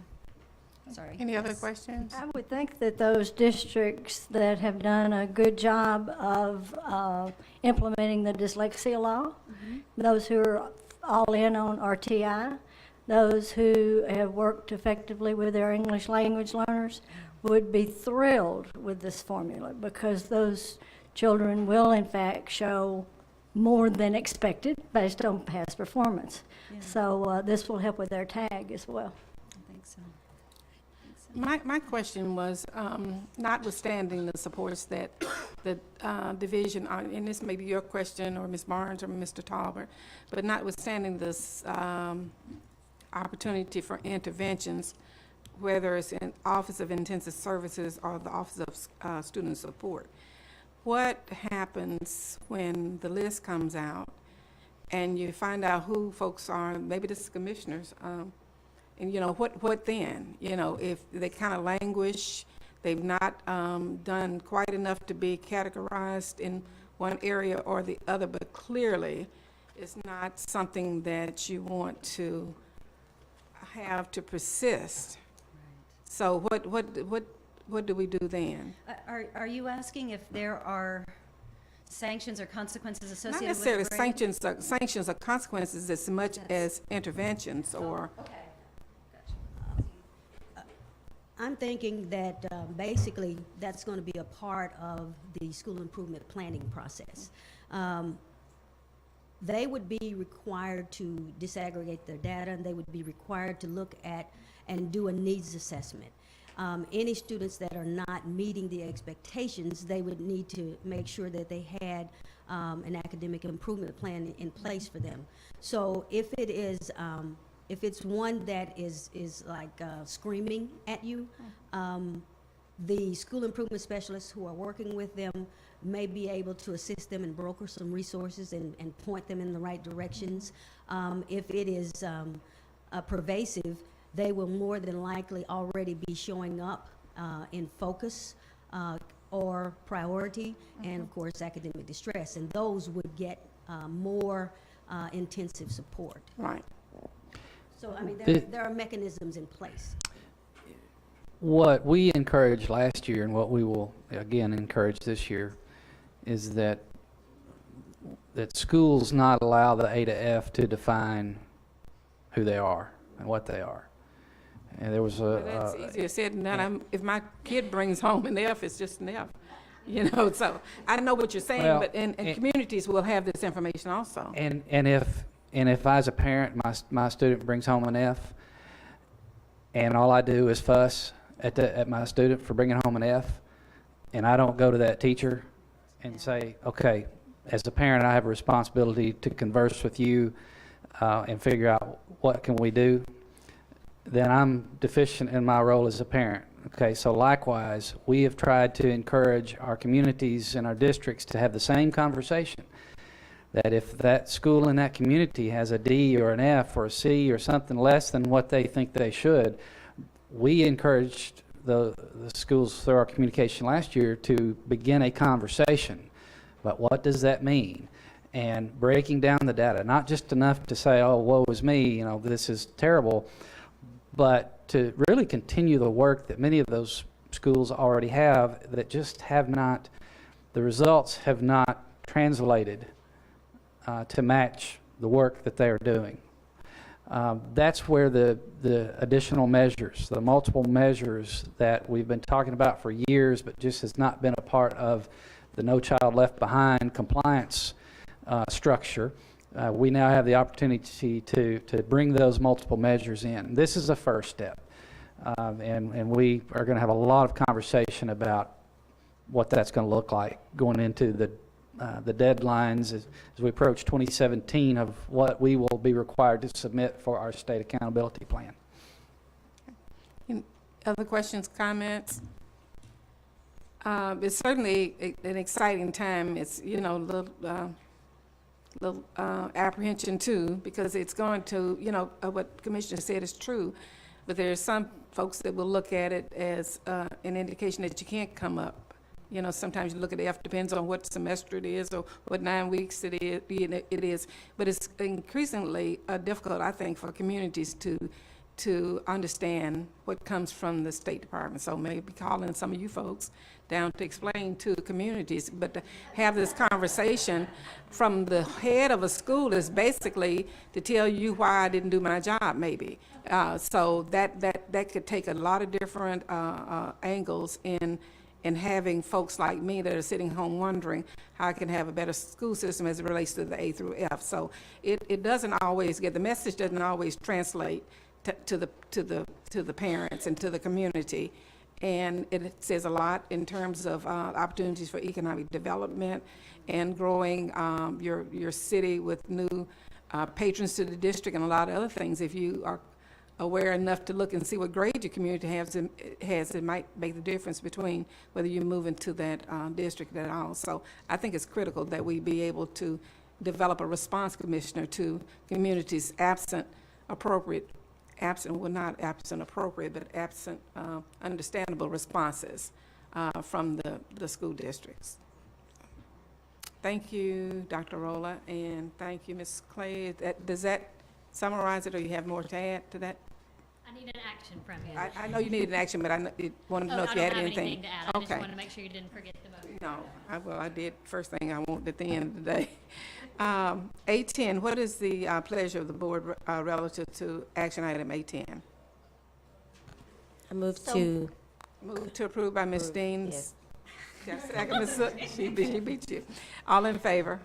Speaker 9: Sorry.
Speaker 12: Any other questions?
Speaker 3: I would think that those districts that have done a good job of implementing the dyslexia law, those who are all in on RTI, those who have worked effectively with their English language learners would be thrilled with this formula, because those children will in fact show more than expected based on past performance.
Speaker 9: Yeah.
Speaker 3: So this will help with their tag as well.
Speaker 9: I think so.
Speaker 12: My question was, notwithstanding the supports that the division, and this may be your question, or Ms. Barnes or Mr. Talbert, but notwithstanding this opportunity for interventions, whether it's in Office of Intensive Services or the Office of Student Support, what happens when the list comes out and you find out who folks are, maybe this is commissioners, and what then? If they kind of languish, they've not done quite enough to be categorized in one area or the other, but clearly it's not something that you want to have to persist. So what do we do then?
Speaker 9: Are you asking if there are sanctions or consequences associated
Speaker 12: Not
Speaker 9: with
Speaker 12: necessarily sanctions or consequences as much as interventions or.
Speaker 9: Okay.
Speaker 22: I'm thinking that basically that's going to be a part of the school improvement planning process. They would be required to disaggregate their data, and they would be required to look at and do a needs assessment. Any students that are not meeting the expectations, they would need to make sure that they had an academic improvement plan in place for them. So if it is, if it's one that is like screaming at you, the school improvement specialists who are working with them may be able to assist them and broker some resources and point them in the right directions. If it is pervasive, they will more than likely already be showing up in focus or priority, and of course academic distress, and those would get more intensive support.
Speaker 12: Right.
Speaker 22: So I mean, there are mechanisms in place.
Speaker 13: What we encouraged last year and what we will again encourage this year is that schools not allow the A to F to define who they are and what they are. And there was
Speaker 12: That's easier said than done. If my kid brings home an F, it's just an F. You know, so I know what you're saying,
Speaker 13: Well,
Speaker 12: but and communities will have this information also.
Speaker 13: And if I as a parent, my student brings home an F, and all I do is fuss at my student for bringing home an F, and I don't go to that teacher and say, okay, as a parent, I have a responsibility to converse with you and figure out what can we do, then I'm deficient in my role as a parent. Okay, so likewise, we have tried to encourage our communities and our districts to have the same conversation. That if that school in that community has a D or an F or a C or something less than what they think they should, we encouraged the schools through our communication last year to begin a conversation about what does that mean, and breaking down the data, not just enough to say, oh, woe is me, you know, this is terrible, but to really continue the work that many of those schools already have that just have not, the results have not translated to match the work that they are doing. That's where the additional measures, the multiple measures that we've been talking about for years, but just has not been a part of the No Child Left Behind compliance structure. We now have the opportunity to bring those multiple measures in. This is a first step, and we are going to have a lot of conversation about what that's going to look like going into the deadlines as we approach 2017 of what we will be required to submit for our state accountability plan.
Speaker 12: Other questions, comments? It's certainly an exciting time. It's, you know, little apprehension too, because it's going to, you know, what Commissioner said is true, but there's some folks that will look at it as an indication that you can't come up. You know, sometimes you look at F, depends on what semester it is or what 9 weeks it is. But it's increasingly difficult, I think, for communities to understand what comes from the State Department. So maybe calling some of you folks down to explain to communities, but to have this conversation from the head of a school is basically to tell you why I didn't do my job, maybe. So that could take a lot of different angles in having folks like me that are sitting home wondering how I can have a better school system as it relates to the A through F. So it doesn't always get, the message doesn't always translate to the parents and to the community. And it says a lot in terms of opportunities for economic development and growing your city with new patrons to the district and a lot of other things. If you are aware enough to look and see what grade your community has, it might make the difference between whether you move into that district at all. So I think it's critical that we be able to develop a response commissioner to communities absent appropriate understandable responses from the school districts. Thank you, Dr. Rolla, and thank you, Ms. Clay. Does that summarize it, or you have more to add to that?
Speaker 1: I need an action from you.
Speaker 12: I know you need an action, but I wanted to know if you had anything.
Speaker 1: I don't have anything to add. I just
Speaker 12: Okay.
Speaker 1: want to make sure you didn't forget the vote.
Speaker 12: No, I did first thing I wanted at the end of the day. A10, what is the pleasure of the board relative to action item A10?
Speaker 15: I move
Speaker 2: So-
Speaker 15: to.
Speaker 2: Move to approve by Ms.
Speaker 15: Approve,
Speaker 2: Deans. Got a second, Ms. Sook? She beat you. All in favor?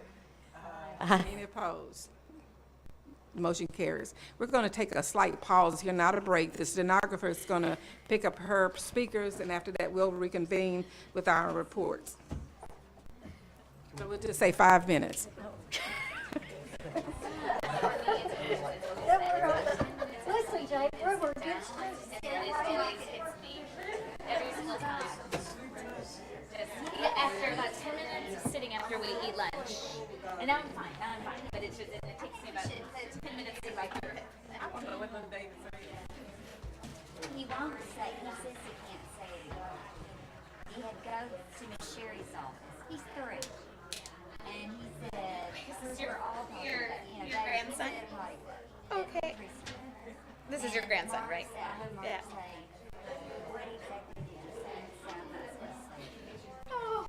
Speaker 2: Any opposed? Motion carries. We're going to take a slight pause here, not a break. The stenographer is going to pick up her speakers, and after that, we'll reconvene with our reports. So we'll just say 5 minutes.
Speaker 3: Listen, Jake, we're good
Speaker 8: Every single time. After about 10 minutes of sitting after we eat lunch. And now I'm fine, But it takes me about 10 minutes to get through it.
Speaker 7: He won't say, he says he can't say it again. He had to go to Miss Sherry's office. He's 3. And he said,
Speaker 8: This is your
Speaker 7: your
Speaker 8: grandson? Okay. This is your grandson, right? Yeah.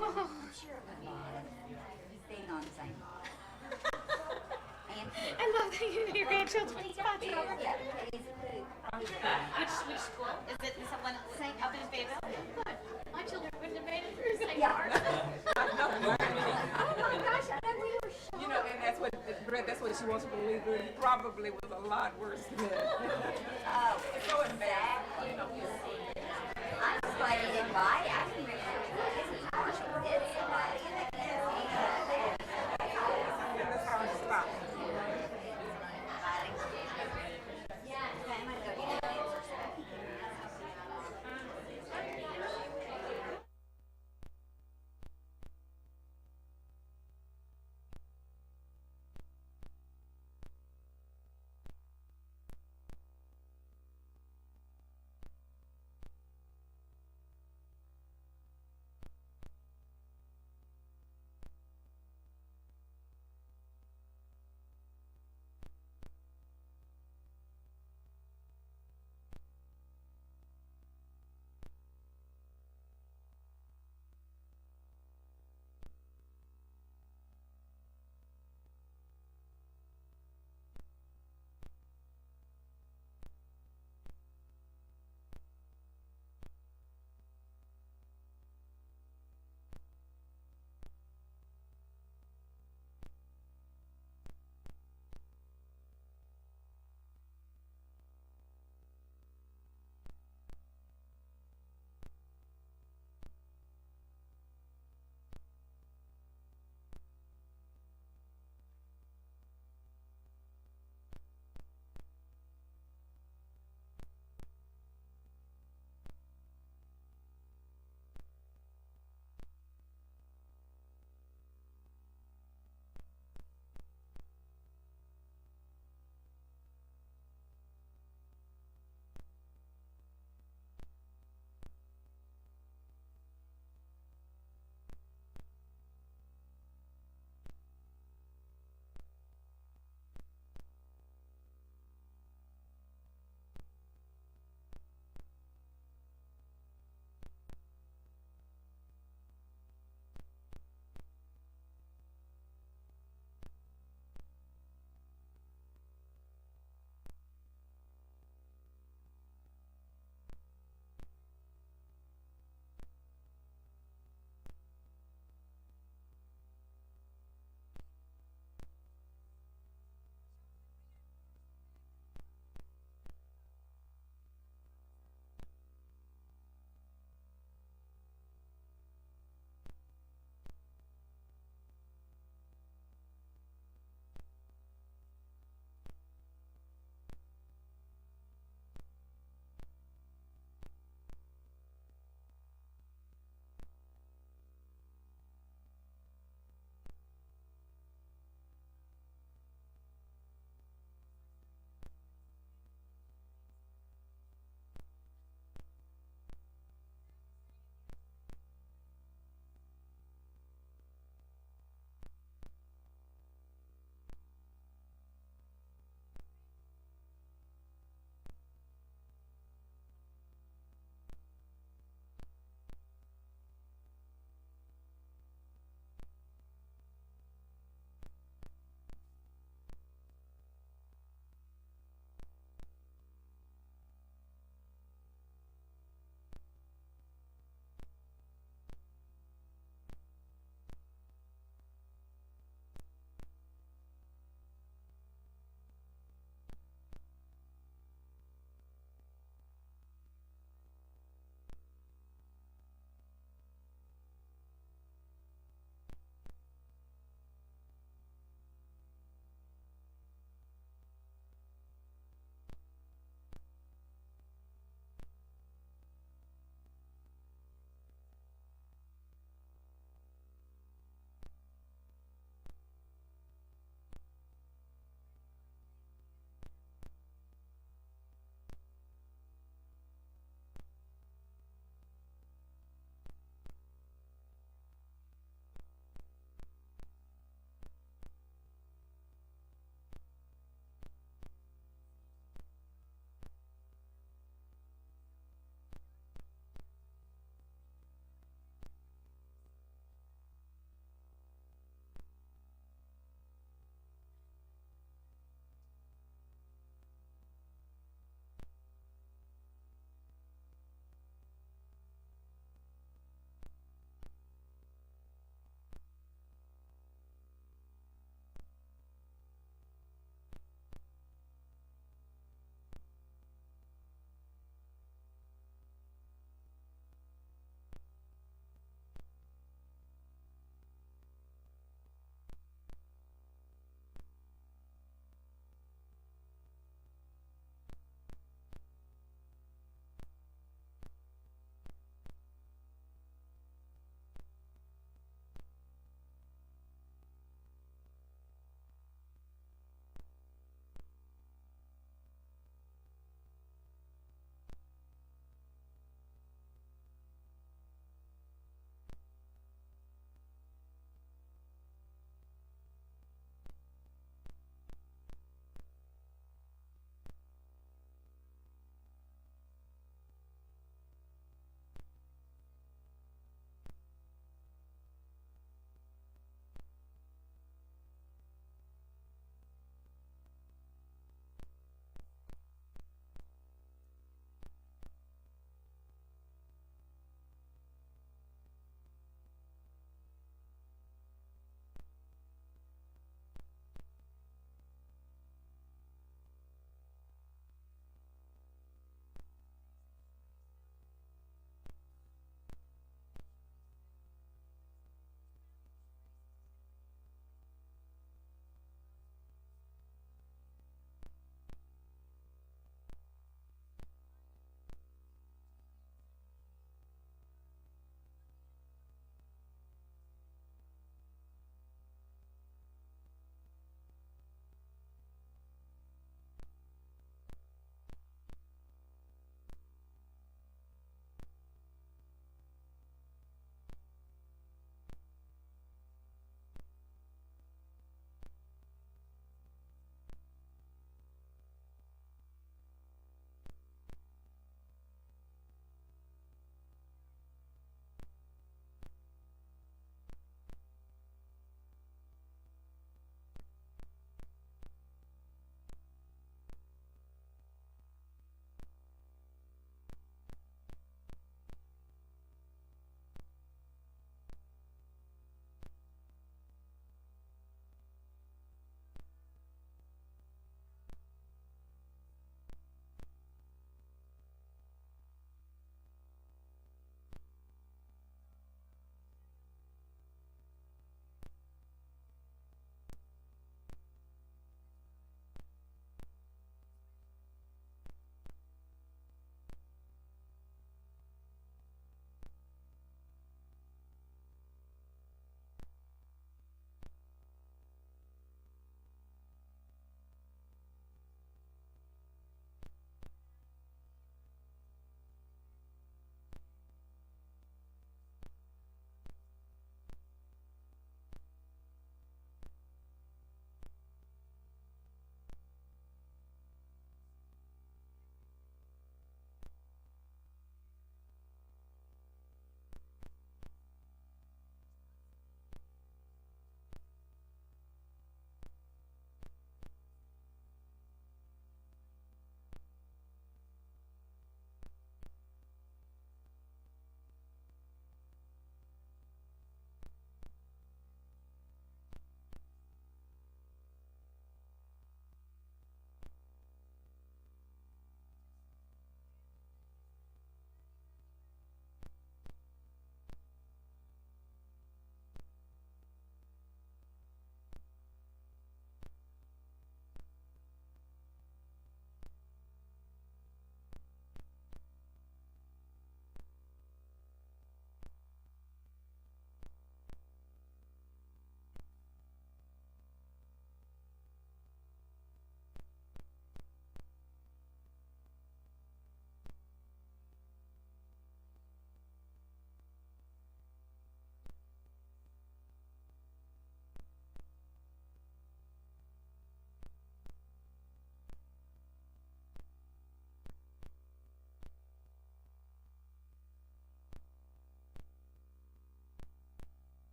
Speaker 7: I'm sure it would be being on the same. And
Speaker 8: I love that your grandchildren's watching over.
Speaker 7: yeah, he's
Speaker 8: Which school? Is it someone up in Fayetteville? Good. My children wouldn't have made it through St.
Speaker 7: Yeah.
Speaker 8: Barbara.
Speaker 7: Oh my gosh, I know we were shocked.
Speaker 2: You know, and that's what, Brett, that's what she wants to believe. It probably was a lot worse than that.
Speaker 7: Oh, so exactly. I'm just glad he didn't buy it. I can remember Marshall did somebody.
Speaker 2: That's how it stopped.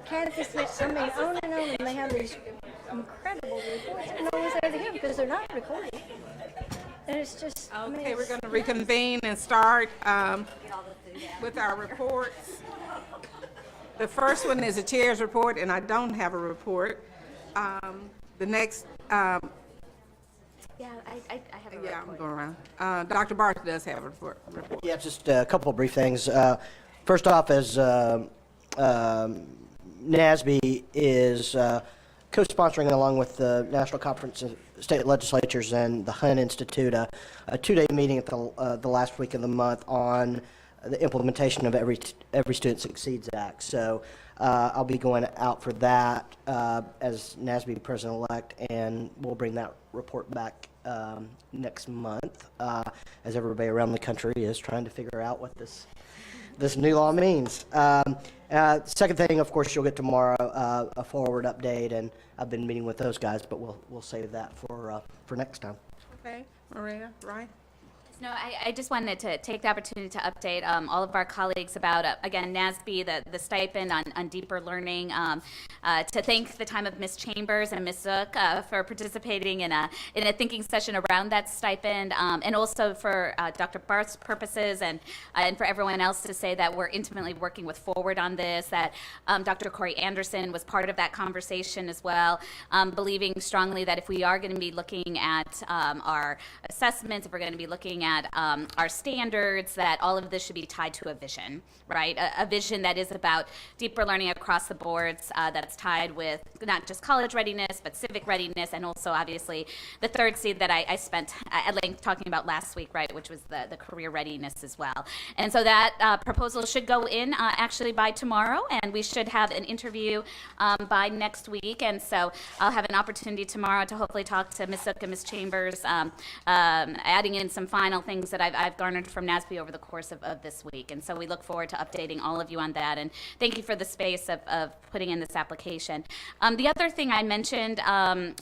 Speaker 3: Kathy said, I mean, on, and they have these incredible reports, and no one's there to hear because they're not recorded. And it's just, I mean,
Speaker 2: Okay, we're going to reconvene and start with our reports. The first one is the chair's report, and I don't have a report. The next,
Speaker 8: Yeah, I have a
Speaker 2: yeah, I'm
Speaker 8: report.
Speaker 2: going around. Dr. Barth does have a report.
Speaker 11: Yeah, just a couple of brief things. First off, as NASB is co-sponsoring, along with the National Conference of State Legislatures and the Hunt Institute, a two-day meeting at the last week of the month on the implementation of Every Student Succeeds Act. So I'll be going out for that as NASB President-elect, and we'll bring that report back next month, as everybody around the country is trying to figure out what this new law means. Second thing, of course, you'll get tomorrow a forward update, and I've been meeting with those guys, but we'll save that for next time.
Speaker 2: Okay, Maria, right?
Speaker 8: No, I just wanted to take the opportunity to update all of our colleagues about, again, NASB, the stipend on deeper learning, to thank the time of Ms. Chambers and Ms. Zook for participating in a thinking session around that stipend, and also for Dr. Barth's purposes and for everyone else to say that we're intimately working with Forward on this, that Dr. Corey Anderson was part of that conversation as well, believing strongly that if we are going to be looking at our assessments, if we're going to be looking at our standards, that all of this should be tied to a vision, right? A vision that is about deeper learning across the boards, that's tied with not just college readiness, but civic readiness, and also obviously the third C that I spent at length talking about last week, right, which was the career readiness as well. And so that proposal should go in actually by tomorrow, and we should have an interview by next week. And so I'll have an opportunity tomorrow to hopefully talk to Ms. Zook and Ms. Chambers, adding in some final things that I've garnered from NASB over the course of this week. And so we look forward to updating all of you on that. And thank you for the space of putting in this application. The other thing I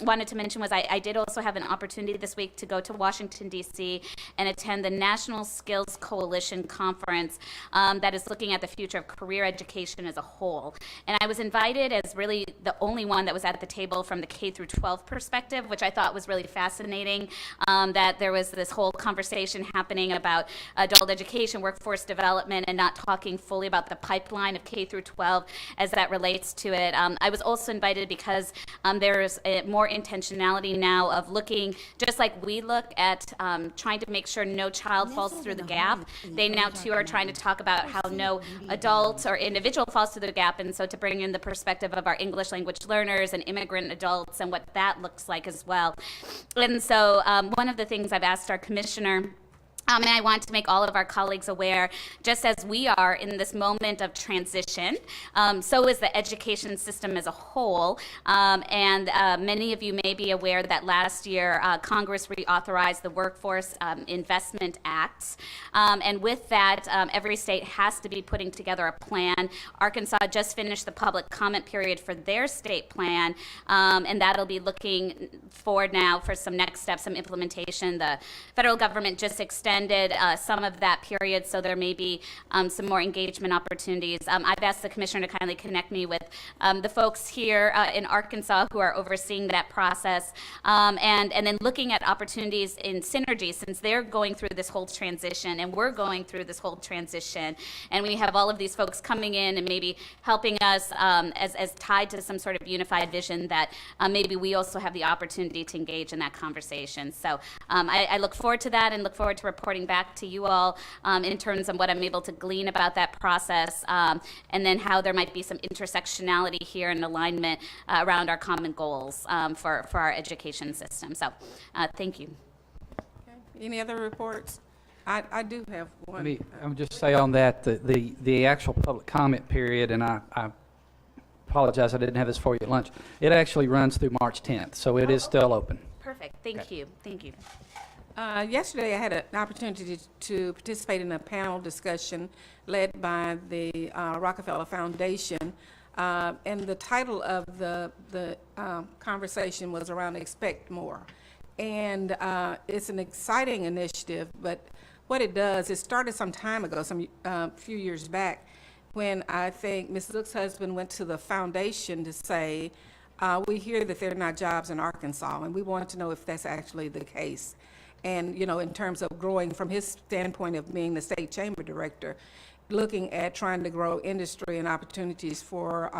Speaker 8: wanted to mention was I did also have an opportunity this week to go to Washington, D.C. and attend the National Skills Coalition Conference that is looking at the future of career education as a whole. And I was invited as really the only one that was at the table from the K through 12 perspective, which I thought was really fascinating, that there was this whole conversation happening about adult education, workforce development, and not talking fully about the pipeline of K through 12 as that relates to it. I was also invited because there's more intentionality now of looking, just like we look at trying to make sure no child falls through the gap. They now too are trying to talk about how no adult or individual falls through the gap, and so to bring in the perspective of our English language learners and immigrant adults and what that looks like as well. And so one of the things I've asked our commissioner, and I want to make all of our colleagues aware, just as we are in this moment of transition, so is the education system as a whole. And many of you may be aware that last year Congress reauthorized the Workforce Investment Act. And with that, every state has to be putting together a plan. Arkansas just finished the public comment period for their state plan, and that'll be looking forward now for some next steps, some implementation. The federal government just extended some of that period, so there may be some more engagement opportunities. I've asked the commissioner to kindly connect me with the folks here in Arkansas who are overseeing that process, and then looking at opportunities in synergy, since they're going through this whole transition and we're going through this whole transition, and we have all of these folks coming in and maybe helping us as tied to some sort of unified vision, that maybe we also have the opportunity to engage in that conversation. So I look forward to that and look forward to reporting back to you all in terms of what I'm able to glean about that process, and then how there might be some intersectionality here and alignment around our common goals for our education system. So thank you.
Speaker 2: Okay. Any other reports? I do have one.
Speaker 13: Let me just say on that, the actual public comment period, and I apologize I didn't have this for you at lunch, it actually runs through March 10th, so it is still open.
Speaker 8: Perfect. Thank you. Thank you.
Speaker 2: Yesterday, I had an opportunity to participate in a panel discussion led by the Rockefeller Foundation, and the title of the conversation was around Expect More. And it's an exciting initiative, but what it does, it started some time ago, few years back, when I think Ms. Zook's husband went to the foundation to say, we hear that there are not jobs in Arkansas, and we want to know if that's actually the case. And, you know, in terms of growing from his standpoint of being the state chamber director, looking at trying to grow industry and opportunities for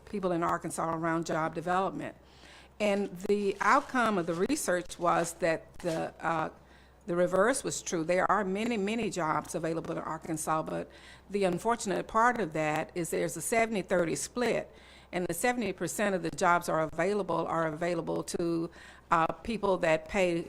Speaker 2: people in Arkansas around job development. And the outcome of the research was that the reverse was true. There are many, many jobs available in Arkansas, but the unfortunate part of that is there's a 70-30 split, and the 70% of the jobs are available to people that pay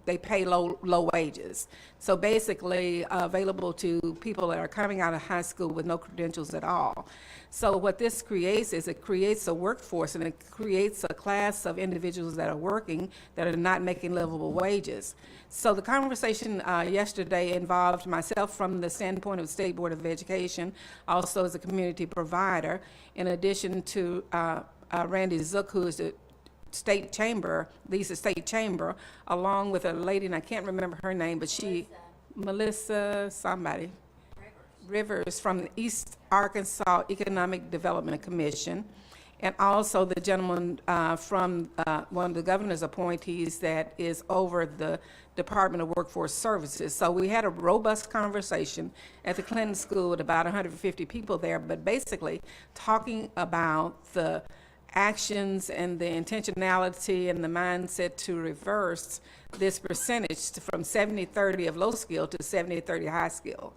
Speaker 2: they pay low wages. So basically available to people that are coming out of high school with no credentials at all. So what this creates is it creates a workforce, and it creates a class of individuals that are working that are not making livable wages. So the conversation yesterday involved myself from the standpoint of the State Board of Education, also as a community provider, in addition to Randy Zook, who is the state chamber, leads the state chamber, along with a lady, and I can't remember her name, but Melissa somebody, Rivers from the East Arkansas Economic Development Commission, and also the gentleman from one of the governor's appointees that is over the Department of Workforce Services. So we had a robust conversation at the Clinton School with about 150 people there, but basically talking about the actions and the intentionality and the mindset to reverse this percentage from 70-30 of low skill to 70-30 high skill.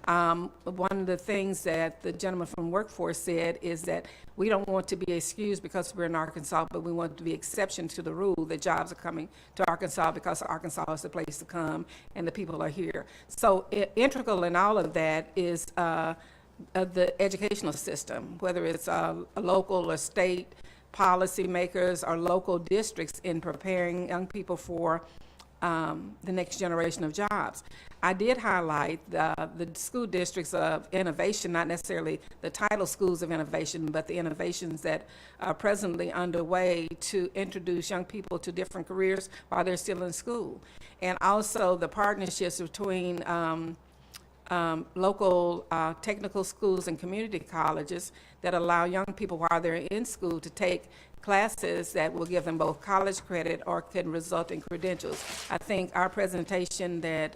Speaker 2: One of the things that the gentleman from Workforce said is that we don't want to be excused because we're in Arkansas, but we want to be exception to the rule that jobs are coming to Arkansas because Arkansas is the place to come and the people are here. So integral in all of that is the educational system, whether it's a local or state policymakers or local districts in preparing young people for the next generation of jobs. I did highlight the school districts of innovation, not necessarily the title schools of innovation, but the innovations that are presently underway to introduce young people to different careers while they're still in school. And also the partnerships between local technical schools and community colleges that allow young people while they're in school to take classes that will give them both college credit or can result in credentials. I think our presentation that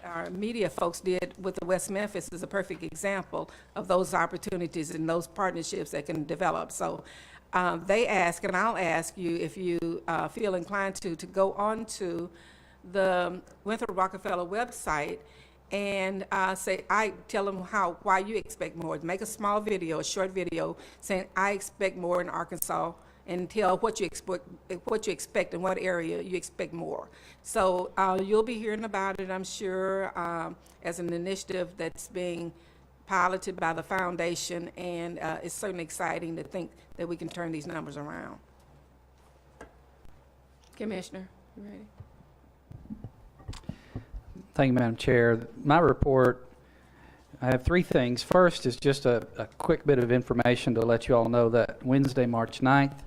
Speaker 2: our media folks did with the West Memphis is a perfect example of those opportunities and those partnerships that can develop. So they ask, and I'll ask you if you feel inclined to go on to the Winthrop Rockefeller website and tell them why you expect more. Make a small video, a short video, saying I expect more in Arkansas, and tell what you expect and what area you expect more. So you'll be hearing about it, I'm sure, as an initiative that's being piloted by the foundation, and it's certainly exciting to think that we can turn these numbers around. Commissioner, you ready?
Speaker 13: Thank you, Madam Chair. My report, I have three things. First is just a quick bit of information to let you all know that Wednesday, March 9th,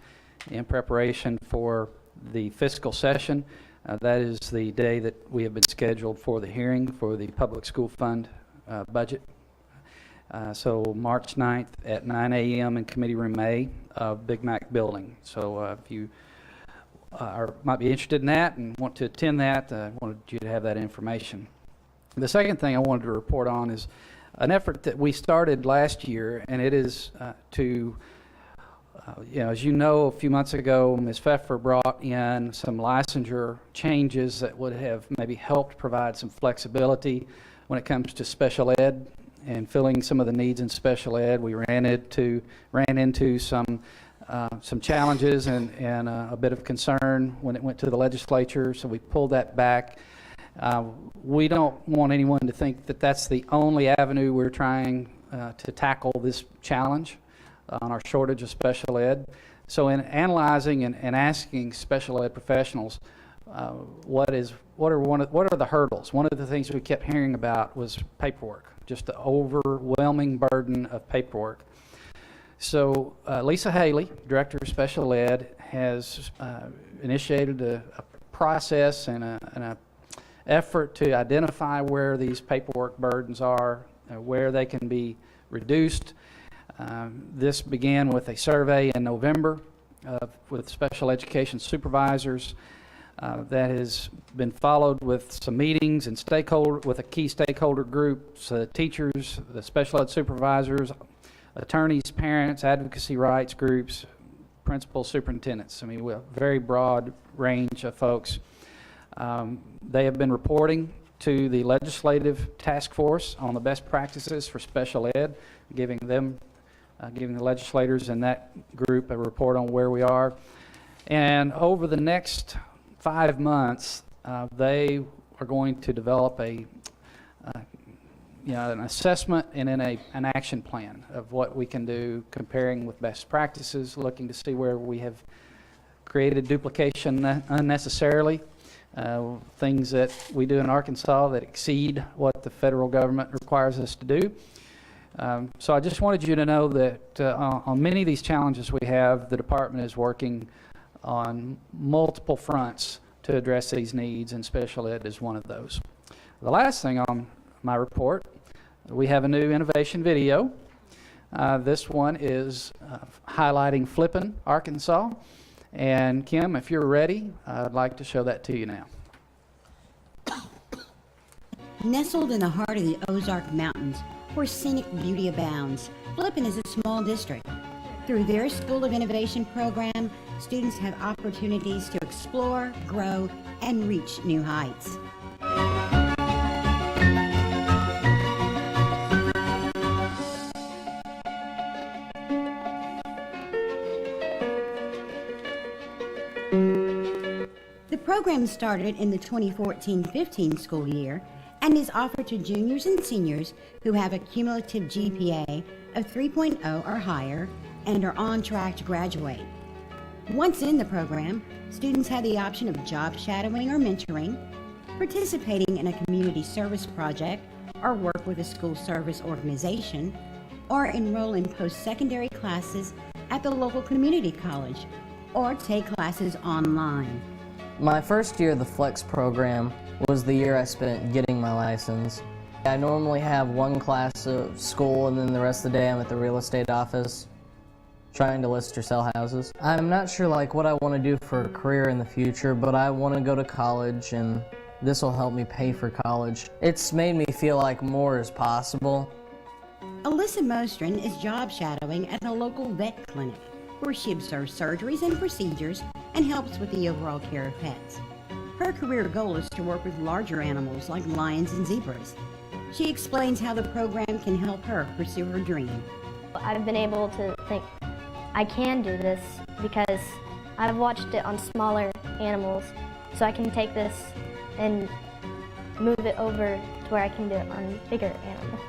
Speaker 13: in preparation for the fiscal session, that is the day that we have been scheduled for the hearing for the public school fund budget. So March 9th at 9 a.m. in Committee Room A of Big Mac Building. So if you might be interested in that and want to attend that, I wanted you to have that information. The second thing I wanted to report on is an effort that we started last year, and it is as you know, a few months ago, Ms. Pfeffer brought in some licensure changes that would have maybe helped provide some flexibility when it comes to special ed and filling some of the needs in special ed. We ran into some challenges and a bit of concern when it went to the legislature, so we pulled that back. We don't want anyone to think that that's the only avenue we're trying to tackle this challenge on our shortage of special ed. So in analyzing and asking special ed professionals, what are the hurdles? One of the things we kept hearing about was paperwork, just the overwhelming burden of paperwork. So Lisa Haley, Director of Special Ed, has initiated a process and an effort to identify where these paperwork burdens are where they can be reduced. This began with a survey in November with special education supervisors that has been followed with some meetings and with a key stakeholder groups, teachers, the special ed supervisors, attorneys, parents, advocacy rights groups, principals, superintendents. I mean, we have a very broad range of folks. They have been reporting to the legislative task force on the best practices for special ed, giving the legislators in that group a report on where we are. And over the next 5 months, they are going to develop an assessment and then an action plan of what we can do, comparing with best practices, looking to see where we have created duplication unnecessarily, things that we do in Arkansas that exceed what the federal government requires us to do. So I just wanted you to know that on many of these challenges we have, the department is working on multiple fronts to address these needs, and special ed is one of those. The last thing on my report, we have a new innovation video. This one is highlighting Flippin, Arkansas. And Kim, if you're ready, I'd like to show that to you now.
Speaker 15: Nestled in the heart of the Ozark Mountains, where scenic beauty abounds, Flippin is a small district. Through their School of Innovation program, students have opportunities to explore, grow, and reach new heights. The program started in the 2014-15 school year and is offered to juniors and seniors who have a cumulative GPA of 3.0 or higher and are on track to graduate. Once in the program, students have the option of job shadowing or mentoring, participating in a community service project or work with a school service organization, or enroll in post-secondary classes at the local community college, or take classes online.
Speaker 17: My first year of the Flex program was the year I spent getting my license. I normally have one class of school and then the rest of the day I'm at the real estate office trying to list or sell houses. I'm not sure what I want to do for a career in the future, but I want to go to college and this will help me pay for college. It's made me feel like more is possible.
Speaker 15: Alyssa Mostrin is job shadowing at a local vet clinic where she observes surgeries and procedures and helps with the overall care of pets. Her career goal is to work with larger animals like lions and zebras. She explains how the program can help her pursue her dream.
Speaker 23: I've been able to think, I can do this because I've watched it on smaller animals, so I can take this and move it over to where I can do it on bigger animals.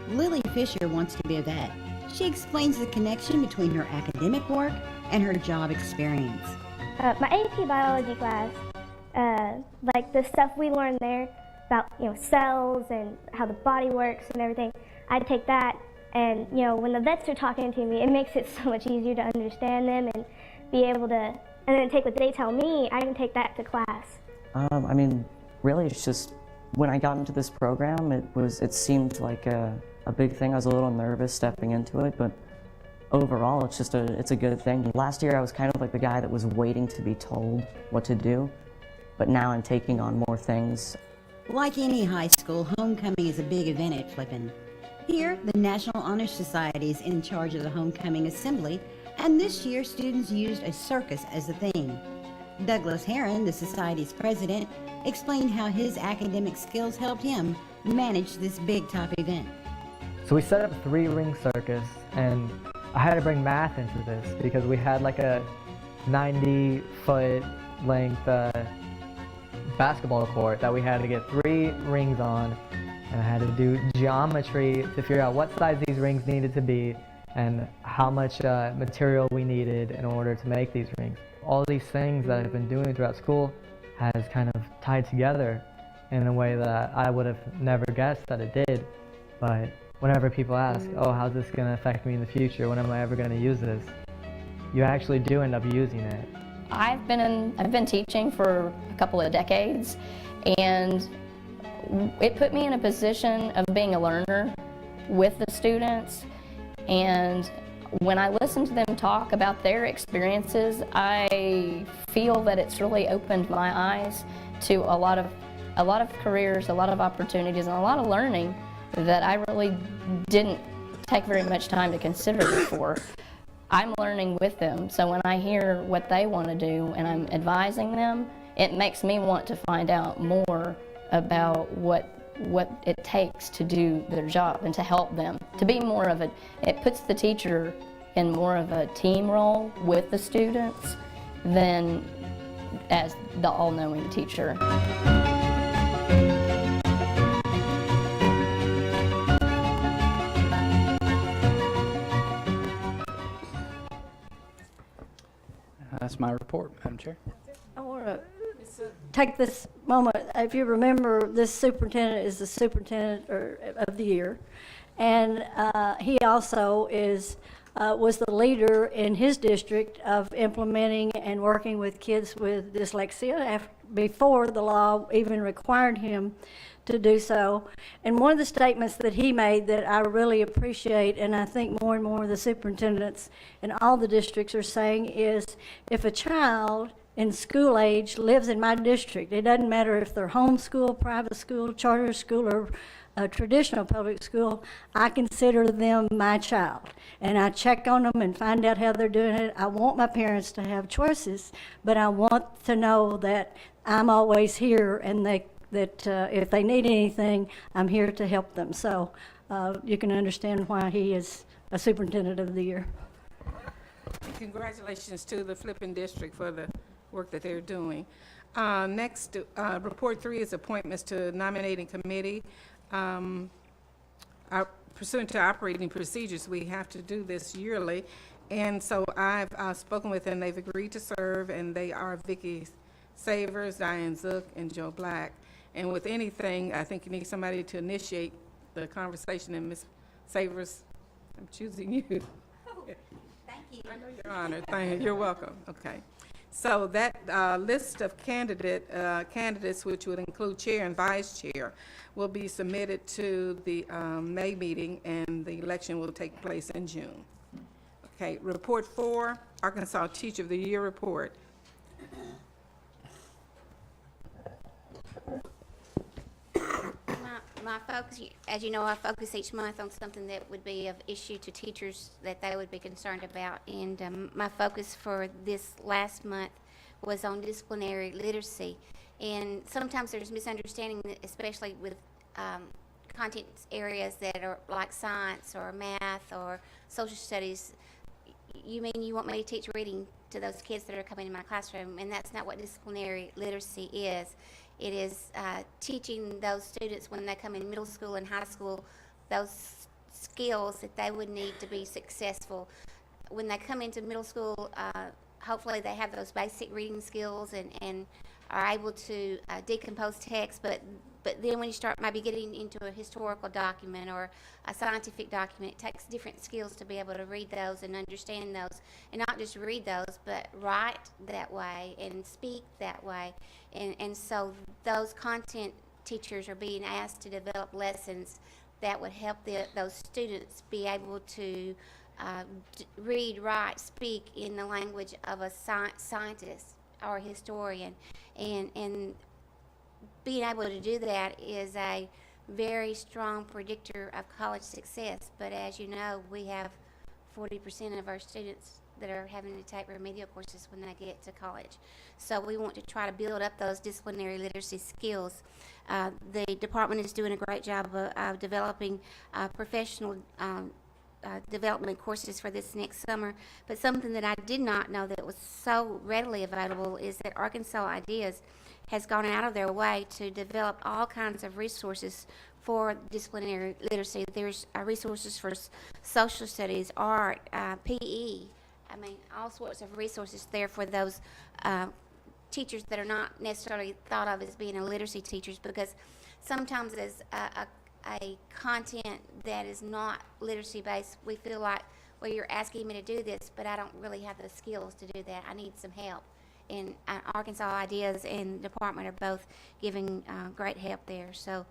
Speaker 15: Lily Fisher wants to be a vet. She explains the connection between her academic work and her job experience.
Speaker 24: My AP biology class, like the stuff we learned there about cells and how the body works and everything, I take that, and when the vets are talking to me, it makes it so much easier to understand them and be able to, and then take what they tell me, I can take that to class.
Speaker 25: I mean, really, it's just when I got into this program, it seemed like a big thing. I was a little nervous stepping into it, but overall, it's a good thing. Last year, I was kind of like the guy that was waiting to be told what to do, but now I'm taking on more things.
Speaker 15: Like any high school, homecoming is a big event at Flippin. Here, the National Honor Society is in charge of the homecoming assembly, and this year, students used a circus as the theme. Douglas Heron, the society's president, explained how his academic skills helped him manage this big top event.
Speaker 26: So we set up a 3-ring circus, and I had to bring math into this because we had like a 90-foot length basketball court that we had to get 3 rings on, and I had to do geometry to figure out what size these rings needed to be and how much material we needed in order to make these rings. All these things that I've been doing throughout school has kind of tied together in a way that I would have never guessed that it did. But whenever people ask, oh, how's this going to affect me in the future? When am I ever going to use this? You actually do end up using it.
Speaker 27: I've been teaching for a couple of decades, and
Speaker 14: it put me in a position of being a learner with the students, and when I listen to them talk about their experiences, I feel that it's really opened my eyes to a lot of careers, a lot of opportunities, and a lot of learning that I really didn't take very much time to consider before. I'm learning with them, so when I hear what they want to do and I'm advising them, it makes me want to find out more about what it takes to do their job and to help them, to be more of it puts the teacher in more of a team role with the students than as the all-knowing teacher.
Speaker 13: That's my report, Madam Chair.
Speaker 3: I want to take this moment. If you remember, this superintendent is the superintendent of the year, and he also was the leader in his district of implementing and working with kids with dyslexia before the law even required him to do so. And one of the statements that he made that I really appreciate, and I think more and more of the superintendents in all the districts are saying, is if a child in school age lives in my district, it doesn't matter if they're homeschool, private school, charter school, or a traditional public school, I consider them my child. And I check on them and find out how they're doing it. I want my parents to have choices, but I want to know that I'm always here and that if they need anything, I'm here to help them. So you can understand why he is a superintendent of the year.
Speaker 2: Congratulations to the Flippin District for the work that they're doing. Next, report 3 is appointments to nominating committee. Pursuant to operating procedures, we have to do this yearly, and so I've spoken with them. They've agreed to serve, and they are Vicki Savers, Diane Zook, and Joe Black. And with anything, I think you need somebody to initiate the conversation, and Ms. Savers, I'm choosing you.
Speaker 7: Thank you.
Speaker 2: I know you're honored. Thank you. You're welcome. Okay. So that list of candidates, which would include chair and vice chair, will be submitted to the May meeting, and the election will take place in June. Okay, report 4, Arkansas Teacher of the Year report.
Speaker 5: My focus, as you know, I focus each month on something that would be of issue to teachers that they would be concerned about. And my focus for this last month was on disciplinary literacy. And sometimes there's misunderstanding, especially with content areas that are like science or math or social studies. You mean you want me to teach reading to those kids that are coming in my classroom? And that's not what disciplinary literacy is. It is teaching those students when they come in middle school and high school those skills that they would need to be successful. When they come into middle school, hopefully they have those basic reading skills and are able to decompose text, but then when you start maybe getting into a historical document or a scientific document, it takes different skills to be able to read those and understand those, and not just read those, but write that way and speak that way. And so those content teachers are being asked to develop lessons that would help those students be able to read, write, speak in the language of a scientist or historian. And being able to do that is a very strong predictor of college success. But as you know, we have 40% of our students that are having to take remedial courses when they get to college. So we want to try to build up those disciplinary literacy skills. The department is doing a great job of developing professional development courses for this next summer. But something that I did not know that was so readily available is that Arkansas Ideas has gone out of their way to develop all kinds of resources for disciplinary literacy. There's resources for social studies, art, PE. I mean, all sorts of resources there for those teachers that are not necessarily thought of as being literacy teachers, because sometimes as a content that is not literacy based, we feel like, well, you're asking me to do this, but I don't really have the skills to do that. I need some help. Arkansas Ideas and the department are both giving great help there. So,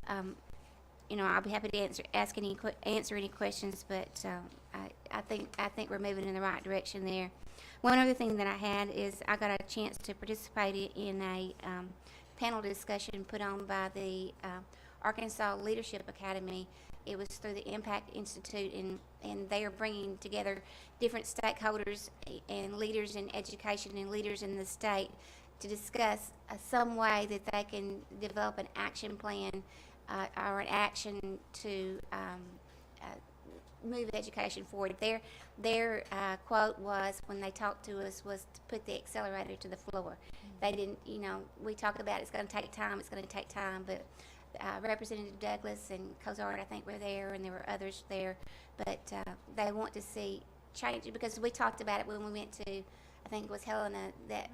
Speaker 5: I'll be happy to answer any questions, but I think we're moving in the right direction there. One other thing that I had is I got a chance to participate in a panel discussion put on by the Arkansas Leadership Academy. It was through the Impact Institute, and they are bringing together different stakeholders and leaders in education and leaders in the state to discuss some way that they can develop an action plan or an action to move education forward. Their quote was, when they talked to us, was to put the accelerator to the floor. They didn't, we talk about it's going to take time, but Representative Douglas and Cozart, I think, were there, and there were others there, but they want to see change, because we talked about it when we went to, I think it was Helena, that,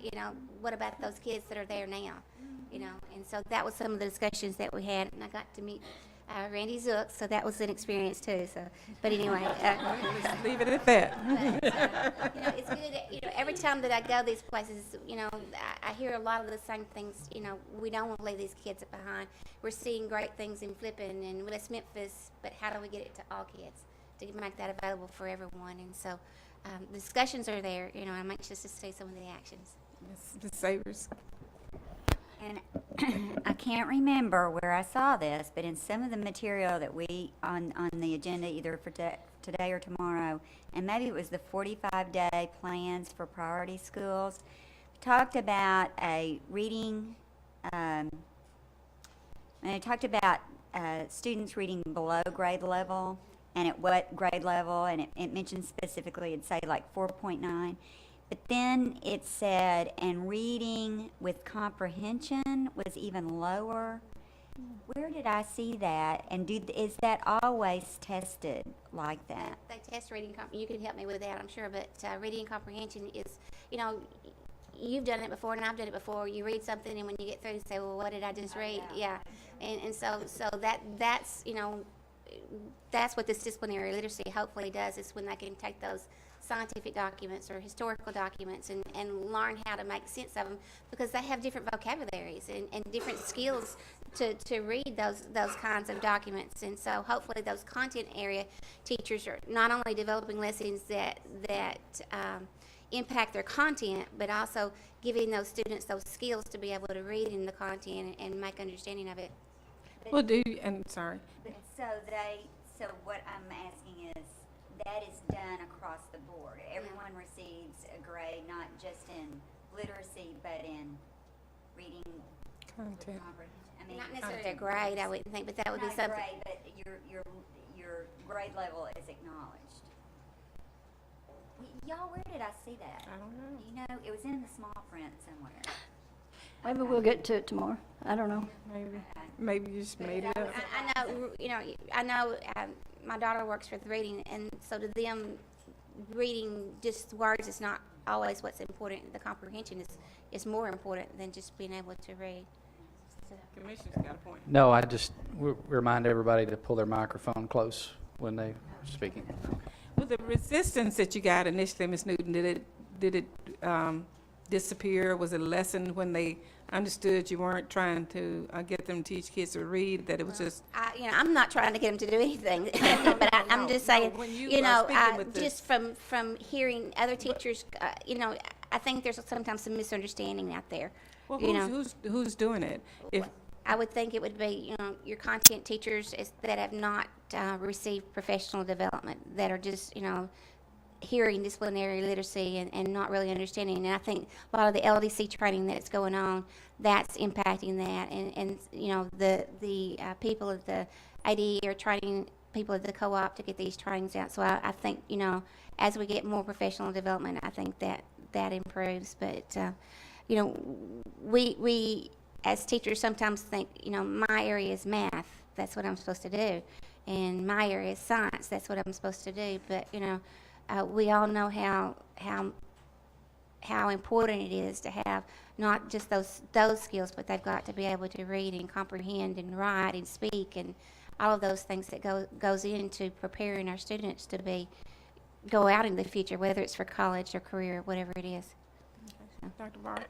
Speaker 5: what about those kids that are there now, and so that was some of the discussions that we had, and I got to meet Randy Zook, so that was an experience too. So, but anyway,
Speaker 12: let's leave it at that.
Speaker 5: But, it's good. Every time that I go these places, I hear a lot of the same things. We don't want to leave these kids behind. We're seeing great things in Flippin and West Memphis, but how do we get it to all kids to make that available for everyone? And so, the discussions are there. I'm anxious to see some of the actions.
Speaker 12: The savers.
Speaker 7: And I can't remember where I saw this, but in some of the material that we, on the agenda either for today or tomorrow, and maybe it was the 45-day plans for priority schools, talked about a reading, and it talked about students reading below grade level, and at what grade level, and it mentioned specifically, it'd say like 4.9. But then it said, and reading with comprehension was even lower. Where did I see that? And is that always tested like that?
Speaker 5: They test reading. You can help me with that, I'm sure. But reading comprehension is, you've done it before, and I've done it before. You read something, and when you get through, you say, "Well, what did I just read?" Yeah, and so that's that's what this disciplinary literacy hopefully does, is when they can take those scientific documents or historical documents and learn how to make sense of them, because they have different vocabularies and different skills to read those kinds of documents. And so hopefully those content area teachers are not only developing lessons that impact their content, but also giving those students those skills to be able to read in the content and make understanding of it.
Speaker 12: Well, sorry.
Speaker 7: So what I'm asking is, that is done across the board. Everyone receives a grade, not just in literacy, but in reading
Speaker 12: Content.
Speaker 5: Not necessarily a grade, I wouldn't think, but that would be something.
Speaker 7: Not a grade, but your grade level is acknowledged. Y'all, where did I see that?
Speaker 12: I don't know.
Speaker 7: It was in the small print somewhere.
Speaker 3: Maybe we'll get to it tomorrow. I don't know.
Speaker 12: Maybe you just made it up.
Speaker 5: I know. My daughter works with reading, and so to them, reading just words is not always what's important. The comprehension is more important than just being able to read. So.
Speaker 12: Commissioner's got a point.
Speaker 13: No, I just remind everybody to pull their microphone close when they're speaking.
Speaker 2: Well, the resistance that you got initially, Ms. Newton, did it disappear? Was it lessened when they understood you weren't trying to get them to teach kids to read, that it was just...
Speaker 5: I'm not trying to get them to do anything, but I'm just saying, just from hearing other teachers, I think there's sometimes some misunderstanding out there.
Speaker 2: Well, who's doing it?
Speaker 5: I would think it would be, your content teachers that have not received professional development, that are just, hearing disciplinary literacy and not really understanding. And I think a lot of the LDC training that's going on, that's impacting that. And the people at the ADE are training people at the co-op to get these trainings out. So I think, as we get more professional development, I think that improves. But, we as teachers sometimes think, my area is math. That's what I'm supposed to do. And my area is science. That's what I'm supposed to do. But, we all know how important it is to have not just those skills, but they've got to be able to read and comprehend and write and speak and all of those things that goes into preparing our students to go out in the future, whether it's for college or career, whatever it is.
Speaker 12: Dr. Barth?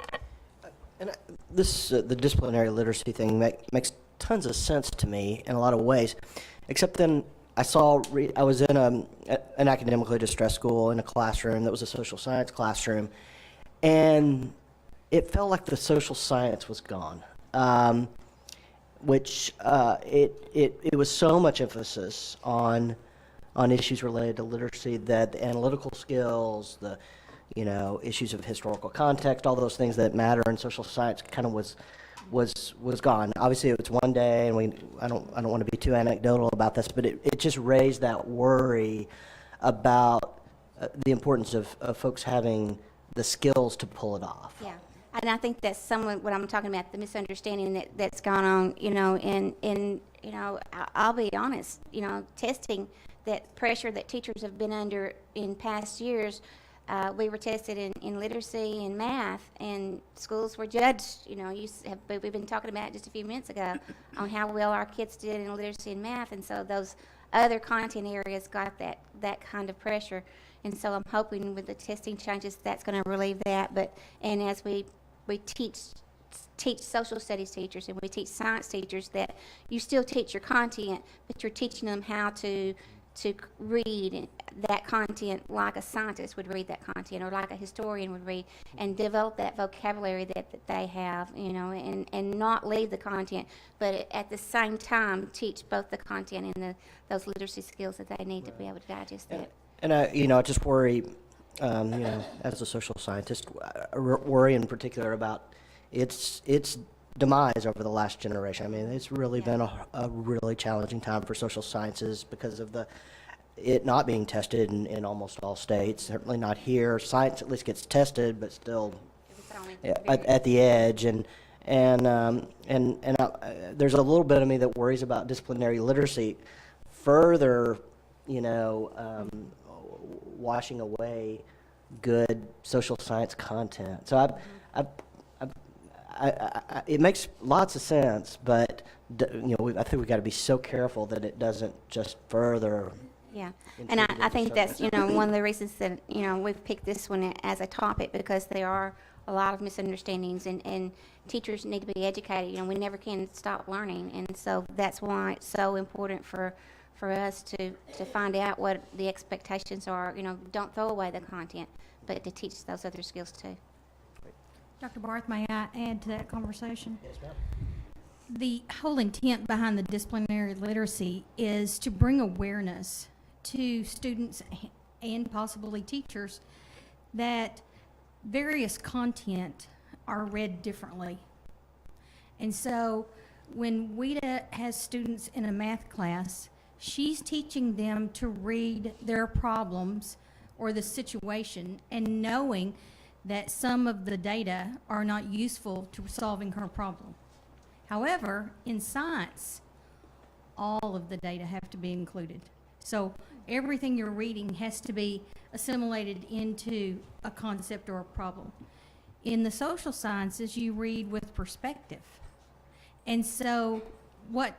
Speaker 11: The disciplinary literacy thing makes tons of sense to me in a lot of ways, except then I was in an academically distressed school in a classroom that was a social science classroom, and it felt like the social science was gone, which it was so much emphasis on issues related to literacy that the analytical skills, the issues of historical context, all those things that matter in social science kind of was gone. Obviously, it was one day, and I don't want to be too anecdotal about this, but it just raised that worry about the importance of folks having the skills to pull it off.
Speaker 5: Yeah, and I think that's what I'm talking about, the misunderstanding that's gone on, I'll be honest, testing, that pressure that teachers have been under in past years. We were tested in literacy and math, and schools were judged. We've been talking about it just a few minutes ago on how well our kids did in literacy and math, and so those other content areas got that kind of pressure. And so I'm hoping with the testing changes that's going to relieve that. And as we teach social studies teachers and we teach science teachers, that you still teach your content, but you're teaching them how to read that content like a scientist would read that content, or like a historian would read, and develop that vocabulary that they have, and not leave the content, but at the same time teach both the content and those literacy skills that they need to be able to digest that.
Speaker 11: And I just worry, as a social scientist, worry in particular about its demise over the last generation. I mean, it's really been a really challenging time for social sciences because of it not being tested in almost all states. Certainly not here. Science at least gets tested, but still at the edge. And there's a little bit of me that worries about disciplinary literacy further, washing away good social science content. So it makes lots of sense, but I think we've got to be so careful that it doesn't just further.
Speaker 5: Yeah, and I think that's one of the reasons that we've picked this one as a topic, because there are a lot of misunderstandings, and teachers need to be educated. We never can stop learning, and so that's why it's so important for us to find out what the expectations are. Don't throw away the content, but to teach those other skills too.
Speaker 6: Dr. Barth, may I add to that conversation?
Speaker 11: Yes, ma'am.
Speaker 6: The whole intent behind the disciplinary literacy is to bring awareness to students and possibly teachers that various content are read differently. And so when Weta has students in a math class, she's teaching them to read their problems or the situation, and knowing that some of the data are not useful to solving her problem. However, in science, all of the data have to be included. So everything you're reading has to be assimilated into a concept or a problem. In the social sciences, you read with perspective. And so what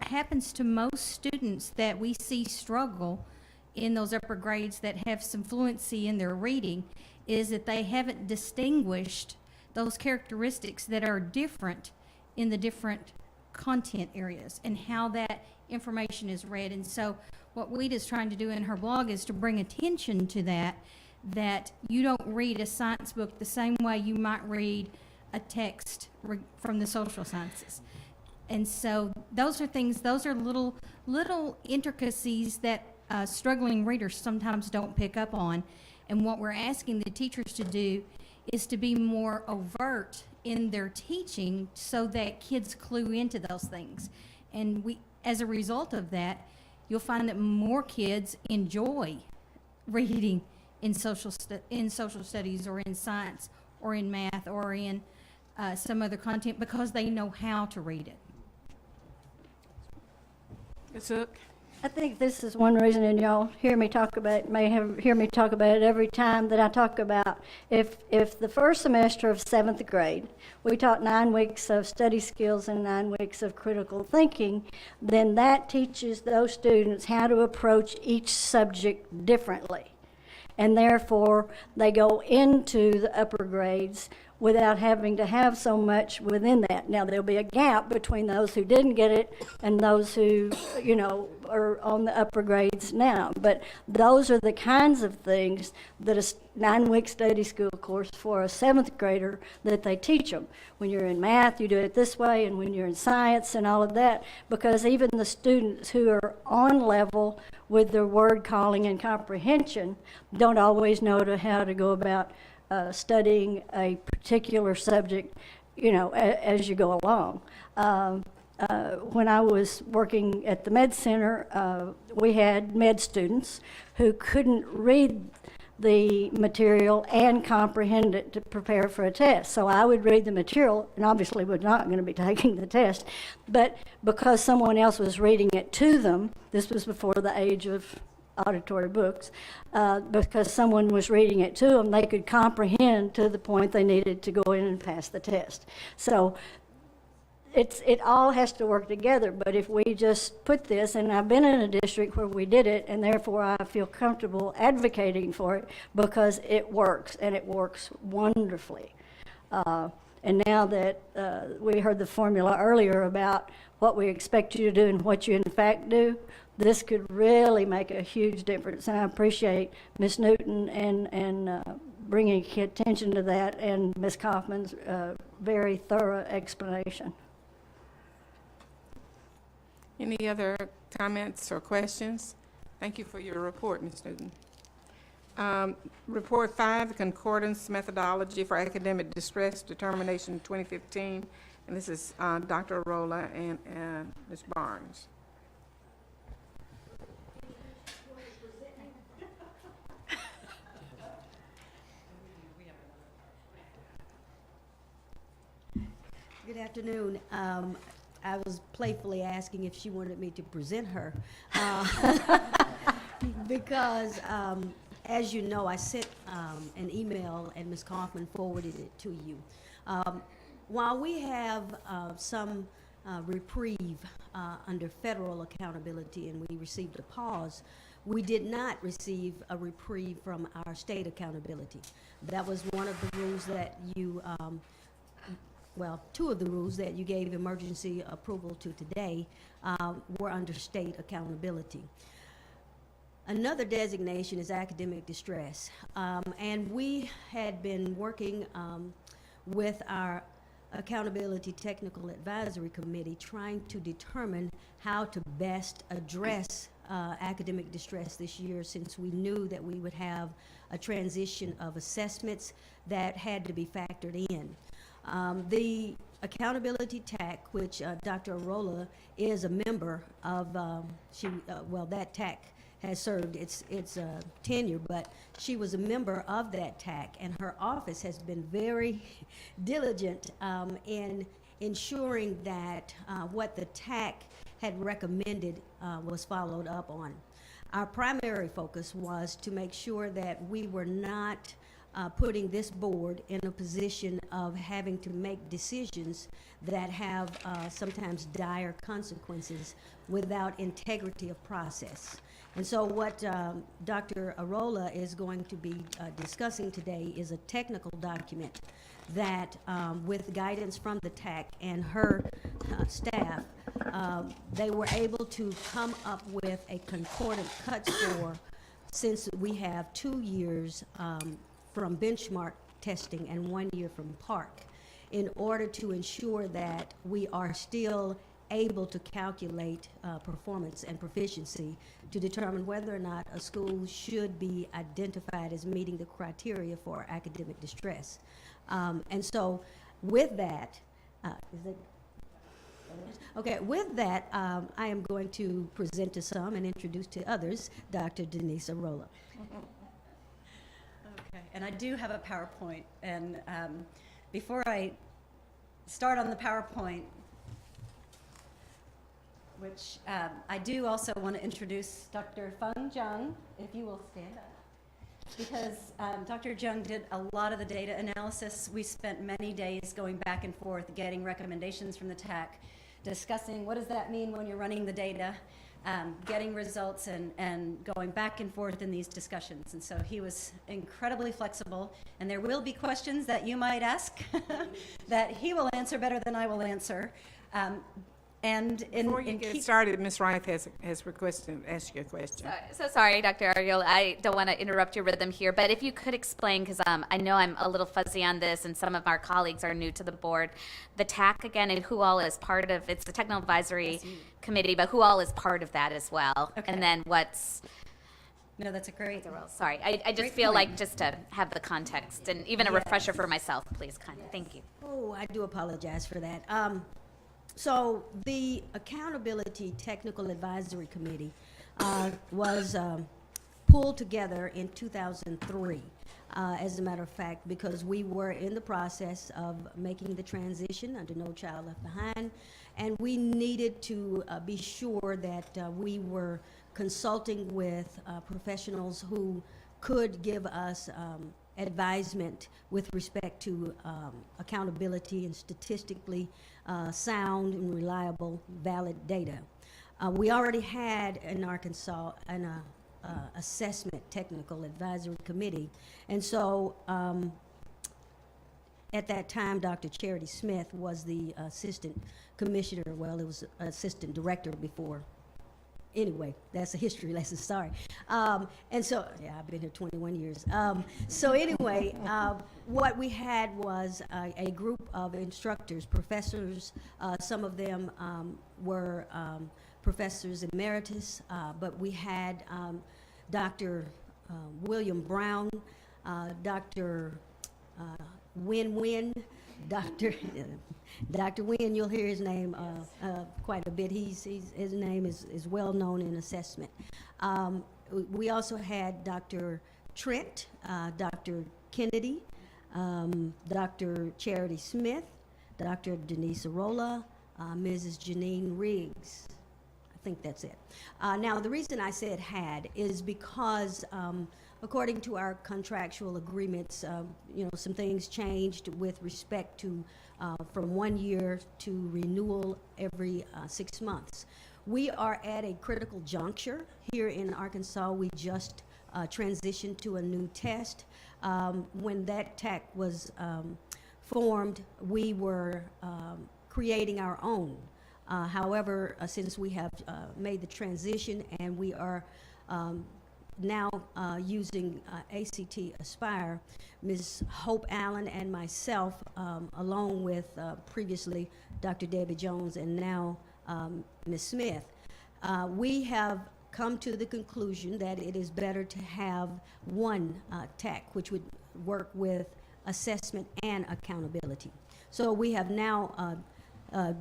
Speaker 6: happens to most students that we see struggle in those upper grades that have some fluency in their reading is that they haven't distinguished those characteristics that are different in the different content areas and how that information is read. And so what Weta's trying to do in her blog is to bring attention to that you don't read a science book the same way you might read a text from the social sciences. And so those are little intricacies that struggling readers sometimes don't pick up on. And what we're asking the teachers to do is to be more overt in their teaching so that kids clue into those things. And as a result of that, you'll find that more kids enjoy reading in social studies or in science or in math or in some other content because they know how to read it.
Speaker 3: I think this is one reason, and y'all hear me talk about it every time that I talk about, if the first semester of 7th grade, we taught 9 weeks of study skills and 9 weeks of critical thinking, then that teaches those students how to approach each subject differently. and therefore they go into the upper grades without having to have so much within that. Now, there'll be a gap between those who didn't get it and those who, you know, are on the upper grades now. But those are the kinds of things that a 9-week study school course for a 7th grader that they teach them. When you're in math, you do it this way, and when you're in science and all of that, because even the students who are on level with their word calling and comprehension don't always know how to go about studying a particular subject, you know, as you go along. When I was working at the Med Center, we had med students who couldn't read the material and comprehend it to prepare for a test. So I would read the material, and obviously was not going to be taking the test, but because someone else was reading it to them, this was before the age of auditory books, because someone was reading it to them, they could comprehend to the point they needed to go in and pass the test. So it all has to work together, but if we just put this, and I've been in a district where we did it, and therefore I feel comfortable advocating for it because it works, and it works wonderfully. And now that we heard the formula earlier about what we expect you to do and what you in fact do, this could really make a huge difference. And I appreciate Ms. Newton and bringing attention to that, and Ms. Kaufman's very thorough explanation.
Speaker 12: Any other comments or questions? Thank you for your report, Ms. Newton. Report 5, the Concordance Methodology for Academic Distress Determination 2015. And this is Dr. Arola and Ms. Barnes.
Speaker 22: Good afternoon. I was playfully asking if she wanted me to present her because, as you know, I sent an email and Ms. Kaufman forwarded it to you. While we have some reprieve under federal accountability and we received a pause, we did not receive a reprieve from our state accountability. That was one of the rules that you well, 2 of the rules that you gave emergency approval to today were under state accountability. Another designation is academic distress. And we had been working with our Accountability Technical Advisory Committee trying to determine how to best address academic distress this year, since we knew that we would have a transition of assessments that had to be factored in. The Accountability TAC, which Dr. Arola is a member of, well, that TAC has served its tenure, but she was a member of that TAC, and her office has been very diligent in ensuring that what the TAC had recommended was followed up on. Our primary focus was to make sure that we were not putting this board in a position of having to make decisions that have sometimes dire consequences without integrity of process. And so what Dr. Arola is going to be discussing today is a technical document that, with guidance from the TAC and her staff, they were able to come up with a concordant cut score, since we have 2 years from benchmark testing and 1 year from PARC, in order to ensure that we are still able to calculate performance and proficiency to determine whether or not a school should be identified as meeting the criteria for academic distress. And so with that, with that, I am going to present to some and introduce to others Dr. Denise Arola.
Speaker 9: Okay, and I do have a PowerPoint, and before I start on the PowerPoint, which I do also want to introduce Dr. Feng Zhang, if you will stand up, because Dr. Zhang did a lot of the data analysis. We spent many days going back and forth, getting recommendations from the TAC, discussing what does that mean when you're running the data,
Speaker 22: getting results and going back and forth in these discussions. And so he was incredibly flexible, and there will be questions that you might ask that he will answer better than I will answer.
Speaker 12: Before you get started, Ms. Wright has requested to ask you a question.
Speaker 8: So sorry, Dr. Ariel, I don't want to interrupt your rhythm here, but if you could explain, because I know I'm a little fuzzy on this, and some of our colleagues are new to the board, the TAC again, and who all is part of, it's the Technical Advisory Committee, but who all is part of that as well?
Speaker 22: Okay.
Speaker 8: And then what's...
Speaker 22: No, that's a great...
Speaker 8: Sorry, I just feel like just to have the context, and even a refresher for myself, please, kind of. Thank you.
Speaker 22: Oh, I do apologize for that. So the Accountability Technical Advisory Committee was pulled together in 2003, as a matter of fact, because we were in the process of making the transition under No Child Left Behind, and we needed to be sure that we were consulting with professionals who could give us advisement with respect to accountability and statistically sound and reliable, valid data. We already had in Arkansas an assessment technical advisory committee, and so at that time, Dr. Charity Smith was the assistant commissioner. Well, it was assistant director before. Anyway, that's a history lesson, sorry. And so, yeah, I've been here 21 years. So anyway, what we had was a group of instructors, professors. Some of them were professors emeritus, but we had Dr. William Brown, Dr. Win, Dr. Wynn, you'll hear his name quite a bit. His name is well known in assessment. We also had Dr. Trent, Dr. Kennedy, Dr. Charity Smith, Dr. Denise Arola, Mrs. Janine Riggs. I think that's it. Now, the reason I said had is because according to our contractual agreements, some things changed with respect to from 1 year to renewal every 6 months. We are at a critical juncture here in Arkansas. We just transitioned to a new test. When that TAC was formed, we were creating our own. However, since we have made the transition and we are now using ACT Aspire, Ms. Hope Allen and myself, along with previously Dr. Debbie Jones and now Ms. Smith, we have come to the conclusion that it is better to have one TAC, which would work with assessment and accountability. So we have now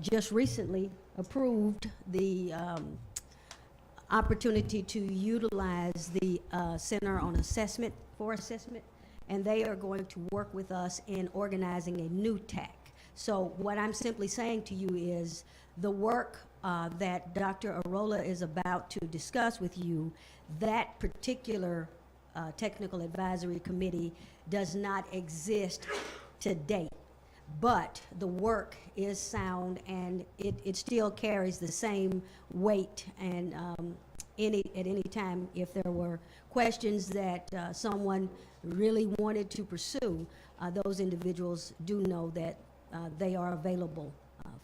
Speaker 22: just recently approved the opportunity to utilize the Center on Assessment for Assessment, and they are going to work with us in organizing a new TAC. So what I'm simply saying to you is the work that Dr. Arola is about to discuss with you, that particular technical advisory committee does not exist to date. But the work is sound, and it still carries the same weight. And at any time, if there were questions that someone really wanted to pursue, those individuals do know that they are available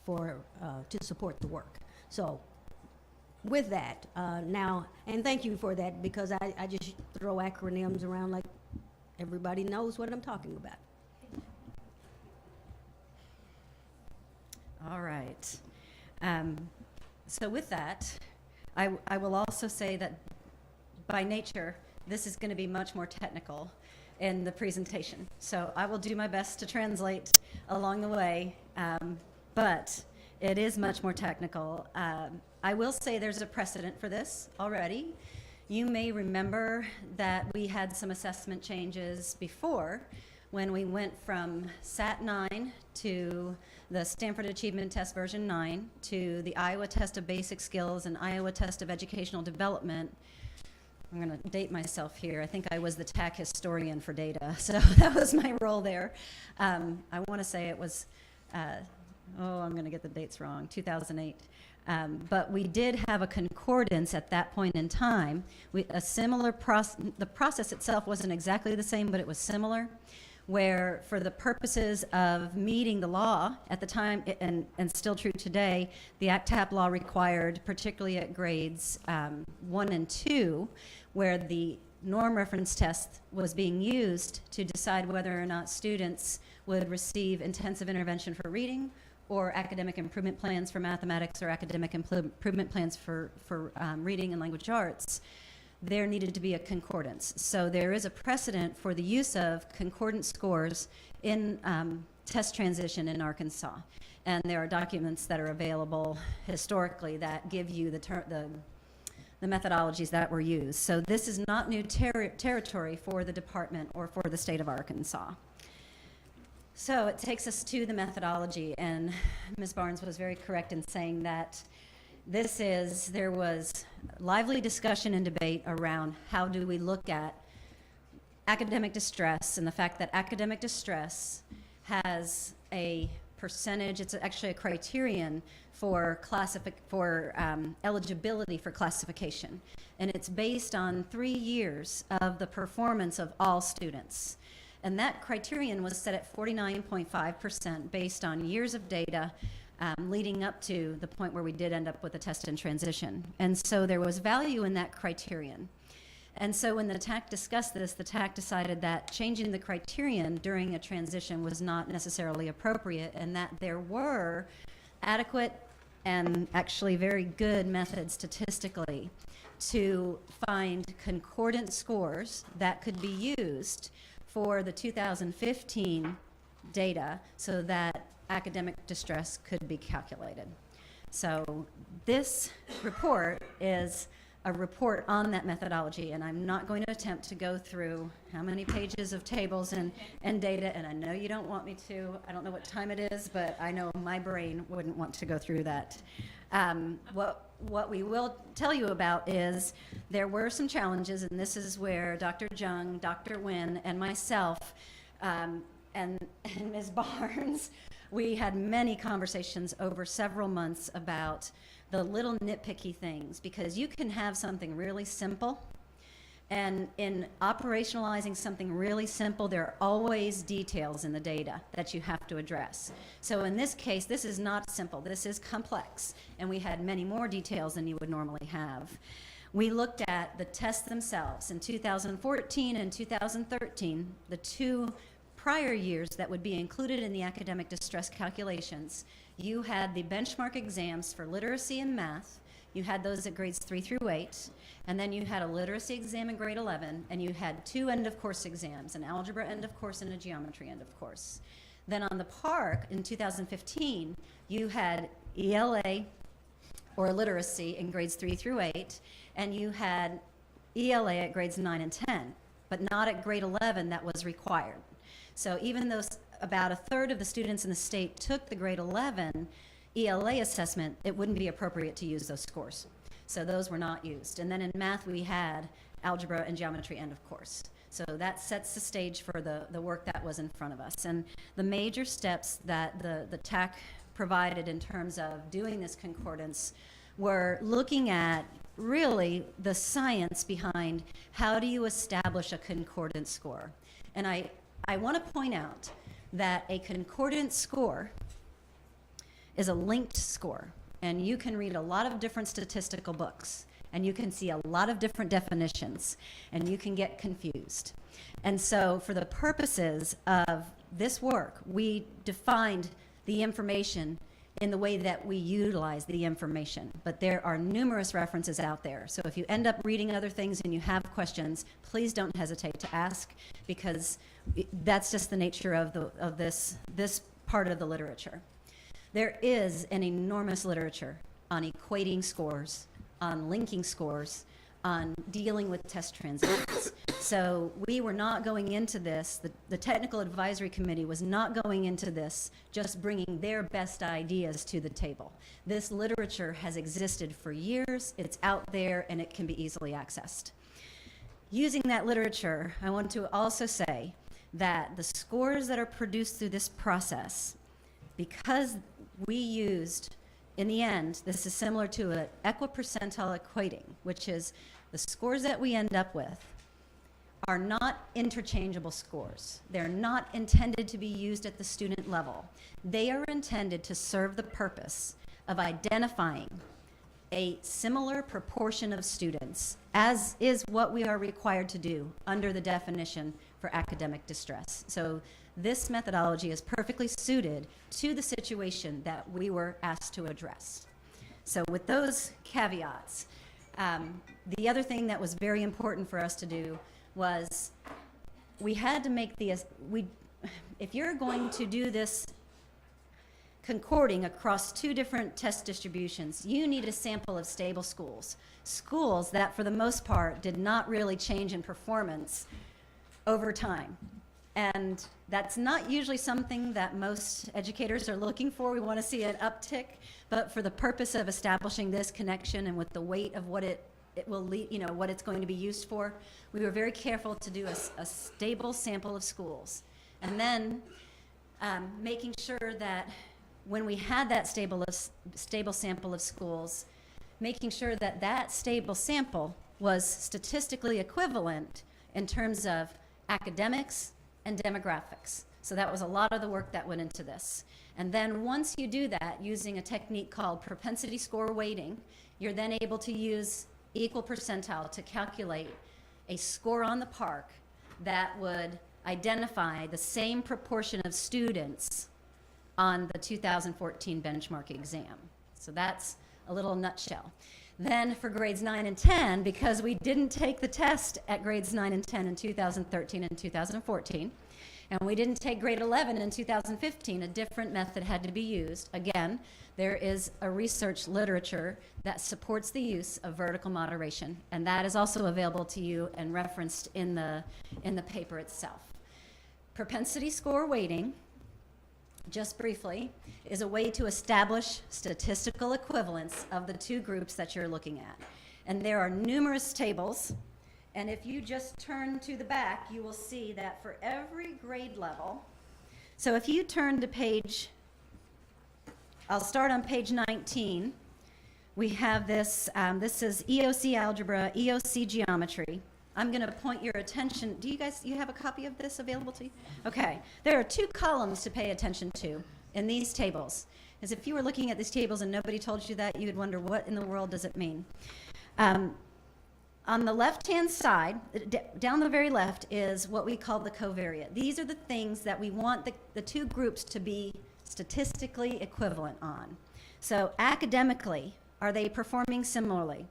Speaker 22: to support the work. So with that, now, and thank you for that, because I just throw acronyms around like everybody knows what I'm talking about. All right. So with that, I will also say that by nature, this is going to be much more technical in the presentation. So I will do my best to translate along the way, but it is much more technical. I will say there's a precedent for this already. You may remember that we had some assessment changes before when we went from SAT 9 to the Stanford Achievement Test version 9 to the Iowa Test of Basic Skills and Iowa Test of Educational Development. I'm going to date myself here. I think I was the TAC historian for data, so that was my role there. I want to say it was, I'm going to get the dates wrong, 2008.
Speaker 9: But we did have a concordance at that point in time. A similar the process itself wasn't exactly the same, but it was similar, where for the purposes of meeting the law at the time, and still true today, the ACTAP law required, particularly at grades 1 and 2, where the norm reference test was being used to decide whether or not students would receive intensive intervention for reading or academic improvement plans for mathematics or academic improvement plans for reading and language arts. There needed to be a concordance. So there is a precedent for the use of concordant scores in test transition in Arkansas. And there are documents that are available historically that give you the methodologies that were used. So this is not new territory for the department or for the state of Arkansas. So it takes us to the methodology, and Ms. Barnes was very correct in saying that there was lively discussion and debate around how do we look at academic distress, and the fact that academic distress has a percentage, it's actually a criterion for eligibility for classification. And it's based on 3 years of the performance of all students. And that criterion was set at 49.5% based on years of data leading up to the point where we did end up with a test in transition. And so there was value in that criterion. And so when the TAC discussed this, the TAC decided that changing the criterion during a transition was not necessarily appropriate, and that there were adequate and actually very good methods statistically to find concordant scores that could be used for the 2015 data so that academic distress could be calculated. So this report is a report on that methodology, and I'm not going to attempt to go through how many pages of tables and data, and I know you don't want me to. I don't know what time it is, but I know my brain wouldn't want to go through that. What we will tell you about is there were some challenges, and this is where Dr. Jung, Dr. Nguyen, and myself, and Ms. Barnes, we had many conversations over several months about the little nitpicky things, because you can have something really simple, and in operationalizing something really simple, there are always details in the data that you have to address. So in this case, this is not simple, this is complex, and we had many more details than you would normally have. We looked at the tests themselves. In 2014 and 2013, the 2 prior years that would be included in the academic distress calculations, you had the benchmark exams for literacy and math. You had those at grades 3 through 8, and then you had a literacy exam in grade 11, and you had 2 end-of-course exams, an algebra end-of-course and a geometry end-of-course. Then on the PARCC in 2015, you had ELA, or literacy, in grades 3 through 8, and you had ELA at grades 9 and 10, but not at grade 11 that was required. So even though about a third of the students in the state took the grade 11 ELA assessment, it wouldn't be appropriate to use those scores. So those were not used. And then in math, we had algebra and geometry end of course. So that sets the stage for the work that was in front of us. And the major steps that the TAC provided in terms of doing this concordance were looking at really the science behind how do you establish a concordance score. And I want to point out that a concordance score is a linked score, and you can read a lot of different statistical books, and you can see a lot of different definitions, and you can get confused. And so for the purposes of this work, we defined the information in the way that we utilize the information. But there are numerous references out there. So if you end up reading other things and you have questions, please don't hesitate to ask, because that's just the nature of this part of the literature. There is an enormous literature on equating scores, on linking scores, on dealing with test transitions. So we were not going into this, the Technical Advisory Committee was not going into this just bringing their best ideas to the table. This literature has existed for years, it's out there, and it can be easily accessed. Using that literature, I want to also say that the scores that are produced through this process, because we used in the end, this is similar to an equipercentile equating, which is the scores that we end up with are not interchangeable scores. They're not intended to be used at the student level. They are intended to serve the purpose of identifying a similar proportion of students, as is what we are required to do under the definition for academic distress. So this methodology is perfectly suited to the situation that we were asked to address. So with those caveats, the other thing that was very important for us to do was we had to make if you're going to do this concording across two different test distributions, you need a sample of stable schools. Schools that, for the most part, did not really change in performance over time. And that's not usually something that most educators are looking for. We want to see an uptick, but for the purpose of establishing this connection and with the weight of what it will lead, what it's going to be used for, we were very careful to do a stable sample of schools. And then making sure that when we had that stable sample of schools, making sure that that stable sample was statistically equivalent in terms of academics and demographics. So that was a lot of the work that went into this. And then once you do that using a technique called propensity score weighting, you're then able to use equal percentile to calculate a score on the PARCC that would identify the same proportion of students on the 2014 benchmark exam. So that's a little nutshell. Then for grades 9 and 10, because we didn't take the test at grades 9 and 10 in 2013 and 2014, and we didn't take grade 11 in 2015, a different method had to be used. Again, there is a research literature that supports the use of vertical moderation, and that is also available to you and referenced in the paper itself. Propensity score weighting, just briefly, is a way to establish statistical equivalence of the two groups that you're looking at. And there are numerous tables, and if you just turn to the back, you will see that for every grade level, so if you turn to I'll start on page 19, we have this, this is EOC algebra, EOC geometry. I'm going to point your attention, you have a copy of this available to you? Okay, there are two columns to pay attention to in these tables. As if you were looking at these tables and nobody told you that, you would wonder what in the world does it mean. On the left-hand side, down the very left, is what we call the covariate. These are the things that we want the two groups to be statistically equivalent on. So academically, are they performing similarly?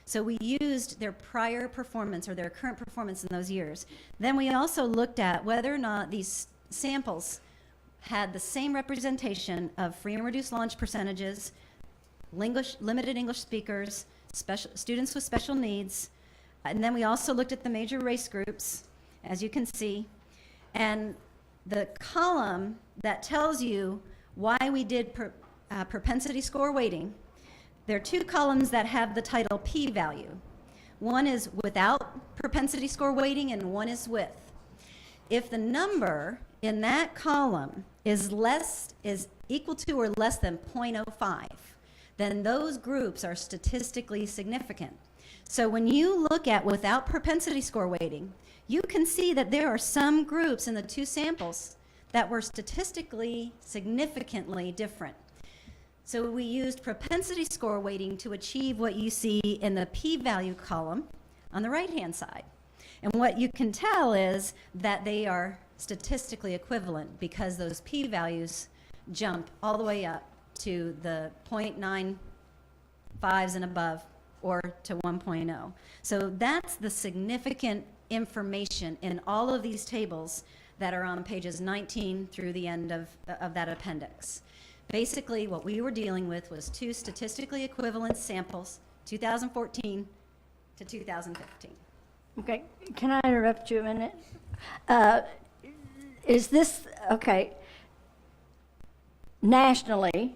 Speaker 9: So we used their prior performance or their current performance in those years. Then we also looked at whether or not these samples had the same representation of free and reduced lunch percentages, limited English speakers, students with special needs, and then we also looked at the major race groups, as you can see. And the column that tells you why we did propensity score weighting, there are two columns that have the title p-value. One is without propensity score weighting and one is with. If the number in that column is equal to or less than 0.05, then those groups are statistically significant. So when you look at without propensity score weighting, you can see that there are some groups in the two samples that were statistically significantly different. So we used propensity score weighting to achieve what you see in the p-value column on the right-hand side. And what you can tell is that they are statistically equivalent because those p-values jump all the way up to the 0.95s and above, or to 1.0. So that's the significant information in all of these tables that are on pages 19 through the end of that appendix. Basically, what we were dealing with was two statistically equivalent samples, 2014 to 2015.
Speaker 3: Okay, can I interrupt you a minute? Is this, okay, nationally,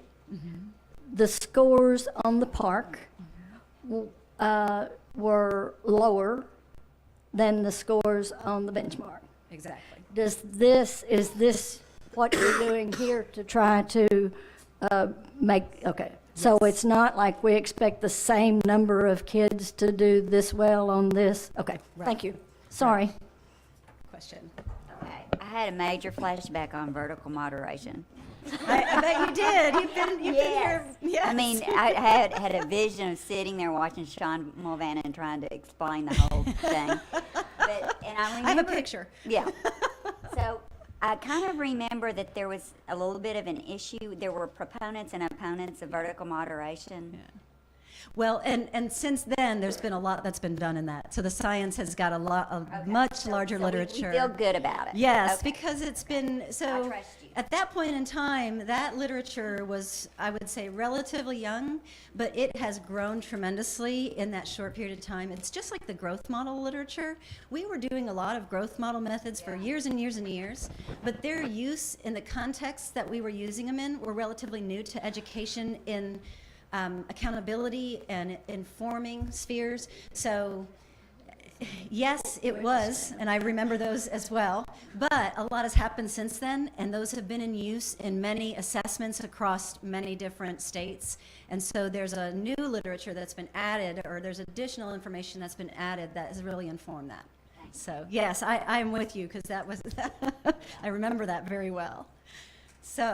Speaker 3: the scores on the PARCC were lower than the scores on the benchmark?
Speaker 9: Exactly.
Speaker 3: Is this what you're doing here to try to make, okay, So
Speaker 22: Yes.
Speaker 3: it's not like we expect the same number of kids to do this well on this. Okay,
Speaker 22: Right.
Speaker 3: thank you. Sorry.
Speaker 22: Question.
Speaker 7: Okay, I had a major flashback on vertical moderation.
Speaker 22: I bet you did. You've been here. Yes.
Speaker 7: I mean, I had a vision of sitting there watching Sean Mulvaney and trying to explain the whole thing. And I
Speaker 22: I have a
Speaker 7: remember,
Speaker 22: picture.
Speaker 7: Yeah. So I kind of remember that there was a little bit of an issue. There were proponents and opponents of vertical moderation.
Speaker 22: Well, and since then, there's been a lot that's been done in that. So the science has got a lot of much larger
Speaker 7: So
Speaker 22: literature.
Speaker 7: we feel good about it.
Speaker 22: Yes,
Speaker 7: Okay.
Speaker 22: because it's been so.
Speaker 7: I trust you.
Speaker 22: At that point in time, that literature was, I would say, relatively young, but it has grown tremendously in that short period of time. It's just like the growth model literature. We were doing a lot of growth model methods for years and years and years, but their use in the context that we were using them in were relatively new to education in accountability and informing spheres. So yes, it was, and I remember those as well, but a lot has happened since then, and those have been in use in many assessments across many different states. And so there's a new literature that's been added, or there's additional information that's been added that has really informed that. So yes, I'm with you, because that was, I remember that very well. So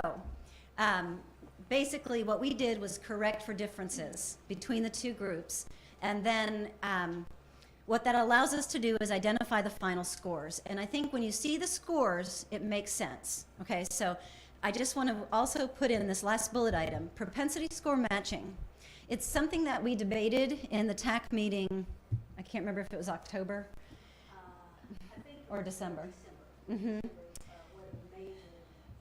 Speaker 22: basically what we did was correct for differences between the two groups, and then what that allows us to do is identify the final scores. And I think when you see the scores, it makes sense. Okay, so I just want to also put in this last bullet item, propensity score matching. It's something that we debated in the TAC meeting, I can't remember if it was October or December. Mm-hmm.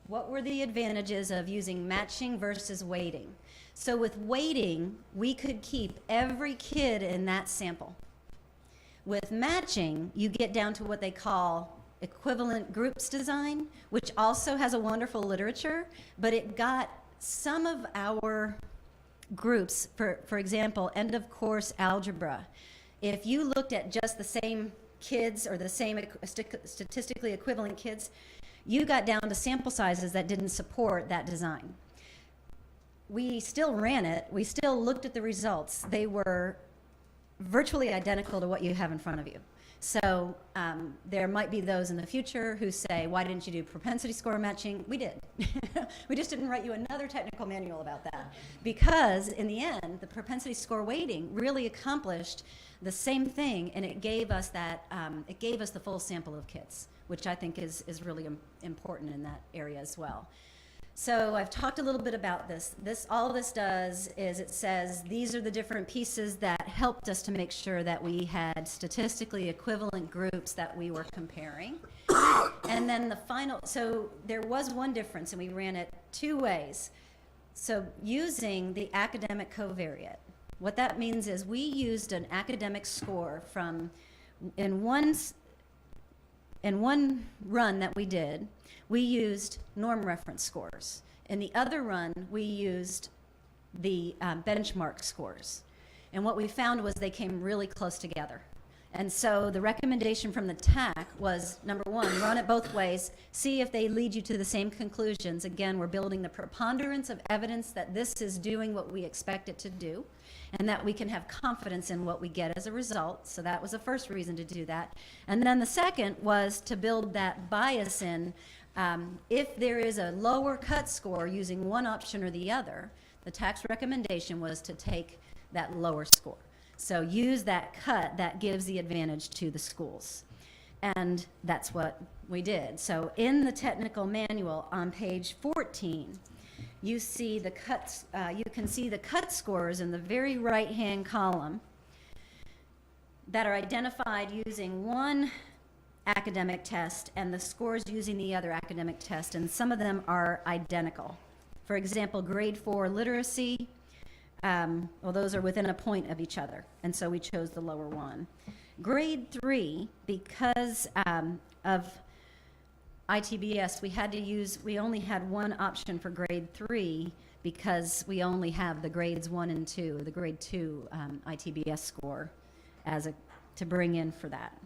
Speaker 22: What were the advantages of using matching versus weighting? So with weighting, we could keep every kid in that sample. With matching, you get down to what they call equivalent groups design, which also has a wonderful literature, but it got some of our groups, for example, end of course algebra. If you looked at just the same kids or the same statistically equivalent kids, you got down to sample sizes that didn't support that design. We still ran it, we still looked at the results. They were virtually identical to what you have in front of you. So there might be those in the future who say, why didn't you do propensity score matching? We did. We just didn't write you another technical manual about that. Because in the end, the propensity score weighting really accomplished the same thing, and it gave us that, it gave us the full sample of kids, which I think is really important in that area as well. So I've talked a little bit about this. All this does is it says these are the different pieces that helped us to make sure that we had statistically equivalent groups that we were comparing. And then the final, so there was one difference, and we ran it two ways. So using the academic covariate, what that means is we used an academic score from, in one run that we did, we used norm reference scores. In the other run, we used the benchmark scores. And what we found was they came really close together. And so the recommendation from the TAC was, number one, run it both ways, see if they lead you to the same conclusions. Again, we're building the preponderance of evidence that this is doing what we expect it to do, and that we can have confidence in what we get as a result. So that was the first reason to do that. And then the second was to build that bias in. If there is a lower cut score using one option or the other, the TAC's recommendation was to take that lower score. So use that cut that gives the advantage to the schools. And that's what we did. So in the technical manual on page 14, you see the cuts, you can see the cut scores in the very right-hand column that are identified using one academic test and the scores using the other academic test, and some of them are identical. For example, grade 4 literacy, well, those are within a point of each other, and so we chose the lower one. Grade 3, because of ITBS, we only had one option for grade 3 because we only have the grades 1 and 2, the grade 2 ITBS score to bring in for that.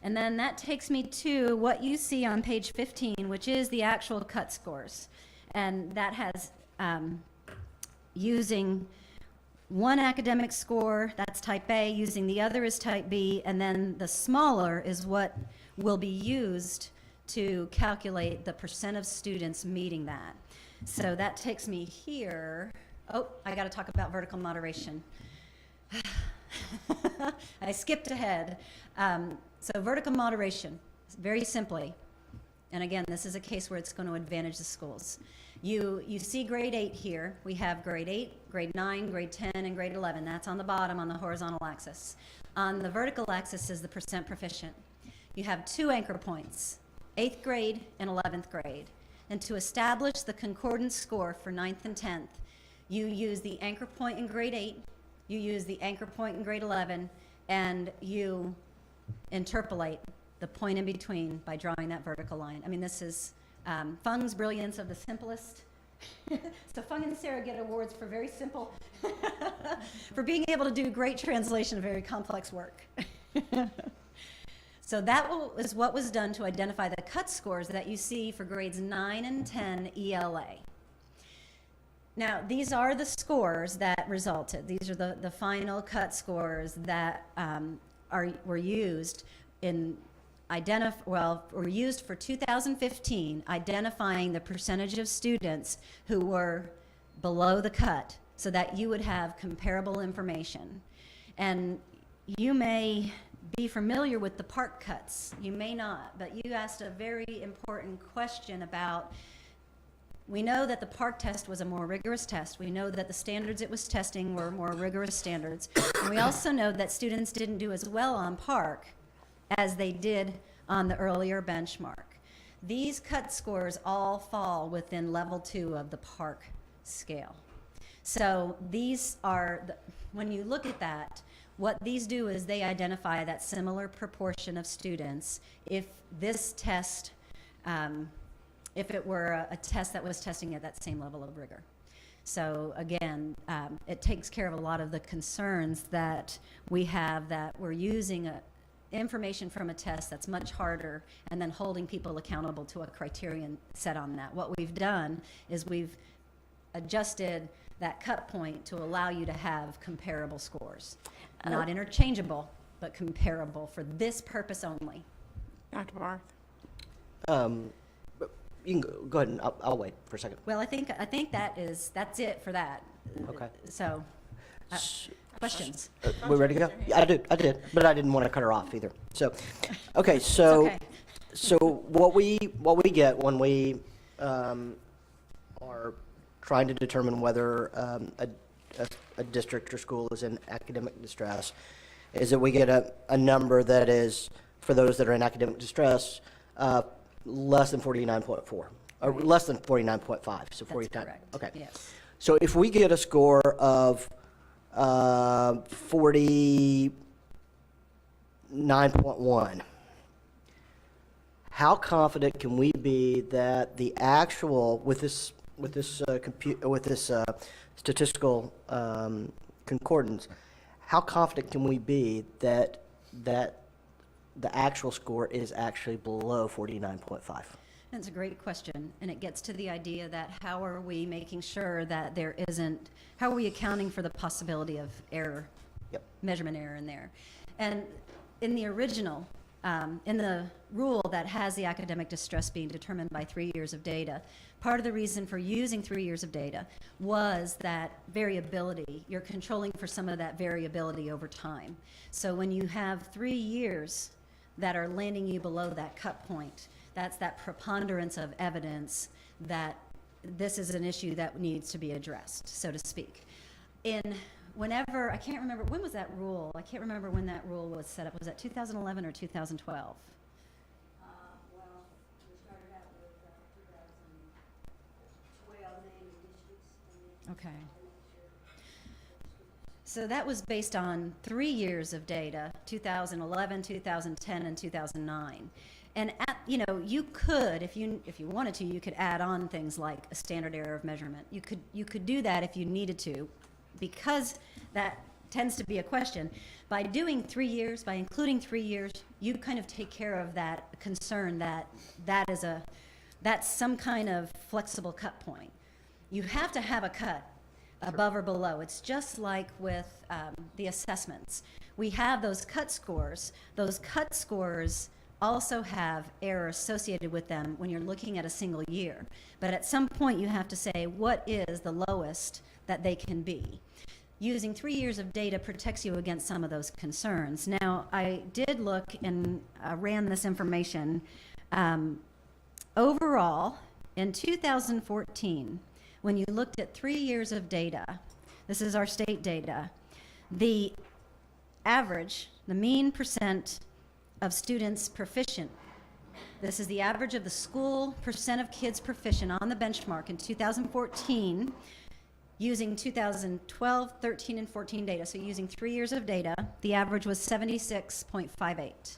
Speaker 22: And then that takes me to what you see on page 15, which is the actual cut scores. And that has
Speaker 9: using one academic score, that's type A, using the other is type B, and then the smaller is what will be used to calculate the percent of students meeting that. So that takes me here. Oh, I got to talk about vertical moderation. I skipped ahead. So vertical moderation, very simply, and again, this is a case where it's going to advantage the schools. You see grade 8 here. We have grade 8, grade 9, grade 10, and grade 11. That's on the bottom on the horizontal axis. On the vertical axis is the percent proficient. You have 2 anchor points, 8th grade and 11th grade. And to establish the concordance score for 9th and 10th, you use the anchor point in grade 8, you use the anchor point in grade 11, and you interpolate the point in between by drawing that vertical line. I mean, this is Fung's brilliance of the simplest. So Fung and Sarah get awards for very simple, for being able to do great translation of very complex work. So that is what was done to identify the cut scores that you see for grades 9 and 10 ELA. Now, these are the scores that resulted. These are the final cut scores that were used in were used for 2015, identifying the percentage of students who were below the cut so that you would have comparable information. And you may be familiar with the PARCC cuts. You may not, but you asked a very important question about, we know that the PARCC test was a more rigorous test. We know that the standards it was testing were more rigorous standards. And we also know that students didn't do as well on PARCC as they did on the earlier benchmark. These cut scores all fall within level 2 of the PARCC scale. So these are, when you look at that, what these do is they identify that similar proportion of students if this test, if it were a test that was testing at that same level of rigor. So again, it takes care of a lot of the concerns that we have, that we're using information from a test that's much harder and then holding people accountable to a criterion set on that. What we've done is we've adjusted that cut point to allow you to have comparable scores. Not interchangeable, but comparable for this purpose only.
Speaker 12: Dr. Barth?
Speaker 11: But you can go ahead and I'll wait for a second.
Speaker 9: Well, I think that's it for that.
Speaker 11: Okay.
Speaker 9: So, questions?
Speaker 11: We ready to go? Yeah, I did, but I didn't want to cut her off either. So, okay, so,
Speaker 9: okay.
Speaker 11: So what we get when we are trying to determine whether a district or school is in academic distress is that we get a number that is, for those that are in academic distress, less than 49.4, or less than 49.5, so 49.
Speaker 9: Correct.
Speaker 11: Okay.
Speaker 9: Yes.
Speaker 11: So if we get a score of 49.1, how confident can we be that the actual, with this statistical concordance, how confident can we be that the actual score is actually below 49.5?
Speaker 9: That's a great question, and it gets to the idea that how are we making sure that there isn't, how are we accounting for the possibility of error, measurement error in there? And in the original, in the rule that has the academic distress being determined by 3 years of data, part of the reason for using 3 years of data was that variability. You're controlling for some of that variability over time. So when you have 3 years that are landing you below that cut point, that's that preponderance of evidence that this is an issue that needs to be addressed, so to speak. Whenever, I can't remember, when was that rule? I can't remember when that rule was set up. Was that 2011 or 2012?
Speaker 22: Well, we started out with 2012 naming districts.
Speaker 9: Okay. So that was based on 3 years of data, 2011, 2010, and 2009. And you could, if you wanted to, you could add on things like a standard error of measurement. You could do that if you needed to, because that tends to be a question. By doing 3 years, by including 3 years, you kind of take care of that concern that that's some kind of flexible cut point. You have to have a cut above or below. It's just like with the assessments. We have those cut scores. Those cut scores also have error associated with them when you're looking at a single year. But at some point you have to say, what is the lowest that they can be? Using 3 years of data protects you against some of those concerns. Now, I did look and ran this information. Overall, in 2014, when you looked at 3 years of data, this is our state data, the average, the mean percent of students proficient, this is the average of the school percent of kids proficient on the benchmark in 2014, using 2012, 13, and 14 data, so using 3 years of data, the average was 76.58.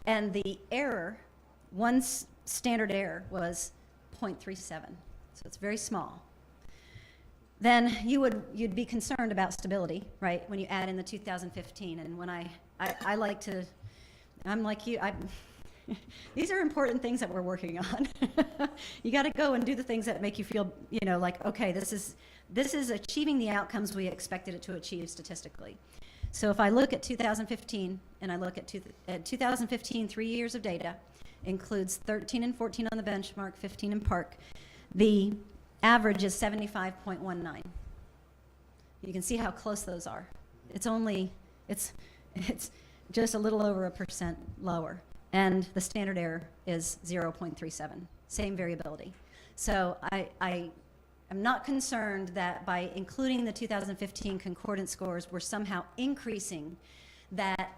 Speaker 9: And the error, one standard error, was 0.37, so it's very small. Then you'd be concerned about stability, right, when you add in the 2015. And when I like to, I'm like you, these are important things that we're working on. You got to go and do the things that make you feel, like, okay, this is achieving the outcomes we expected it to achieve statistically. So if I look at 2015 and I look at 2015, 3 years of data, includes 13 and 14 on the benchmark, 15 in Park, the average is 75.19. You can see how close those are. It's just a little over 1% lower. And the standard error is 0.37, same variability. So I am not concerned that by including the 2015 concordance scores, we're somehow increasing that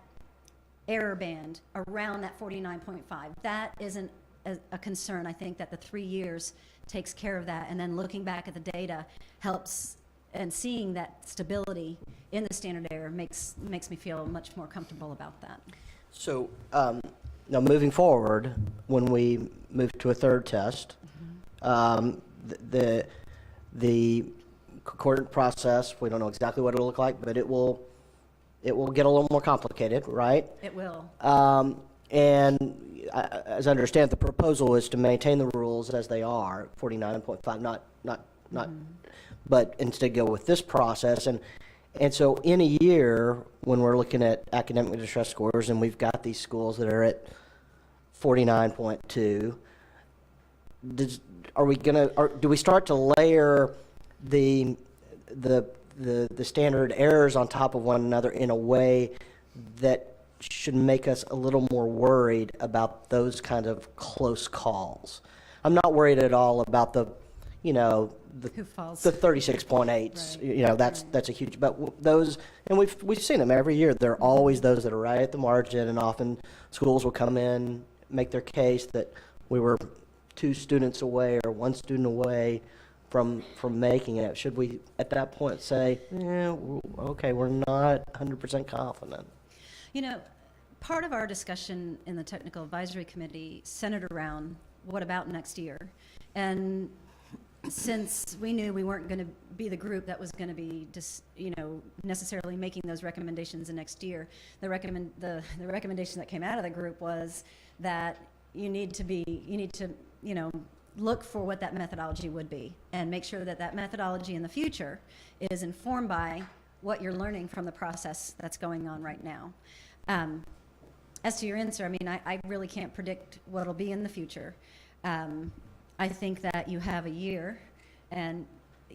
Speaker 9: error band around that 49.5. That isn't a concern. I think that the 3 years takes care of that, and then looking back at the data helps, and seeing that stability in the standard error makes me feel much more comfortable about that.
Speaker 11: So now moving forward, when we move to a third test, the concordant process, we don't know exactly what it'll look like, but it will get a little more complicated, right?
Speaker 9: It will.
Speaker 11: And as I understand, the proposal is to maintain the rules as they are, 49.5, but instead go with this process. And so in a year, when we're looking at academic distress scores, and we've got these schools that are at 49.2, do we start to layer the standard errors on top of one another in a way that should make us a little more worried about those kinds of close calls? I'm not worried at all about the 36.8s.
Speaker 9: Right.
Speaker 11: That's a huge. But those, and we've seen them every year. There are always those that are right at the margin, and often schools will come in, make their case that we were 2 students away or 1 student away from making it. Should we at that point say, okay, we're not 100% confident?
Speaker 9: Part of our discussion in the Technical Advisory Committee centered around what about next year? And since we knew we weren't going to be the group that was going to be necessarily making those recommendations the next year, the recommendation that came out of the group was that you need to look for what that methodology would be and make sure that methodology in the future is informed by what you're learning from the process that's going on right now. As to your answer, I really can't predict what will be in the future. I think that you have a year and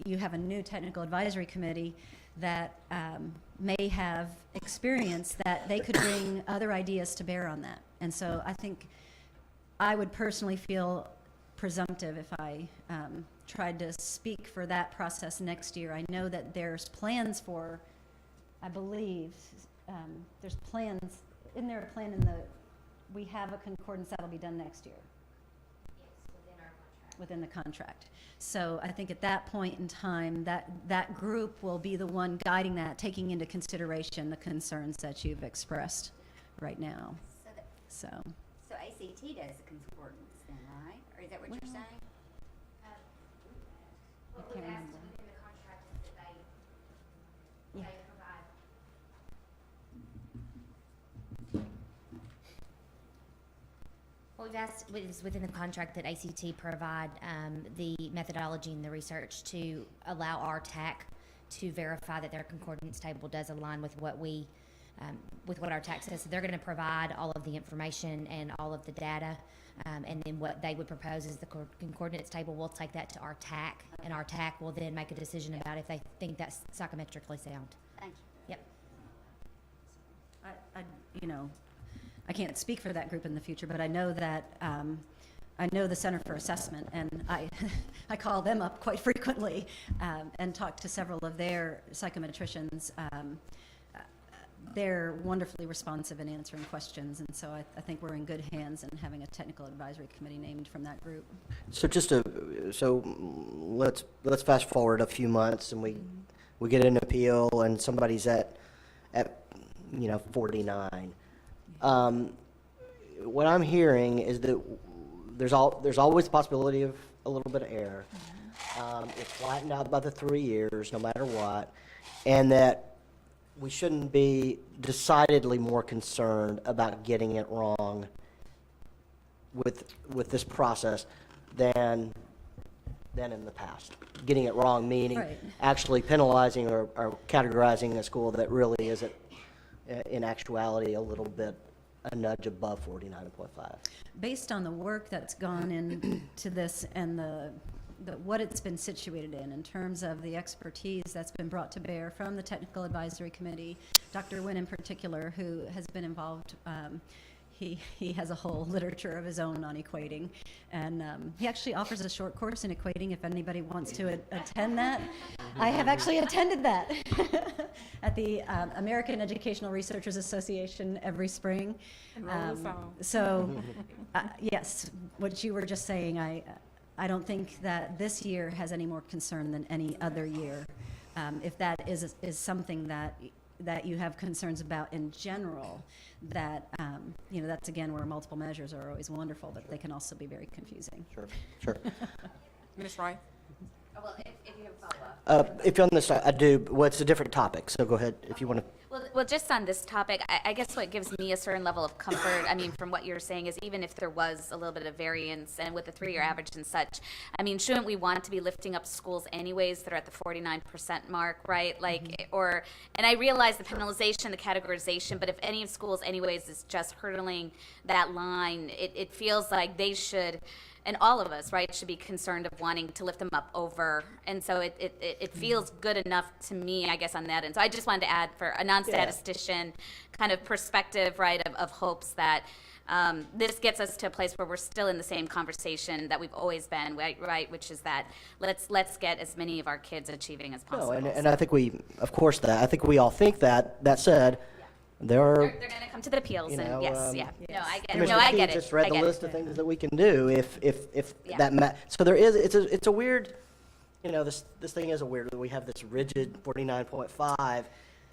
Speaker 9: you have a new technical advisory committee that may have experience that they could bring other ideas to bear on that. And so I think I would personally feel presumptive if I tried to speak for that process next year. I know that there's plans for, I believe, there's plans, isn't there a plan we have a concordance that'll be done next year? Within the contract. So I think at that point in time, that group will be the one guiding that, taking into consideration the concerns that you've expressed right now.
Speaker 7: So ACT does the concordance then, right? Or is that what you're saying?
Speaker 9: I can't remember. Yeah.
Speaker 4: Well, we've asked, it's within the contract that ACT provide the methodology and the research to allow our TAC to verify that their concordance table does align with what we, with what our TAC says. So they're going to provide all of the information and all of the data, and then what they would propose is the concordance table. We'll take that to our TAC, and our TAC will then make a decision about if they think that's psychometrically sound.
Speaker 7: Thank you.
Speaker 4: Yep.
Speaker 9: I can't speak for that group in the future, but I know that I know the Center for Assessment, and I call them up quite frequently and talk to several of their psychometricians. They're wonderfully responsive in answering questions, and so I think we're in good hands in having a technical advisory committee named from that group.
Speaker 11: So let's fast forward a few months, and we get an appeal, and somebody's at 49. What I'm hearing is that there's always the possibility of a little bit of error. It's flattened out by the 3 years, no matter what, and that we shouldn't be decidedly more concerned about getting it wrong with this process than in the past. Getting it wrong meaning
Speaker 9: Right.
Speaker 11: actually penalizing or categorizing a school that really isn't, in actuality, a little bit a nudge above 49.5.
Speaker 9: Based on the work that's gone into this and what it's been situated in terms of the expertise that's been brought to bear from the Technical Advisory Committee, Dr. Wynn in particular, who has been involved, he has a whole literature of his own on equating, and he actually offers a short course in equating if anybody wants to attend that. I have actually attended that at the American Educational Researchers Association every spring. Yes, what you were just saying, I don't think that this year has any more concern than any other year. If that is something that you have concerns about in general, that that's again where multiple measures are always wonderful, but they can also be very confusing.
Speaker 11: Sure.
Speaker 12: Ms. Wright?
Speaker 8: Well, if you have a follow-up.
Speaker 11: If you're on this, I do. Well, it's a different topic, so go ahead if you want to.
Speaker 8: Well, just on this topic, I guess what gives me a certain level of comfort, from what you're saying, is even if there was a little bit of variance and with the 3-year average and such, shouldn't we want to be lifting up schools anyways that are at the 49% mark, right? And I realize the penalization, the categorization, but if any of schools anyways is just hurdling that line, it feels like they should, and all of us, right, should be concerned of wanting to lift them up over. And so it feels good enough to me, I guess, on that end. So I just wanted to add, for a non-statistician kind of perspective, right, of hopes that this gets us to a place where we're still in the same conversation that we've always been, right, which is that let's get as many of our kids achieving as possible.
Speaker 11: No, and I think I think we all think that. That said, they're going
Speaker 8: to come to the appeals, and yes, yeah. No, I get it.
Speaker 11: Commissioner
Speaker 8: No, I get
Speaker 11: Key
Speaker 8: it.
Speaker 11: just read
Speaker 8: I
Speaker 11: the
Speaker 8: get
Speaker 11: list
Speaker 8: it.
Speaker 11: of things that we can do if
Speaker 8: Yeah.
Speaker 11: that so there is it's a weird, this thing is a weird, we have this rigid 49.5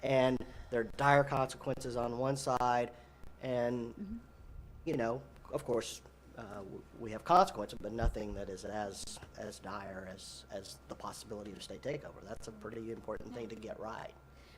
Speaker 11: and there are dire consequences on one side, and of course we have consequences, but nothing that is as dire as the possibility of state takeover. That's a pretty important thing to get right.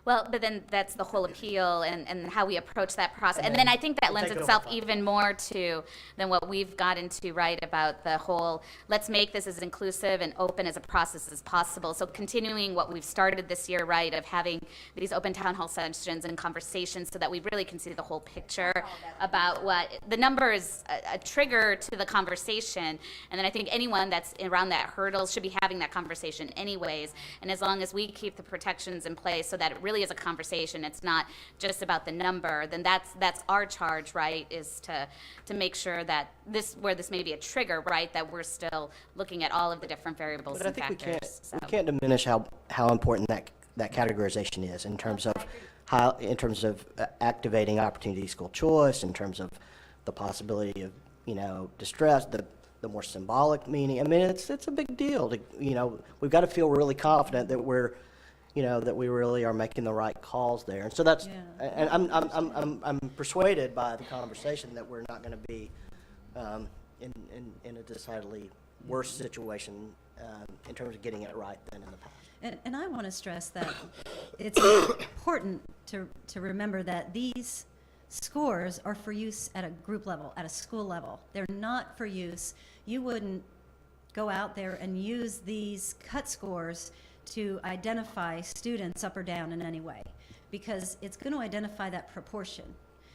Speaker 8: Well, but then that's the whole appeal and how we approach that process. And then I think that lends itself even more to than what we've got into, right, about the whole, let's make this as inclusive and open as a process as possible. So continuing what we've started this year, right, of having these open town hall sessions and conversations so that we really can see the whole picture about what the number is a trigger to the conversation. And then I think anyone that's around that hurdle should be having that conversation anyways. And as long as we keep the protections in place so that it really is a conversation, it's not just about the number, then that's our charge, right, is to make sure that this may be a trigger, right, that we're still looking at all of the different variables
Speaker 11: But
Speaker 8: and
Speaker 11: I think
Speaker 8: factors.
Speaker 11: we can't diminish how important that categorization is in terms of activating opportunity school choice, in terms of the possibility of distress, the more symbolic meaning. It's a big deal. We've got to feel really confident that that we really are making the right calls there. And so that's, and I'm persuaded by the conversation that we're not going to be in a decidedly worse situation in terms of getting it right than in the past.
Speaker 9: And I want to stress that it's important to remember that these scores are for use at a group level, at a school level. They're not for use. You wouldn't go out there and use these cut scores to identify students up or down in any way, because it's going to identify that proportion.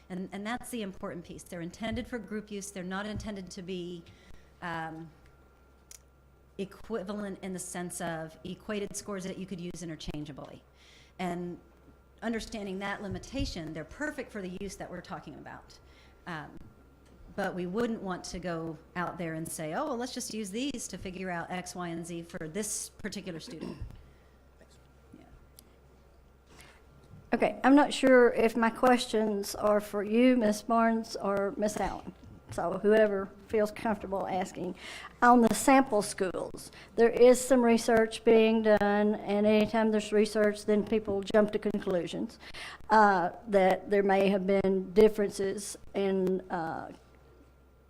Speaker 9: And that's the important piece. They're intended for group use. They're not intended to be equivalent in the sense of equated scores that you could use interchangeably. And understanding that limitation, they're perfect for the use that we're talking about. But we wouldn't want to go out there and say, oh, well, let's just use these to figure out X, Y, and Z for this particular student.
Speaker 3: Okay, I'm not sure if my questions are for you, Ms. Barnes, or Ms. Allen. So whoever feels comfortable asking. On the sample schools, there is some research being done, and anytime there's research, then people jump to conclusions that there may have been differences in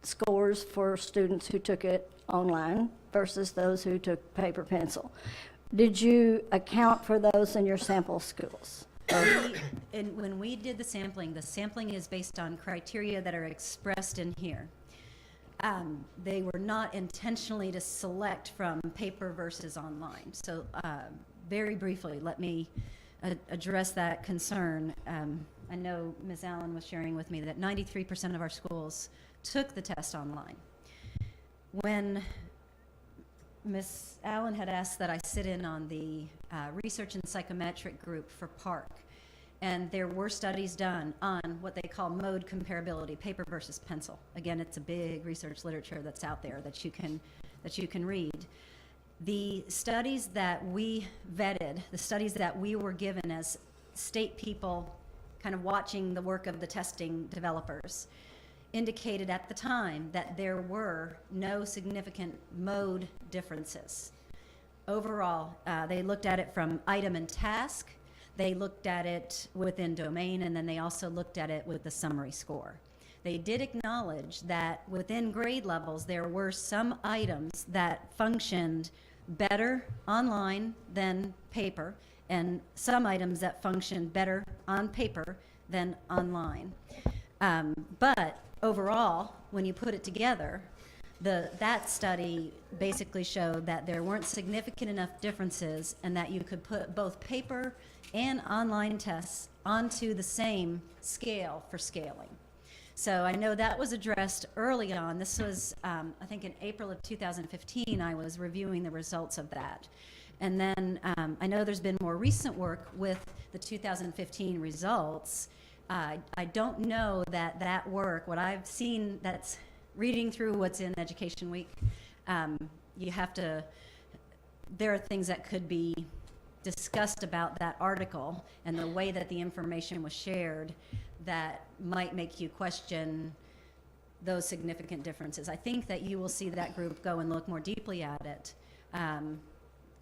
Speaker 3: scores for students who took it online versus those who took paper pencil. Did you account for those in your sample schools?
Speaker 9: And when we did the sampling is based on criteria that are expressed in here. They were not intentionally to select from paper versus online. So very briefly, let me address that concern. I know Ms. Allen was sharing with me that 93% of our schools took the test online. When Ms. Allen had asked that I sit in on the research and psychometric group for PARC, and there were studies done on what they call mode comparability, paper versus pencil. Again, it's a big research literature that's out there that you can read. The studies that we vetted, the studies that we were given as state people kind of watching the work of the testing developers, indicated at the time that there were no significant mode differences. Overall, they looked at it from item and task, they looked at it within domain, and then they also looked at it with the summary score. They did acknowledge that within grade levels, there were some items that functioned better online than paper, and some items that functioned better on paper than online. But overall, when you put it together, that study basically showed that there weren't significant enough differences and that you could put both paper and online tests onto the same scale for scaling. So I know that was addressed early on. This was, I think in April of 2015, I was reviewing the results of that. And then I know there's been more recent work with the 2015 results. I don't know that work, what I've seen that's reading through what's in Education Week, you have to, there are things that could be discussed about that article and the way that the information was shared that might make you question those significant differences. I think that you will see that group go and look more deeply at it.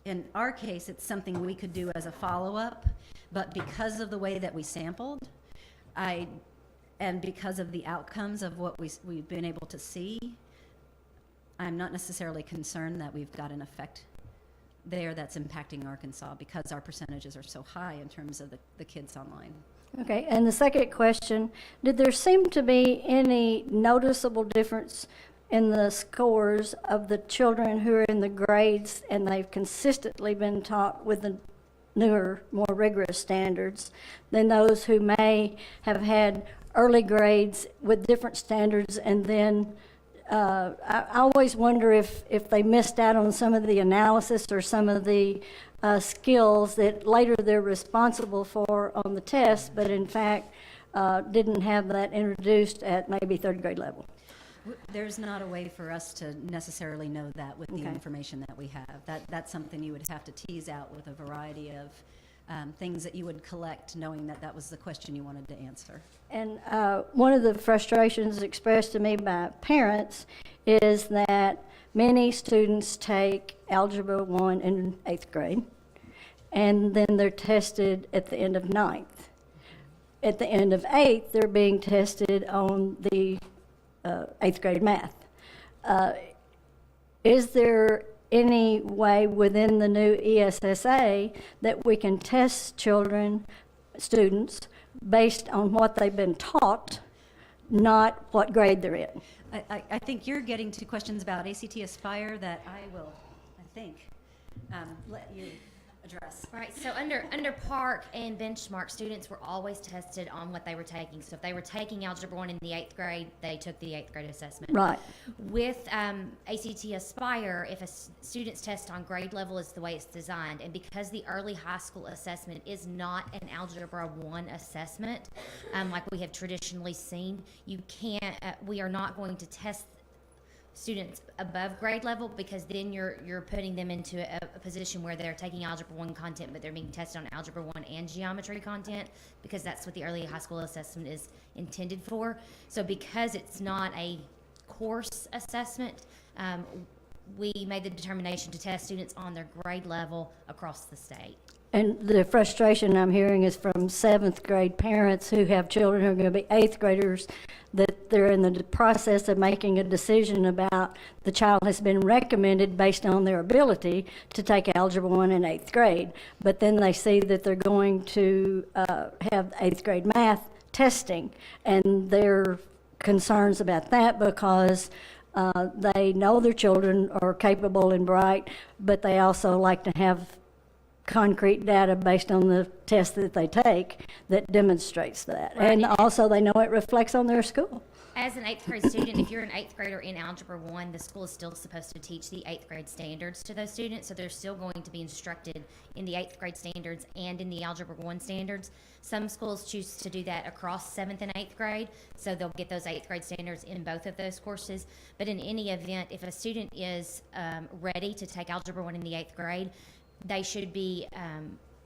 Speaker 9: In our case, it's something we could do as a follow-up, but because of the way that we sampled, and because of the outcomes of what we've been able to see, I'm not necessarily concerned that we've got an effect there that's impacting Arkansas because our percentages are so high in terms of the kids online.
Speaker 3: Okay, and the second question, did there seem to be any noticeable difference in the scores of the children who are in the grades and they've consistently been taught with the newer, more rigorous standards than those who may have had early grades with different standards and then I always wonder if they missed out on some of the analysis or some of the skills that later they're responsible for on the test, but in fact didn't have that introduced at maybe third grade level.
Speaker 9: There's not a way for us to necessarily know that with the information that we have. That's something you would have to tease out with a variety of things that you would collect, knowing that that was the question you wanted to answer.
Speaker 3: And one of the frustrations expressed to me by parents is that many students take Algebra 1 in 8th grade, and then they're tested at the end of 9th. At the end of 8th, they're being tested on the 8th grade math. Is there any way within the new ESSA that we can test students based on what they've been taught, not what grade they're in?
Speaker 9: I think you're getting to questions about ACT Aspire that I will, I think, let you address.
Speaker 4: Right, so under Park and Benchmark, students were always tested on what they were taking. So if they were taking Algebra 1 in the 8th grade, they took the 8th grade assessment.
Speaker 3: Right.
Speaker 4: With ACT Aspire, if a student's test on grade level is the way it's designed, and because the early high school assessment is not an Algebra 1 assessment, like we have traditionally seen, you can't, we are not going to test students above grade level, because then you're putting them into a position where they're taking Algebra 1 content, but they're being tested on Algebra 1 and geometry content, because that's what the early high school assessment is intended for. So because it's not a course assessment, we made the determination to test students on their grade level across the state.
Speaker 3: And the frustration I'm hearing is from 7th grade parents who have children who are going to be 8th graders, that they're in the process of making a decision about the child has been recommended based on their ability to take Algebra 1 in 8th grade. But then they see that they're going to have 8th grade math testing, and their concerns about that because they know their children are capable and bright, but they also like to have concrete data based on the test that they take that demonstrates that.
Speaker 4: Right.
Speaker 3: And also they know it reflects on their school.
Speaker 4: As an 8th grade student, if you're an 8th grader in Algebra 1, the school is still supposed to teach the 8th grade standards to those students, so they're still going to be instructed in the 8th grade standards and in the Algebra 1 standards. Some schools choose to do that across 7th and 8th grade, so they'll get those 8th grade standards in both of those courses. But in any event, if a student is ready to take Algebra 1 in the 8th grade, they should be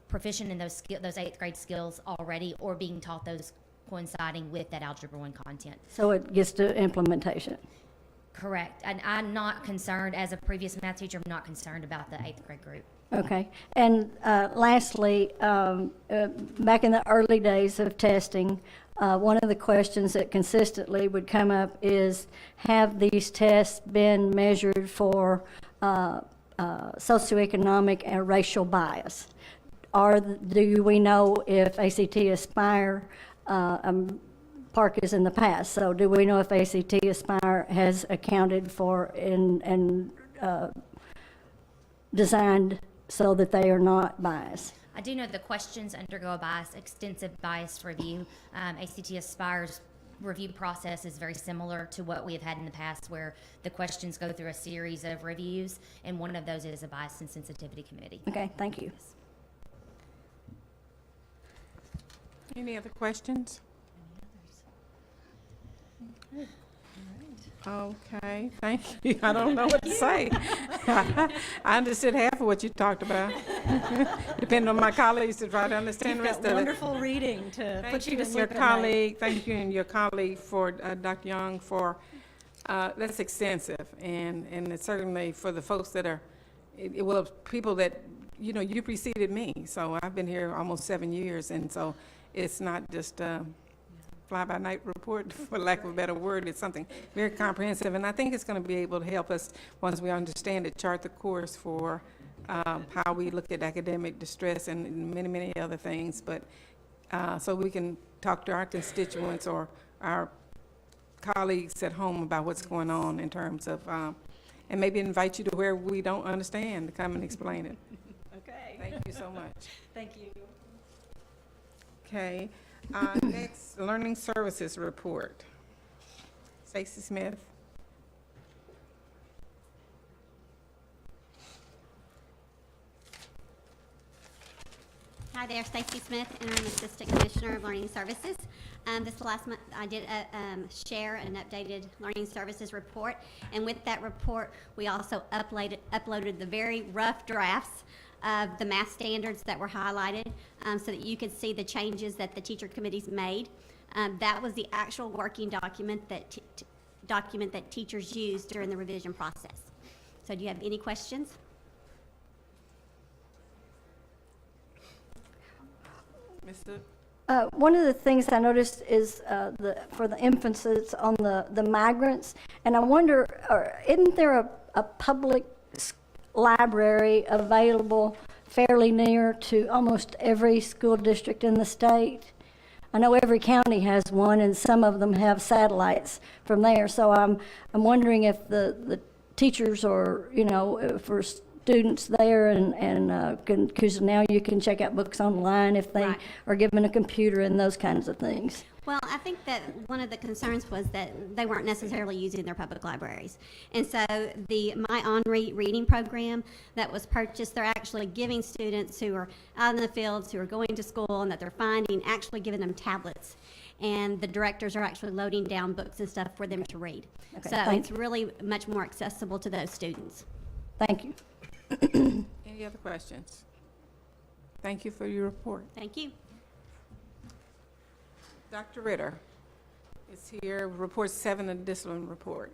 Speaker 4: proficient in those 8th grade skills already, or being taught those coinciding with that Algebra 1 content.
Speaker 3: So it gets to implementation.
Speaker 4: Correct. And I'm not concerned, as a previous math teacher, I'm not concerned about the 8th grade group.
Speaker 3: Okay. And lastly, back in the early days of testing, one of the questions that consistently would come up is, have these tests been measured for socioeconomic and racial bias? Do we know if ACT Aspire, Park is in the past, so do we know if ACT Aspire has accounted for and designed so that they are not biased?
Speaker 4: I do know the questions undergo a extensive bias review. ACT Aspire's review process is very similar to what we have had in the past, where the questions go through a series of reviews, and one of those is a bias and sensitivity committee.
Speaker 3: Okay, thank you.
Speaker 12: Any other questions? Okay, thank you. I don't know what to say. I understood half of what you talked about. Depending on my colleagues to try to understand the rest of it.
Speaker 9: Wonderful reading to put you to sleep at night.
Speaker 12: Thank you and your colleague for, Dr. Young, for, that's extensive. And it's certainly for the folks that are, well, people that, you know, you preceded me. So I've been here almost 7 years. And so it's not just a fly-by-night report, for lack of a better word. It's something very comprehensive. And I think it's going to be able to help us, once we understand it, chart the course for how we look at academic distress and many, many other things. But so we can talk to our constituents or our colleagues at home about what's going on in terms of, and maybe invite you to where we don't understand to come and explain it.
Speaker 9: Okay.
Speaker 12: Thank you so much.
Speaker 9: Thank you.
Speaker 12: Okay. Next, Learning Services Report. Stacey Smith.
Speaker 10: Hi there, Stacey Smith, Interim Assistant Commissioner of Learning Services. This last month I did share an updated Learning Services report, and with that report we also uploaded the very rough drafts of the math standards that were highlighted, so that you could see the changes that the teacher committees made. That was the actual working document that teachers used during the revision process. So do you have any questions?
Speaker 3: One of the things I noticed is for the emphasis on the migrants, and I wonder, isn't there a public library available fairly near to almost every school district in the state? I know every county has one, and some of them have satellites from there. So I'm wondering if the teachers, or for students there and because now you can check out books online if they are given a computer and those kinds of things.
Speaker 10: Well, I think that one of the concerns was that they weren't necessarily using their public libraries. And so the My On Read reading program that was purchased, they're actually giving students who are out in the fields, who are going to school and that they're finding, actually giving them tablets. And the directors are actually loading down books and stuff for them to read.
Speaker 3: Okay,
Speaker 10: So
Speaker 3: thank
Speaker 10: it's really much more accessible to those students.
Speaker 3: Thank you.
Speaker 12: Any other questions? Thank you for your report.
Speaker 10: Thank you.
Speaker 12: Dr. Ritter is here, report 7, the discipline report.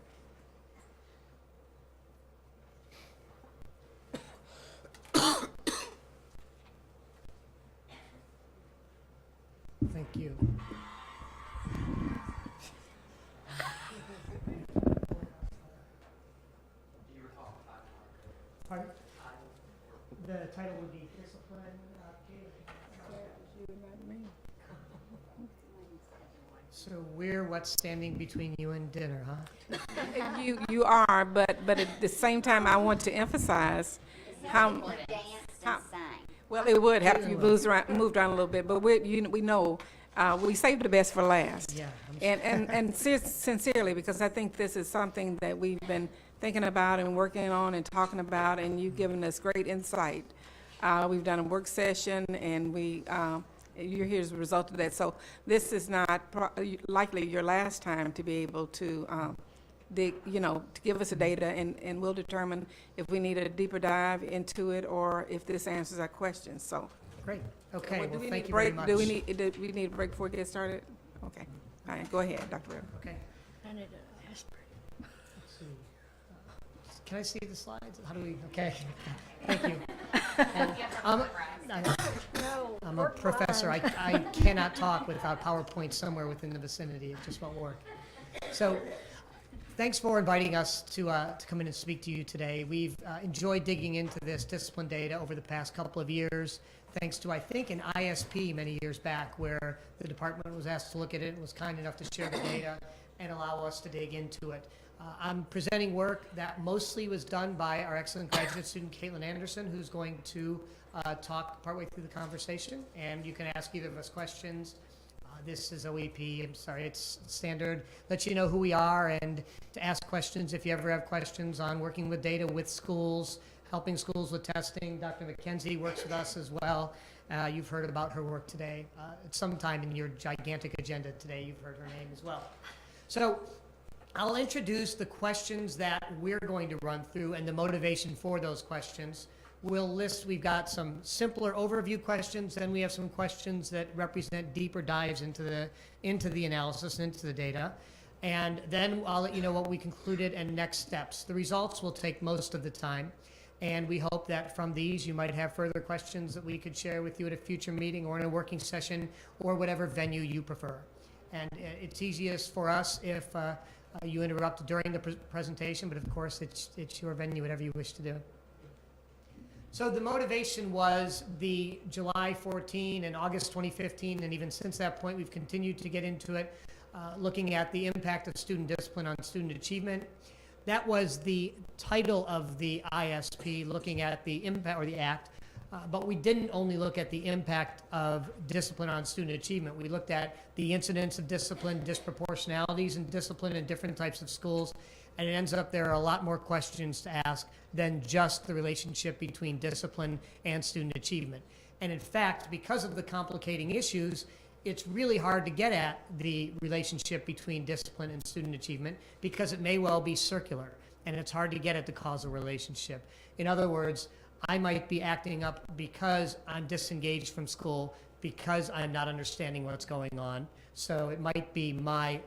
Speaker 1: Thank you. Pardon? The title would be Discipline. So we're what's standing between you and dinner, huh?
Speaker 12: You are, but at the same time, I want to emphasize how. Well, it would have to be moved around a little bit, but we know we saved the best for last.
Speaker 1: Yeah.
Speaker 12: And sincerely, because I think this is something that we've been thinking about and working on and talking about, and you've given us great insight. We've done a work session, and you're here as a result of that. So this is not likely your last time to be able to to give us the data, and we'll determine if we need a deeper dive into it or if this answers our questions. So
Speaker 1: great. Okay.
Speaker 12: Well,
Speaker 1: Well,
Speaker 12: we
Speaker 1: thank
Speaker 12: need
Speaker 1: you
Speaker 12: break?
Speaker 1: very much.
Speaker 12: Do we need a break before we get started? Okay. All right. Go ahead, Dr. Ritter.
Speaker 1: Okay.
Speaker 3: I need an aspirin.
Speaker 1: Let's see. Can I see the slides? How do we? Okay. Thank you. I'm a professor. I cannot talk without PowerPoint somewhere within the vicinity. It just won't work. So thanks for inviting us to come in and speak to you today. We've enjoyed digging into this discipline data over the past couple of years, thanks to, I think, an ISP many years back where the department was asked to look at it and was kind enough to share the data and allow us to dig into it. I'm presenting work that mostly was done by our excellent graduate student, Caitlin Anderson, who's going to talk partway through the conversation, and you can ask either of us questions. This is OEP, I'm sorry, it's standard. Let you know who we are and to ask questions if you ever have questions on working with data with schools, helping schools with testing. Dr. McKenzie works with us as well. You've heard about her work today. At some time in your gigantic agenda today, you've heard her name as well. So I'll introduce the questions that we're going to run through and the motivation for those questions. We've got some simpler overview questions, then we have some questions that represent deeper dives into the analysis and into the data. And then I'll let you know what we concluded and next steps. The results will take most of the time, and we hope that from these you might have further questions that we could share with you at a future meeting or in a working session or whatever venue you prefer. And it's easiest for us if you interrupt during the presentation, but of course it's your venue, whatever you wish to do. So the motivation was the July 14 and August 2015, and even since that point, we've continued to get into it, looking at the impact of student discipline on student achievement. That was the title of the ISP, looking at the impact, or the ACT, but we didn't only look at the impact of discipline on student achievement. We looked at the incidence of discipline, disproportionalities in discipline in different types of schools, and it ends up there are a lot more questions to ask than just the relationship between discipline and student achievement. And in fact, because of the complicating issues, it's really hard to get at the relationship between discipline and student achievement because it may well be circular, and it's hard to get at the causal relationship. In other words, I might be acting up because I'm disengaged from school, because I'm not understanding what's going on. So it might be my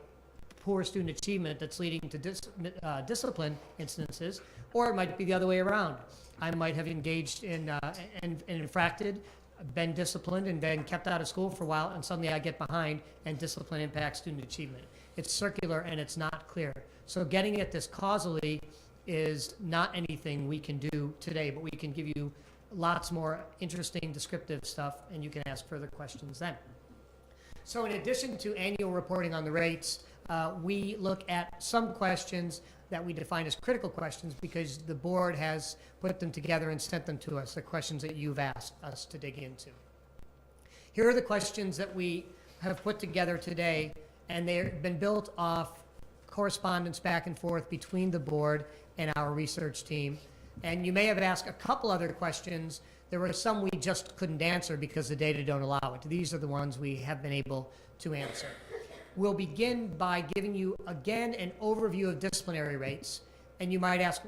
Speaker 1: poor student achievement that's leading to discipline instances, or it might be the other way around. I might have engaged in and infracted, been disciplined, and then kept out of school for a while, and suddenly I get behind, and discipline impacts student achievement. It's circular, and it's not clear. So getting at this causally is not anything we can do today, but we can give you lots more interesting descriptive stuff, and you can ask further questions then. So in addition to annual reporting on the rates, we look at some questions that we define as critical questions because the board has put them together and sent them to us, the questions that you've asked us to dig into. Here are the questions that we have put together today, and they've been built off correspondence back and forth between the board and our research team. And you may have asked a couple other questions. There were some we just couldn't answer because the data don't allow it. These are the ones we have been able to answer. We'll begin by giving you, again, an overview of disciplinary rates. And you might ask,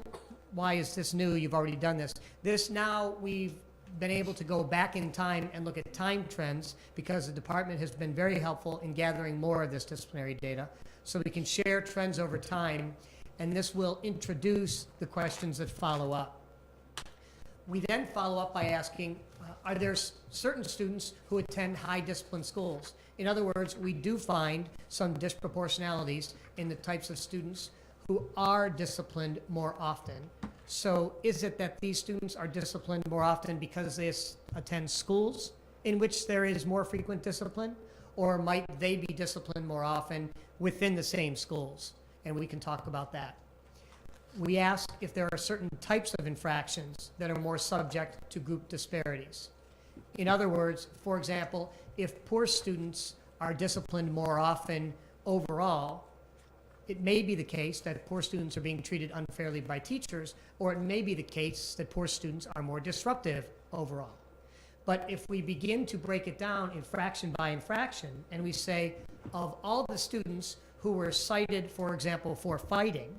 Speaker 1: why is this new? You've already done this. This now, we've been able to go back in time and look at time trends because the department has been very helpful in gathering more of this disciplinary data. So we can share trends over time, and this will introduce the questions that follow up. We then follow up by asking, are there certain students who attend high discipline schools? In other words, we do find some disproportionalities in the types of students who are disciplined more often. So is it that these students are disciplined more often because they attend schools in which there is more frequent discipline? Or might they be disciplined more often within the same schools? And we can talk about that. We ask if there are certain types of infractions that are more subject to group disparities. In other words, for example, if poor students are disciplined more often overall, it may be the case that poor students are being treated unfairly by teachers, or it may be the case that poor students are more disruptive overall. But if we begin to break it down infraction by infraction, and we say, of all the students who were cited, for example, for fighting,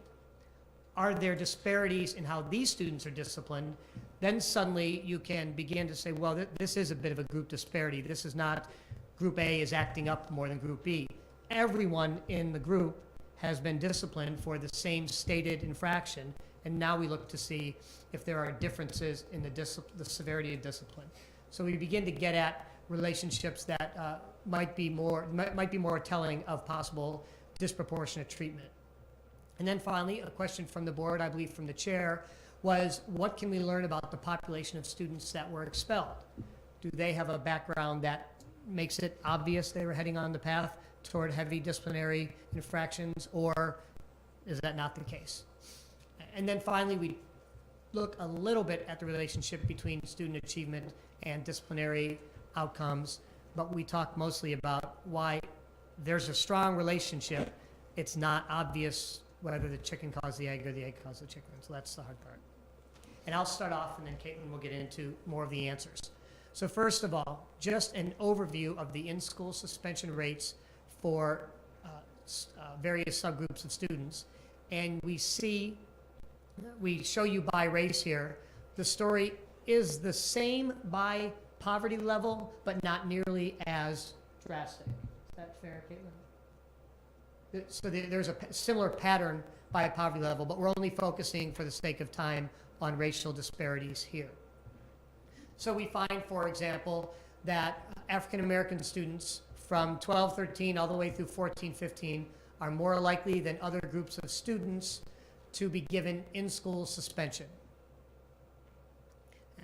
Speaker 1: are there disparities in how these students are disciplined? Then suddenly you can begin to say, well, this is a bit of a group disparity. This is not group A is acting up more than group B. Everyone in the group has been disciplined for the same stated infraction, and now we look to see if there are differences in the severity of discipline. So we begin to get at relationships that might be more telling of possible disproportionate treatment. And then finally, a question from the board, I believe from the chair, was what can we learn about the population of students that were expelled? Do they have a background that makes it obvious they were heading on the path toward heavy disciplinary infractions, or is that not the case? And then finally, we look a little bit at the relationship between student achievement and disciplinary outcomes, but we talk mostly about why there's a strong relationship. It's not obvious whether the chicken caused the egg or the egg caused the chicken, so that's the hard part. And I'll start off, and then Caitlin will get into more of the answers. So first of all, just an overview of the in-school suspension rates for various subgroups of students. And we show you by race here. The story is the same by poverty level, but not nearly as drastic. Is that fair, Caitlin? So there's a similar pattern by poverty level, but we're only focusing for the sake of time on racial disparities here. So we find, for example, that African American students from 12-13 all the way through 14-15 are more likely than other groups of students to be given in-school suspension.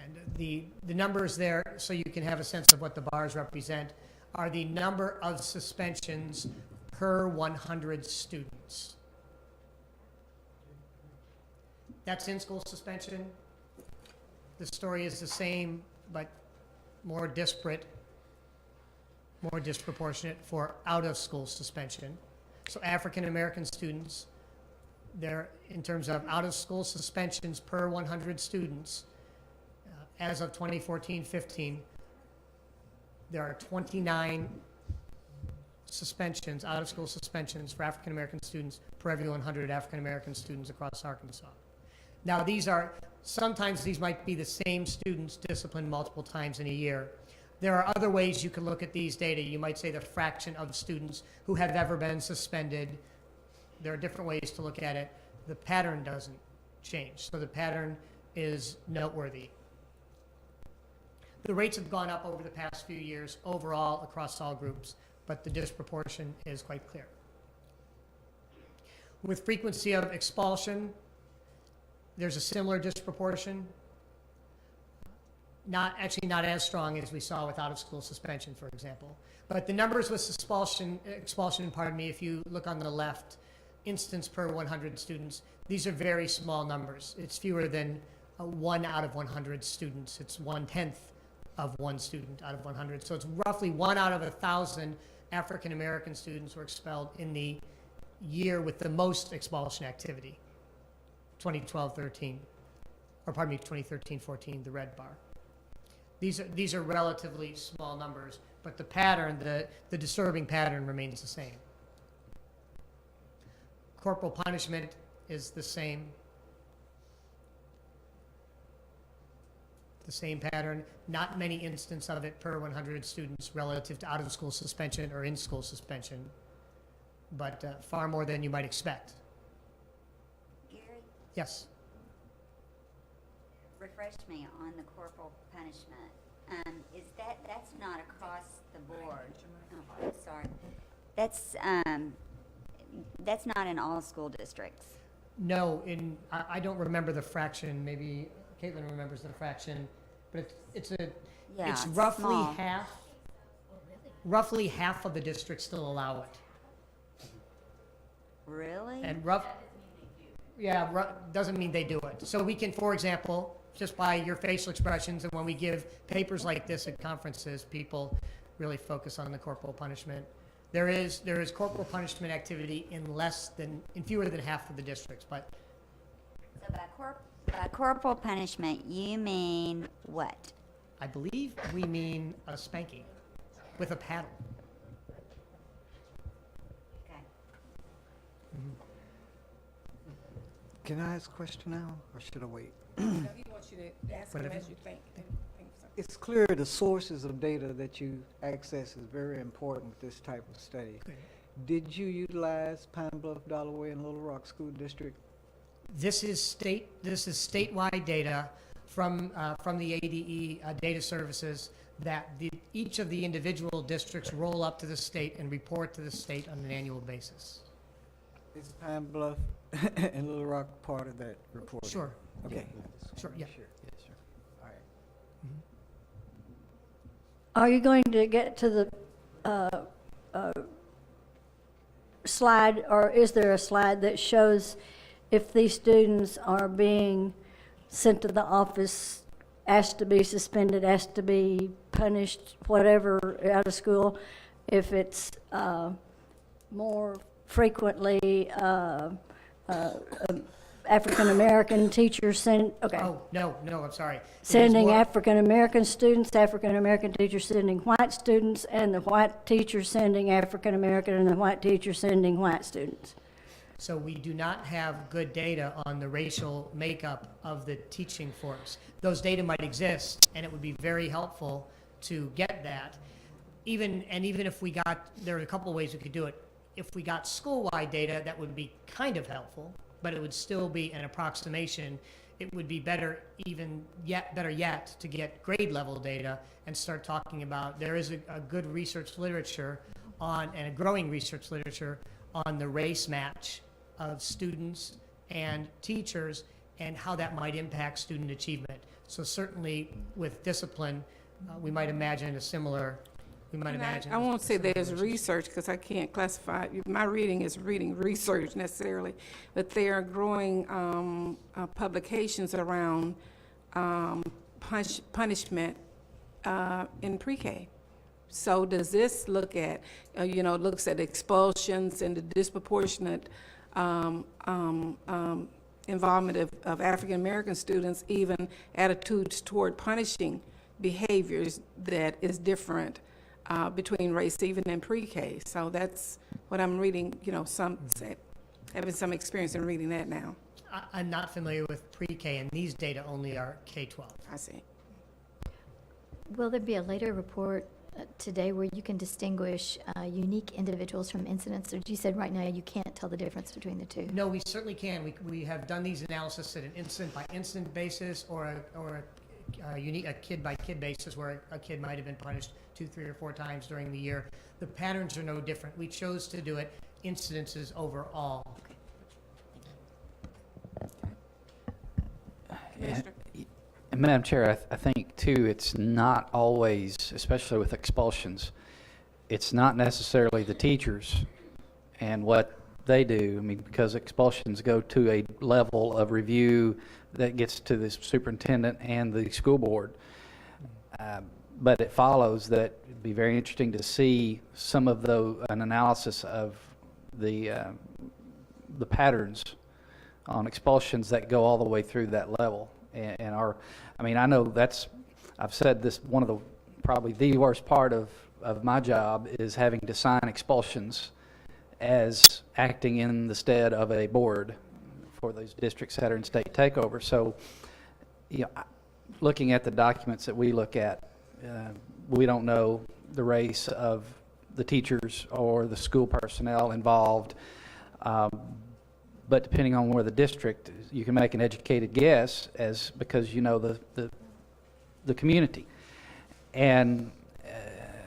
Speaker 1: And the numbers there, so you can have a sense of what the bars represent, are the number of suspensions per 100 students. That's in-school suspension. The story is the same, but more disparate, more disproportionate for out-of-school suspension. So African American students, they're in terms of out-of-school suspensions per 100 students, as of 2014-15, there are 29 suspensions, out-of-school suspensions for African American students per every 100 African American students across Arkansas. Now sometimes these might be the same students disciplined multiple times in a year. There are other ways you can look at these data. You might say the fraction of students who have ever been suspended. There are different ways to look at it. The pattern doesn't change, so the pattern is noteworthy. The rates have gone up over the past few years overall across all groups, but the disproportion is quite clear. With frequency of expulsion, there's a similar disproportion. actually not as strong as we saw with out-of-school suspension, for example. But the numbers with expulsion, if you look on the left, instance per 100 students, these are very small numbers. It's fewer than 1 out of 100 students. It's 1/10 of 1 student out of 100. So it's roughly 1 out of 1,000 African American students were expelled in the year with the most expulsion activity, 2012-13, or pardon me, 2013-14, the red bar. These are relatively small numbers, but the pattern, the disturbing pattern remains the same. Corporal punishment is the same. The same pattern, not many instances of it per 100 students relative to out-of-school suspension or in-school suspension, but far more than you might expect.
Speaker 7: Gary,
Speaker 1: Yes.
Speaker 7: refresh me on the corporal punishment. That's not across the board? Oh, sorry. That's not in all school districts.
Speaker 1: No, I don't remember the fraction. Maybe Caitlin remembers the fraction, but it's roughly
Speaker 7: small.
Speaker 1: half. Roughly half of the districts still allow it.
Speaker 7: Really?
Speaker 1: And doesn't mean they do it. So we can, for example, just by your facial expressions, and when we give papers like this at conferences, people really focus on the corporal punishment. There is corporal punishment activity in fewer than half of the districts, but
Speaker 7: So by corporal punishment, you mean what?
Speaker 1: I believe we mean a spanking with a paddle.
Speaker 7: Okay.
Speaker 16: Can I ask a question now, or should I wait?
Speaker 2: No, he wants you to ask him as you think.
Speaker 16: It's clear the sources of data that you access is very important with this type of study. Did you utilize Pine Bluff, Delaware, and Little Rock School District?
Speaker 1: This is statewide data from the ADE data services that each of the individual districts roll up to the state and report to the state on an annual basis.
Speaker 16: Is Pine Bluff and Little Rock part of that report?
Speaker 1: Sure.
Speaker 16: Okay.
Speaker 1: Sure, yeah.
Speaker 16: Sure. Yes, sir. All right.
Speaker 3: Are you going to get to the slide, or is there a slide that shows if these students are being sent to the office, asked to be suspended, asked to be punished, whatever, out of school, if it's more frequently African-American teachers send, okay.
Speaker 1: Oh, no, I'm sorry.
Speaker 3: Sending African-American students, African-American teachers sending white students, and the white teachers sending African-American, and the white teachers sending white students.
Speaker 1: So we do not have good data on the racial makeup of the teaching force. Those data might exist, and it would be very helpful to get that. Even if we got, there are a couple of ways we could do it. If we got school-wide data, that would be kind of helpful, but it would still be an approximation. It would be better yet to get grade level data and start talking about, there is a good research literature and a growing research literature on the race match of students and teachers and how that might impact student achievement. So certainly with discipline, we might imagine a similar,
Speaker 2: I won't say there's research because I can't classify it. My reading is reading research necessarily, but there are growing publications around punishment in pre-K. So does this look at, looks at expulsions and the disproportionate involvement of African-American students, even attitudes toward punishing behaviors that is different between race, even in pre-K. So that's what I'm reading, having some experience in reading that now.
Speaker 1: I'm not familiar with pre-K, and these data only are K-12.
Speaker 2: I see.
Speaker 14: Will there be a later report today where you can distinguish unique individuals from incidents? Or you said right now you can't tell the difference between the two?
Speaker 1: No, we certainly can. We have done these analysis at an incident-by-incident basis or a kid-by-kid basis where a kid might have been punished 2, 3, or 4 times during the year. The patterns are no different. We chose to do it incidences overall.
Speaker 13: Madam Chair, I think too, it's not always, especially with expulsions, it's not necessarily the teachers and what they do. I mean, because expulsions go to a level of review that gets to the superintendent and the school board. But it follows that it'd be very interesting to see some of an analysis of the patterns on expulsions that go all the way through that level. And I know I've said this, one of the, probably the worst part of my job is having to sign expulsions as acting in the stead of a board for those districts that are in state takeover. So, looking at the documents that we look at, we don't know the race of the teachers or the school personnel involved. But depending on where the district, you can make an educated guess because you know the community. And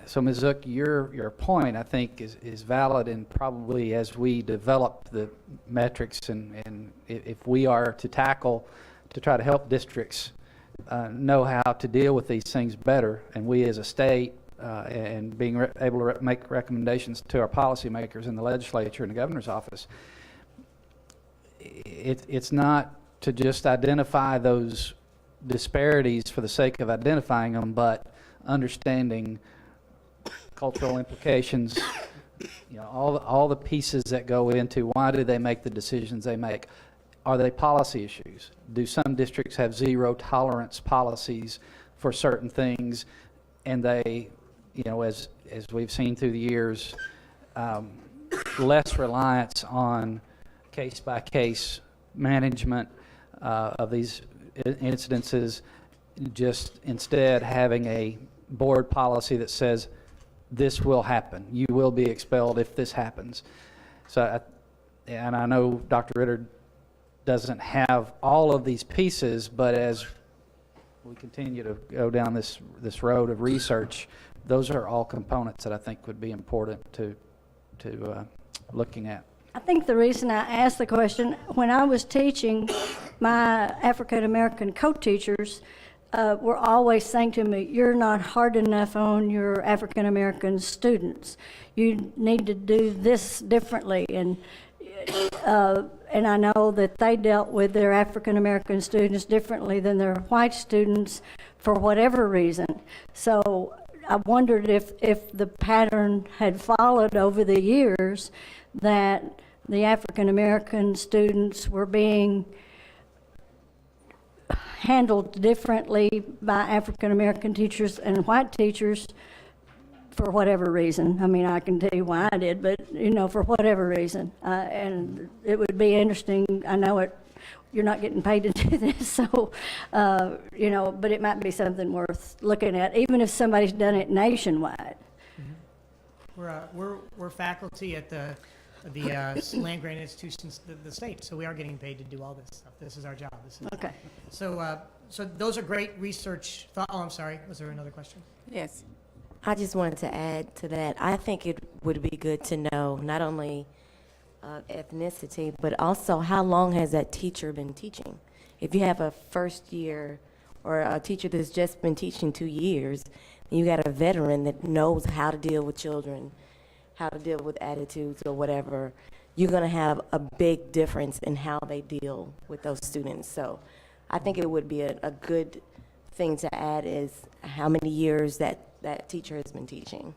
Speaker 13: so Ms. Zook, your point, I think, is valid, and probably as we develop the metrics and if we are to try to help districts know how to deal with these things better, and we as a state and being able to make recommendations to our policymakers in the legislature and the governor's office, it's not to just identify those disparities for the sake of identifying them, but understanding cultural implications, all the pieces that go into why do they make the decisions they make. Are they policy issues? Do some districts have zero tolerance policies for certain things, and they, as we've seen through the years, less reliance on case-by-case management of these incidences, just instead having a board policy that says this will happen. You will be expelled if this happens. So, and I know Dr. Ritter doesn't have all of these pieces, but as we continue to go down this road of research, those are all components that I think would be important to looking at.
Speaker 3: I think the reason I asked the question, when I was teaching, my African American co-teachers were always saying to me, you're not hard enough on your African American students. You need to do this differently. And I know that they dealt with their African American students differently than their white students for whatever reason. So I wondered if the pattern had followed over the years, that the African American students were being handled differently by African American teachers and white teachers for whatever reason. I mean, I can tell you why I did, but for whatever reason. And it would be interesting. I know you're not getting paid to do this, so but it might be something worth looking at, even if somebody's done it nationwide.
Speaker 1: We're faculty at the land grant institutions of the state, so we are getting paid to do all this stuff. This is our job.
Speaker 3: Okay.
Speaker 1: So those are great research. Oh, I'm sorry. Was there another question?
Speaker 2: Yes.
Speaker 17: I just wanted to add to that. I think it would be good to know not only ethnicity, but also how long has that teacher been teaching. If you have a first year or a teacher that's just been teaching 2 years, and you got a veteran that knows how to deal with children, how to deal with attitudes or whatever, you're going to have a big difference in how they deal with those students. So I think it would be a good thing to add is how many years that teacher has been teaching.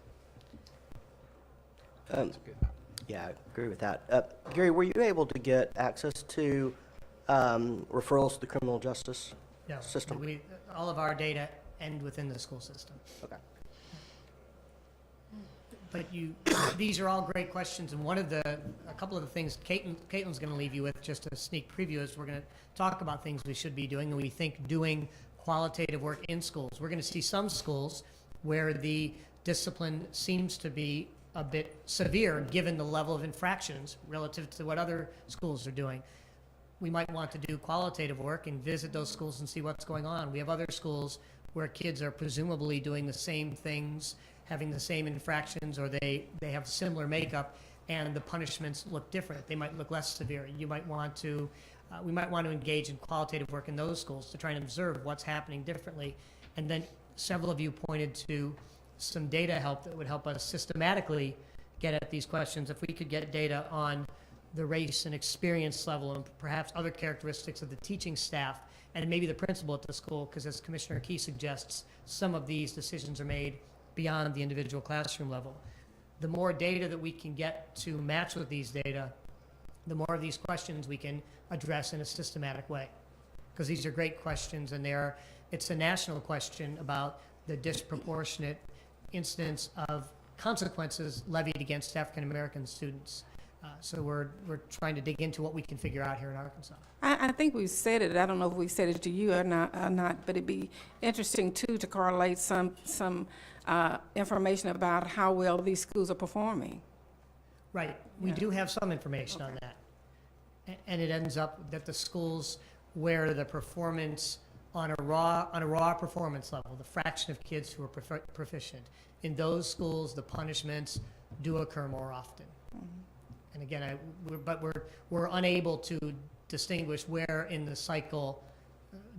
Speaker 11: Yeah, I agree with that. Gary, were you able to get access to referrals to the criminal justice system?
Speaker 1: All of our data end within the school system.
Speaker 11: Okay.
Speaker 1: But these are all great questions, and a couple of the things Caitlin's going to leave you with, just a sneak preview, is we're going to talk about things we should be doing, and we think doing qualitative work in schools. We're going to see some schools where the discipline seems to be a bit severe given the level of infractions relative to what other schools are doing. We might want to do qualitative work and visit those schools and see what's going on. We have other schools where kids are presumably doing the same things, having the same infractions, or they have similar makeup, and the punishments look different. They might look less severe. You might want to we might want to engage in qualitative work in those schools to try and observe what's happening differently. And then several of you pointed to some data help that would help us systematically get at these questions. If we could get data on the race and experience level and perhaps other characteristics of the teaching staff and maybe the principal at the school, because as Commissioner Key suggests, some of these decisions are made beyond the individual classroom level. The more data that we can get to match with these data, the more of these questions we can address in a systematic way. Because these are great questions, and it's a national question about the disproportionate incidence of consequences levied against African American students. So we're trying to dig into what we can figure out here in Arkansas.
Speaker 12: I think we've said it. I don't know if we said it to you or not, but it'd be interesting too to correlate some information about how well these schools are performing.
Speaker 1: Right. We do have some information on that. And it ends up that the schools where the performance on a raw performance level, the fraction of kids who are proficient, in those schools the punishments do occur more often. And again, we're unable to distinguish where in the cycle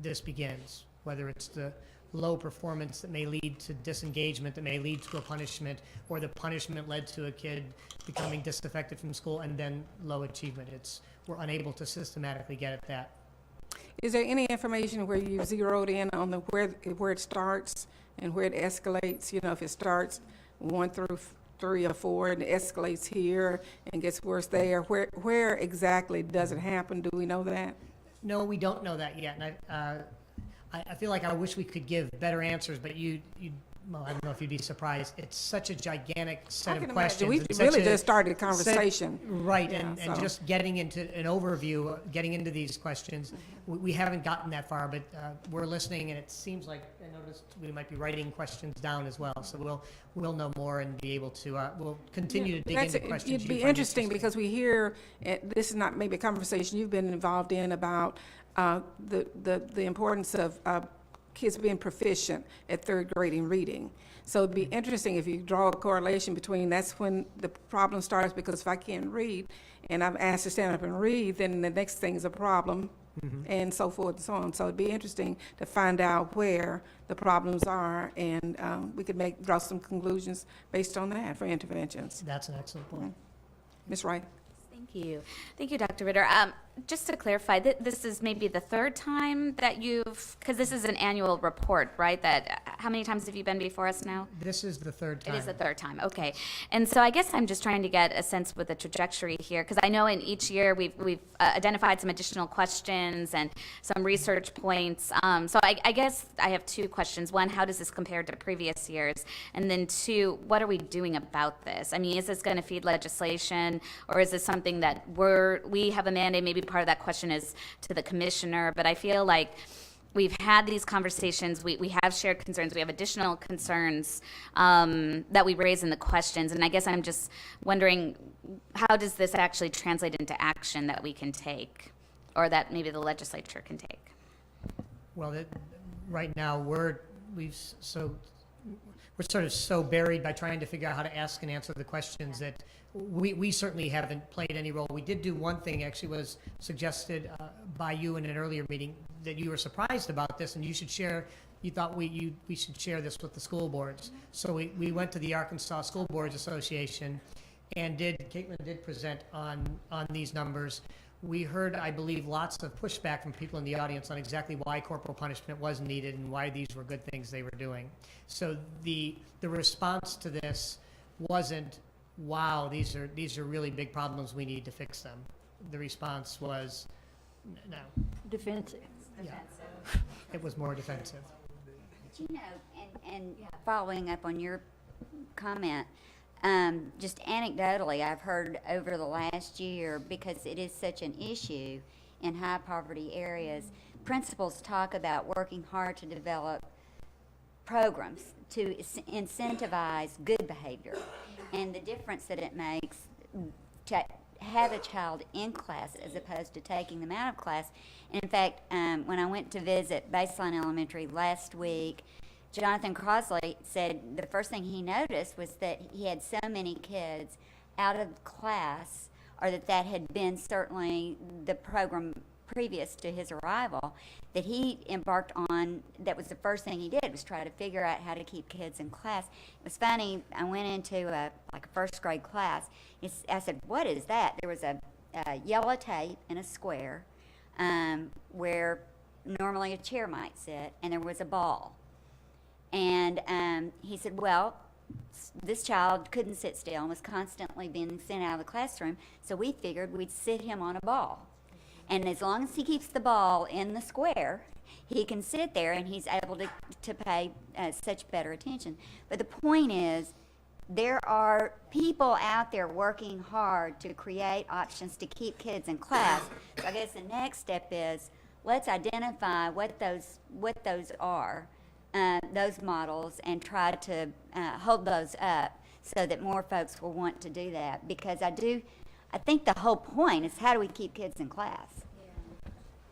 Speaker 1: this begins, whether it's the low performance that may lead to disengagement, that may lead to a punishment, or the punishment led to a kid becoming disaffected from school, and then low achievement. We're unable to systematically get at that.
Speaker 12: Is there any information where you zeroed in on where it starts and where it escalates? You know, if it starts 1 through 3 or 4 and it escalates here and gets worse there, where exactly does it happen? Do we know that?
Speaker 1: No, we don't know that yet. And I feel like I wish we could give better answers, but well, I don't know if you'd be surprised. It's such a gigantic set of questions.
Speaker 12: We really just started a conversation.
Speaker 1: Right,
Speaker 12: Yeah,
Speaker 1: and just getting into an overview, getting into these questions, we haven't gotten that far, but we're listening, and it seems like I noticed we might be writing questions down as well. So we'll know more and be able to, we'll continue to dig into questions.
Speaker 12: It'd be interesting because we hear, this is not maybe a conversation you've been involved in about the importance of kids being proficient at 3rd grade in reading. So it'd be interesting if you draw a correlation between that's when the problem starts, because if I can't read and I'm asked to stand up and read, then the next thing is a problem, and so forth and so on. So it'd be interesting to find out where the problems are, and we could draw some conclusions based on that for interventions.
Speaker 1: That's an excellent point.
Speaker 12: Ms. Wright.
Speaker 8: Thank you. Thank you, Dr. Ritter. Just to clarify, this is maybe the 3rd time that because this is an annual report, right? How many times have you been before us now?
Speaker 1: This is the 3rd time.
Speaker 8: It is the 3rd time, okay. And so I guess I'm just trying to get a sense with the trajectory here, because I know in each year we've identified some additional questions and some research points. So I guess I have 2 questions. 1, how does this compare to previous years? And then 2, what are we doing about this? I mean, is this going to feed legislation, or is this something that we have a mandate? Maybe part of that question is to the commissioner, but I feel like we've had these conversations, we have shared concerns, we have additional concerns that we raise in the questions, and I guess I'm just wondering, how does this actually translate into action that we can take, or that maybe the legislature can take?
Speaker 1: Well, right now we're sort of so buried by trying to figure out how to ask and answer the questions that we certainly haven't played any role. We did do one thing, actually, was suggested by you in an earlier meeting, that you were surprised about this and you should share, you thought we should share this with the school boards. So we went to the Arkansas School Boards Association and Caitlin did present on these numbers. We heard, I believe, lots of pushback from people in the audience on exactly why corporal punishment was needed and why these were good things they were doing. So the response to this wasn't, wow, these are really big problems, we need to fix them. The response was, no.
Speaker 3: Defensive.
Speaker 1: Yeah. It was more defensive.
Speaker 7: You know, and following up on your comment, just anecdotally, I've heard over the last year, because it is such an issue in high poverty areas, principals talk about working hard to develop programs to incentivize good behavior, and the difference that it makes to have a child in class as opposed to taking them out of class. And in fact, when I went to visit Baseline Elementary last week, Jonathan Crosley said the first thing he noticed was that he had so many kids out of class, or that had been certainly the program previous to his arrival, that he embarked on, that was the first thing he did, was try to figure out how to keep kids in class. It was funny, I went into a first grade class. I said, what is that? There was a yellow tape in a square where normally a chair might sit, and there was a ball. And he said, well, this child couldn't sit still and was constantly being sent out of the classroom, so we figured we'd sit him on a ball. And as long as he keeps the ball in the square, he can sit there and he's able to pay such better attention. But the point is, there are people out there working hard to create options to keep kids in class. So I guess the next step is, let's identify what those are, those models, and try to hold those up so that more folks will want to do that. Because I think the whole point is, how do we keep kids in class?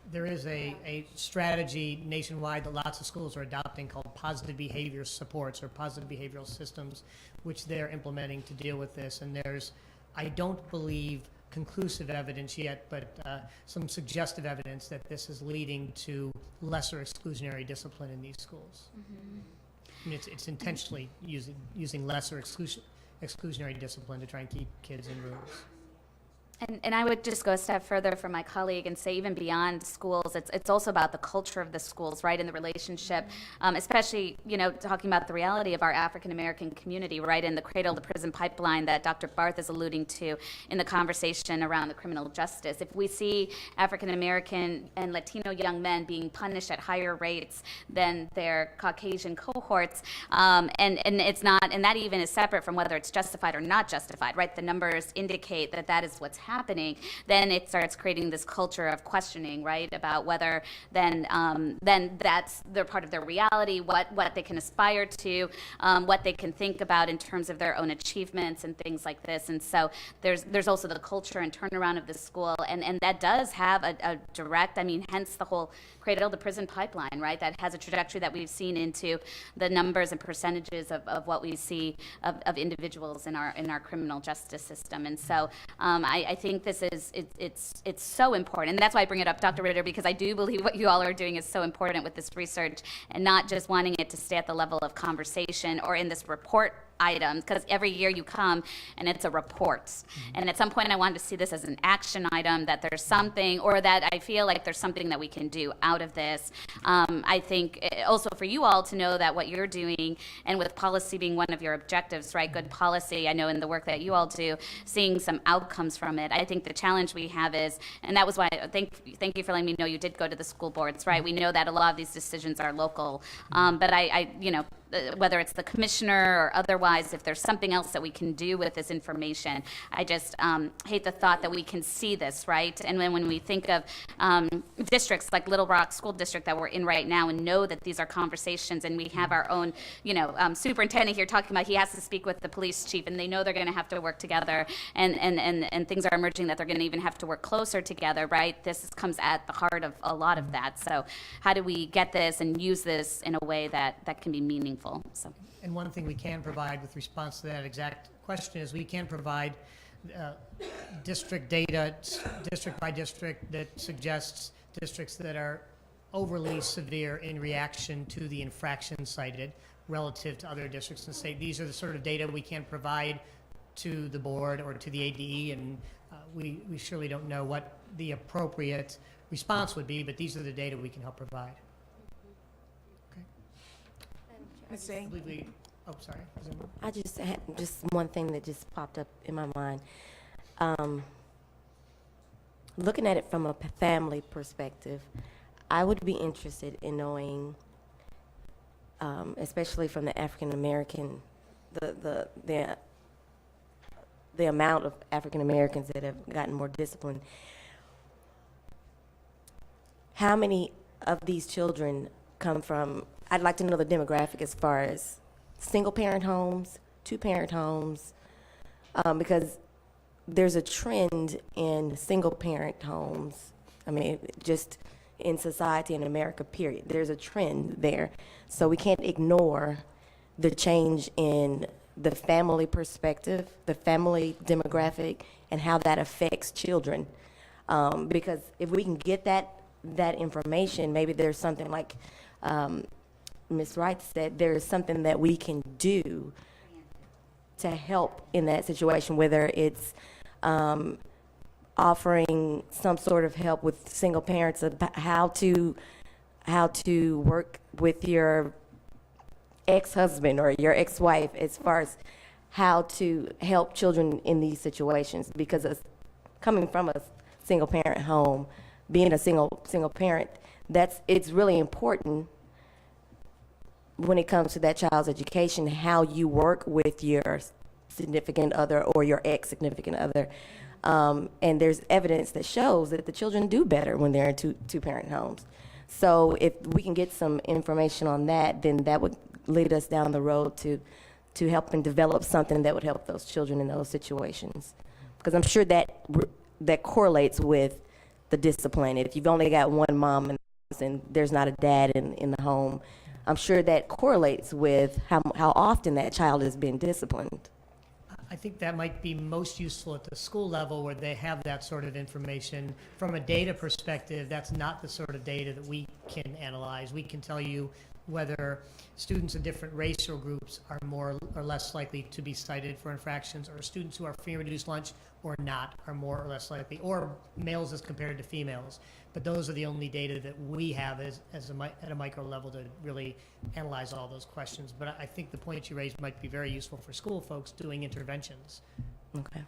Speaker 1: There is a strategy nationwide that lots of schools are adopting called positive behavior supports or positive behavioral systems, which they're implementing to deal with this. And there's, I don't believe, conclusive evidence yet, but some suggestive evidence that this is leading to lesser exclusionary discipline in these schools.
Speaker 8: Mm-hmm.
Speaker 1: I mean, it's intentionally using lesser exclusionary discipline to try and keep kids in rooms.
Speaker 8: And I would just go a step further from my colleague and say, even beyond schools, it's also about the culture of the schools, right, and the relationship, especially, talking about the reality of our African American community, right, in the cradle to prison pipeline that Dr. Barth is alluding to in the conversation around the criminal justice. If we see African American and Latino young men being punished at higher rates than their Caucasian cohorts, and it's not, and that even is separate from whether it's justified or not justified, right? The numbers indicate that is what's happening. Then it starts creating this culture of questioning, right, about whether then that's they're part of their reality, what they can aspire to, what they can think about in terms of their own achievements and things like this. And so there's also the culture and turnaround of the school, and that does have a direct, hence the whole cradle to prison pipeline, right? That has a trajectory that we've seen into the numbers and percentages of what we see of individuals in our criminal justice system. And so I think this is it's so important, and that's why I bring it up, Dr. Ritter, because I do believe what you all are doing is so important with this research, and not just wanting it to stay at the level of conversation or in this report items, because every year you come and it's a report. And at some point I wanted to see this as an action item, that there's something, or that I feel like there's something that we can do out of this. I think also for you all to know that what you're doing, and with policy being one of your objectives, right, good policy, I know in the work that you all do, seeing some outcomes from it. I think the challenge we have is, and that was why, thank you for letting me know you did go to the school boards, right? We know that a lot of these decisions are local, but I whether it's the commissioner or otherwise, if there's something else that we can do with this information. I just hate the thought that we can see this, right? And then when we think of districts like Little Rock School District that we're in right now, and know that these are conversations, and we have our own, superintendent here talking about he has to speak with the police chief, and they know they're going to have to work together, and things are emerging that they're going to even have to work closer together, right? This comes at the heart of a lot of that. So how do we get this and use this in a way that can be meaningful? So.
Speaker 1: And one thing we can provide with response to that exact question is we can provide district data, district by district, that suggests districts that are overly severe in reaction to the infraction cited relative to other districts, and say these are the sort of data we can provide to the board or to the ADE, and we surely don't know what the appropriate response would be, but these are the data we can help provide. Oh, sorry.
Speaker 17: I just had one thing that just popped up in my mind. Looking at it from a family perspective, I would be interested in knowing, especially from the African American, the amount of African Americans that have gotten more disciplined. How many of these children come from? I'd like to know the demographic as far as single-parent homes, two-parent homes, because there's a trend in single-parent homes. Just in society in America, period. There's a trend there. So we can't ignore the change in the family perspective, the family demographic, and how that affects children. Because if we can get that information, maybe there's something like Ms. Wright said, there's something that we can do to help in that situation, whether it's offering some sort of help with single parents about how to work with your ex-husband or your ex-wife as far as how to help children in these situations, because coming from a single parent home, being a single parent, it's really important when it comes to that child's education, how you work with your significant other or your ex-significant other. And there's evidence that shows that the children do better when they're in two-parent homes. So if we can get some information on that, then that would lead us down the road to help and develop something that would help those children in those situations. Because I'm sure that correlates with the discipline. If you've only got one mom and there's not a dad in the home, I'm sure that correlates with how often that child is being disciplined.
Speaker 1: I think that might be most useful at the school level where they have that sort of information. From a data perspective, that's not the sort of data that we can analyze. We can tell you whether students in different racial groups are more or less likely to be cited for infractions, or students who are free and reduced lunch or not are more or less likely, or males as compared to females. But those are the only data that we have at a micro level to really analyze all those questions. But I think the point you raised might be very useful for school folks doing interventions.
Speaker 17: Okay.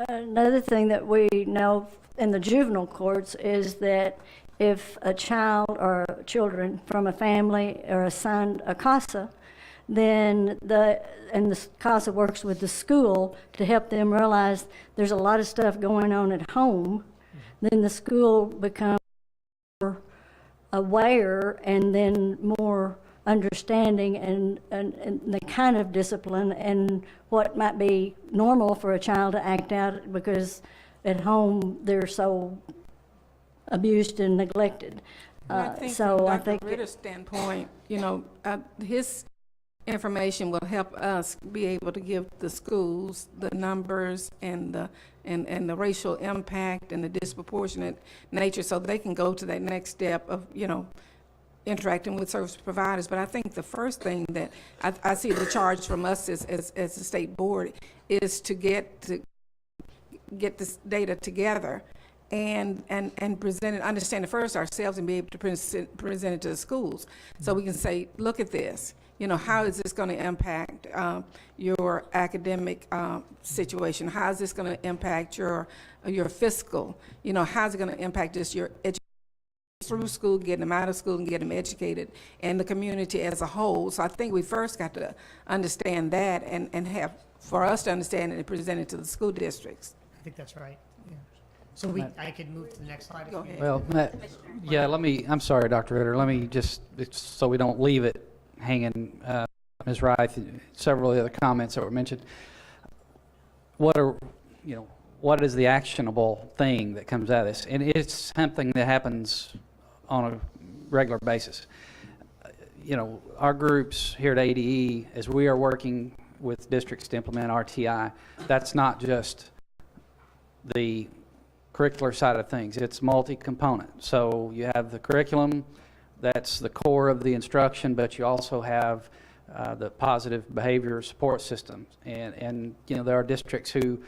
Speaker 3: Another thing that we know in the juvenile courts is that if a child or children from a family are assigned a CASA, then the CASA works with the school to help them realize there's a lot of stuff going on at home. Then the school becomes more aware and then more understanding and the kind of discipline and what might be normal for a child to act out, because at home they're so abused and neglected.
Speaker 2: I think
Speaker 3: So
Speaker 2: from
Speaker 3: I
Speaker 2: Dr.
Speaker 3: think
Speaker 2: Ritter's standpoint, his information will help us be able to give the schools the numbers and the racial impact and the disproportionate nature, so they can go to that next step of interacting with service providers. But I think the first thing that I see the charge from us as the state board is to get this data together and present it, understand it first ourselves, and be able to present it to the schools, so we can say, look at this. How is this going to impact your academic situation? How is this going to impact your fiscal? How is it going to impact just your education through school, getting them out of school and getting them educated, and the community as a whole? So I think we first got to understand that and have, for us to understand it and present it to the school districts.
Speaker 1: I think that's right. Yeah. So I could move to the next slide.
Speaker 2: Go ahead.
Speaker 13: Well, I'm sorry, Dr. Ritter, let me just, so we don't leave it hanging, Ms. Wright, several of the other comments that were mentioned. What is the actionable thing that comes out of this? And it's something that happens on a regular basis. Our groups here at ADE, as we are working with districts to implement RTI, that's not just the curricular side of things. It's multi-component. So you have the curriculum, that's the core of the instruction, but you also have the positive behavior support systems. And there are districts who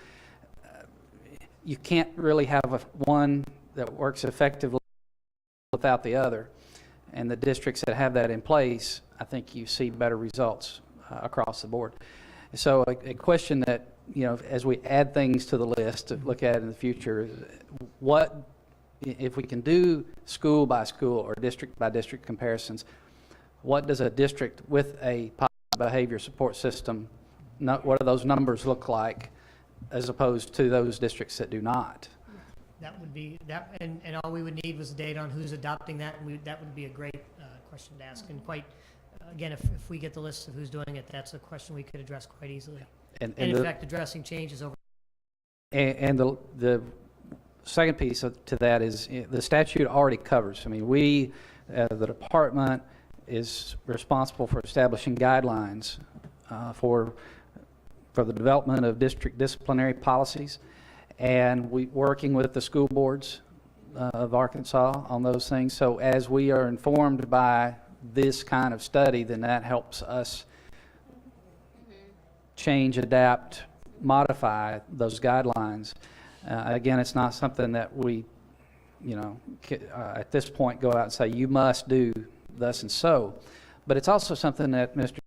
Speaker 13: you can't really have one that works effectively without the other. And the districts that have that in place, I think you see better results across the board. So a question that, as we add things to the list to look at in the future, is what, if we can do school by school or district by district comparisons, what does a district with a positive behavior support system, what do those numbers look like as opposed to those districts that do not?
Speaker 1: That would be that, and all we would need was data on who's adopting that, and that would be a great question to ask. And quite, again, if we get the list of who's doing it, that's a question we could address quite easily. And in fact, addressing changes over.
Speaker 13: And the second piece to that is the statute already covers. I mean, we, the department, is responsible for establishing guidelines for the development of district disciplinary policies, and we working with the school boards of Arkansas on those things. So as we are informed by this kind of study, then that helps us change, adapt, modify those guidelines. Again, it's not something that we, at this point go out and say, you must do thus and so. But it's also something that Mr.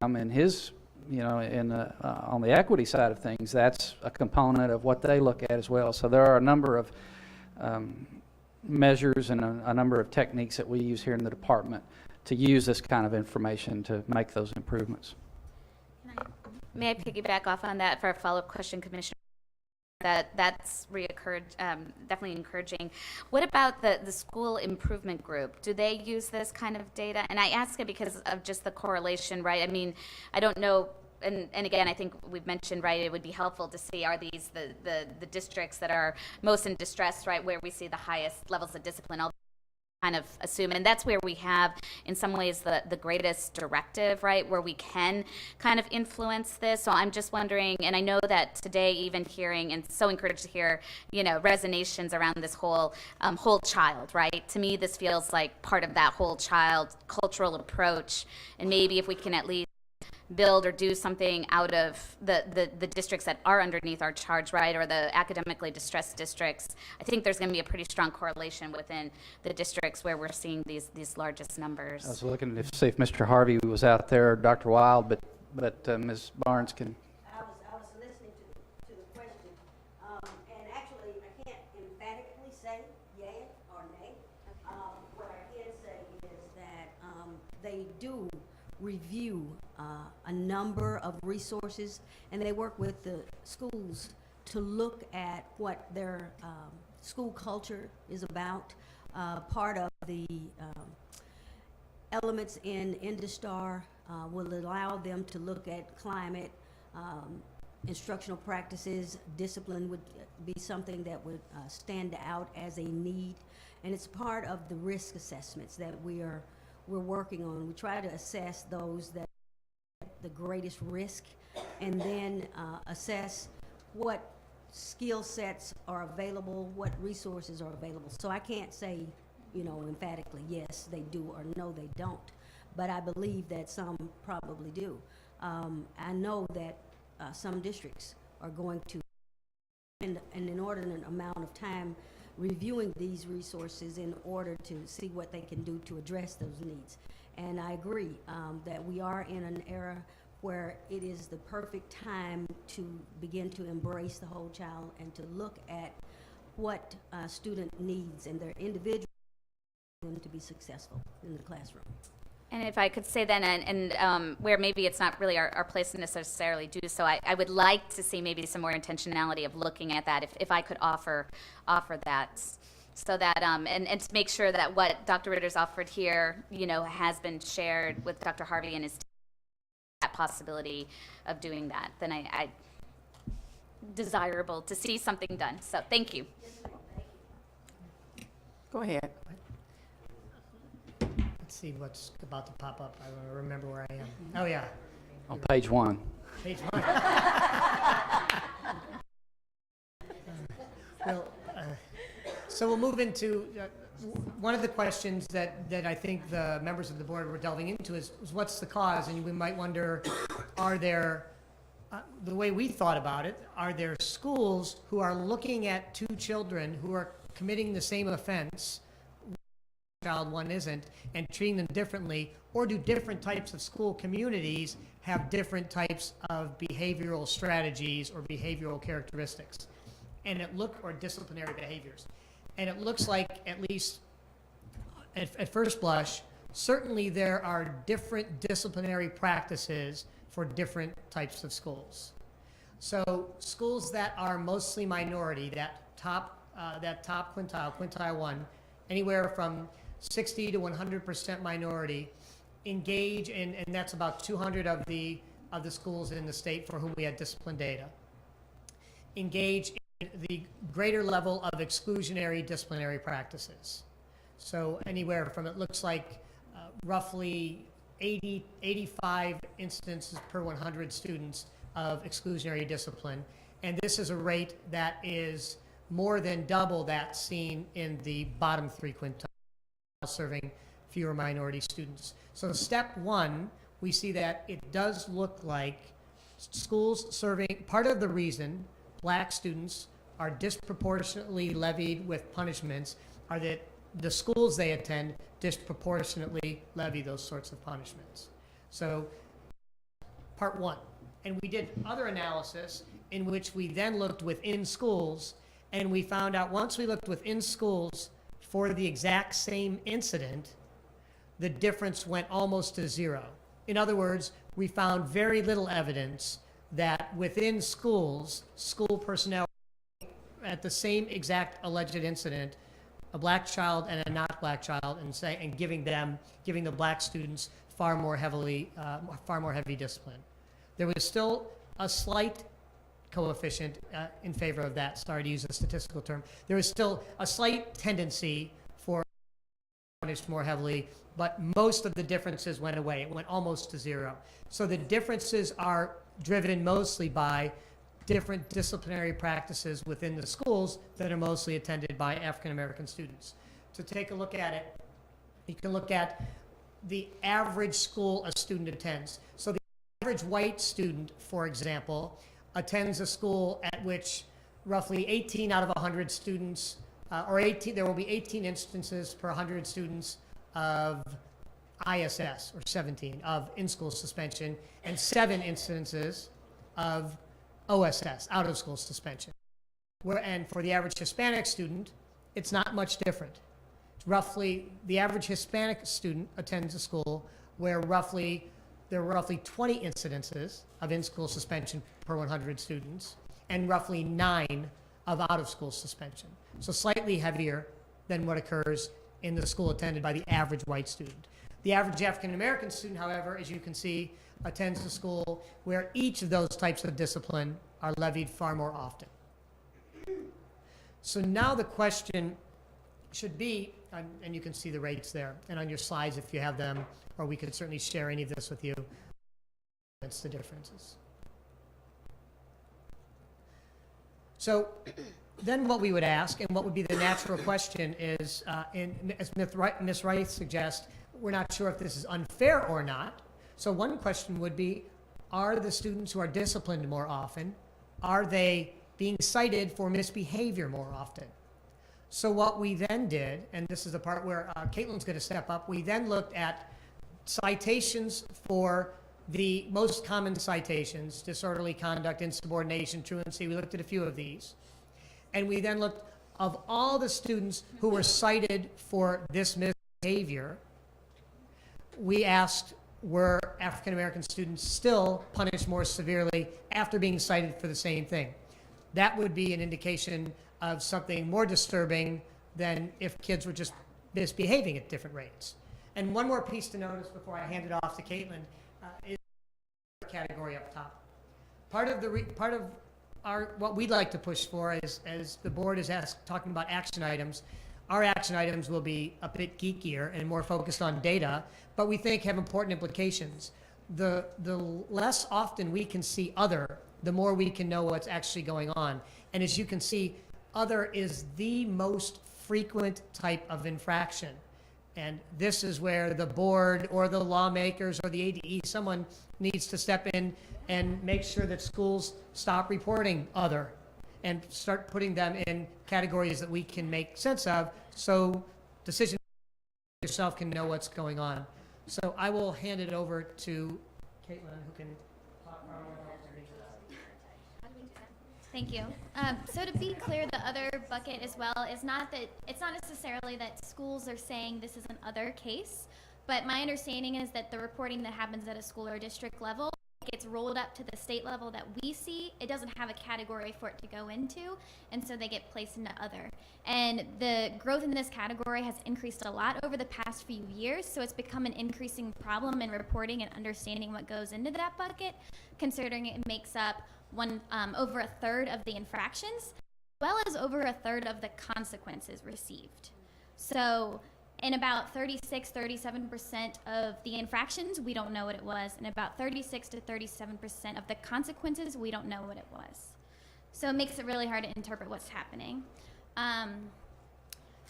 Speaker 13: and his, on the equity side of things, that's a component of what they look at as well. So there are a number of measures and a number of techniques that we use here in the department to use this kind of information to make those improvements.
Speaker 8: May I piggyback off on that for a follow-up question, Commissioner? That's definitely encouraging. What about the school improvement group? Do they use this kind of data? And I ask it because of just the correlation, right? I mean, I don't know, and again, I think we've mentioned, right, it would be helpful to see, are these the districts that are most in distress, right, where we see the highest levels of discipline? I'll kind of assume, and that's where we have in some ways the greatest directive, right, where we can kind of influence this. So I'm just wondering, and I know that today even hearing, and so encouraged to hear, resonations around this whole child, right? To me, this feels like part of that whole child cultural approach, and maybe if we can at least build or do something out of the districts that are underneath our charge, right, or the academically distressed districts. I think there's going to be a pretty strong correlation within the districts where we're seeing these largest numbers.
Speaker 13: I was looking to see if Mr. Harvey was out there, or Dr. Wild, but Ms. Barnes can.
Speaker 22: I was listening to the question, and actually I can't emphatically say yay or nay. What I can say is that they do review a number of resources, and they work with the schools to look at what their school culture is about. Part of the elements in InduStar will allow them to look at climate, instructional practices. Discipline would be something that would stand out as a need, and it's part of the risk assessments that we're working on. We try to assess those that have the greatest risk, and then assess what skill sets are available, what resources are available. So I can't say, emphatically, yes, they do, or no, they don't. But I believe that some probably do. I know that some districts are going to spend an inordinate amount of time reviewing these resources in order to see what they can do to address those needs. And I agree that we are in an era where it is the perfect time to begin to embrace the whole child and to look at what student needs and their individual them to be successful in the classroom.
Speaker 8: And if I could say then, and where maybe it's not really our place to necessarily do so, I would like to see maybe some more intentionality of looking at that, if I could offer that, so that, and to make sure that what Dr. Ritter's offered here, has been shared with Dr. Harvey and his team, that possibility of doing that, then I desirable to see something done. So thank you.
Speaker 12: Go ahead.
Speaker 1: Let's see what's about to pop up. I want to remember where I am. Oh, yeah.
Speaker 13: On page 1.
Speaker 1: Page 1. So we'll move into one of the questions that I think the members of the board were delving into is what's the cause? And we might wonder, are there, the way we thought about it, are there schools who are looking at two children who are committing the same offense, child one isn't, and treating them differently, or do different types of school communities have different types of behavioral strategies or behavioral characteristics, or disciplinary behaviors? And it looks like, at least at first blush, certainly there are different disciplinary practices for different types of schools. So schools that are mostly minority, that top quintile, quintile 1, anywhere from 60 to 100% minority, engage in, and that's about 200 of the schools in the state for whom we had discipline data, engage in the greater level of exclusionary disciplinary practices. So anywhere from, it looks like roughly 85 instances per 100 students of exclusionary discipline, And this is a rate that is more than double that seen in the bottom 3 quintiles, serving fewer minority students. So step 1, we see that it does look like schools serving, part of the reason black students are disproportionately levied with punishments are that the schools they attend disproportionately levy those sorts of punishments. So part 1. And we did other analysis in which we then looked within schools, and we found out once we looked within schools for the exact same incident, the difference went almost to 0. In other words, we found very little evidence that within schools, school personnel at the same exact alleged incident, a black child and a not black child, and giving the black students far more heavy discipline. There was still a slight coefficient in favor of that. Sorry to use a statistical term. There was still a slight tendency for punished more heavily, but most of the differences went away. It went almost to 0. So the differences are driven mostly by different disciplinary practices within the schools that are mostly attended by African American students. To take a look at it, you can look at the average school a student attends. So the average white student, for example, attends a school at which roughly 18 out of 100 students, there will be 18 instances per 100 students of ISS, or 17, of in-school suspension, and 7 instances of OSS, out-of-school suspension. And for the average Hispanic student, it's not much different. Roughly, the average Hispanic student attends a school where there were roughly 20 incidences of in-school suspension per 100 students, and roughly 9 of out-of-school suspension. So slightly heavier than what occurs in the school attended by the average white student. The average African-American student, however, as you can see, attends a school where each of those types of discipline are levied far more often. So now the question should be, and you can see the rates there, and on your slides if you have them, or we could certainly share any of this with you. That's the differences. So then what we would ask, and what would be the natural question is, as Ms. Rice suggests, we're not sure if this is unfair or not. So one question would be, are the students who are disciplined more often, are they being cited for misbehavior more often? So what we then did, and this is the part where Caitlin's going to step up, we then looked at citations for the most common citations: disorderly conduct, insubordination, truancy. We looked at a few of these. And we then looked, of all the students who were cited for this misbehavior, we asked, were African American students still punished more severely after being cited for the same thing? That would be an indication of something more disturbing than if kids were just misbehaving at different rates. And one more piece to notice before I hand it off to Caitlin is the category up top. Part of what we'd like to push for is, as the board is talking about action items, our action items will be a bit geekier and more focused on data, but we think have important implications. The less often we can see other, the more we can know what's actually going on. And as you can see, other is the most frequent type of infraction. And this is where the board or the lawmakers or the ADE, someone needs to step in and make sure that schools stop reporting other and start putting them in categories that we can make sense of, so decision yourself can know what's going on. So I will hand it over to Caitlin, who can talk about
Speaker 18: Thank you. So to be clear, the other bucket as well is not that, it's not necessarily that schools are saying this is an other case, but my understanding is that the reporting that happens at a school or district level gets rolled up to the state level that we see. It doesn't have a category for it to go into, and so they get placed into other. And the growth in this category has increased a lot over the past few years, so it's become an increasing problem in reporting and understanding what goes into that bucket, considering it makes up over a third of the infractions, as well as over a third of the consequences received. So in about 36-37% of the infractions, we don't know what it was, and about 36 to 37% of the consequences, we don't know what it was. So it makes it really hard to interpret what's happening.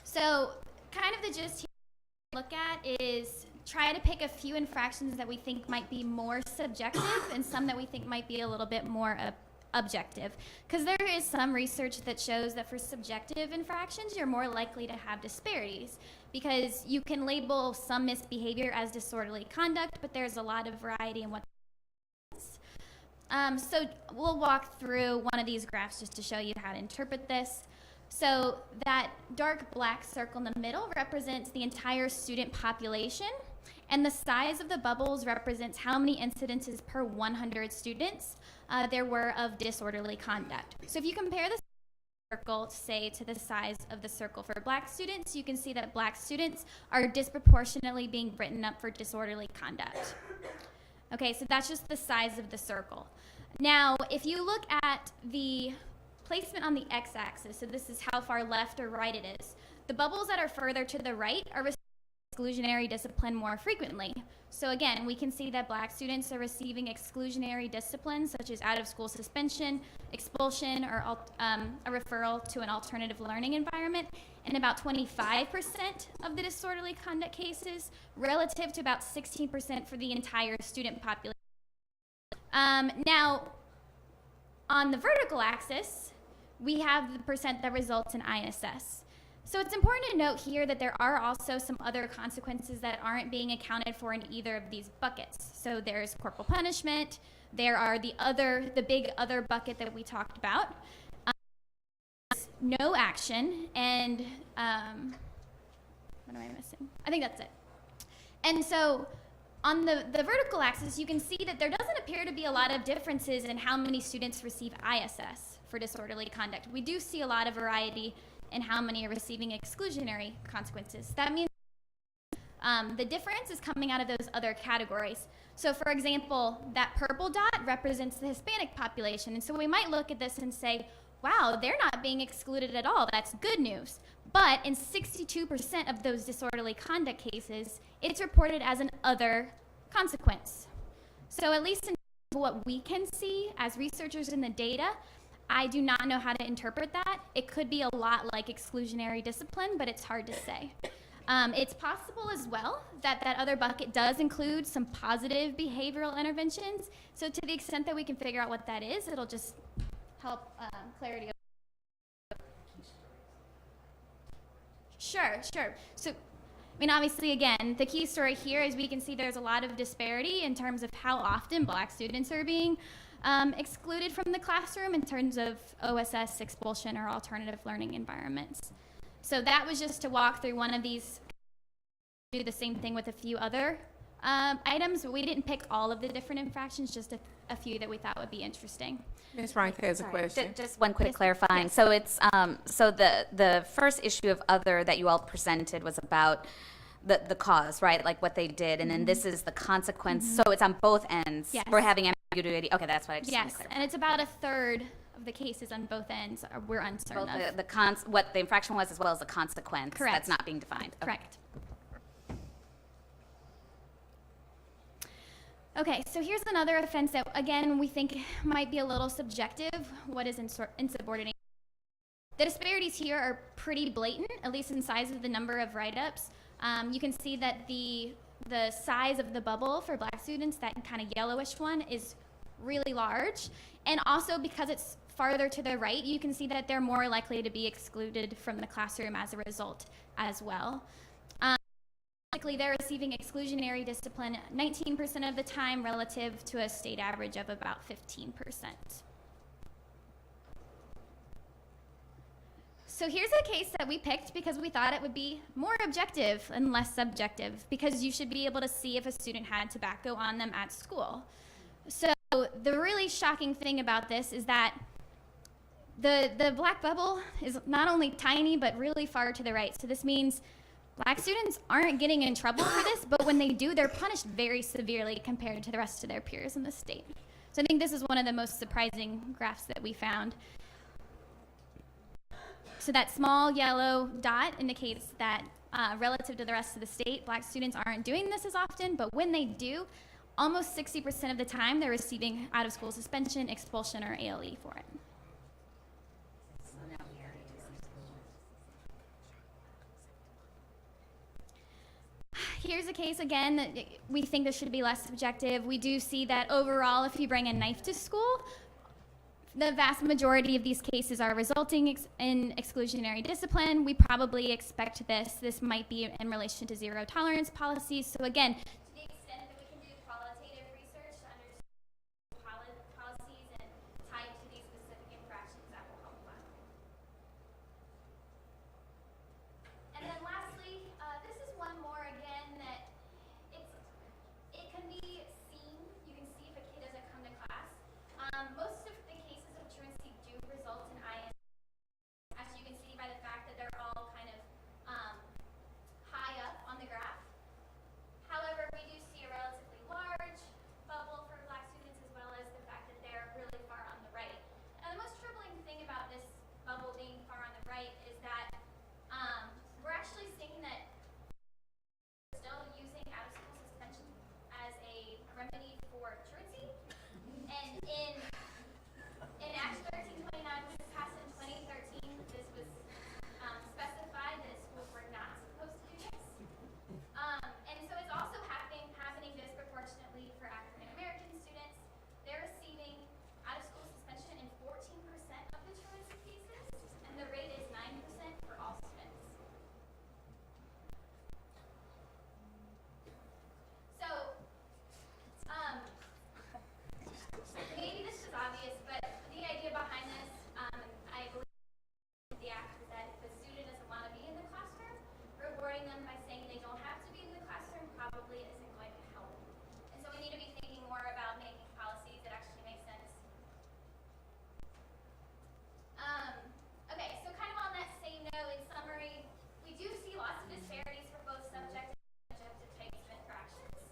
Speaker 18: So kind of the gist here to look at is try to pick a few infractions that we think might be more subjective and some that we think might be a little bit more objective. Because there is some research that shows that for subjective infractions, you're more likely to have disparities because you can label some misbehavior as disorderly conduct, but there's a lot of variety in what that is. So we'll walk through one of these graphs just to show you how to interpret this. So that dark black circle in the middle represents the entire student population, and the size of the bubbles represents how many incidences per 100 students there were of disorderly conduct. So if you compare the circle, say, to the size of the circle for black students, you can see that black students are disproportionately being written up for disorderly conduct. Okay, so that's just the size of the circle. Now, if you look at the placement on the x-axis, so this is how far left or right it is, the bubbles that are further to the right are receiving exclusionary discipline more frequently. So again, we can see that black students are receiving exclusionary discipline such as out-of-school suspension, expulsion, or a referral to an alternative learning environment in about 25% of the disorderly conduct cases, relative to about 16% for the entire student population. Now, on the vertical axis, we have the percent that results in ISS. So it's important to note here that there are also some other consequences that aren't being accounted for in either of these buckets. So there's corporal punishment, there are the big other bucket that we talked about, no action, and what am I missing? I think that's it. And so on the vertical axis, you can see that there doesn't appear to be a lot of differences in how many students receive ISS for disorderly conduct. We do see a lot of variety in how many are receiving exclusionary consequences. That means the difference is coming out of those other categories. So for example, that purple dot represents the Hispanic population. And so we might look at this and say, wow, they're not being excluded at all. That's good news. But in 62% of those disorderly conduct cases, it's reported as an other consequence. So at least in what we can see as researchers in the data, I do not know how to interpret that. It could be a lot like exclusionary discipline, but it's hard to say. It's possible as well that that other bucket does include some positive behavioral interventions. So to the extent that we can figure out what that is, it'll just help clarity. Sure. So, I mean, obviously, again, the key story here is we can see there's a lot of disparity in terms of how often black students are being excluded from the classroom in terms of OSS, expulsion, or alternative learning environments. So that was just to walk through one of these, do the same thing with a few other items, but we didn't pick all of the different infractions, just a few that we thought would be interesting.
Speaker 2: Ms. Wright has a question.
Speaker 8: Just one quick clarifying.
Speaker 18: Yes.
Speaker 8: So it's so the first issue of other that you all presented was about the cause, right? Like what they did, and then this is the consequence. So it's on both ends.
Speaker 18: Yes.
Speaker 8: We're having ambiguity. Okay, that's what I just want to
Speaker 18: Yes,
Speaker 8: clarify.
Speaker 18: and it's about a third of the cases on both ends we're uncertain
Speaker 8: Both
Speaker 18: of.
Speaker 8: what the infraction was as well as the consequence.
Speaker 18: Correct.
Speaker 8: That's not being defined. Okay.
Speaker 18: Correct. Okay, so here's another offense that, again, we think might be a little subjective. What is insubordination? The disparities here are pretty blatant, at least in size of the number of write-ups. You can see that the size of the bubble for black students, that kind of yellowish one, is really large. And also because it's farther to the right, you can see that they're more likely to be excluded from the classroom as a result as well. They're receiving exclusionary discipline 19% of the time relative to a state average of about 15%. So here's a case that we picked because we thought it would be more objective and less subjective, because you should be able to see if a student had tobacco on them at school. So the really shocking thing about this is that the black bubble is not only tiny but really far to the right. So this means black students aren't getting in trouble for this, but when they do, they're punished very severely compared to the rest of their peers in the state. So I think this is one of the most surprising graphs that we found. So that small yellow dot indicates that relative to the rest of the state, black students aren't doing this as often, but when they do, almost 60% of the time they're receiving out-of-school suspension, expulsion, or ALE for it. here's a case again that we think this should be less subjective. We do see that overall, if you bring a knife to school, the vast majority of these cases are resulting in exclusionary discipline. We probably expect this. This might be in relation to zero tolerance policies. So again, to the extent that we can do qualitative research to understand policies and tie it to these specific infractions, that will help us. And then lastly, this is one more again that it can be seen. You can see if a kid doesn't come to class. Most of the cases of truancy do result in IS, as you can see by the fact that they're all kind of high up on the graph. However, we do see a relatively large bubble for Black students, as well as the fact that they're really far on the right. And the most troubling thing about this bubble being far on the right is that we're actually seeing that we're still using out-of-school suspension as a remedy for truancy. And in Act 1329, which was passed in 2013, this was specified that schools were not supposed to do this. And so it's also happening disproportionately for African American students. They're receiving out-of-school suspension in 14% of the truancy cases, and the rate is 9% for all students. So, maybe this is obvious, but the idea behind this, I believe the act is that if a student doesn't want to be in the classroom, rewarding them by saying they don't have to be in the classroom probably isn't going to help. And so we need to be thinking more about making policies that actually make sense. Okay, so kind of on that same note, in summary, we do see lots of disparities for both subjective and objective types of infractions.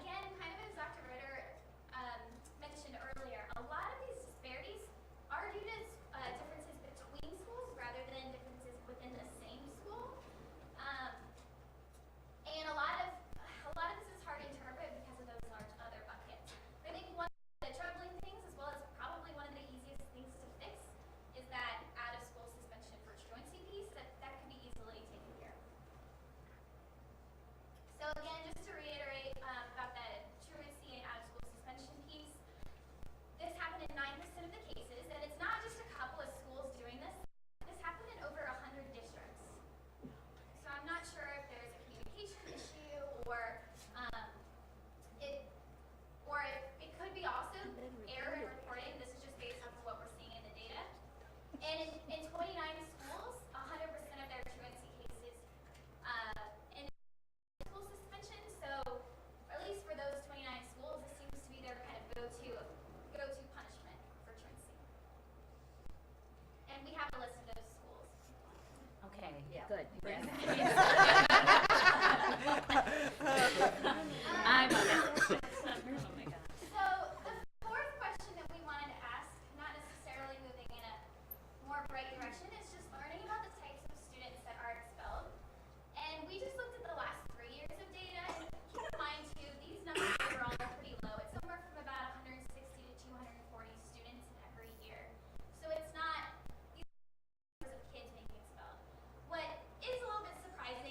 Speaker 18: Again, kind of as Dr. Ritter mentioned earlier, a lot of these disparities are due to differences between schools rather than differences within the same school. And a lot of this is hard to interpret because of those large other buckets. I think one of the troubling things, as well as probably one of the easiest things to fix, is that out-of-school suspension for truancy piece that could be easily taken care of. So again, just to reiterate about the truancy and out-of-school suspension piece, this happened in 9% of the cases, and it's not just a couple of schools doing this. This happened in over 100 districts. So I'm not sure if there's a communication issue or it could be also error in reporting. This is just based off of what we're seeing in the data. And in 29 schools, 100% of their truancy cases in school suspension. So at least for those 29 schools, this seems to be their kind of go-to punishment for truancy. And we have a list of those schools.
Speaker 8: Okay, good. I'm oh my God.
Speaker 18: So the fourth question that we wanted to ask, not necessarily moving in a more bright direction, is just learning about the types of students that are expelled. And we just looked at the last 3 years of data, and keep in mind too, these numbers overall are pretty low. It's somewhere from about 160 to 240 students every year. So it's not these numbers of kids being expelled. What is a little bit surprising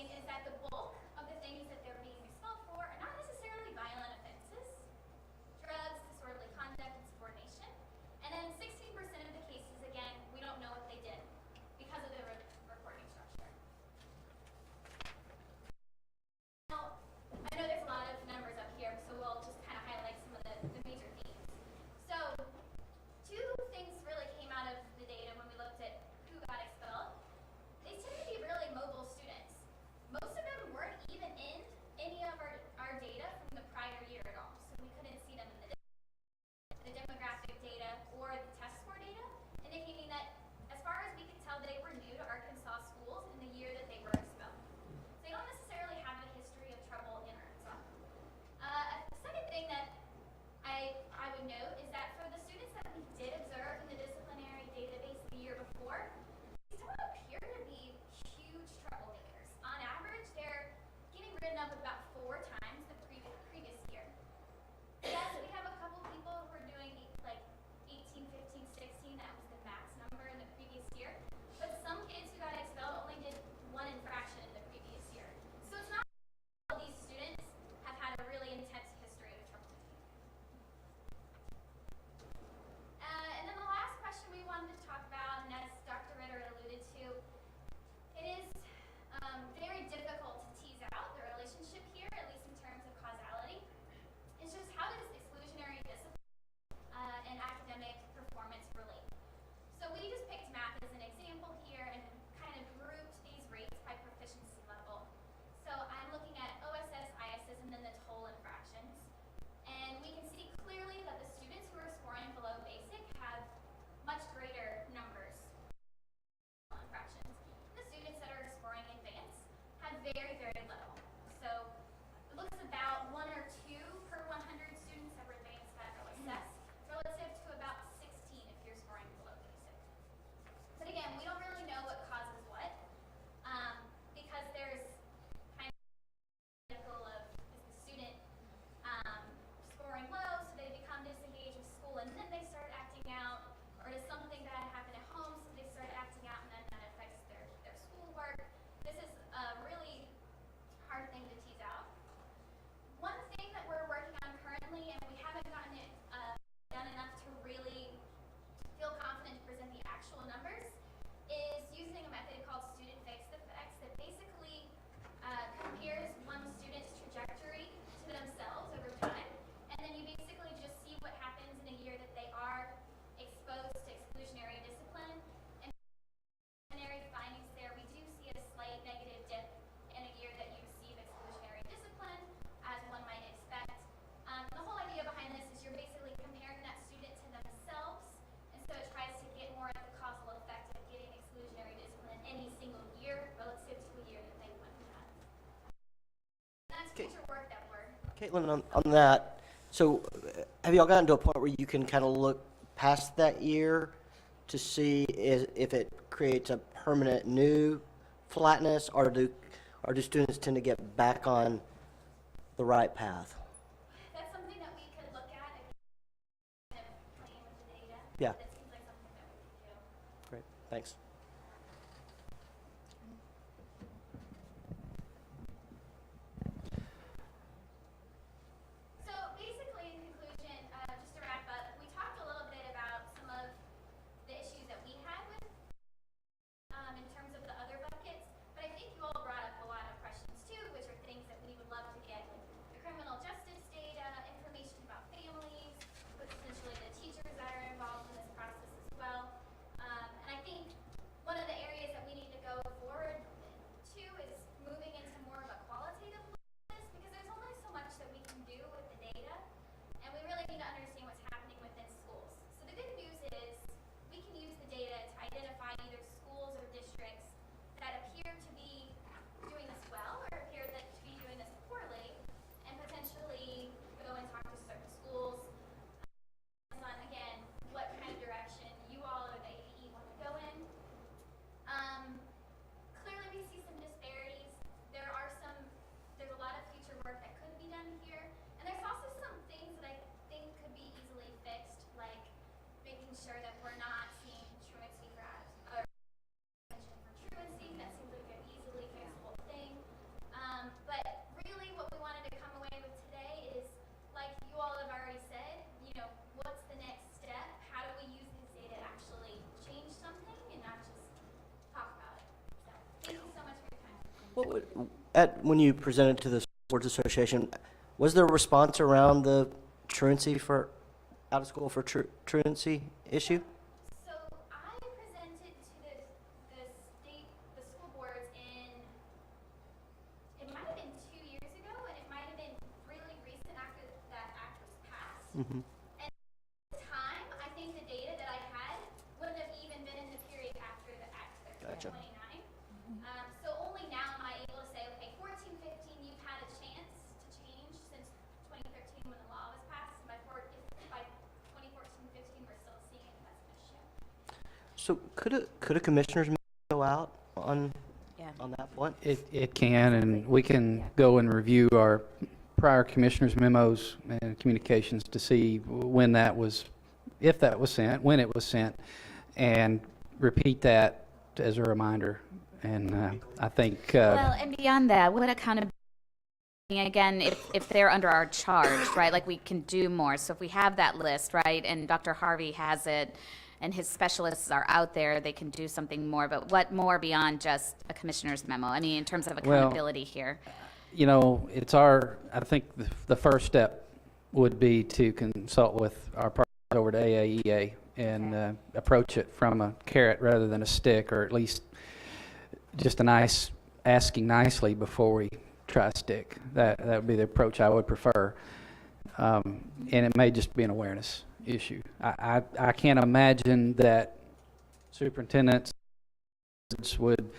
Speaker 18: future work that we're.
Speaker 11: Caitlin, on that, so have y'all gotten to a point where you can kind of look past that year to see if it creates a permanent new flatness, or do students tend to get back on the right path?
Speaker 18: That's something that we could look at if we kind of playing with the data.
Speaker 11: Yeah.
Speaker 18: That seems like something that we could do.
Speaker 11: Great, thanks.
Speaker 18: So basically, in conclusion, just to wrap up, we talked a little bit about some of the issues that we had with, in terms of the other buckets, but I think you all brought up a lot of questions too, which are things that we would love to get, like the criminal justice data, information about families, with essentially the teachers that are involved in this process as well. And I think one of the areas that we need to go forward to is moving into more of a qualitative look at this, because there's only so much that we can do with the data, and we really need to understand what's happening within schools. So the good news is we can use the data to identify either schools or districts that appear to be doing this well or appear to be doing this poorly, and potentially go and talk to certain schools on, again, what kind of direction you all or the APE want to go in. Clearly we see some disparities. There's a lot of future work that could be done here, and there's also some things that I think could be easily fixed, like making sure that we're not seeing truancy grads or attention for truancy. That seems like an easily fixable thing. But really what we wanted to come away with today is, like you all have already said, what's the next step? How do we use this data to actually change something and not just talk about it? So thank you so much for your time.
Speaker 11: When you presented to the Sports Association, was there a response around the truancy for out of school for truancy issue?
Speaker 18: So I presented to the school boards it might have been 2 years ago, and it might have been really recent after that act was passed.
Speaker 11: Mm-hmm.
Speaker 18: And at the time, I think the data that I had wouldn't have even been in the period after the act
Speaker 11: Gotcha.
Speaker 18: 29. So only now am I able to say, okay, 14, 15, you've had a chance to change since 2013 when the law was passed. By 2014, 15, we're still seeing it as an issue.
Speaker 11: So could a commissioner's meeting go out on
Speaker 7: Yeah.
Speaker 11: on that point?
Speaker 13: It can, and we can go and review our prior commissioners' memos and communications to see when that was, if that was sent, when it was sent, and repeat that as a reminder. And I think.
Speaker 8: Well, and beyond that, what accountability, again, if they're under our charge, right, like we can do more. So if we have that list, right, and Dr. Harvey has it, and his specialists are out there, they can do something more. But what more beyond just a commissioner's memo? I mean, in terms of accountability here.
Speaker 13: It's I think the first step would be to consult with our partners over at AAEA and approach it from a carrot rather than a stick, or at least just a nice asking nicely before we try a stick. That would be the approach I would prefer. And it may just be an awareness issue. I can't imagine that superintendents would,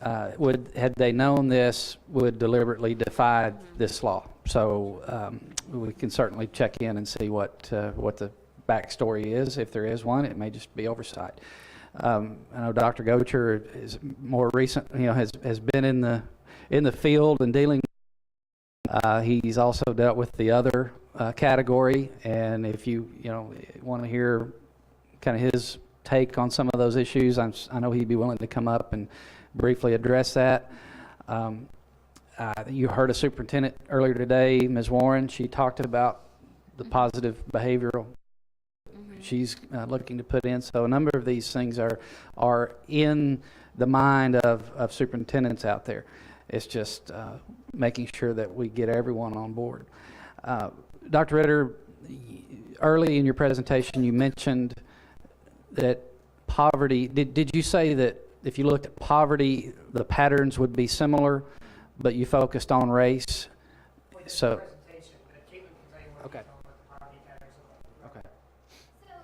Speaker 13: had they known this, would deliberately defy this law. So we can certainly check in and see what the backstory is. If there is one, it may just be oversight. I know Dr. Gocher is more recent, has been in the field and dealing. He's also dealt with the other category, and if you want to hear kind of his take on some of those issues, I know he'd be willing to come up and briefly address that. You heard a superintendent earlier today, Ms. Warren. She talked about the positive behavioral she's looking to put in. So a number of these things are in the mind of superintendents out there. It's just making sure that we get everyone on board. Dr. Ritter, early in your presentation, you mentioned that poverty, did you say that if you looked at poverty, the patterns would be similar, but you focused on race? So, okay. Okay.
Speaker 18: So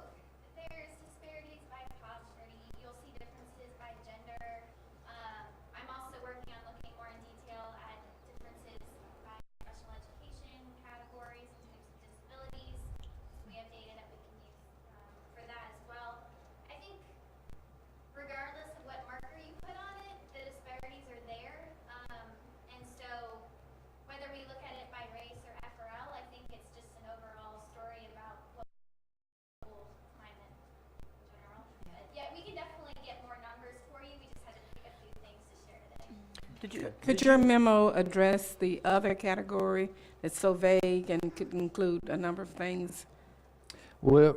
Speaker 18: there's disparities by poverty. You'll see differences by gender. I'm also working on looking more in detail at differences by professional
Speaker 12: Could your memo address the other category that's so vague and could include a number of things?
Speaker 13: Well,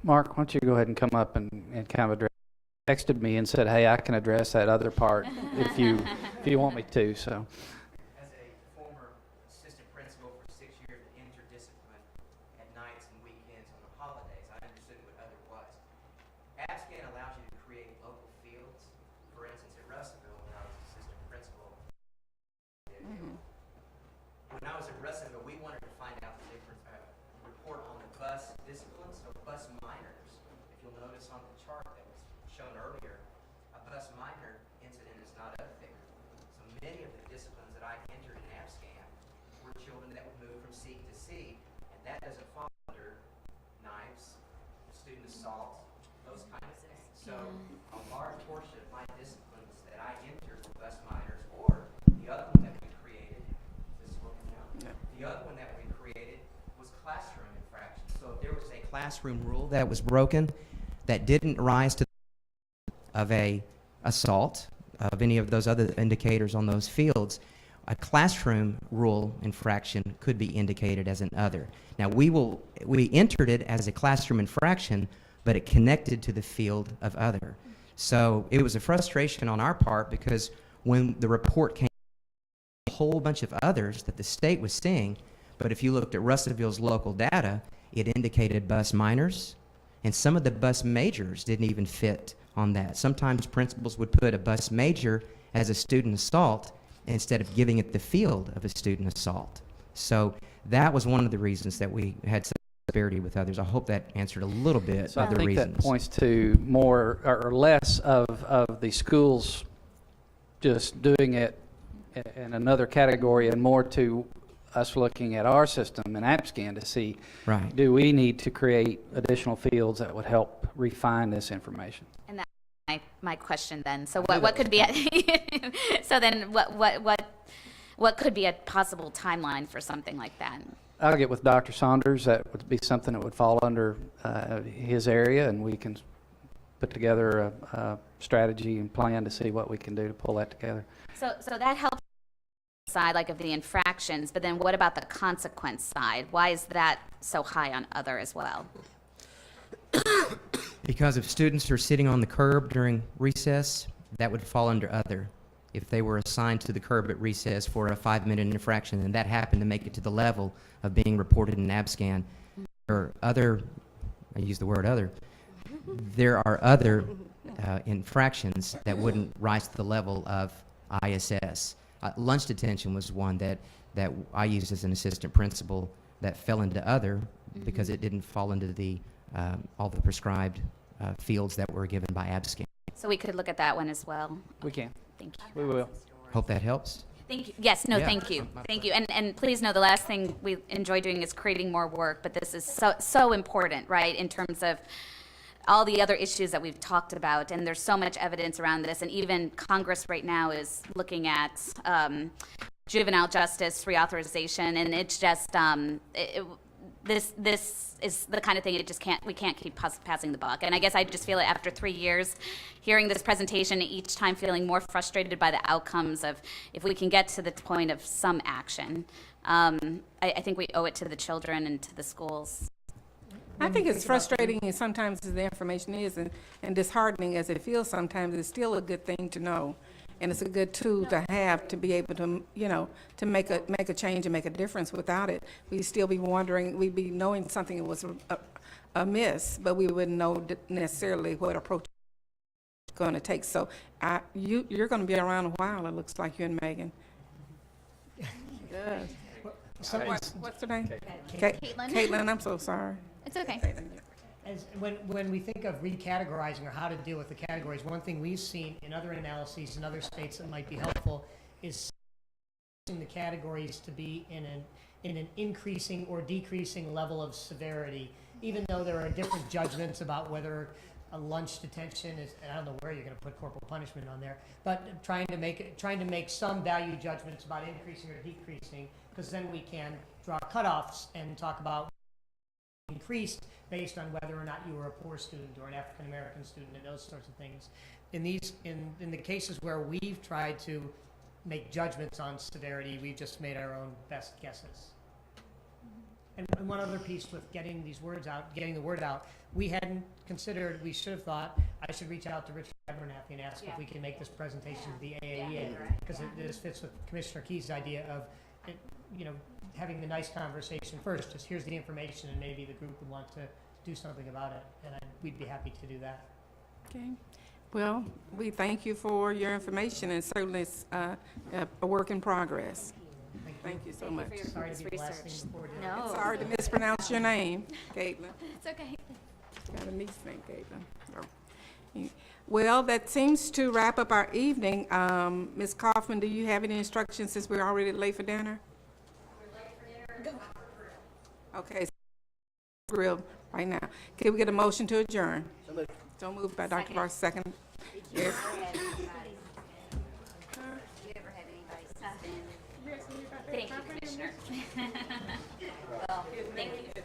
Speaker 13: Mark, why don't you go ahead and come up and kind of address, texted me and said, hey, I can address that other part if you want me to, so.
Speaker 19: As a former assistant principal for 6 years in interdiscipline at nights and weekends on the holidays, I understood what other was. ABSCAN allows you to create local fields. For instance, at Russellville, when I was assistant principal, when I was at Russellville, we wanted to find out the difference, report on the bus disciplines, so bus minors. If you'll notice on the chart that was shown earlier, a bus minor incident is not up there. So many of the disciplines that I entered in ABSCAN were children that would move from seat to seat, and that doesn't fall under knives, student assault, those kind of things. So a large portion of my disciplines that I entered were bus minors, or the other one that we created, this is working out. The other one that we created was classroom infractions. So if there was a classroom rule that was broken that didn't rise to of a assault of any of those other indicators on those fields, a classroom rule infraction could be indicated as an other. Now we entered it as a classroom infraction, but it connected to the field of other. So it was a frustration on our part because when the report came, a whole bunch of others that the state was seeing, but if you looked at Russellville's local data, it indicated bus minors, and some of the bus majors didn't even fit on that. Sometimes principals would put a bus major as a student assault instead of giving it the field of a student assault. So that was one of the reasons that we had such disparity with others. I hope that answered a little bit
Speaker 13: So
Speaker 19: of the
Speaker 13: I think
Speaker 19: reasons.
Speaker 13: that points to more or less of the schools just doing it in another category and more to us looking at our system and AppScan to see,
Speaker 19: Right.
Speaker 13: do we need to create additional fields that would help refine this information?
Speaker 8: And that's my question then. So what could be, so then what could be a possible timeline for something like that?
Speaker 13: I'll get with Dr. Saunders. That would be something that would fall under his area, and we can put together a strategy and plan to see what we can do to pull that together.
Speaker 8: So that helps side like of the infractions, but then what about the consequence side? Why is that so high on other as well?
Speaker 19: Because if students are sitting on the curb during recess, that would fall under other. If they were assigned to the curb at recess for a 5-minute infraction and that happened to make it to the level of being reported in ABSCAN, or other, I use the word other, there are other infractions that wouldn't rise to the level of ISS. Lunch detention was one that I used as an assistant principal that fell into other because it didn't fall into the all the prescribed fields that were given by ABSCAN.
Speaker 8: So we could look at that one as well.
Speaker 13: We can.
Speaker 8: Thank you.
Speaker 13: We will.
Speaker 19: Hope that helps.
Speaker 8: Thank you. Yes, no,
Speaker 19: Yeah.
Speaker 8: thank you. Thank you. And please know the last thing we enjoy doing is creating more work, but this is so important, right, in terms of all the other issues that we've talked about, and there's so much evidence around this, and even Congress right now is looking at juvenile justice reauthorization, and it's just this is the kind of thing we can't keep passing the buck. And I guess I just feel it after 3 years, hearing this presentation, each time feeling more frustrated by the outcomes of if we can get to the point of some action. I think we owe it to the children and to the schools.
Speaker 12: I think it's frustrating and sometimes as the information is and disheartening as it feels sometimes, it's still a good thing to know. And it's a good tool to have to be able to, to make a change and make a difference. Without it, we'd still be wondering, we'd be knowing something was amiss, but we wouldn't know necessarily what approach it's going to take. So you're going to be around a while, it looks like, you and Megan. Good. What's her name?
Speaker 18: Caitlin.
Speaker 12: Caitlin, I'm so sorry.
Speaker 18: It's okay.
Speaker 1: When we think of recategorizing or how to deal with the categories, one thing we've seen in other analyses in other states that might be helpful is the categories to be in an increasing or decreasing level of severity, even though there are different judgments about whether a lunch detention is, and I don't know where you're going to put corporal punishment on there, but trying to make some value judgments about increasing or decreasing, because then we can draw cutoffs and talk about increased based on whether or not you were a poor student or an African American student and those sorts of things. in the cases where we've tried to make judgments on severity, we've just made our own best guesses. And one other piece with getting these words out, getting the word out, we hadn't considered, we should have thought, I should reach out to Richard Abernathy and ask if we can make this presentation to the AAEA, because this fits with Commissioner Key's idea of, having the nice conversation first, just here's the information, and maybe the group would want to do something about it, and we'd be happy to do that.
Speaker 12: Okay. Well, we thank you for your information, and certainly it's a work in progress. Thank you so much.
Speaker 1: Sorry to be blasting before dinner.
Speaker 12: And sorry to mispronounce your name, Caitlin.
Speaker 18: It's okay.
Speaker 12: Got a niece named Caitlin. So, well, that seems to wrap up our evening. Ms. Kaufman, do you have any instructions since we're already late for dinner? Okay, so grill right now. Can we get a motion to adjourn? So moved by Dr. Barr, second. Yes.
Speaker 8: Thank you, Commissioner. Well, thank you.